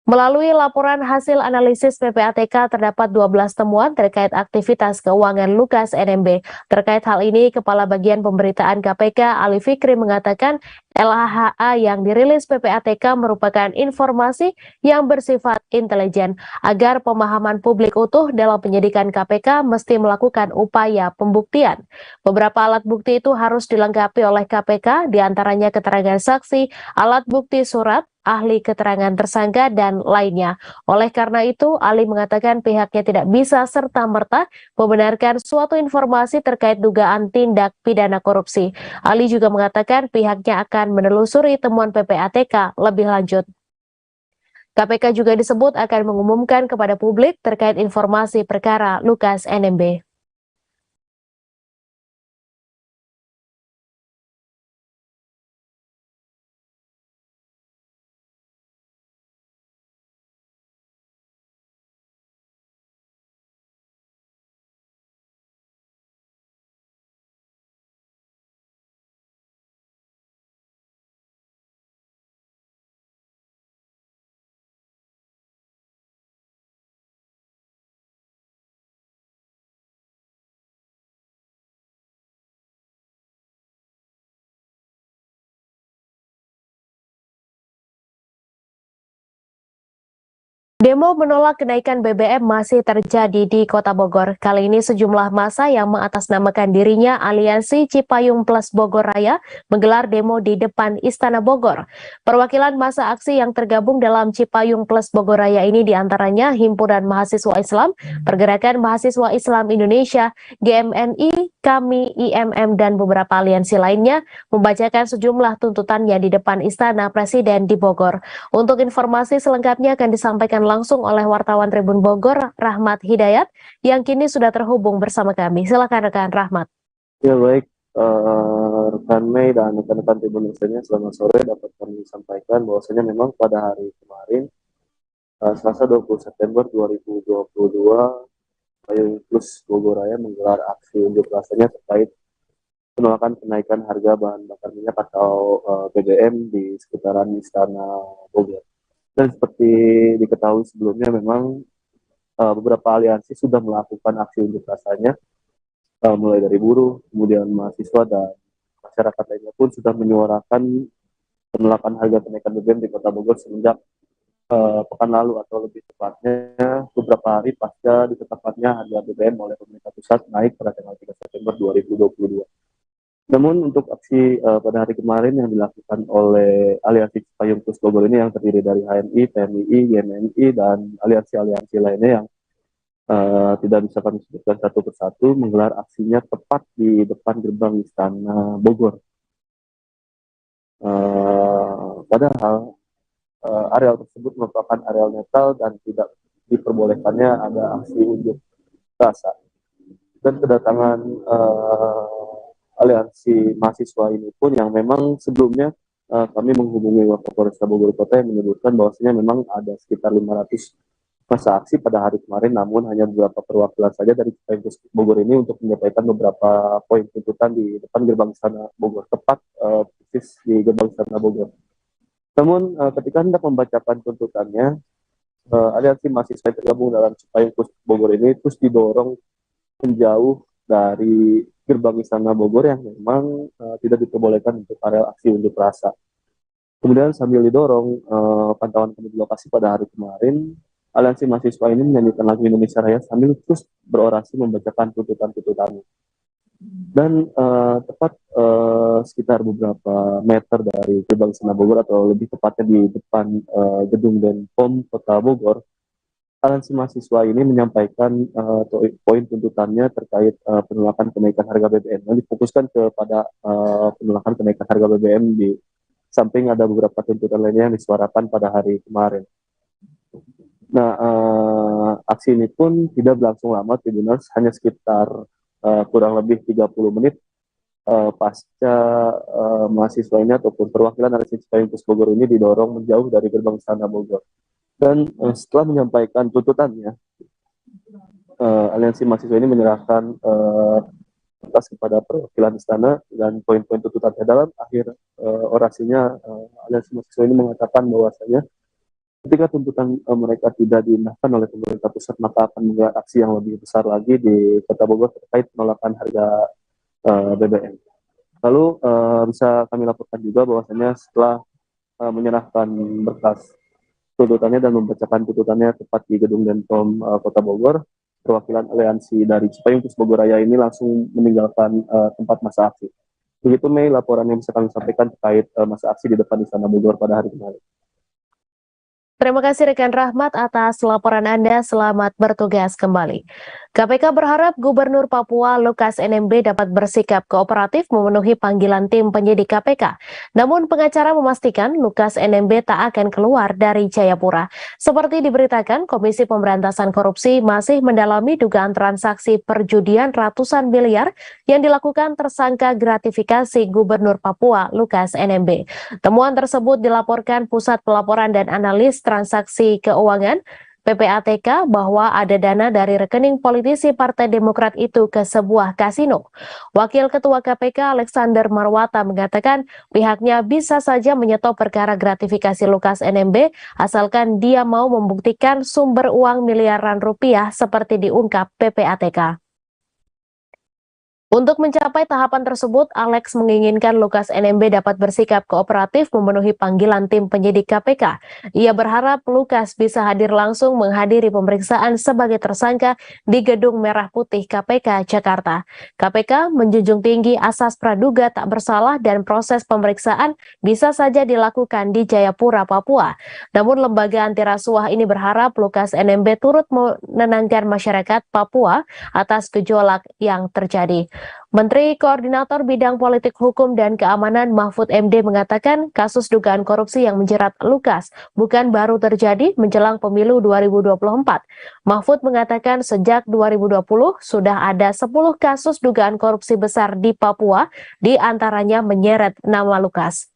Melalui laporan hasil analisis PPATK terdapat 12 temuan terkait aktivitas keuangan Lukas NMB. Terkait hal ini, Kepala Bagian Pemberitaan KPK Ali Fikri mengatakan LHA yang dirilis PPATK merupakan informasi yang bersifat intelijen. Agar pemahaman publik utuh dalam penyidikan KPK mesti melakukan upaya pembuktian. Beberapa alat bukti itu harus dilengkapi oleh KPK, diantaranya keterangan saksi, alat bukti surat, ahli keterangan tersangka, dan lainnya. Oleh karena itu, Ali mengatakan pihaknya tidak bisa serta-merta membenarkan suatu informasi terkait dugaan tindak pidana korupsi. Ali juga mengatakan pihaknya akan menelusuri temuan PPATK lebih lanjut. KPK juga disebut akan mengumumkan kepada publik terkait informasi perkara Lukas NMB. Demo menolak kenaikan BBM masih terjadi di Kota Bogor. Kali ini sejumlah massa yang mengatasnamakan dirinya Aliansi Cipayung Plus Bogor Raya menggelar demo di depan Istana Bogor. Perwakilan massa aksi yang tergabung dalam Cipayung Plus Bogor Raya ini diantaranya Himpunan Mahasiswa Islam, Pergerakan Mahasiswa Islam Indonesia, GMNI, Kami, IMM, dan beberapa aliansi lainnya membacakan sejumlah tuntutannya di depan Istana Presiden di Bogor. Untuk informasi selengkapnya akan disampaikan langsung oleh wartawan Tribun Bogor, Rahmat Hidayat, yang kini sudah terhubung bersama kami. Silakan rekan Rahmat. Ya baik, rekan Mei dan rekan-rekan Tribun Indonesia, selamat sore. Dapat kami sampaikan bahwasanya memang pada hari kemarin, Selasa 20 September 2022, Cipayung Plus Bogor Raya menggelar aksi unjuk rasanya terkait penolakan kenaikan harga bahan bakar minyak atau BBM di sekitaran Istana Bogor. Dan seperti diketahui sebelumnya, memang beberapa aliansi sudah melakukan aksi unjuk rasanya, mulai dari buruh, kemudian mahasiswa, dan masyarakat lainnya pun sudah menyuarakan penolakan harga kenaikan BBM di Kota Bogor semenjak pekan lalu, atau lebih tepatnya beberapa hari pasca ditetapkannya harga BBM oleh pemerintah pusat naik pada tanggal 3 September 2022. Namun untuk aksi pada hari kemarin yang dilakukan oleh Aliansi Cipayung Plus Bogor ini yang terdiri dari HMI, PMII, GMNI, dan aliansi-aliansi lainnya yang tidak bisa kami sebutkan satu persatu, menggelar aksinya tepat di depan gerbang Istana Bogor. Padahal areal tersebut merupakan areal netral dan tidak diperbolehkannya ada aksi unjuk rasa. Dan kedatangan aliansi mahasiswa ini pun yang memang sebelumnya kami menghubungi Wakapolresta Bogor Kota yang menyebutkan bahwasanya memang ada sekitar 500 masa aksi pada hari kemarin, namun hanya beberapa perwakilan saja dari Cipayung Bogor ini untuk menyampaikan beberapa poin tuntutan di depan gerbang Istana Bogor, tepat persis di gerbang Istana Bogor. Namun ketika hendak membacakan tuntutannya, aliansi mahasiswa yang tergabung dalam Cipayung Bogor ini terus didorong menjauh dari gerbang Istana Bogor yang memang tidak diperbolehkan untuk area aksi unjuk rasa. Kemudian sambil didorong, pantauan kami di lokasi pada hari kemarin, aliansi mahasiswa ini menyanyikan lagu Indonesia Raya sambil terus berorasi membacakan tuntutan-tuntutannya. Dan tepat sekitar beberapa meter dari gerbang Istana Bogor, atau lebih tepatnya di depan gedung Denpom Kota Bogor, aliansi mahasiswa ini menyampaikan poin tuntutannya terkait penolakan kenaikan harga BBM. Yang difokuskan kepada penolakan kenaikan harga BBM, di samping ada beberapa tuntutan lainnya yang disuarakan pada hari kemarin. Nah, aksi ini pun tidak berlangsung lama, Tribuners, hanya sekitar kurang lebih 30 menit pasca mahasiswa ini ataupun perwakilan dari Cipayung Bogor ini didorong menjauh dari gerbang Istana Bogor. Dan setelah menyampaikan tuntutannya, aliansi mahasiswa ini menyerahkan atas kepada perwakilan istana, dan poin-poin tuntutannya dalam akhir orasinya, aliansi mahasiswa ini mengatakan bahwasanya ketika tuntutan mereka tidak diindahkan oleh pemerintah pusat, maka akan menggelar aksi yang lebih besar lagi di Kota Bogor terkait penolakan harga BBM. Lalu bisa kami laporkan juga bahwasanya setelah menyerahkan berkas tuntutannya dan membacakan tuntutannya tepat di gedung Denpom Kota Bogor, perwakilan aliansi dari Cipayung Bogor Raya ini langsung meninggalkan tempat masa aksi. Begitu, Mei, laporan yang bisa kami sampaikan terkait masa aksi di depan Istana Bogor pada hari kemarin. Terima kasih rekan Rahmat atas laporan Anda. Selamat bertugas kembali. KPK berharap Gubernur Papua Lukas NMB dapat bersikap kooperatif memenuhi panggilan tim penyidik KPK. Namun pengacara memastikan Lukas NMB tak akan keluar dari Jayapura. Seperti diberitakan, Komisi Pemberantasan Korupsi masih mendalami dugaan transaksi perjudian ratusan miliar yang dilakukan tersangka gratifikasi Gubernur Papua Lukas NMB. Temuan tersebut dilaporkan Pusat Pelaporan dan Analis Transaksi Keuangan PPATK bahwa ada dana dari rekening politisi Partai Demokrat itu ke sebuah kasino. Wakil Ketua KPK Alexander Marwata mengatakan pihaknya bisa saja menyetop perkara gratifikasi Lukas NMB asalkan dia mau membuktikan sumber uang miliaran rupiah seperti diungkap PPATK. Untuk mencapai tahapan tersebut, Alex menginginkan Lukas NMB dapat bersikap kooperatif memenuhi panggilan tim penyidik KPK. Ia berharap Lukas bisa hadir langsung menghadiri pemeriksaan sebagai tersangka di Gedung Merah Putih KPK Jakarta. KPK menjunjung tinggi asas praduga tak bersalah dan proses pemeriksaan bisa saja dilakukan di Jayapura, Papua. Namun lembaga anti rasuah ini berharap Lukas NMB turut menenangkan masyarakat Papua atas gejolak yang terjadi. Menteri Koordinator Bidang Politik Hukum dan Keamanan Mahfud MD mengatakan kasus dugaan korupsi yang menjerat Lukas bukan baru terjadi menjelang pemilu 2024. Mahfud mengatakan sejak 2020 sudah ada 10 kasus dugaan korupsi besar di Papua, di antaranya menyeret nama Lukas.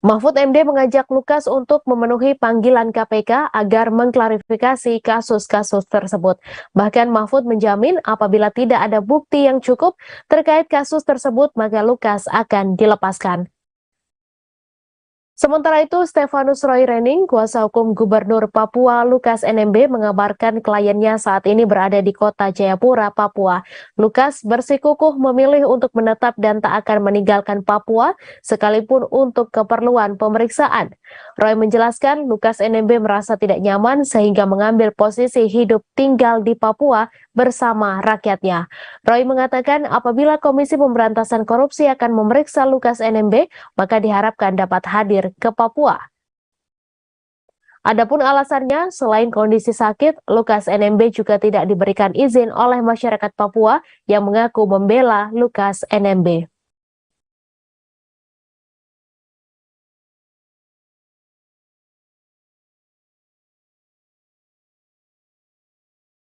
Mahfud MD mengajak Lukas untuk memenuhi panggilan KPK agar mengklarifikasi kasus-kasus tersebut. Bahkan Mahfud menjamin apabila tidak ada bukti yang cukup terkait kasus tersebut, maka Lukas akan dilepaskan. Sementara itu, Stefanus Roy Rening, kuasa hukum Gubernur Papua Lukas NMB, mengabarkan kliennya saat ini berada di kota Jayapura, Papua. Lukas bersikukuh memilih untuk menetap dan tak akan meninggalkan Papua, sekalipun untuk keperluan pemeriksaan. Roy menjelaskan Lukas NMB merasa tidak nyaman sehingga mengambil posisi hidup tinggal di Papua bersama rakyatnya. Roy mengatakan apabila Komisi Pemberantasan Korupsi akan memeriksa Lukas NMB, maka diharapkan dapat hadir ke Papua. Adapun alasannya, selain kondisi sakit, Lukas NMB juga tidak diberikan izin oleh masyarakat Papua yang mengaku membela Lukas NMB.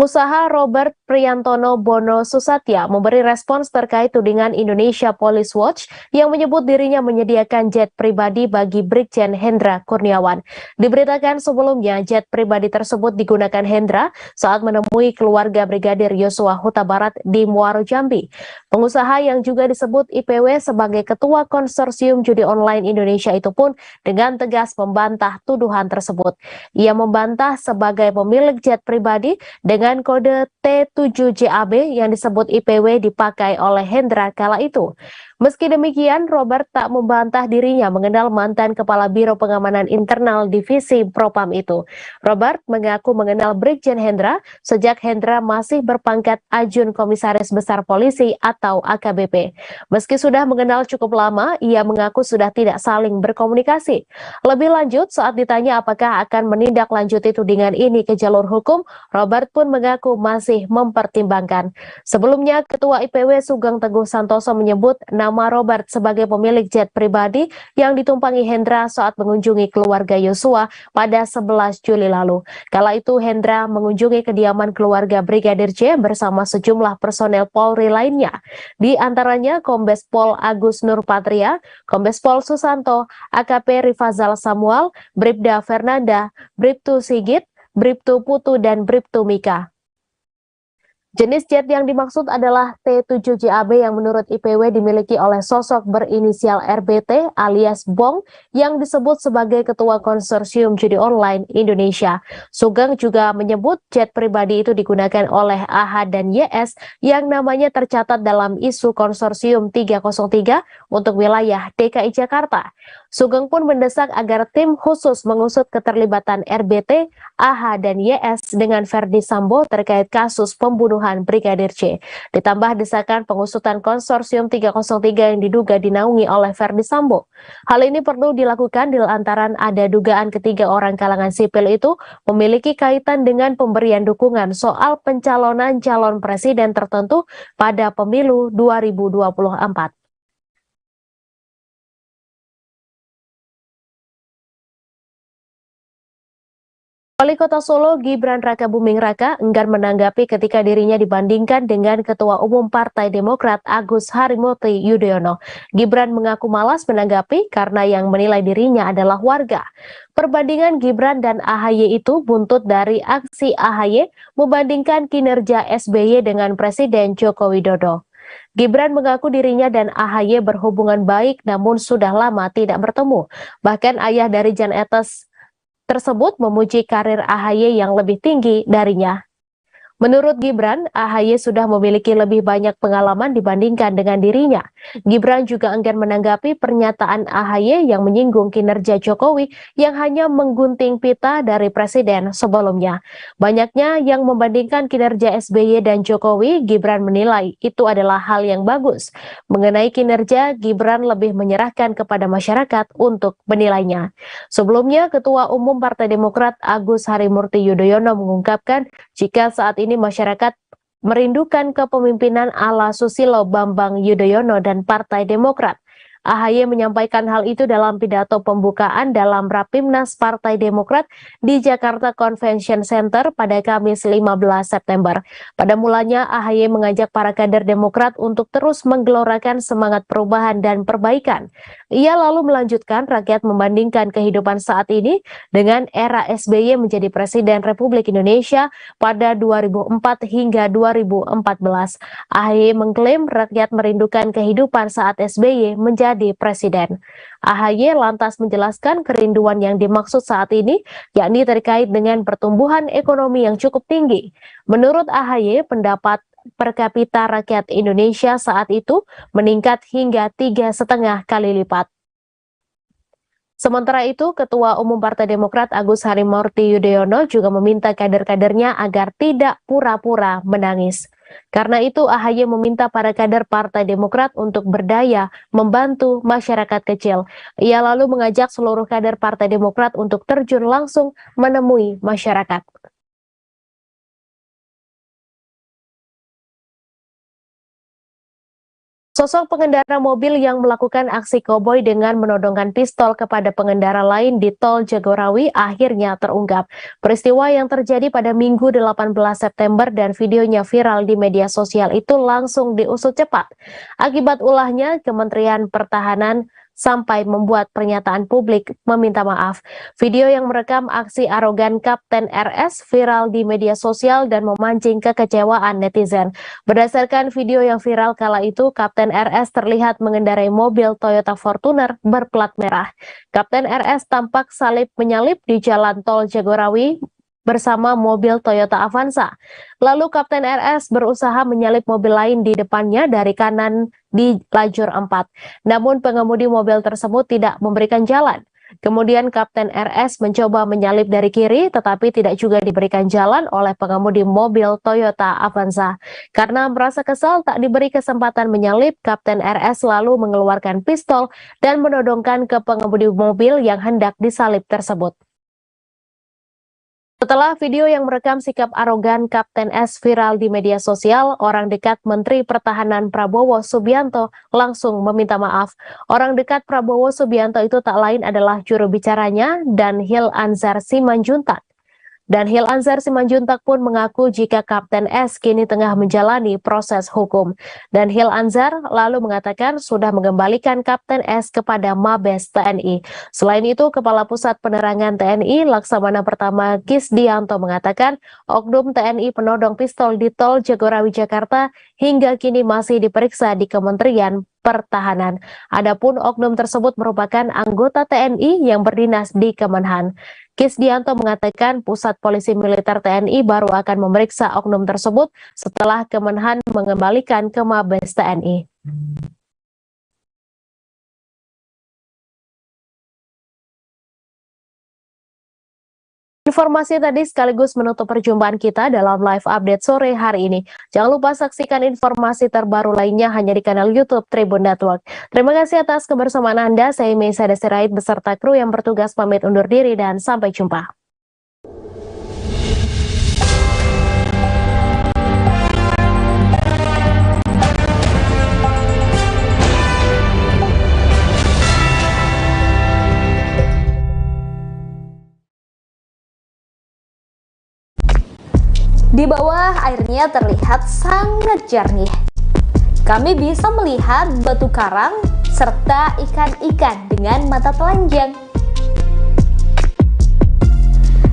Usaha Robert Priyantono Bono Susatya memberi respons terkait tudingan Indonesia Police Watch yang menyebut dirinya menyediakan jet pribadi bagi Brigjen Hendra Kurniawan. Diberitakan sebelumnya, jet pribadi tersebut digunakan Hendra saat menemui keluarga Brigadir Yosua Huta Barat di Muaro Jambi. Pengusaha yang juga disebut IPW sebagai Ketua Konsorsium Judi Online Indonesia itu pun dengan tegas membantah tuduhan tersebut. Ia membantah sebagai pemilik jet pribadi dengan kode T7JAB yang disebut IPW dipakai oleh Hendra kala itu. Meski demikian, Robert tak membantah dirinya mengenal mantan Kepala Biro Pengamanan Internal Divisi Propam itu. Robert mengaku mengenal Brigjen Hendra sejak Hendra masih berpangkat Ajun Komisaris Besar Polisi atau AKBP. Meski sudah mengenal cukup lama, ia mengaku sudah tidak saling berkomunikasi. Lebih lanjut, saat ditanya apakah akan menindaklanjuti tudingan ini ke jalur hukum, Robert pun mengaku masih mempertimbangkan. Sebelumnya, Ketua IPW Sugeng Teguh Santoso menyebut nama Robert sebagai pemilik jet pribadi yang ditumpangi Hendra saat mengunjungi keluarga Yosua pada 11 Juli lalu. Kala itu Hendra mengunjungi kediaman keluarga Brigadir J bersama sejumlah personel Polri lainnya. Di antaranya Kombes Pol Agus Nurpatria, Kombes Pol Susanto, AKP Rifazal Samuel, Bribda Fernanda, Bribtu Sigit, Bribtu Putu, dan Bribtu Mika. Jenis jet yang dimaksud adalah T7JAB yang menurut IPW dimiliki oleh sosok berinisial RBT alias Bong yang disebut sebagai Ketua Konsorsium Judi Online Indonesia. Sugeng juga menyebut jet pribadi itu digunakan oleh AH dan YS yang namanya tercatat dalam isu Konsorsium 303 untuk wilayah DKI Jakarta. Sugeng pun mendesak agar tim khusus mengusut keterlibatan RBT, AH, dan YS dengan Verdi Sambo terkait kasus pembunuhan Brigadir J. Ditambah desakan pengusutan Konsorsium 303 yang diduga dinaungi oleh Verdi Sambo. Hal ini perlu dilakukan lantaran ada dugaan ketiga orang kalangan sipil itu memiliki kaitan dengan pemberian dukungan soal pencalonan calon presiden tertentu pada pemilu 2024. Wali Kota Solo Gibran Rakabuming Raka enggan menanggapi ketika dirinya dibandingkan dengan Ketua Umum Partai Demokrat Agus Harimurti Yudhoyono. Gibran mengaku malas menanggapi karena yang menilai dirinya adalah warga. Perbandingan Gibran dan AHY itu buntut dari aksi AHY membandingkan kinerja SBY dengan Presiden Joko Widodo. Gibran mengaku dirinya dan AHY berhubungan baik namun sudah lama tidak bertemu. Bahkan ayah dari Jan Etes tersebut memuji karir AHY yang lebih tinggi darinya. Menurut Gibran, AHY sudah memiliki lebih banyak pengalaman dibandingkan dengan dirinya. Gibran juga enggan menanggapi pernyataan AHY yang menyinggung kinerja Jokowi yang hanya menggunting pita dari presiden sebelumnya. Banyaknya yang membandingkan kinerja SBY dan Jokowi, Gibran menilai itu adalah hal yang bagus. Mengenai kinerja, Gibran lebih menyerahkan kepada masyarakat untuk menilainya. Sebelumnya, Ketua Umum Partai Demokrat Agus Harimurti Yudhoyono mengungkapkan jika saat ini masyarakat merindukan kepemimpinan ala Susilo Bambang Yudhoyono dan Partai Demokrat. AHY menyampaikan hal itu dalam pidato pembukaan dalam Rapimnas Partai Demokrat di Jakarta Convention Center pada Kamis 15 September. Pada mulanya AHY mengajak para kader Demokrat untuk terus menggelorakan semangat perubahan dan perbaikan. Ia lalu melanjutkan rakyat membandingkan kehidupan saat ini dengan era SBY menjadi Presiden Republik Indonesia pada 2004 hingga 2014. AHY mengklaim rakyat merindukan kehidupan saat SBY menjadi presiden. AHY lantas menjelaskan kerinduan yang dimaksud saat ini, yakni terkait dengan pertumbuhan ekonomi yang cukup tinggi. Menurut AHY, pendapat per kapita rakyat Indonesia saat itu meningkat hingga 3,5 kali lipat. Sementara itu, Ketua Umum Partai Demokrat Agus Harimurti Yudhoyono juga meminta kader-kadernya agar tidak pura-pura menangis. Karena itu, AHY meminta para kader Partai Demokrat untuk berdaya membantu masyarakat kecil. Ia lalu mengajak seluruh kader Partai Demokrat untuk terjun langsung menemui masyarakat. Sosok pengendara mobil yang melakukan aksi koboi dengan menodongkan pistol kepada pengendara lain di Tol Jagorawi akhirnya terungkap. Peristiwa yang terjadi pada Minggu 18 September dan videonya viral di media sosial itu langsung diusut cepat. Akibat ulahnya, Kementerian Pertahanan sampai membuat pernyataan publik meminta maaf. Video yang merekam aksi arogan Kapten RS viral di media sosial dan memancing kekecewaan netizen. Berdasarkan video yang viral kala itu, Kapten RS terlihat mengendarai mobil Toyota Fortuner berplat merah. Kapten RS tampak salip-menyalip di jalan Tol Jagorawi bersama mobil Toyota Avanza. Lalu Kapten RS berusaha menyalip mobil lain di depannya dari kanan di lajur 4. Namun pengemudi mobil tersebut tidak memberikan jalan. Kemudian Kapten RS mencoba menyalip dari kiri tetapi tidak juga diberikan jalan oleh pengemudi mobil Toyota Avanza. Karena merasa kesal tak diberi kesempatan menyalip, Kapten RS lalu mengeluarkan pistol dan menodongkan ke pengemudi mobil yang hendak disalip tersebut. Setelah video yang merekam sikap arogan Kapten S viral di media sosial, orang dekat Menteri Pertahanan Prabowo Subianto langsung meminta maaf. Orang dekat Prabowo Subianto itu tak lain adalah juru bicaranya, Danhil Anzar Simanjuntak. Danhil Anzar Simanjuntak pun mengaku jika Kapten S kini tengah menjalani proses hukum. Danhil Anzar lalu mengatakan sudah mengembalikan Kapten S kepada Mabes TNI. Selain itu, Kepala Pusat Penerangan TNI Laksamana Pertama Kisdianto mengatakan oknum TNI penodong pistol di Tol Jagorawi Jakarta hingga kini masih diperiksa di Kementerian Pertahanan. Adapun oknum tersebut merupakan anggota TNI yang berdinas di Kemenhan. Kisdianto mengatakan Pusat Polisi Militer TNI baru akan memeriksa oknum tersebut setelah Kemenhan mengembalikan ke Mabes TNI. Informasi tadi sekaligus menutup perjumpaan kita dalam live update sore hari ini. Jangan lupa saksikan informasi terbaru lainnya hanya di kanal YouTube Tribun Network. Terima kasih atas kebersamaan Anda. Saya Meisa Desirait beserta kru yang bertugas pamit undur diri dan sampai jumpa. Di bawah airnya terlihat sangat jernih. Kami bisa melihat batu karang serta ikan-ikan dengan mata telanjang.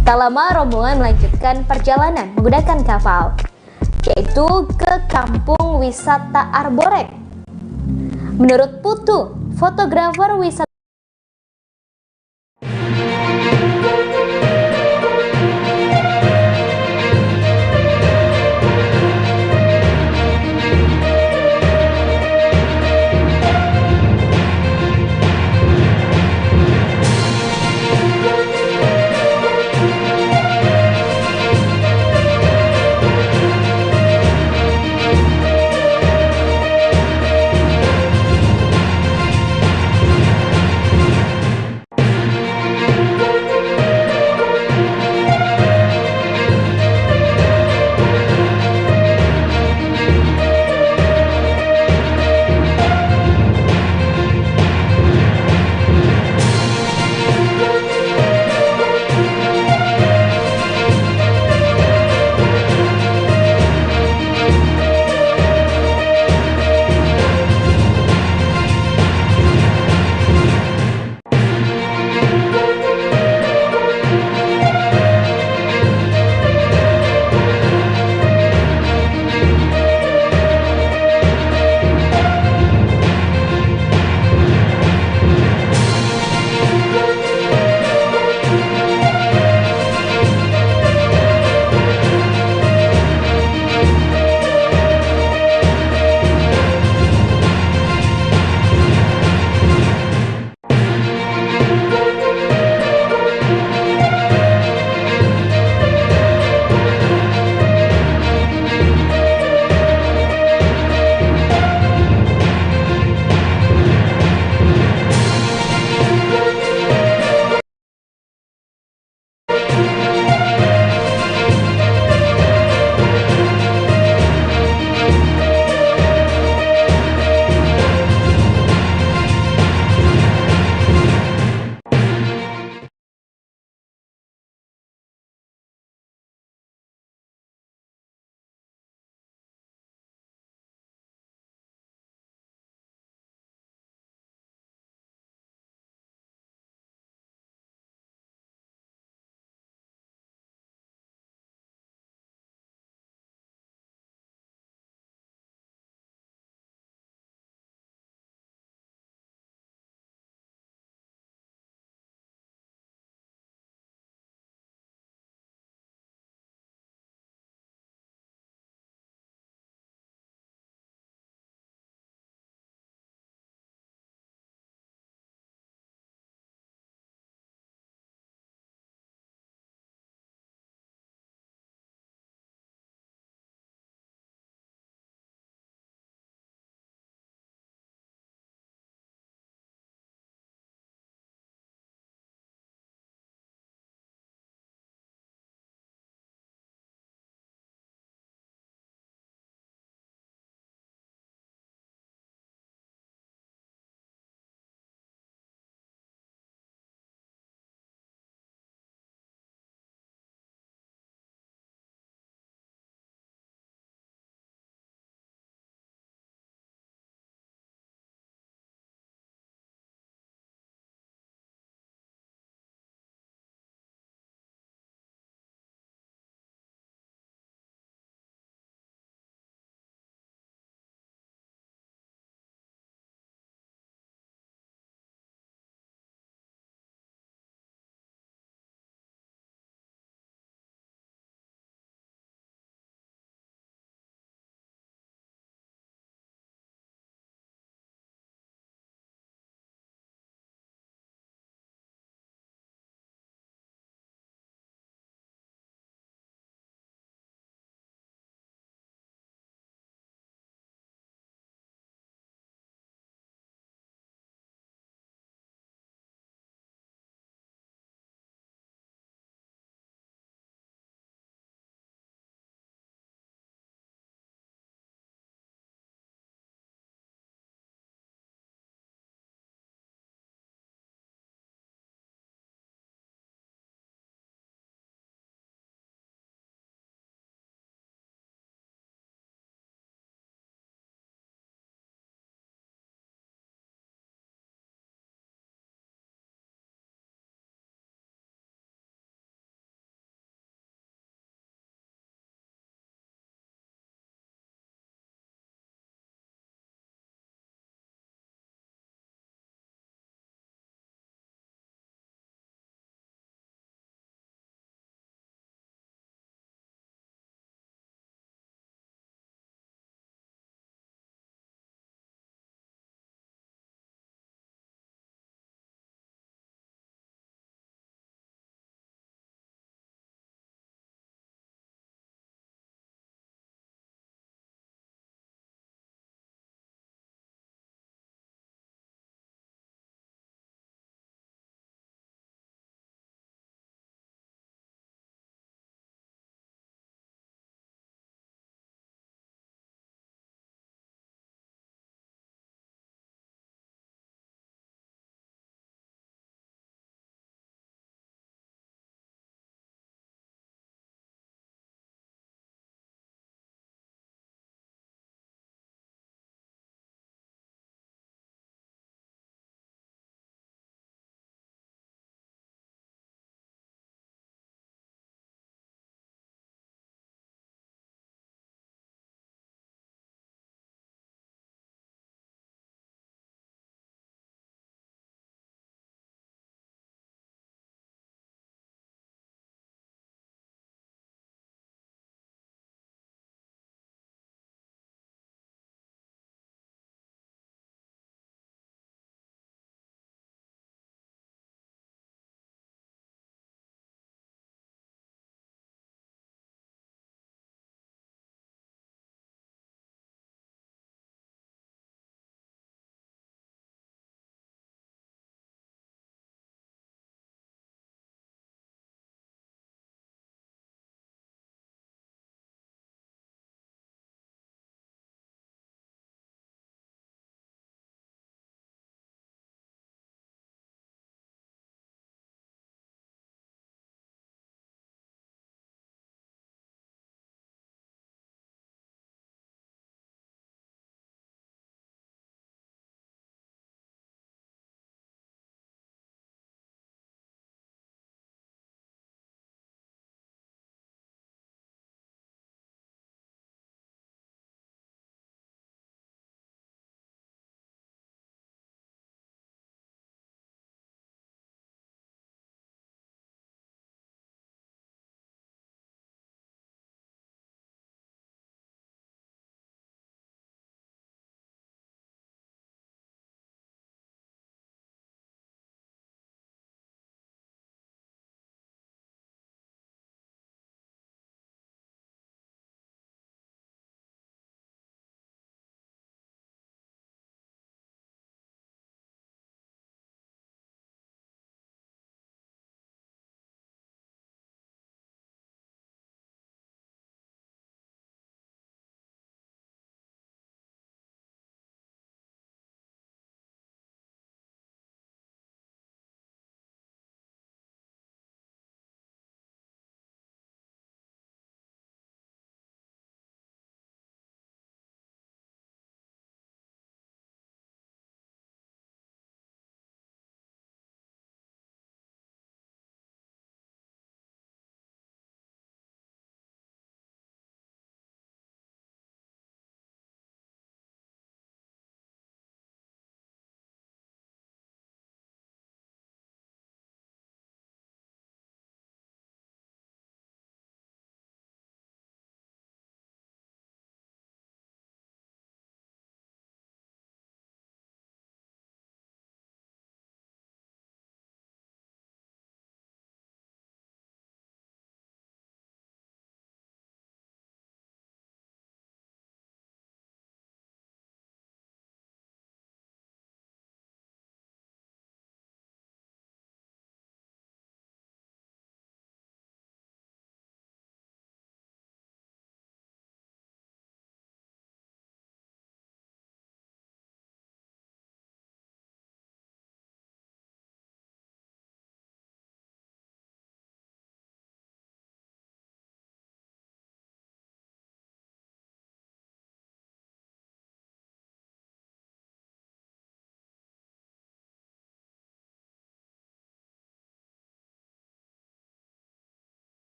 Tak lama rombongan melanjutkan perjalanan menggunakan kapal, yaitu ke kampung wisata Arborek. Menurut Putu, fotografer wisata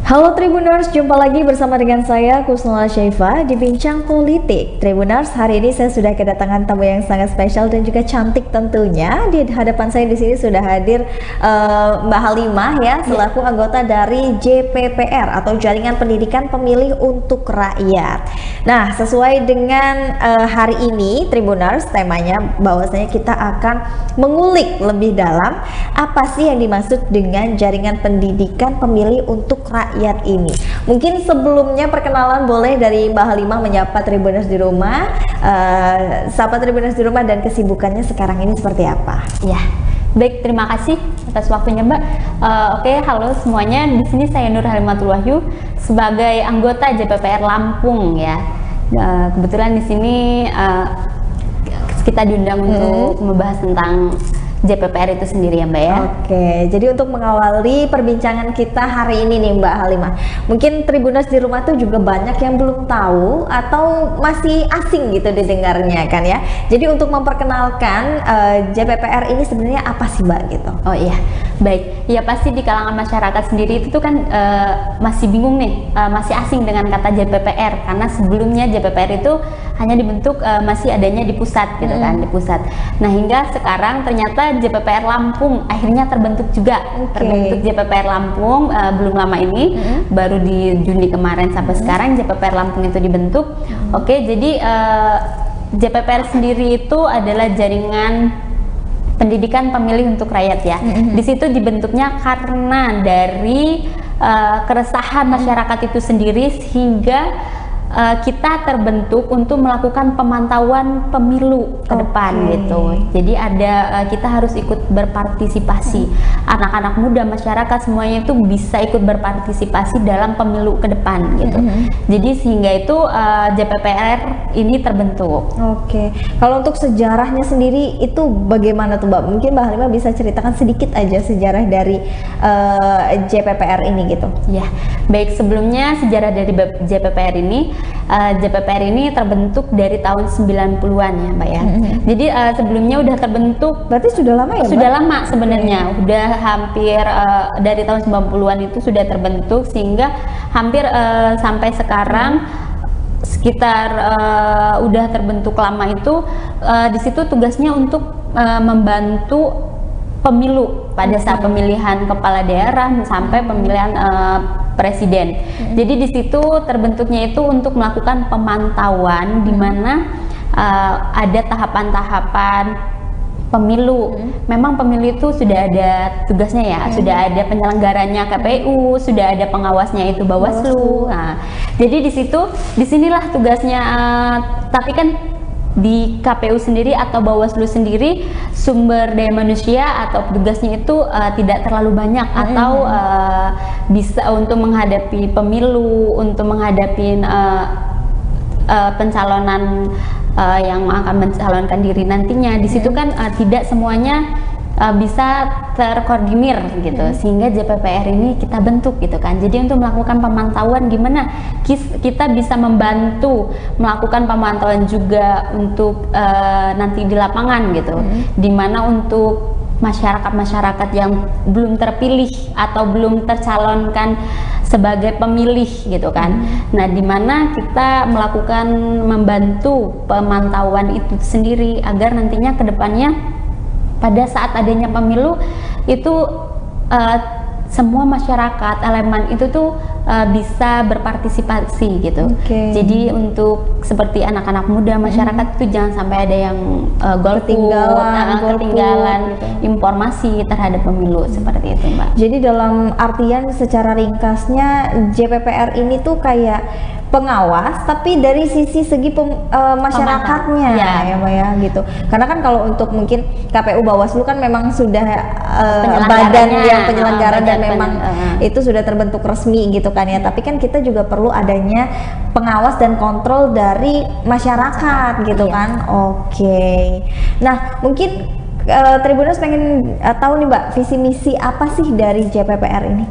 Halo Tribuners, jumpa lagi bersama dengan saya Kusnala Syaifa di Bincang Politik. Tribuners, hari ini saya sudah kedatangan tamu yang sangat spesial dan juga cantik tentunya. Di hadapan saya di sini sudah hadir Mbak Halimah ya, selaku anggota dari JPPR atau Jaringan Pendidikan Pemilih untuk Rakyat. Nah, sesuai dengan hari ini Tribuners, temanya bahwasanya kita akan mengulik lebih dalam apa sih yang dimaksud dengan Jaringan Pendidikan Pemilih untuk Rakyat ini. Mungkin sebelumnya perkenalan boleh dari Mbak Halimah menyapa Tribuners di rumah, sapa Tribuners di rumah dan kesibukannya sekarang ini seperti apa? Ya, baik, terima kasih atas waktunya Mbak. Oke, halo semuanya. Di sini saya Nur Halimatul Wahyu sebagai anggota JPPR Lampung ya. Kebetulan di sini kita diundang untuk membahas tentang JPPR itu sendiri ya Mbak ya. Oke, jadi untuk mengawali perbincangan kita hari ini nih Mbak Halimah, mungkin Tribuners di rumah tuh juga banyak yang belum tahu atau masih asing gitu didengarnya kan ya. Jadi untuk memperkenalkan JPPR ini sebenarnya apa sih Mbak gitu? Oh iya, baik. Ya pasti di kalangan masyarakat sendiri itu tuh kan masih bingung nih, masih asing dengan kata JPPR karena sebelumnya JPPR itu hanya dibentuk masih adanya di pusat gitu kan, di pusat. Nah hingga sekarang ternyata JPPR Lampung akhirnya terbentuk juga. Terbentuk JPPR Lampung belum lama ini, baru di Juni kemarin sampai sekarang JPPR Lampung itu dibentuk. Oke, jadi JPPR sendiri itu adalah jaringan pendidikan pemilih untuk rakyat ya. Di situ dibentuknya karena dari keresahan masyarakat itu sendiri sehingga kita terbentuk untuk melakukan pemantauan pemilu ke depan gitu. Jadi ada kita harus ikut berpartisipasi. Anak-anak muda, masyarakat semuanya itu bisa ikut berpartisipasi dalam pemilu ke depan gitu. Jadi sehingga itu JPPR ini terbentuk. Oke. Kalau untuk sejarahnya sendiri itu bagaimana tuh Mbak? Mungkin Mbak Halimah bisa ceritakan sedikit aja sejarah dari JPPR ini gitu. Ya, baik, sebelumnya sejarah dari JPPR ini JPPR ini terbentuk dari tahun 90-an ya Mbak ya. Jadi sebelumnya udah terbentuk, berarti sudah lama ya Mbak? Sudah lama sebenarnya, udah hampir dari tahun 90-an itu sudah terbentuk sehingga hampir sampai sekarang sekitar udah terbentuk lama itu di situ tugasnya untuk membantu pemilu pada saat pemilihan kepala daerah sampai pemilihan presiden. Jadi di situ terbentuknya itu untuk melakukan pemantauan di mana ada tahapan-tahapan pemilu. Memang pemilu itu sudah ada tugasnya ya, sudah ada penyelenggaranya KPU, sudah ada pengawasnya itu Bawaslu. Nah, jadi disinilah tugasnya. Tapi kan di KPU sendiri atau Bawaslu sendiri sumber daya manusia atau tugasnya itu tidak terlalu banyak atau bisa untuk menghadapi pemilu, untuk menghadapi pencalonan yang akan mencalonkan diri nantinya. Di situ kan tidak semuanya bisa terkoordinir gitu, sehingga JPPR ini kita bentuk gitu kan. Jadi untuk melakukan pemantauan gimana kita bisa membantu melakukan pemantauan juga untuk nanti di lapangan gitu, dimana untuk masyarakat yang belum terpilih atau belum tercalonkan sebagai pemilih gitu kan. Nah, dimana kita melakukan membantu pemantauan itu sendiri agar nantinya ke depannya pada saat adanya pemilu itu semua masyarakat elemen itu tuh bisa berpartisipasi gitu. Jadi untuk seperti anak-anak muda, masyarakat itu jangan sampai ada yang ketinggalan gitu, informasi terhadap pemilu seperti itu Mbak. Jadi dalam artian secara ringkasnya JPPR ini tuh kayak pengawas tapi dari segi masyarakatnya ya Mbak ya gitu. Karena kan kalau untuk mungkin KPU Bawaslu kan memang sudah badan yang penyelenggara dan memang itu sudah terbentuk resmi gitu kan ya. Tapi kan kita juga perlu adanya pengawas dan kontrol dari masyarakat gitu kan. Oke. Nah, mungkin Tribuners pengen tahu nih Mbak, visi misi apa sih dari JPPR ini?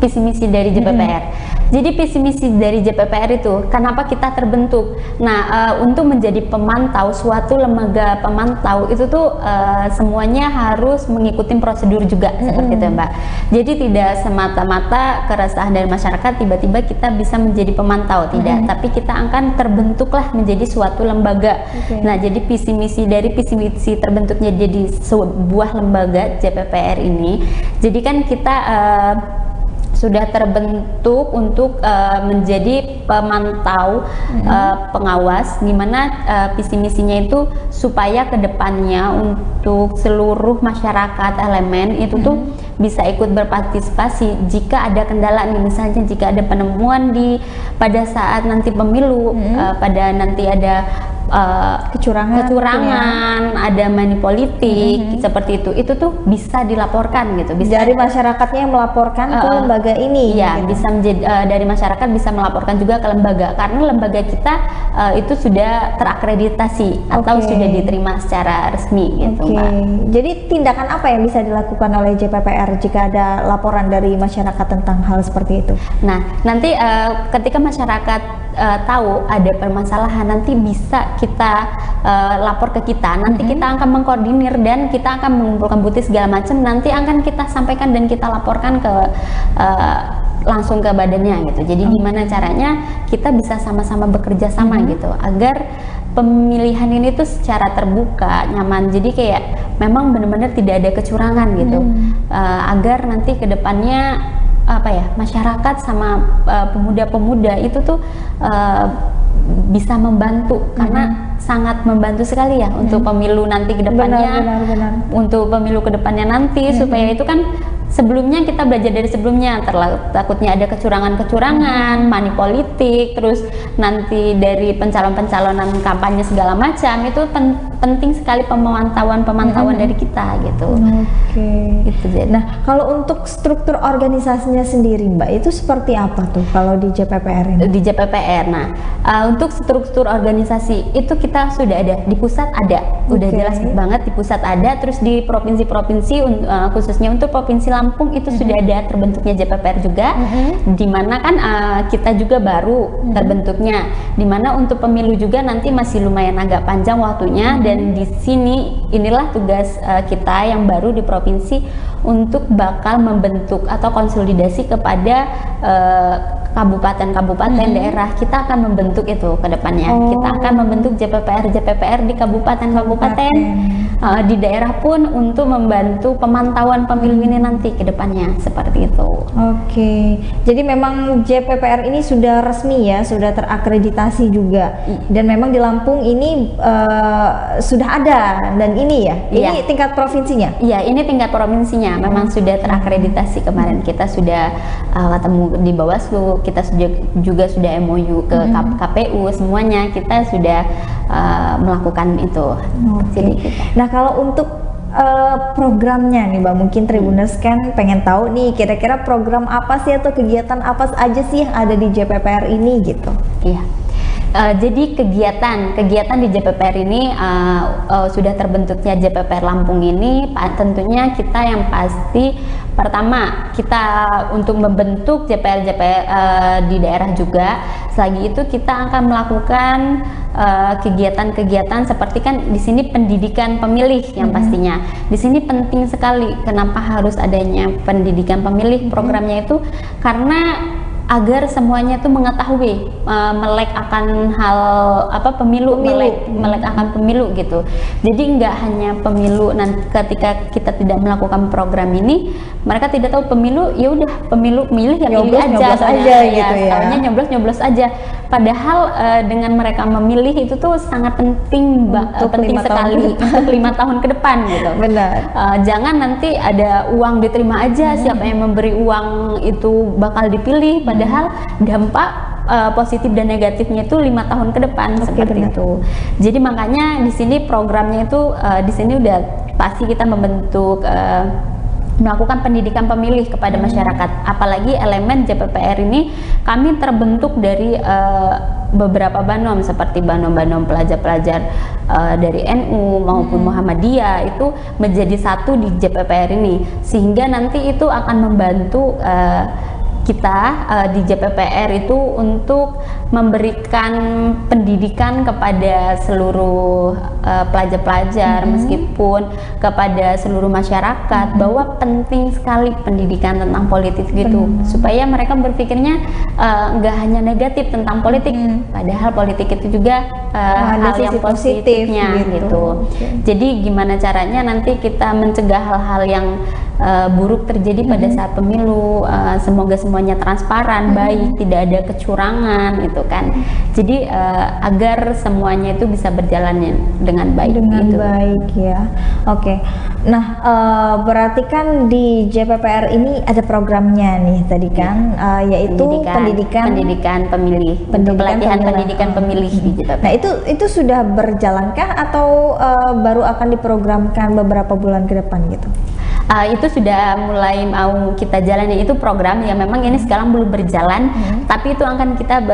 Visi misi dari JPPR. Jadi visi misi dari JPPR itu, kenapa kita terbentuk? Nah, untuk menjadi pemantau, suatu lembaga pemantau itu tuh semuanya harus mengikuti prosedur juga seperti itu, Mbak. Jadi tidak semata-mata keresahan dari masyarakat tiba-tiba kita bisa menjadi pemantau, tidak. Tapi kita akan terbentuklah menjadi suatu lembaga. Nah, jadi visi misi dari visi misi terbentuknya jadi sebuah lembaga JPPR ini. Jadi kan kita sudah terbentuk untuk menjadi pemantau, pengawas, gimana visi misinya itu supaya kedepannya untuk seluruh masyarakat elemen itu tuh bisa ikut berpartisipasi jika ada kendala nih, misalnya jika ada penemuan pada saat nanti pemilu, pada nanti ada kecurangan, ada money politik seperti itu tuh bisa dilaporkan gitu. Bisa dari masyarakatnya yang melaporkan ke lembaga ini. Iya, gitu. bisa menjadi dari masyarakat bisa melaporkan juga ke lembaga karena lembaga kita itu sudah terakreditasi atau sudah diterima secara resmi gitu, Mbak. Jadi tindakan apa yang bisa dilakukan oleh JPPR jika ada laporan dari masyarakat tentang hal seperti itu? Nah, nanti ketika masyarakat tahu ada permasalahan, nanti bisa kita lapor ke kita, nanti kita akan mengkoordinir dan kita akan mengumpulkan bukti segala macam, nanti akan kita sampaikan dan kita laporkan ke langsung ke badannya gitu. Jadi gimana caranya kita bisa sama-sama bekerja sama gitu agar pemilihan ini tuh secara terbuka, nyaman. Jadi kayak memang benar-benar tidak ada kecurangan gitu. Agar nanti kedepannya masyarakat sama pemuda-pemuda itu tuh bisa membantu karena sangat membantu sekali ya untuk pemilu nanti kedepannya, untuk pemilu kedepannya nanti supaya itu kan sebelumnya kita belajar dari sebelumnya, takutnya ada kecurangan-kecurangan, money politik, terus nanti dari pencalonan kampanye segala macam, itu penting sekali pemantauan dari kita gitu. Gitu, nah, kalau untuk struktur organisasinya sendiri, Mbak, itu seperti apa tuh kalau di JPPR ini? Di JPPR, nah untuk struktur organisasi itu kita sudah ada, di pusat ada, udah jelas banget di pusat ada, terus di provinsi-provinsi khususnya untuk Provinsi Lampung itu sudah ada terbentuknya JPPR juga, dimana kan kita juga baru terbentuknya, dimana untuk pemilu juga nanti masih lumayan agak panjang waktunya, dan di sini inilah tugas kita yang baru di provinsi untuk bakal membentuk atau konsolidasi kepada kabupaten-kabupaten daerah. Kita akan membentuk itu ke depannya. Kita akan membentuk JPPR di kabupaten-kabupaten, di daerah pun untuk membantu pemantauan pemilu ini nanti ke depannya, seperti itu. Jadi memang JPPR ini sudah resmi ya, sudah terakreditasi juga. Dan memang di Lampung ini sudah ada, dan ini ya, ini tingkat provinsinya? Iya, ini tingkat provinsinya, memang sudah terakreditasi. Kemarin kita sudah ketemu di Bawaslu, kita juga sudah MOU ke KPU, semuanya kita sudah melakukan itu. Nah, kalau untuk programnya nih, Mbak, mungkin Tribuners kan pengen tahu nih kira-kira program apa sih atau kegiatan apa aja sih yang ada di JPPR ini gitu. Iya. Jadi kegiatan di JPPR ini sudah terbentuknya JPPR Lampung ini, tentunya kita yang pasti pertama kita untuk membentuk JPR di daerah juga. Selagi itu kita akan melakukan kegiatan-kegiatan seperti kan di sini pendidikan pemilih yang pastinya. Di sini penting sekali. Kenapa harus adanya pendidikan pemilih programnya itu? Karena agar semuanya itu mengetahui melek akan hal pemilu. Melek akan pemilu gitu. Jadi nggak hanya pemilu, nanti ketika kita tidak melakukan program ini, mereka tidak tahu pemilu, ya udah pemilu milih ya pilih aja gitu ya. Taunya nyoblos aja. Padahal dengan mereka memilih itu tuh sangat penting, penting sekali untuk 5 tahun ke depan gitu. Benar. Jangan nanti ada uang diterima aja, siapa yang memberi uang itu bakal dipilih, padahal dampak positif dan negatifnya itu 5 tahun ke depan seperti itu. Jadi makanya di sini programnya itu di sini udah pasti kita membentuk melakukan pendidikan pemilih kepada masyarakat. Apalagi elemen JPPR ini kami terbentuk dari beberapa banom seperti banom-banom pelajar-pelajar dari NU maupun Muhammadiyah itu menjadi satu di JPPR ini, sehingga nanti itu akan membantu kita di JPPR itu untuk memberikan pendidikan kepada seluruh pelajar-pelajar, meskipun kepada seluruh masyarakat, bahwa penting sekali pendidikan tentang politik gitu, supaya mereka berpikirnya nggak hanya negatif tentang politik, padahal politik itu juga hal yang positifnya gitu. Jadi gimana caranya nanti kita mencegah hal-hal yang buruk terjadi pada saat pemilu, semoga semuanya transparan, baik, tidak ada kecurangan gitu kan. Jadi agar semuanya itu bisa berjalan dengan baik. Baik ya. Oke. Nah, berarti kan di JPPR ini ada programnya nih tadi kan, yaitu pendidikan pemilih, pelatihan pendidikan pemilih di JPPR. Nah, itu sudah berjalankah atau baru akan diprogramkan beberapa bulan ke depan gitu? Itu sudah mulai mau kita jalani, itu program yang memang ini sekarang belum berjalan, tapi itu akan kita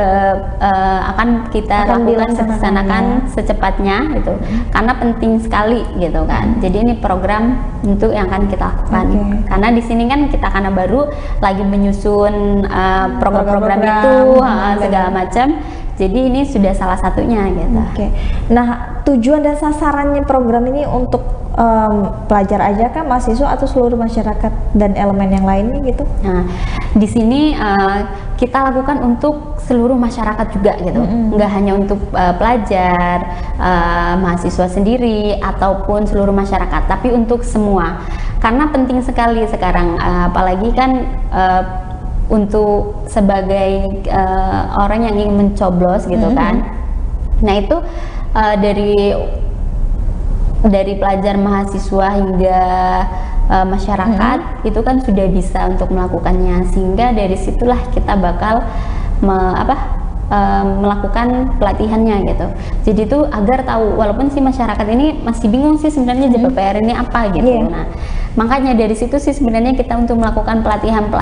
laksanakan secepatnya gitu, karena penting sekali gitu kan. Jadi ini program untuk yang akan kita lakukan, karena di sini kan kita karena baru lagi menyusun program-program itu segala macam. Jadi ini sudah salah satunya gitu. Nah, tujuan dan sasarannya program ini untuk pelajar aja kah, mahasiswa atau seluruh masyarakat dan elemen yang lainnya gitu? Nah, di sini kita lakukan untuk seluruh masyarakat juga gitu, nggak hanya untuk pelajar, mahasiswa sendiri ataupun seluruh masyarakat, tapi untuk semua. Karena penting sekali sekarang, apalagi kan untuk sebagai orang yang ingin mencoblos gitu kan. Nah itu dari pelajar, mahasiswa hingga masyarakat itu kan sudah bisa untuk melakukannya, sehingga dari situlah kita bakal melakukan pelatihannya gitu. Jadi itu agar tahu, walaupun si masyarakat ini masih bingung sih sebenarnya JPPR ini apa gitu. Nah, makanya dari situ sih sebenarnya kita untuk melakukan pelatihan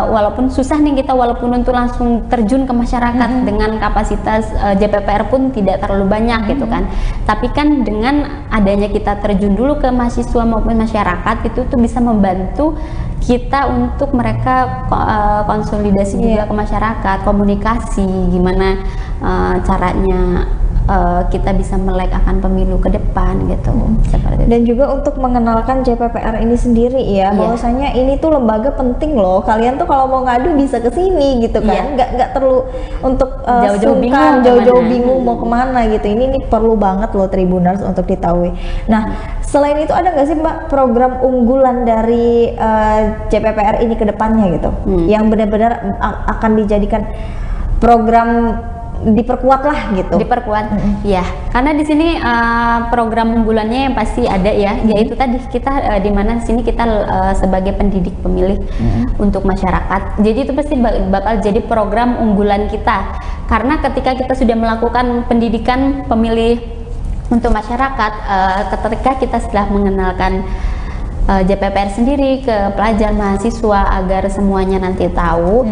walaupun susah nih kita, walaupun untuk langsung terjun ke masyarakat dengan kapasitas JPPR pun tidak terlalu banyak gitu kan. Tapi kan dengan adanya kita terjun dulu ke mahasiswa maupun masyarakat, itu tuh bisa membantu kita untuk mereka konsolidasi juga ke masyarakat, komunikasi gimana caranya kita bisa melek akan pemilu ke depan gitu. Seperti itu. Dan juga untuk mengenalkan JPPR ini sendiri ya, bahwasanya ini tuh lembaga penting loh. Kalian tuh kalau mau ngadu bisa ke sini gitu kan. Nggak perlu untuk jauh-jauh bingung mau kemana gitu. Ini perlu banget loh Tribuners untuk diketahui. Nah, selain itu ada nggak sih Mbak program unggulan dari JPPR ini ke depannya gitu, yang benar-benar akan dijadikan program diperkuat lah gitu. Diperkuat, ya. Karena di sini program unggulannya yang pasti ada ya, yaitu tadi kita di mana sini kita sebagai pendidik pemilih untuk masyarakat. Jadi itu pasti bakal jadi program unggulan kita. Karena ketika kita sudah melakukan pendidikan pemilih untuk masyarakat, ketika kita setelah mengenalkan JPPR sendiri ke pelajar, mahasiswa, agar semuanya nanti tahu,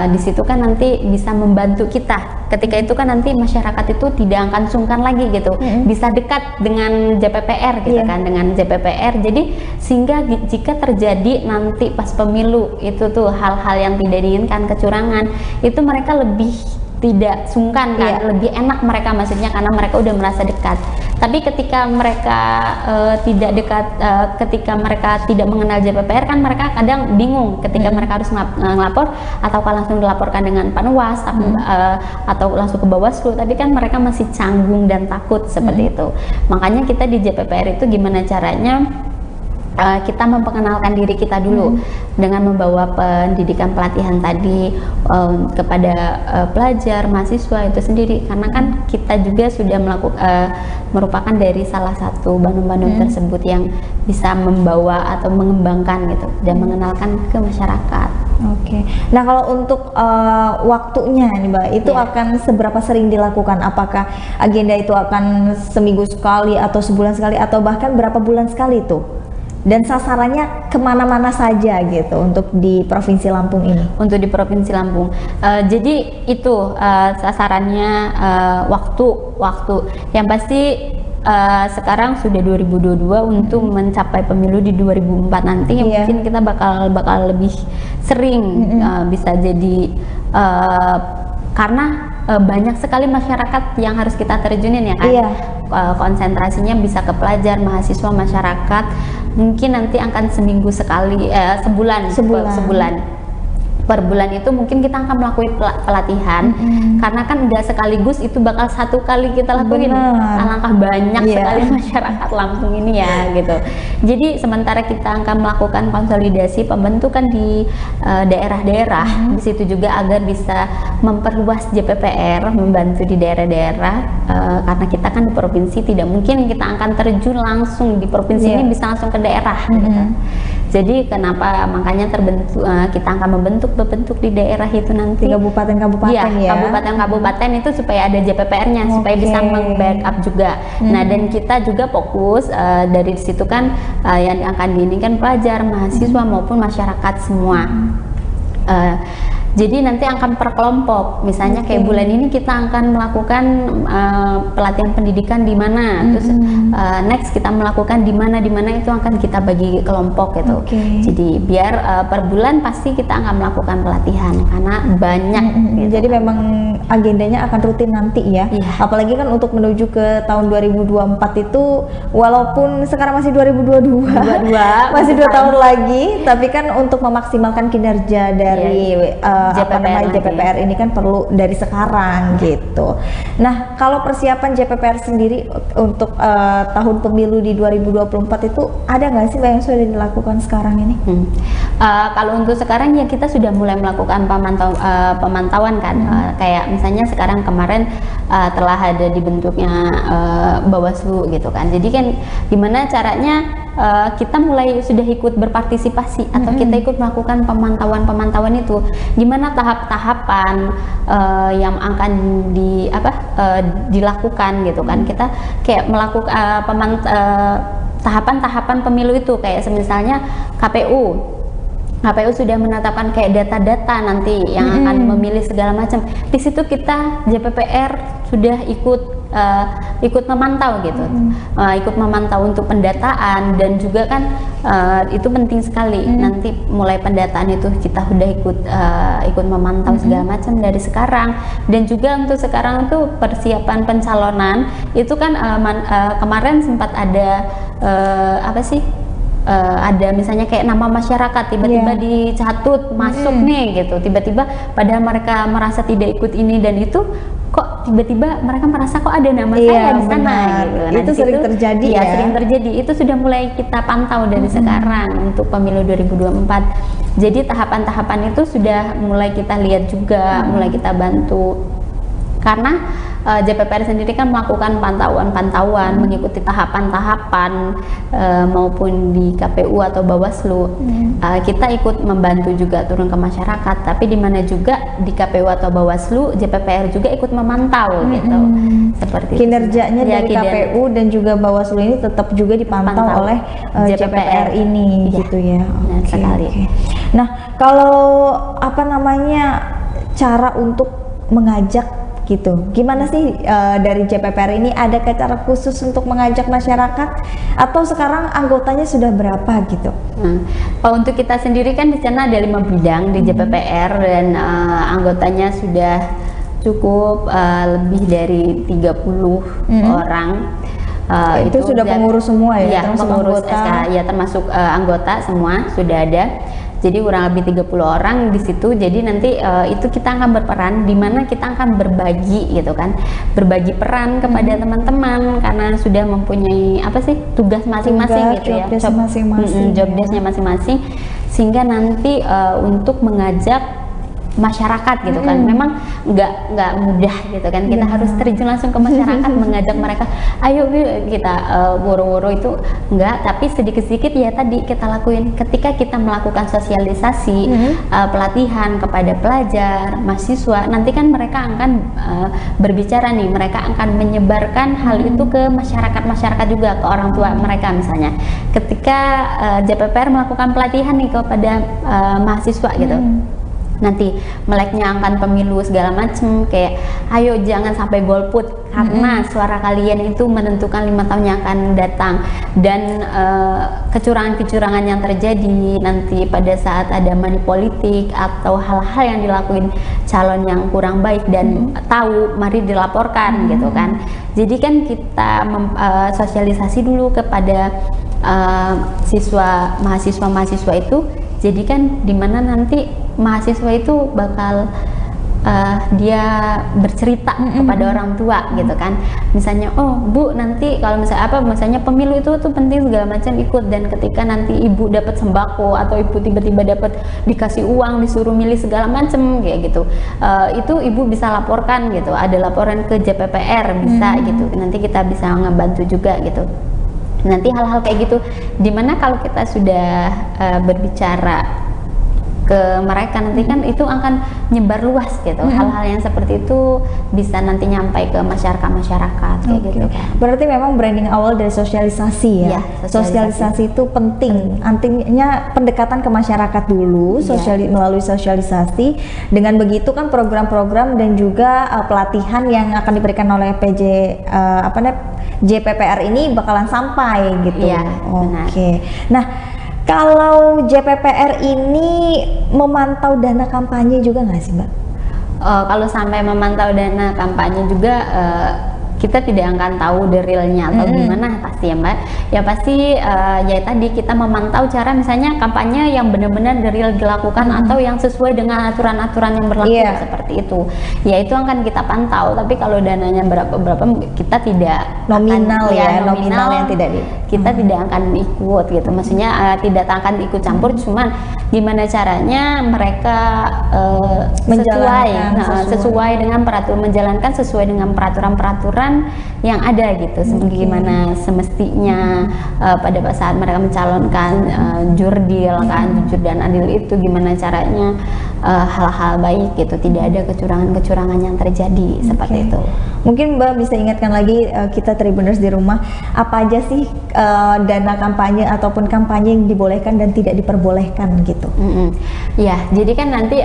di situ kan nanti bisa membantu kita. Ketika itu kan nanti masyarakat itu tidak akan sungkan lagi gitu, bisa dekat dengan JPPR gitu kan, dengan JPPR. Jadi sehingga jika terjadi nanti pas pemilu itu tuh hal-hal yang tidak diinginkan, kecurangan, itu mereka lebih tidak sungkan kan, lebih enak mereka, maksudnya karena mereka udah merasa dekat. Tapi ketika mereka tidak dekat, ketika mereka tidak mengenal JPPR kan mereka kadang bingung ketika mereka harus ngelapor, ataukah langsung dilaporkan dengan Panwas atau langsung ke Bawaslu, tapi kan mereka masih canggung dan takut seperti itu. Makanya kita di JPPR itu gimana caranya kita memperkenalkan diri kita dulu dengan membawa pendidikan pelatihan tadi kepada pelajar, mahasiswa itu sendiri, karena kan kita juga sudah merupakan dari salah satu Bandung-Bandung tersebut yang bisa membawa atau mengembangkan gitu dan mengenalkan ke masyarakat. Nah kalau untuk waktunya nih Mbak, itu akan seberapa sering dilakukan? Apakah agenda itu akan seminggu sekali atau sebulan sekali atau bahkan berapa bulan sekali tuh? Dan sasarannya kemana-mana saja gitu untuk di Provinsi Lampung ini? Untuk di Provinsi Lampung, jadi itu sasarannya waktu. Yang pasti sekarang sudah 2022 untuk mencapai pemilu di 2004 nanti mungkin kita bakal lebih sering bisa jadi karena banyak sekali masyarakat yang harus kita terjunin ya kan. Konsentrasinya bisa ke pelajar, mahasiswa, masyarakat. Mungkin nanti akan seminggu sekali, sebulan. Per bulan itu mungkin kita akan melakukan pelatihan karena kan nggak sekaligus itu bakal satu kali kita lakuin. Alangkah banyak sekali masyarakat Lampung ini ya gitu. Jadi sementara kita akan melakukan konsolidasi pembentukan di daerah-daerah, di situ juga agar bisa memperluas JPPR, membantu di daerah-daerah karena kita kan di provinsi tidak mungkin kita akan terjun langsung di provinsi ini bisa langsung ke daerah. Gitu. Jadi kenapa makanya kita akan membentuk di daerah itu nanti kabupaten-kabupaten ya. Kabupaten-kabupaten itu supaya ada JPPR-nya supaya bisa meng-backup juga. Nah, dan kita juga fokus dari situ kan yang akan diinginkan pelajar, mahasiswa maupun masyarakat semua. Jadi nanti akan per kelompok, misalnya kayak bulan ini kita akan melakukan pelatihan pendidikan di mana, terus next kita melakukan di mana itu akan kita bagi kelompok gitu. Jadi biar per bulan pasti kita akan melakukan pelatihan karena banyak. Gitu. Jadi memang agendanya akan rutin nanti ya. Apalagi kan untuk menuju ke tahun 2024 itu, walaupun sekarang masih 2022, masih 2 tahun lagi, tapi kan untuk memaksimalkan kinerja dari JPPR ini kan perlu dari sekarang gitu. Nah, kalau persiapan JPPR sendiri untuk tahun pemilu di 2024 itu ada nggak sih yang sudah dilakukan sekarang ini? Kalau untuk sekarang ya kita sudah mulai melakukan pemantauan kan, kayak misalnya sekarang kemarin telah ada dibentuknya Bawaslu gitu kan. Jadi kan gimana caranya kita mulai sudah ikut berpartisipasi atau kita ikut melakukan pemantauan itu. Gimana tahap-tahapan yang akan dilakukan gitu kan. Kita kayak melakukan tahapan-tahapan pemilu itu kayak misalnya KPU sudah menetapkan kayak data-data nanti yang akan memilih segala macam. Di situ kita JPPR sudah ikut memantau gitu, ikut memantau untuk pendataan dan juga kan itu penting sekali. Nanti mulai pendataan itu kita sudah ikut memantau segala macam dari sekarang. Dan juga untuk sekarang tuh persiapan pencalonan itu kan kemarin sempat ada ada misalnya kayak nama masyarakat tiba-tiba dicatut masuk nih gitu, tiba-tiba padahal mereka merasa tidak ikut ini dan itu kok tiba-tiba mereka merasa kok ada nama saya di sana gitu. Nah, itu sering terjadi ya. Sering terjadi. Itu sudah mulai kita pantau dari sekarang untuk pemilu 2024. Jadi tahapan-tahapan itu sudah mulai kita lihat juga, mulai kita bantu. Karena JPPR sendiri kan melakukan pantauan, mengikuti tahapan-tahapan maupun di KPU atau Bawaslu. Kita ikut membantu juga turun ke masyarakat, tapi di mana juga di KPU atau Bawaslu, JPPR juga ikut memantau gitu. Seperti kinerjanya dari KPU dan juga Bawaslu ini tetap juga dipantau oleh JPPR ini gitu ya. Sekali. Nah, kalau cara untuk mengajak gitu, gimana sih dari JPPR ini ada cara khusus untuk mengajak masyarakat atau sekarang anggotanya sudah berapa gitu? Untuk kita sendiri kan di sana ada 5 bidang di JPPR dan anggotanya sudah cukup lebih dari 30 orang. Itu sudah pengurus semua ya? Termasuk pengurus SK, ya termasuk anggota semua sudah ada. Jadi kurang lebih 30 orang di situ. Jadi nanti itu kita akan berperan, di mana kita akan berbagi gitu kan, berbagi peran kepada teman-teman karena sudah mempunyai tugas masing-masing gitu ya, job desk-nya masing-masing, sehingga nanti untuk mengajak masyarakat gitu kan, memang nggak mudah gitu kan, kita harus terjun langsung ke masyarakat mengajak mereka, ayo kita woro-woro itu enggak, tapi sedikit-sedikit ya tadi kita lakuin ketika kita melakukan sosialisasi, pelatihan kepada pelajar, mahasiswa, nanti kan mereka akan berbicara nih, mereka akan menyebarkan hal itu ke masyarakat juga, ke orang tua mereka misalnya. Ketika JPPR melakukan pelatihan nih kepada mahasiswa gitu, nanti meleknya angkat pemilu segala macem, kayak ayo jangan sampai golput karena suara kalian itu menentukan 5 tahun yang akan datang. Dan kecurangan-kecurangan yang terjadi nanti pada saat ada money politik atau hal-hal yang dilakuin calon yang kurang baik dan tahu, mari dilaporkan gitu kan. Jadi kan kita sosialisasi dulu kepada mahasiswa-mahasiswa itu. Jadi kan dimana nanti mahasiswa itu bakal dia bercerita kepada orang tua gitu kan, misalnya oh Bu nanti kalau misalnya pemilu itu tuh penting segala macam ikut, dan ketika nanti ibu dapat sembako atau ibu tiba-tiba dapat dikasih uang disuruh milih segala macam kayak gitu, itu ibu bisa laporkan gitu, ada laporan ke JPPR bisa gitu, nanti kita bisa ngebantu juga gitu. Nanti hal-hal kayak gitu, dimana kalau kita sudah berbicara ke mereka nanti kan itu akan nyebar luas gitu, hal-hal yang seperti itu bisa nanti nyampai ke masyarakat kayak gitu kan. Berarti memang branding awal dari sosialisasi ya, sosialisasi itu penting, artinya pendekatan ke masyarakat dulu, melalui sosialisasi. Dengan begitu kan program-program dan juga pelatihan yang akan diberikan oleh JPPR ini bakalan sampai gitu. Oke. Nah, kalau JPPR ini memantau dana kampanye juga nggak sih Mbak? Kalau sampai memantau dana kampanye juga kita tidak akan tahu the realnya atau gimana pasti ya Mbak. Ya pasti ya tadi kita memantau cara misalnya kampanye yang benar-benar the real dilakukan atau yang sesuai dengan aturan-aturan yang berlaku seperti itu. Ya itu akan kita pantau. Tapi kalau dananya berapa kita tidak nominal yang tidak kita tidak akan ikut gitu. Maksudnya tidak akan ikut campur, cuman gimana caranya mereka sesuai dengan menjalankan sesuai dengan peraturan-peraturan yang ada gitu, gimana semestinya pada saat mereka mencalonkan jurdil kan, jujur dan adil itu gimana caranya hal-hal baik gitu, tidak ada kecurangan-kecurangan yang terjadi seperti itu. Mungkin Mbak bisa ingatkan lagi kita Tribuners di rumah, apa aja sih dana kampanye ataupun kampanye yang dibolehkan dan tidak diperbolehkan gitu. Ya, jadi kan nanti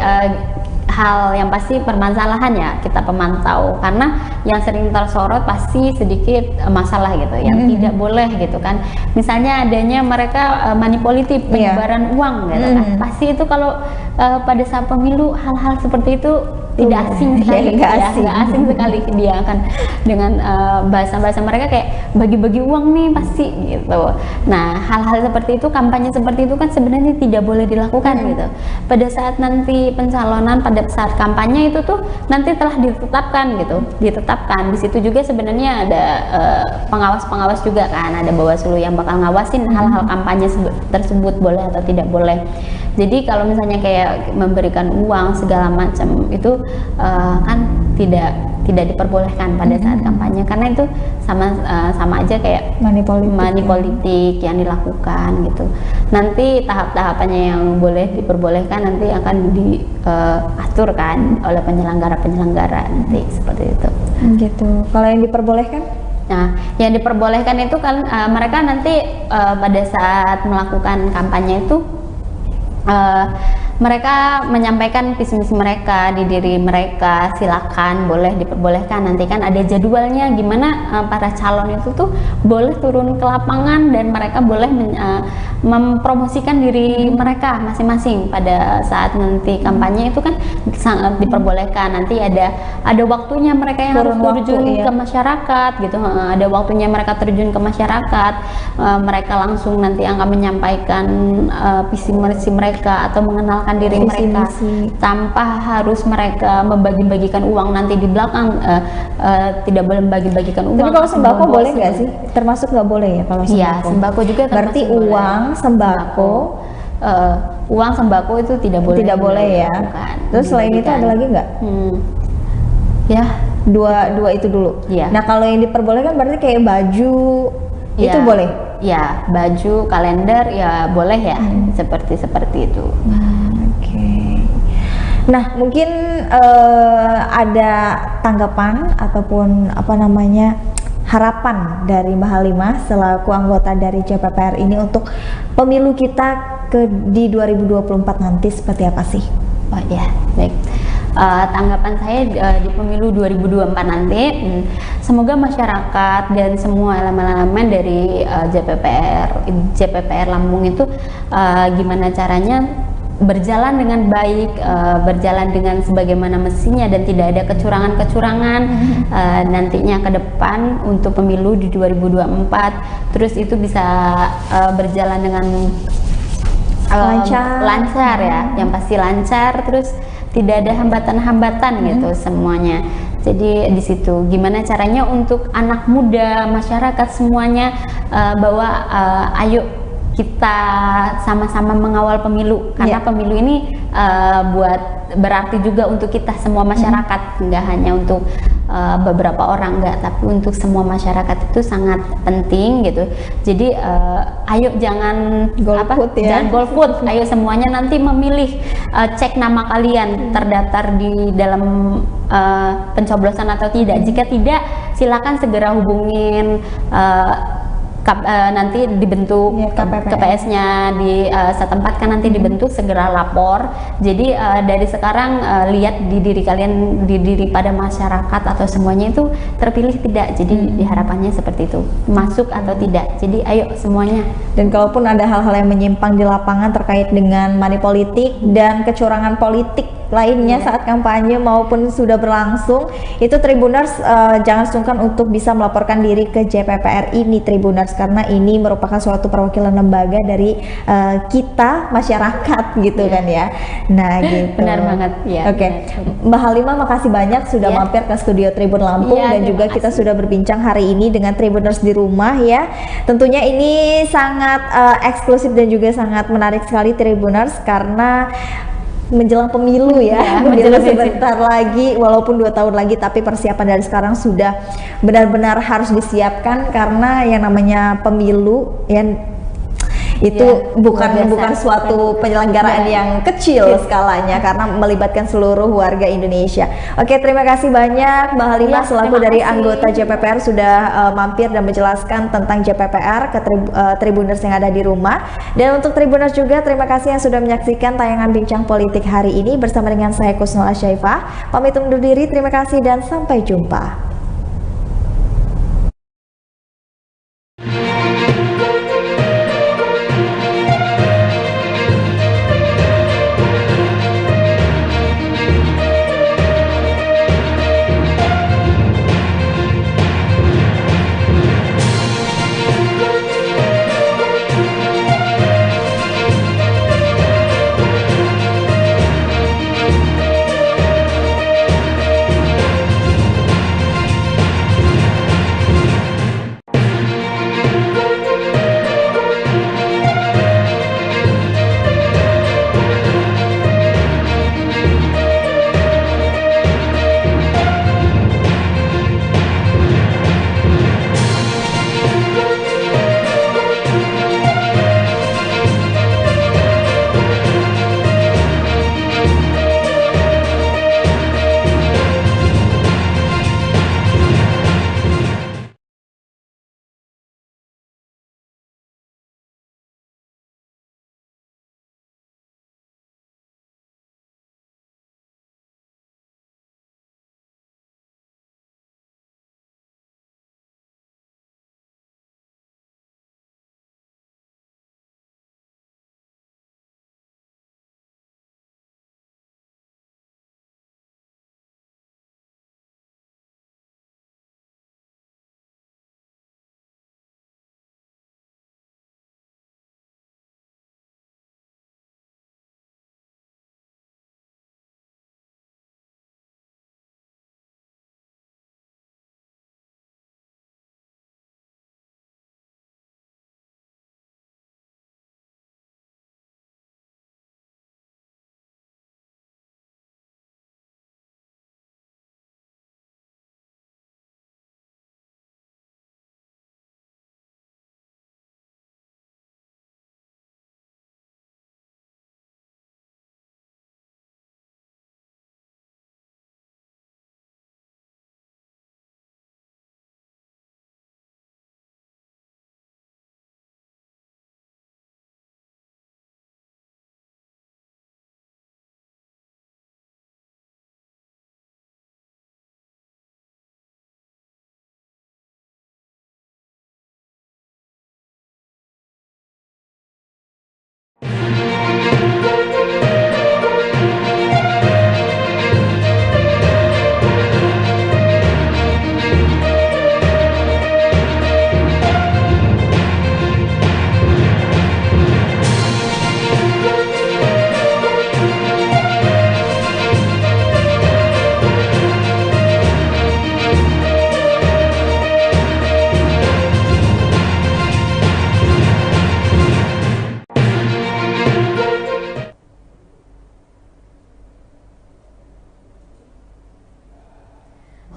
hal yang pasti permasalahan ya kita pemantau, karena yang sering tersorot pasti sedikit masalah gitu yang tidak boleh gitu kan, misalnya adanya mereka money politik, penyebaran uang gitu kan, pasti itu kalau pada saat pemilu hal-hal seperti itu tidak asing sekali, nggak asing sekali dia akan dengan bahasa-bahasa mereka kayak bagi-bagi uang nih pasti gitu. Nah hal-hal seperti itu, kampanye seperti itu kan sebenarnya tidak boleh dilakukan gitu. Pada saat nanti pencalonan, pada saat kampanye itu tuh nanti telah ditetapkan gitu, ditetapkan di situ juga sebenarnya ada pengawas-pengawas juga kan, ada Bawaslu yang bakal ngawasin hal-hal kampanye tersebut boleh atau tidak boleh. Jadi kalau misalnya kayak memberikan uang segala macam itu kan tidak diperbolehkan pada saat kampanye, karena itu sama aja kayak money politik yang dilakukan gitu. Nanti tahap-tahapannya yang boleh diperbolehkan nanti akan diatur kan oleh penyelenggara nanti seperti itu. Gitu. Kalau yang diperbolehkan? Nah, yang diperbolehkan itu kan mereka nanti pada saat melakukan kampanye itu mereka menyampaikan visi misi mereka di diri mereka, silakan boleh diperbolehkan. Nanti kan ada jadwalnya gimana para calon itu tuh boleh turun ke lapangan dan mereka boleh mempromosikan diri mereka masing-masing pada saat nanti kampanye itu kan sangat diperbolehkan. Nanti ada waktunya mereka yang harus terjun ke masyarakat gitu, ada waktunya mereka terjun ke masyarakat, mereka langsung nanti akan menyampaikan visi misi mereka atau mengenalkan diri mereka tanpa harus mereka membagi-bagikan uang nanti di belakang. Tidak boleh membagi-bagikan uang. Tapi kalau sembako boleh nggak sih? Termasuk nggak boleh ya kalau sembako? Iya, sembako juga berarti uang sembako. Uang sembako itu tidak boleh. Tidak boleh ya. Terus selain itu ada lagi nggak? Ya, dua itu dulu. Ya. Nah kalau yang diperbolehkan berarti kayak baju itu boleh? Ya, baju, kalender ya boleh ya, seperti itu. Nah mungkin ada tanggapan ataupun harapan dari Mbak Halimah selaku anggota dari JPPR ini untuk pemilu kita di 2024 nanti seperti apa sih? Oh ya, baik. Tanggapan saya di pemilu 2024 nanti, semoga masyarakat dan semua elemen-elemen dari JPPR Lampung itu gimana caranya berjalan dengan baik, berjalan dengan sebagaimana mestinya dan tidak ada kecurangan-kecurangan nantinya ke depan untuk pemilu di 2024. Terus itu bisa berjalan dengan lancar ya, yang pasti lancar, terus tidak ada hambatan-hambatan gitu semuanya. Jadi di situ gimana caranya untuk anak muda, masyarakat semuanya bahwa ayo kita sama-sama mengawal pemilu, karena pemilu ini buat berarti juga untuk kita semua masyarakat, nggak hanya untuk beberapa orang, nggak, tapi untuk semua masyarakat itu sangat penting gitu. Jadi ayo jangan jangan golput, ayo semuanya nanti memilih, cek nama kalian terdaftar di dalam pencoblosan atau tidak. Jika tidak, silakan segera hubungin nanti dibentuk KPS-nya di setempat kan nanti dibentuk, segera lapor. Jadi dari sekarang lihat di diri kalian, di diri pada masyarakat atau semuanya itu terpilih tidak. Jadi diharapannya seperti itu, masuk atau tidak. Jadi ayo semuanya. Dan kalaupun ada hal-hal yang menyimpang di lapangan terkait dengan money politik dan kecurangan politik lainnya saat kampanye maupun sudah berlangsung, itu Tribuners jangan sungkan untuk bisa melaporkan diri ke JPPR ini, Tribuners, karena ini merupakan suatu perwakilan lembaga dari kita masyarakat gitu kan ya. Nah gitu. Benar banget ya. Oke. Mbak Halimah, makasih banyak sudah mampir ke studio Tribun Lampung dan juga kita sudah berbincang hari ini dengan Tribuners di rumah ya. Tentunya ini sangat eksklusif dan juga sangat menarik sekali Tribuners, karena menjelang pemilu ya, menjelang sebentar lagi, walaupun 2 tahun lagi, tapi persiapan dari sekarang sudah benar-benar harus disiapkan, karena yang namanya pemilu ya itu bukan suatu penyelenggaraan yang kecil skalanya, karena melibatkan seluruh warga Indonesia. Oke, terima kasih banyak Mbak Halimah selaku dari anggota JPPR sudah mampir dan menjelaskan tentang JPPR ke Tribuners yang ada di rumah. Dan untuk Tribuners juga terima kasih yang sudah menyaksikan tayangan Bincang Politik hari ini bersama dengan saya Kusnul Asyaifah. Pamit undur diri, terima kasih dan sampai jumpa.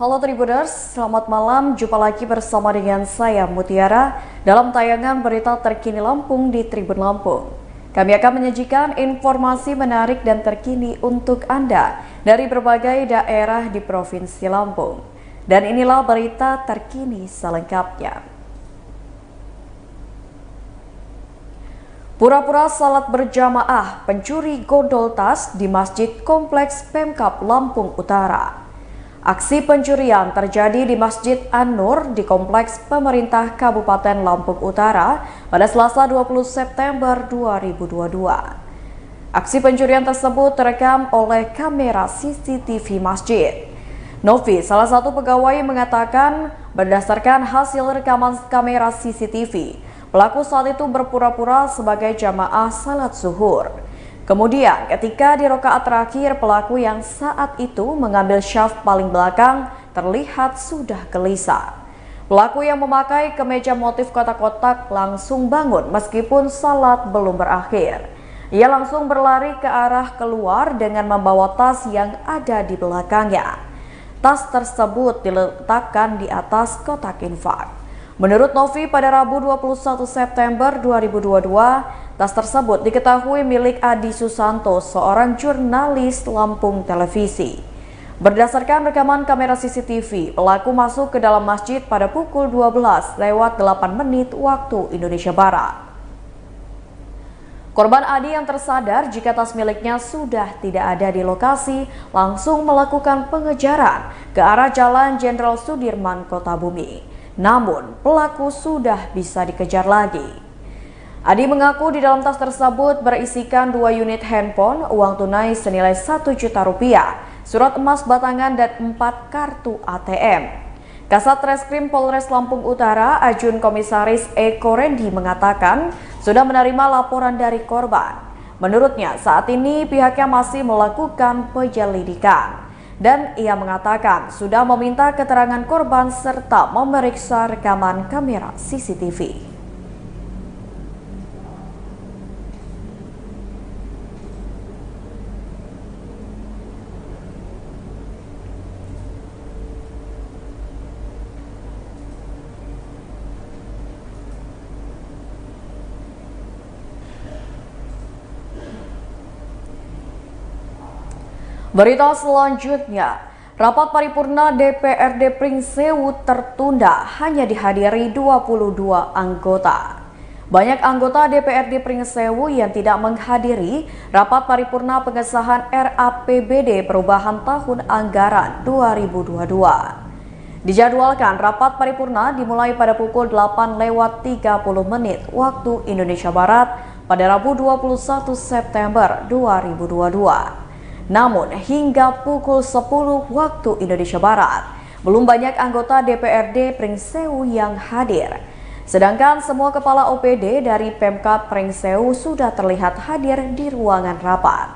Halo Tribuners, selamat malam. Jumpa lagi bersama dengan saya Mutiara dalam tayangan berita terkini Lampung di Tribun Lampung. Kami akan menyajikan informasi menarik dan terkini untuk Anda dari berbagai daerah di Provinsi Lampung. Dan inilah berita terkini selengkapnya. Pura-pura salat berjamaah pencuri gondol tas di Masjid Kompleks Pemkab Lampung Utara. Aksi pencurian terjadi di Masjid An-Nur di Kompleks Pemerintah Kabupaten Lampung Utara pada Selasa 20 September 2022. Aksi pencurian tersebut terekam oleh kamera CCTV masjid. Novi, salah satu pegawai, mengatakan berdasarkan hasil rekaman kamera CCTV, pelaku saat itu berpura-pura sebagai jamaah salat zuhur. Kemudian ketika di rakaat terakhir, pelaku yang saat itu mengambil syaf paling belakang terlihat sudah gelisah. Pelaku yang memakai kemeja motif kotak-kotak langsung bangun meskipun salat belum berakhir. Ia langsung berlari ke arah keluar dengan membawa tas yang ada di belakangnya. Tas tersebut diletakkan di atas kotak infak. Menurut Novi, pada Rabu 21 September 2022, tas tersebut diketahui milik Adi Susanto, seorang jurnalis Lampung Televisi. Berdasarkan rekaman kamera CCTV, pelaku masuk ke dalam masjid pada pukul 12 lewat 8 menit waktu Indonesia Barat. Korban Adi yang tersadar jika tas miliknya sudah tidak ada di lokasi langsung melakukan pengejaran ke arah Jalan Jenderal Sudirman, Kota Bumi. Namun, pelaku sudah bisa dikejar lagi. Adi mengaku di dalam tas tersebut berisikan 2 unit handphone, uang tunai senilai 1 juta rupiah, surat emas batangan, dan 4 kartu ATM. Kasat Reskrim Polres Lampung Utara, Ajun Komisaris Eko Rendi, mengatakan sudah menerima laporan dari korban. Menurutnya, saat ini pihaknya masih melakukan penyelidikan. Dan ia mengatakan sudah meminta keterangan korban serta memeriksa rekaman kamera CCTV. Berita selanjutnya, rapat paripurna DPRD Pringsewu tertunda hanya dihadiri 22 anggota. Banyak anggota DPRD Pringsewu yang tidak menghadiri rapat paripurna pengesahan RAPBD perubahan tahun anggaran 2022. Dijadwalkan rapat paripurna dimulai pada pukul 8:30 waktu Indonesia Barat pada Rabu 21 September 2022. Namun, hingga pukul 10 waktu Indonesia Barat, belum banyak anggota DPRD Pringsewu yang hadir. Sedangkan semua kepala OPD dari Pemkab Pringsewu sudah terlihat hadir di ruangan rapat.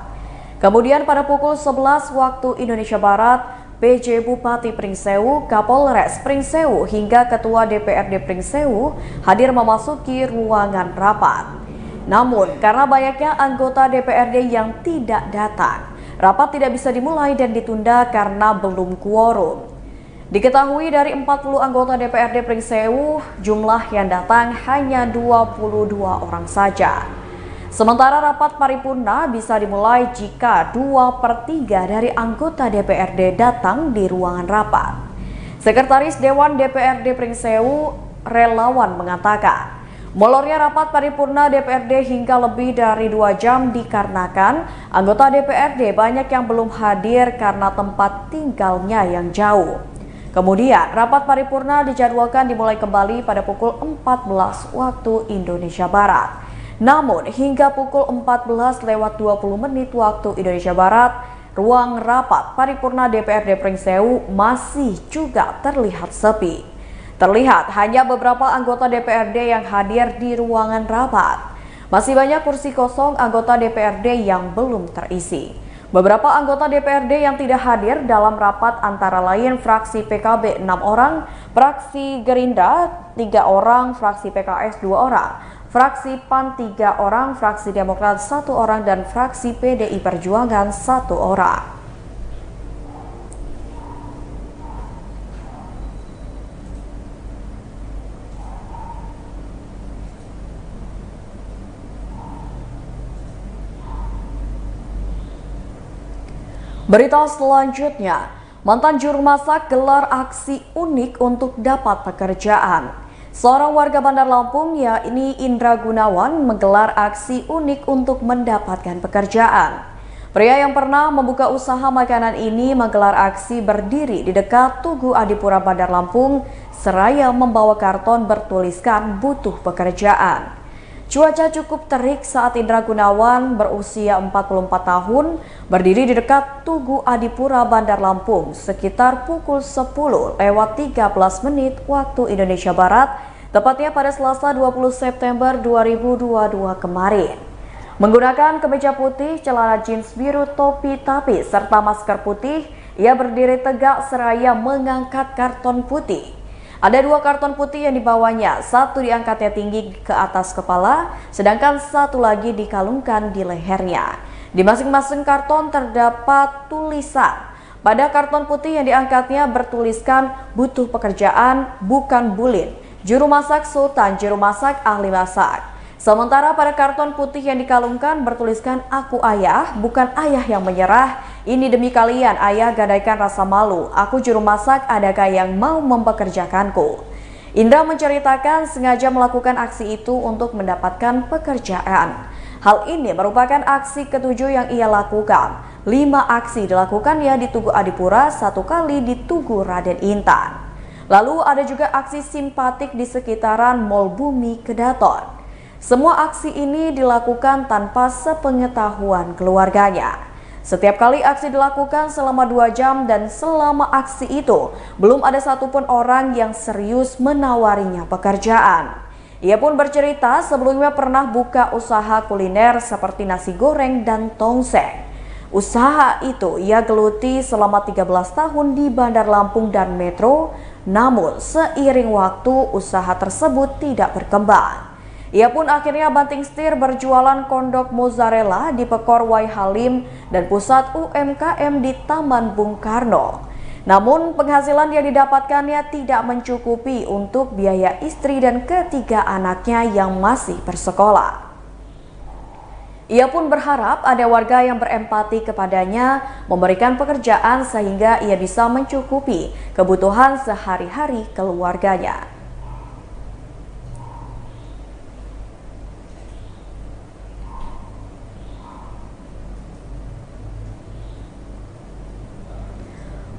Kemudian pada pukul 11 waktu Indonesia Barat, PJ Bupati Pringsewu, Kapolres Pringsewu, hingga Ketua DPRD Pringsewu hadir memasuki ruangan rapat. Namun, karena banyaknya anggota DPRD yang tidak datang, rapat tidak bisa dimulai dan ditunda karena belum quorum. Diketahui dari 40 anggota DPRD Pringsewu, jumlah yang datang hanya 22 orang saja. Sementara rapat paripurna bisa dimulai jika 2/3 dari anggota DPRD datang di ruangan rapat. Sekretaris Dewan DPRD Pringsewu, Relawan, mengatakan molornya rapat paripurna DPRD hingga lebih dari 2 jam dikarenakan anggota DPRD banyak yang belum hadir karena tempat tinggalnya yang jauh. Kemudian rapat paripurna dijadwalkan dimulai kembali pada pukul 14 waktu Indonesia Barat. Namun hingga pukul 14:20 waktu Indonesia Barat, ruang rapat paripurna DPRD Pringsewu masih juga terlihat sepi. Terlihat hanya beberapa anggota DPRD yang hadir di ruangan rapat. Masih banyak kursi kosong anggota DPRD yang belum terisi. Beberapa anggota DPRD yang tidak hadir dalam rapat antara lain fraksi PKB 6 orang, fraksi Gerindra 3 orang, fraksi PKS 2 orang, fraksi PAN 3 orang, fraksi Demokrat 1 orang, dan fraksi PDI Perjuangan 1 orang. Berita selanjutnya, mantan juru masak gelar aksi unik untuk dapat pekerjaan. Seorang warga Bandar Lampung, yakni Indra Gunawan, menggelar aksi unik untuk mendapatkan pekerjaan. Pria yang pernah membuka usaha makanan ini menggelar aksi berdiri di dekat Tugu Adipura Bandar Lampung, seraya membawa karton bertuliskan butuh pekerjaan. Cuaca cukup terik saat Indra Gunawan berusia 44 tahun berdiri di dekat Tugu Adipura Bandar Lampung sekitar pukul 10:13 waktu Indonesia Barat, tepatnya pada Selasa 20 September 2022 kemarin. Menggunakan kemeja putih, celana jeans biru, topi tapis, serta masker putih, ia berdiri tegak seraya mengangkat karton putih. Ada 2 karton putih yang dibawanya, satu diangkatnya tinggi ke atas kepala, sedangkan satu lagi dikalungkan di lehernya. Di masing-masing karton terdapat tulisan. Pada karton putih yang diangkatnya bertuliskan butuh pekerjaan, bukan bulin. Juru masak Sultan, juru masak ahli masak. Sementara pada karton putih yang dikalungkan bertuliskan aku ayah, bukan ayah yang menyerah. Ini demi kalian, ayah gadaikan rasa malu. Aku juru masak, adakah yang mau mempekerjakanku? Indra menceritakan sengaja melakukan aksi itu untuk mendapatkan pekerjaan. Hal ini merupakan aksi ke-7 yang ia lakukan. 5 aksi dilakukannya di Tugu Adipura, 1 kali di Tugu Raden Intan. Lalu ada juga aksi simpatik di sekitaran Mall Bumi Kedaton. Semua aksi ini dilakukan tanpa sepengetahuan keluarganya. Setiap kali aksi dilakukan selama 2 jam dan selama aksi itu belum ada satupun orang yang serius menawarinya pekerjaan. Ia pun bercerita sebelumnya pernah buka usaha kuliner seperti nasi goreng dan tongseng. Usaha itu ia geluti selama 13 tahun di Bandar Lampung dan Metro, namun seiring waktu usaha tersebut tidak berkembang. Ia pun akhirnya banting setir berjualan kondok mozzarella di Pekor Wai Halim dan pusat UMKM di Taman Bung Karno. Namun penghasilan yang didapatkannya tidak mencukupi untuk biaya istri dan ketiga anaknya yang masih bersekolah. Ia pun berharap ada warga yang berempati kepadanya memberikan pekerjaan sehingga ia bisa mencukupi kebutuhan sehari-hari keluarganya.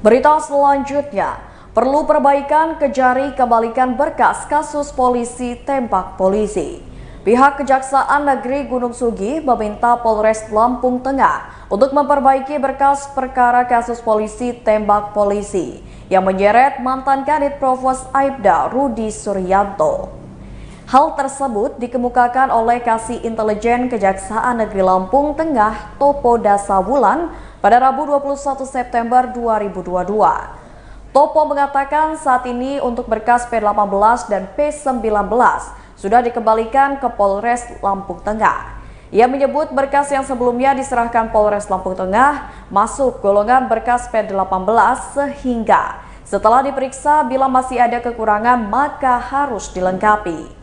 Berita selanjutnya, perlu perbaikan Kejari kembalikan berkas kasus polisi tembak polisi. Pihak Kejaksaan Negeri Gunung Sugi meminta Polres Lampung Tengah untuk memperbaiki berkas perkara kasus polisi tembak polisi yang menyeret mantan Kadit Provos Aibda Rudi Suryanto. Hal tersebut dikemukakan oleh Kasih Intelijen Kejaksaan Negeri Lampung Tengah Topo Dasawulan pada Rabu 21 September 2022. Topo mengatakan saat ini untuk berkas P18 dan P19 sudah dikembalikan ke Polres Lampung Tengah. Ia menyebut berkas yang sebelumnya diserahkan Polres Lampung Tengah masuk golongan berkas P18 sehingga setelah diperiksa bila masih ada kekurangan maka harus dilengkapi.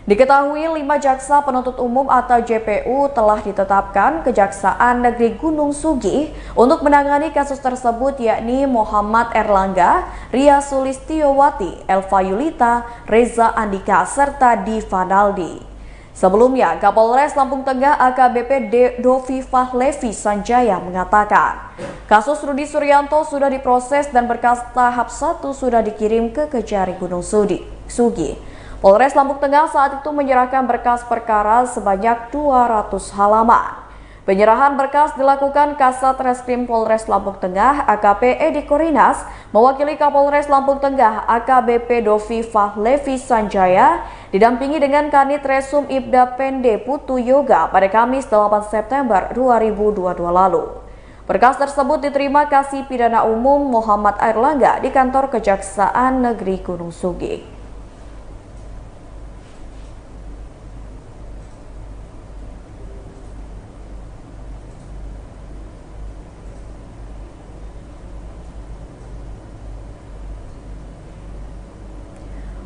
Diketahui 5 jaksa penuntut umum atau JPU telah ditetapkan Kejaksaan Negeri Gunung Sugi untuk menangani kasus tersebut yakni Muhammad Erlangga, Ria Sulistiyowati, Elva Yulita, Reza Andika, serta Diva Naldi. Sebelumnya, Kapolres Lampung Tengah AKBP Dovi Fahlevi Sanjaya mengatakan, kasus Rudi Suryanto sudah diproses dan berkas tahap 1 sudah dikirim ke Kejari Gunung Sugi. Polres Lampung Tengah saat itu menyerahkan berkas perkara sebanyak 200 halaman. Penyerahan berkas dilakukan Kasat Reskrim Polres Lampung Tengah AKP Edi Korinas mewakili Kapolres Lampung Tengah AKBP Dovi Fahlevi Sanjaya didampingi dengan Kanit Resum Ibda Pende Putu Yoga pada Kamis 8 September 2022 lalu. Berkas tersebut diterima Kasih Pidana Umum Muhammad Erlangga di kantor Kejaksaan Negeri Gunung Sugi.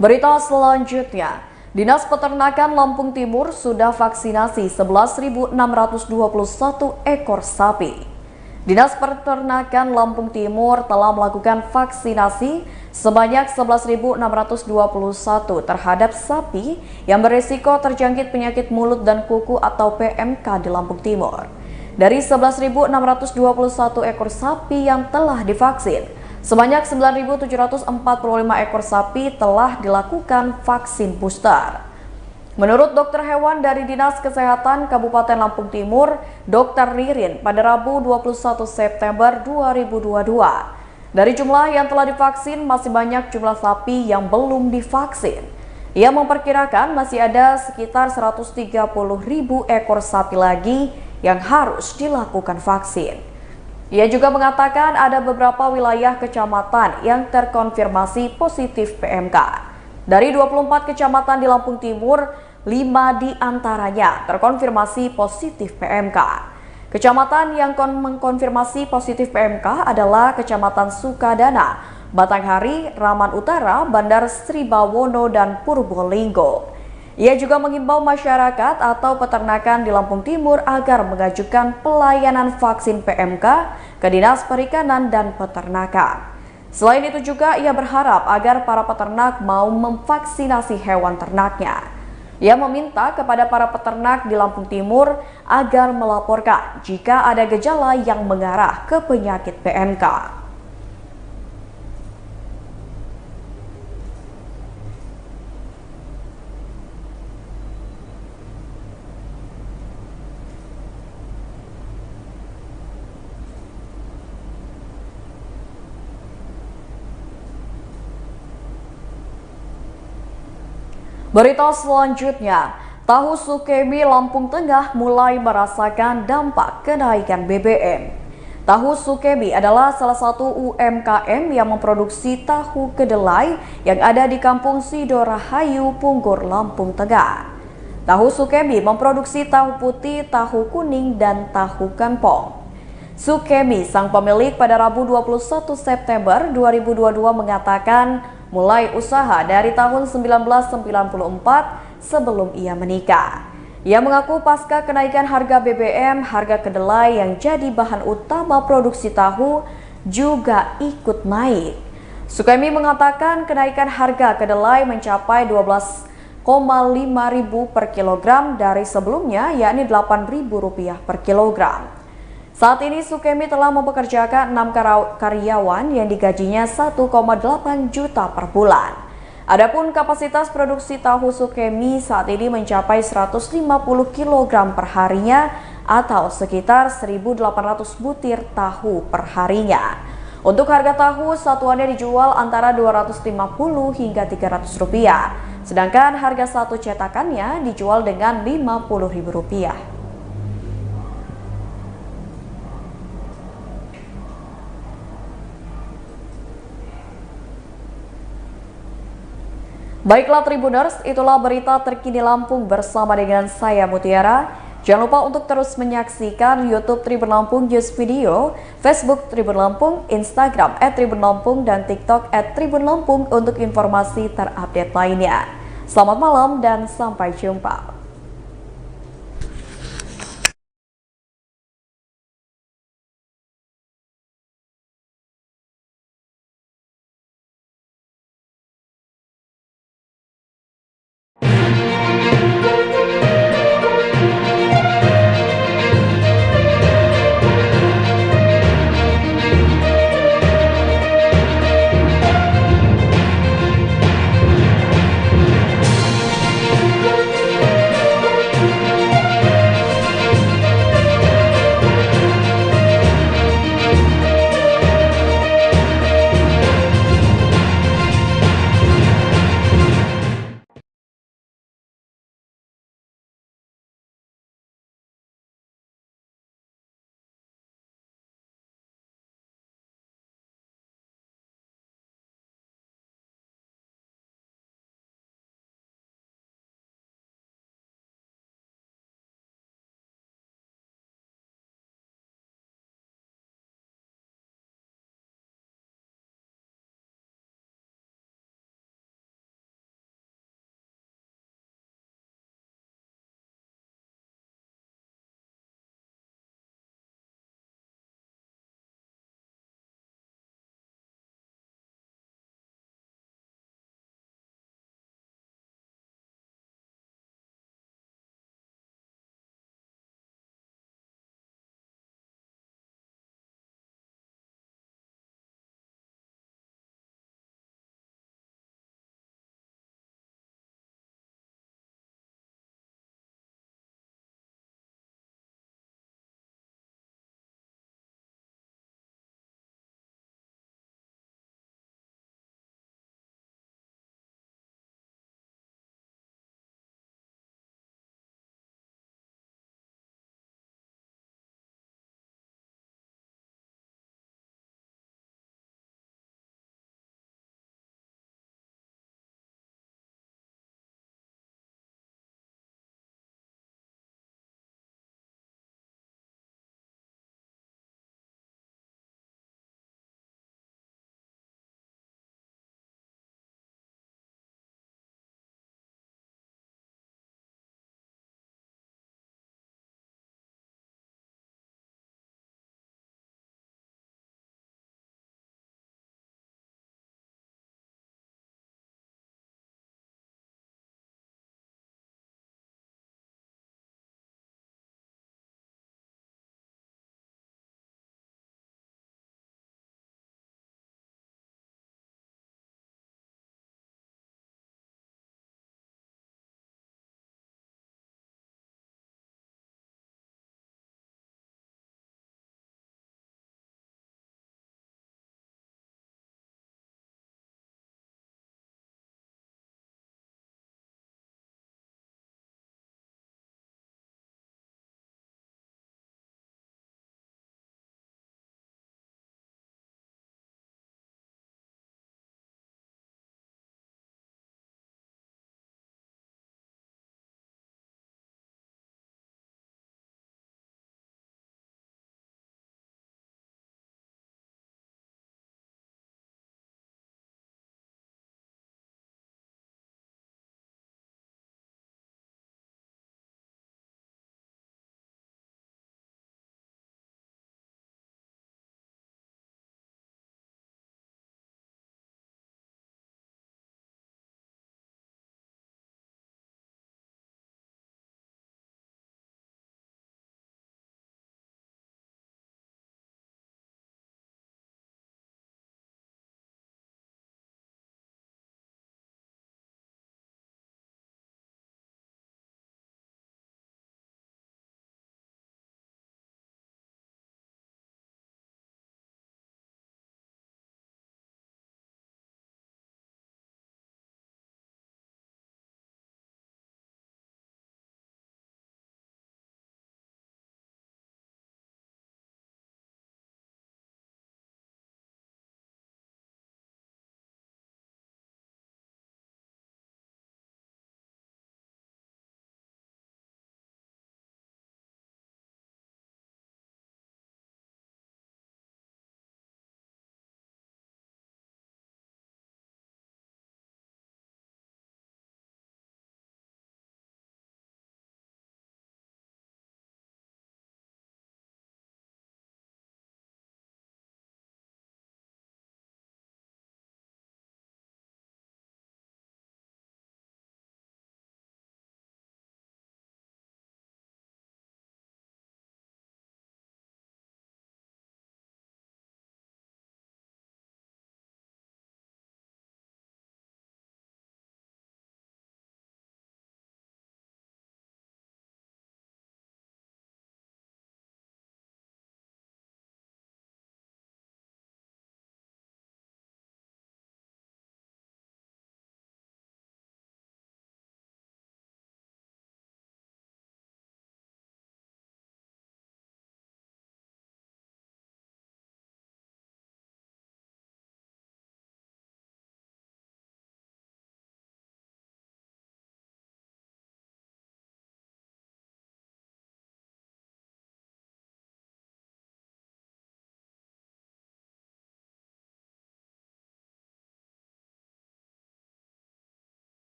Berita selanjutnya, Dinas Peternakan Lampung Timur sudah vaksinasi 11.621 ekor sapi. Dinas Peternakan Lampung Timur telah melakukan vaksinasi sebanyak 11.621 terhadap sapi yang berisiko terjangkit penyakit mulut dan kuku atau PMK di Lampung Timur. Dari 11.621 ekor sapi yang telah divaksin, sebanyak 9.745 ekor sapi telah dilakukan vaksin booster. Menurut dokter hewan dari Dinas Kesehatan Kabupaten Lampung Timur, Dr. Ririn, pada Rabu 21 September 2022, dari jumlah yang telah divaksin masih banyak jumlah sapi yang belum divaksin. Ia memperkirakan masih ada sekitar 130.000 ekor sapi lagi yang harus dilakukan vaksin. Ia juga mengatakan ada beberapa wilayah kecamatan yang terkonfirmasi positif PMK. Dari 24 kecamatan di Lampung Timur, 5 diantaranya terkonfirmasi positif PMK. Kecamatan yang mengkonfirmasi positif PMK adalah Kecamatan Sukadana, Batanghari, Raman Utara, Bandar Sribawono, dan Purbolinggo. Ia juga mengimbau masyarakat atau peternakan di Lampung Timur agar mengajukan pelayanan vaksin PMK ke Dinas Perikanan dan Peternakan. Selain itu juga ia berharap agar para peternak mau memvaksinasi hewan ternaknya. Ia meminta kepada para peternak di Lampung Timur agar melaporkan jika ada gejala yang mengarah ke penyakit PMK. Berita selanjutnya, tahu Sukemi Lampung Tengah mulai merasakan dampak kenaikan BBM. Tahu Sukemi adalah salah satu UMKM yang memproduksi tahu kedelai yang ada di Kampung Sidorahayu, Punggur, Lampung Tengah. Tahu Sukemi memproduksi tahu putih, tahu kuning, dan tahu kampung. Sukemi, sang pemilik, pada Rabu 21 September 2022 mengatakan mulai usaha dari tahun 1994 sebelum ia menikah. Ia mengaku pasca kenaikan harga BBM, harga kedelai yang jadi bahan utama produksi tahu juga ikut naik. Sukemi mengatakan kenaikan harga kedelai mencapai 12,5 ribu per kilogram dari sebelumnya, yakni Rp8.000 per kilogram. Saat ini Sukemi telah mempekerjakan 6 karyawan yang digajinya 1,8 juta per bulan. Adapun kapasitas produksi tahu Sukemi saat ini mencapai 150 kg per harinya atau sekitar 1.800 butir tahu per harinya. Untuk harga tahu, satuannya dijual antara Rp250 hingga Rp300, sedangkan harga satu cetakannya dijual dengan Rp50.000. Baiklah Tribuners, itulah berita terkini Lampung bersama dengan saya Mutiara. Jangan lupa untuk terus menyaksikan YouTube Tribun Lampung News Video, Facebook Tribun Lampung, Instagram @tribunlampung, dan TikTok @tribun lampung untuk informasi terupdate lainnya. Selamat malam dan sampai jumpa.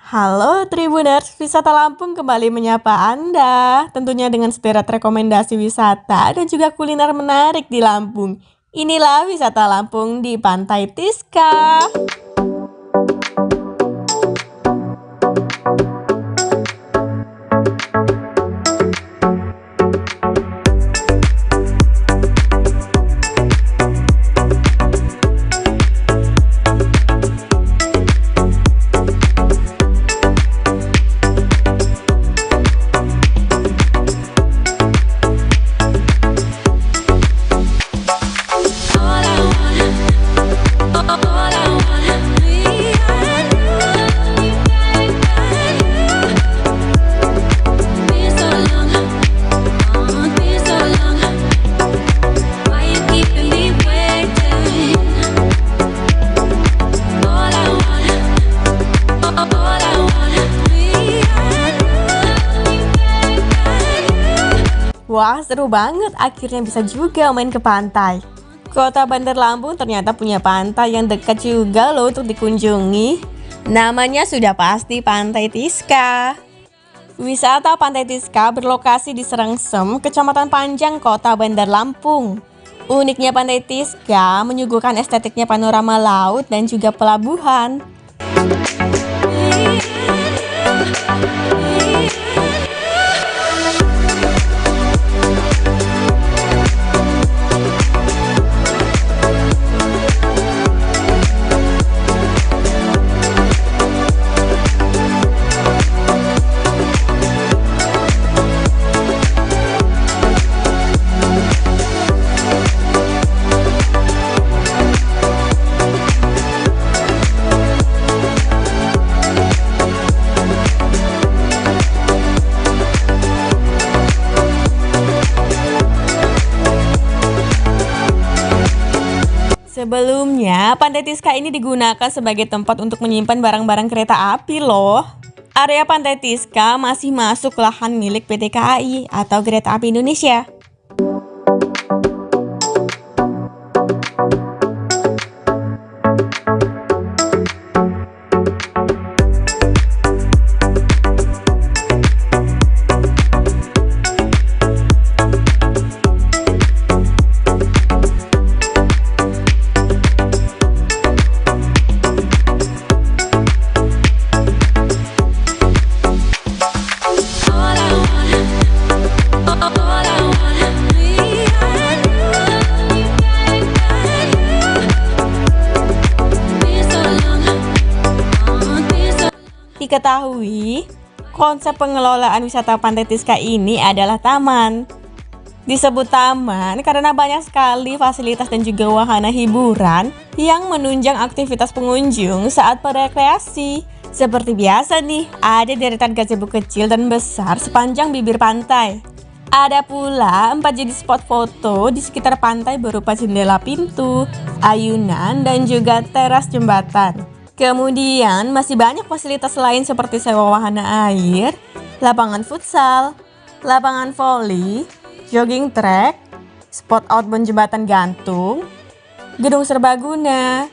Halo Tribuners, Wisata Lampung kembali menyapa Anda, tentunya dengan sederet rekomendasi wisata dan juga kuliner menarik di Lampung. Inilah Wisata Lampung di Pantai Tiska. Wah, seru banget, akhirnya bisa juga main ke pantai. Kota Bandar Lampung ternyata punya pantai yang dekat juga loh untuk dikunjungi. Namanya sudah pasti Pantai Tiska. Wisata Pantai Tiska berlokasi di Serengsem, Kecamatan Panjang, Kota Bandar Lampung. Uniknya Pantai Tiska menyuguhkan estetiknya panorama laut dan juga pelabuhan. Sebelumnya, Pantai Tiska ini digunakan sebagai tempat untuk menyimpan barang-barang kereta api loh. Area Pantai Tiska masih masuk lahan milik PT KAI atau Kereta Api Indonesia. Diketahui, konsep pengelolaan wisata Pantai Tiska ini adalah taman. Disebut taman karena banyak sekali fasilitas dan juga wahana hiburan yang menunjang aktivitas pengunjung saat berekreasi. Seperti biasa nih, ada deretan gazebo kecil dan besar sepanjang bibir pantai. Ada pula 4 jenis spot foto di sekitar pantai berupa jendela pintu, ayunan, dan juga teras jembatan. Kemudian masih banyak fasilitas lain seperti sewa wahana air, lapangan futsal, lapangan voli, jogging track, spot outbound jembatan gantung, gedung serbaguna,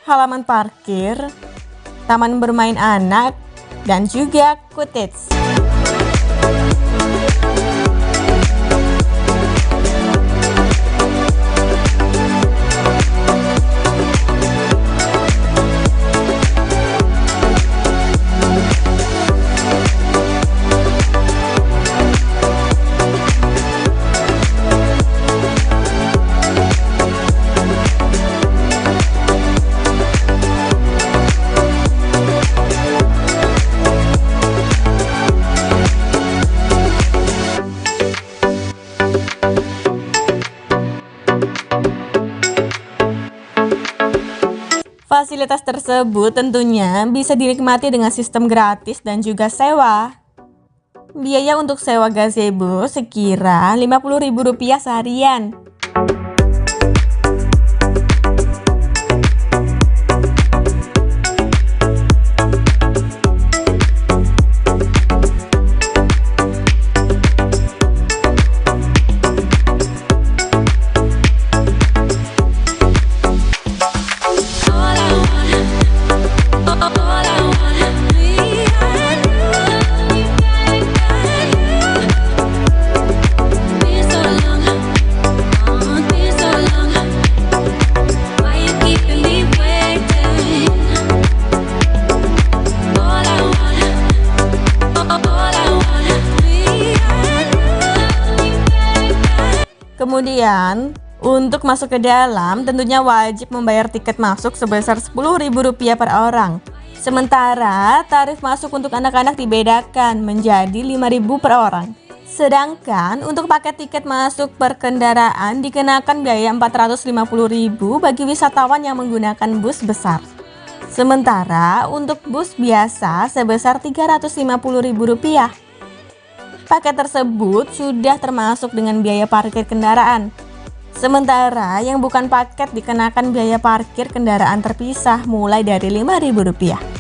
halaman parkir, taman bermain anak, dan juga cottage. Fasilitas tersebut tentunya bisa dinikmati dengan sistem gratis dan juga sewa. Biaya untuk sewa gazebo sekira Rp50.000 seharian. All I wanna Kemudian untuk masuk ke dalam tentunya wajib membayar tiket masuk sebesar Rp10.000 per orang. Sementara tarif masuk untuk anak-anak dibedakan menjadi Rp5.000 per orang. Sedangkan untuk paket tiket masuk per kendaraan dikenakan biaya Rp450.000 bagi wisatawan yang menggunakan bus besar. Sementara untuk bus biasa sebesar Rp350.000. Paket tersebut sudah termasuk dengan biaya parkir kendaraan. Sementara yang bukan paket dikenakan biaya parkir kendaraan terpisah mulai dari Rp5.000.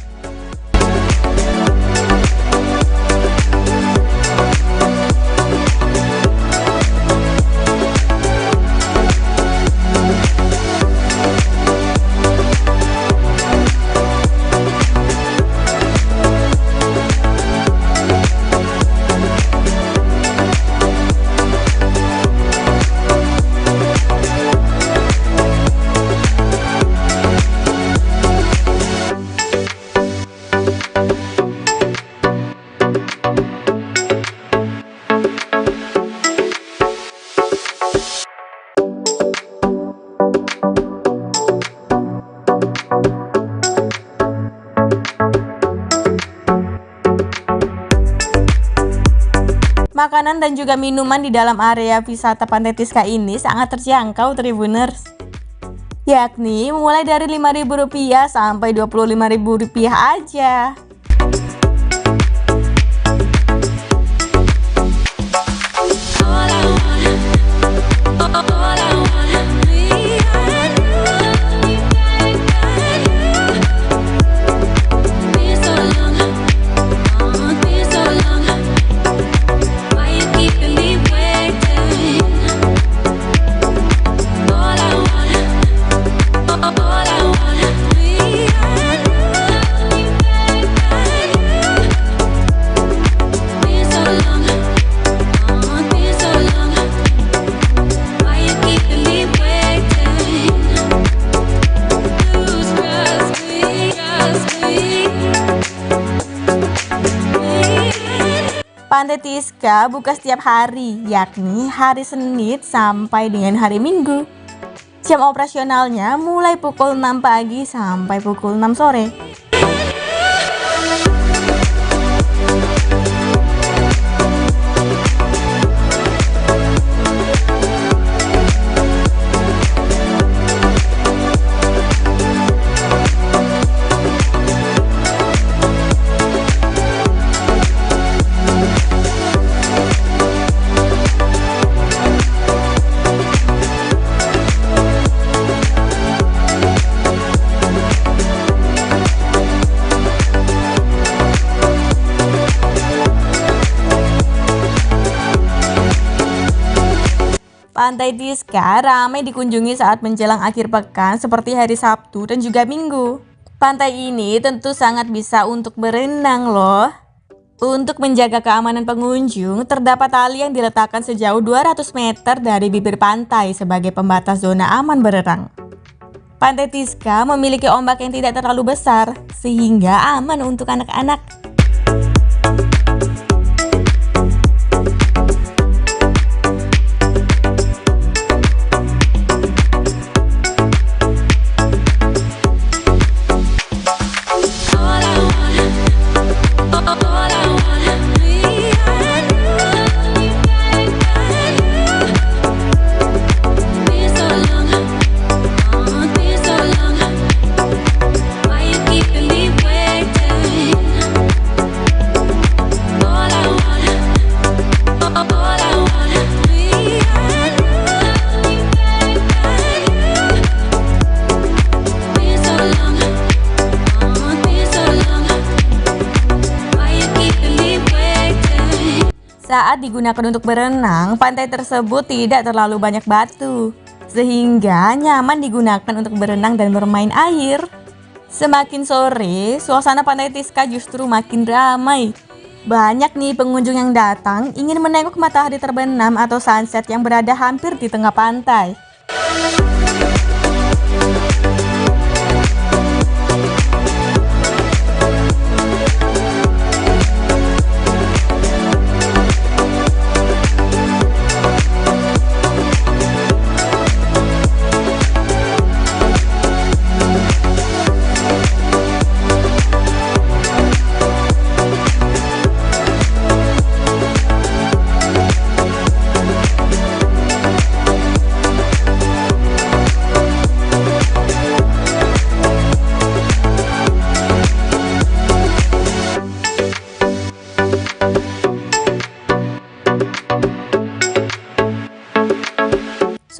Makanan dan juga minuman di dalam area wisata Pantai Tiska ini sangat terjangkau Tribuners, yakni mulai dari Rp5.000 sampai Rp25.000 aja. Pantai Tiska buka setiap hari, yakni hari Senin sampai dengan hari Minggu. Jam operasionalnya mulai pukul 6 pagi sampai pukul 6 sore. Pantai Tiska ramai dikunjungi saat menjelang akhir pekan seperti hari Sabtu dan juga Minggu. Pantai ini tentu sangat bisa untuk berenang loh. Untuk menjaga keamanan pengunjung, terdapat tali yang diletakkan sejauh 200 meter dari bibir pantai sebagai pembatas zona aman berenang. Pantai Tiska memiliki ombak yang tidak terlalu besar, sehingga aman untuk anak-anak. Saat digunakan untuk berenang, pantai tersebut tidak terlalu banyak batu, sehingga nyaman digunakan untuk berenang dan bermain air. Semakin sore, suasana Pantai Tiska justru makin ramai. Banyak nih pengunjung yang datang ingin menengok matahari terbenam atau sunset yang berada hampir di tengah pantai.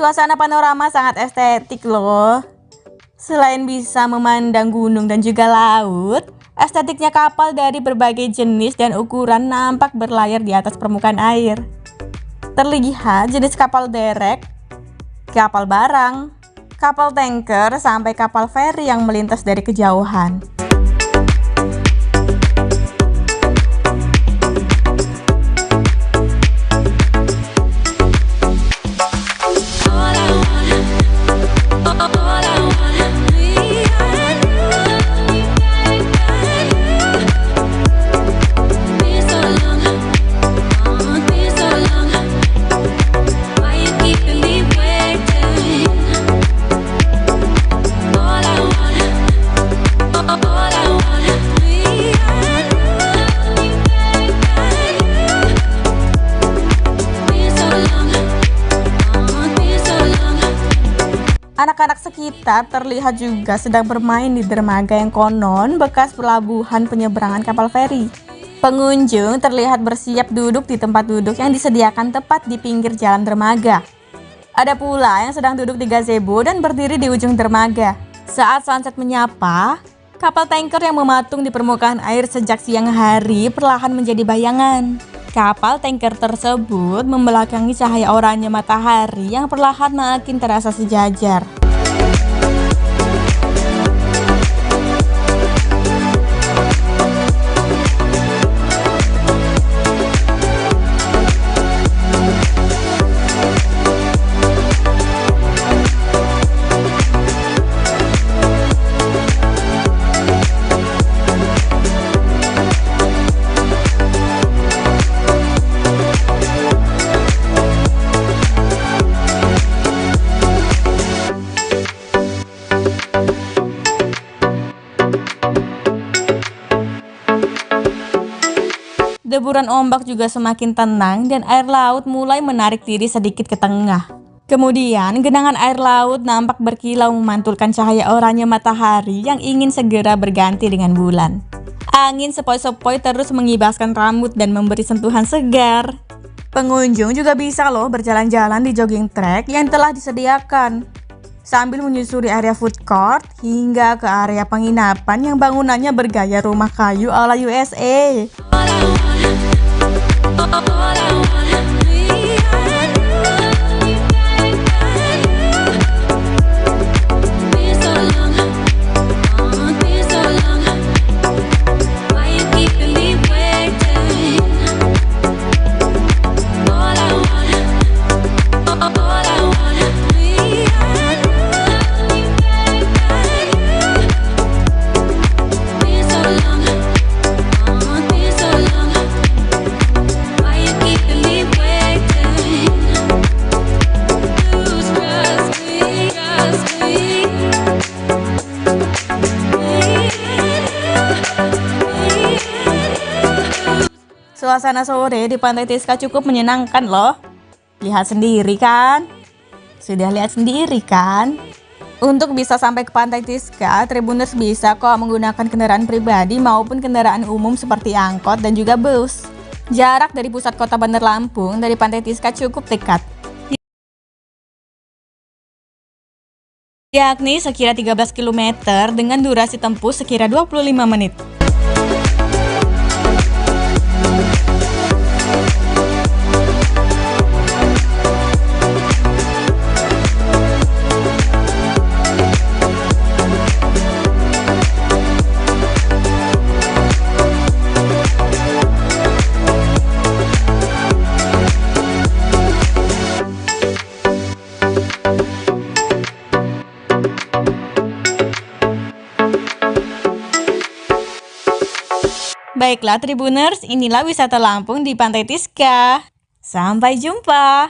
Suasana panorama sangat estetik loh. Selain bisa memandang gunung dan juga laut, estetiknya kapal dari berbagai jenis dan ukuran nampak berlayar di atas permukaan air. Terlihat jenis kapal derek, kapal barang, kapal tanker, sampai kapal feri yang melintas dari kejauhan. Anak-anak sekitar terlihat juga sedang bermain di dermaga yang konon bekas pelabuhan penyeberangan kapal feri. Pengunjung terlihat bersiap duduk di tempat duduk yang disediakan tepat di pinggir jalan dermaga. Ada pula yang sedang duduk di gazebo dan berdiri di ujung dermaga. Saat sunset menyapa, kapal tanker yang mematung di permukaan air sejak siang hari perlahan menjadi bayangan. Kapal tanker tersebut membelakangi cahaya oranye matahari yang perlahan makin terasa sejajar. Deburan ombak juga semakin tenang dan air laut mulai menarik diri sedikit ke tengah. Kemudian genangan air laut nampak berkilau memantulkan cahaya oranye matahari yang ingin segera berganti dengan bulan. Angin sepoi-sepoi terus mengibaskan rambut dan memberi sentuhan segar. Pengunjung juga bisa loh berjalan-jalan di jogging track yang telah disediakan, sambil menyusuri area food court hingga ke area penginapan yang bangunannya bergaya rumah kayu ala USA. Suasana sore di Pantai Tiska cukup menyenangkan loh. Lihat sendiri kan? Sudah lihat sendiri kan? Untuk bisa sampai ke Pantai Tiska, Tribuners bisa kok menggunakan kendaraan pribadi maupun kendaraan umum seperti angkot dan juga bus. Jarak dari pusat kota Bandar Lampung dari Pantai Tiska cukup dekat, yakni sekira 13 km dengan durasi tempuh sekira 25 menit. Baiklah Tribuners, inilah wisata Lampung di Pantai Tiska. Sampai jumpa.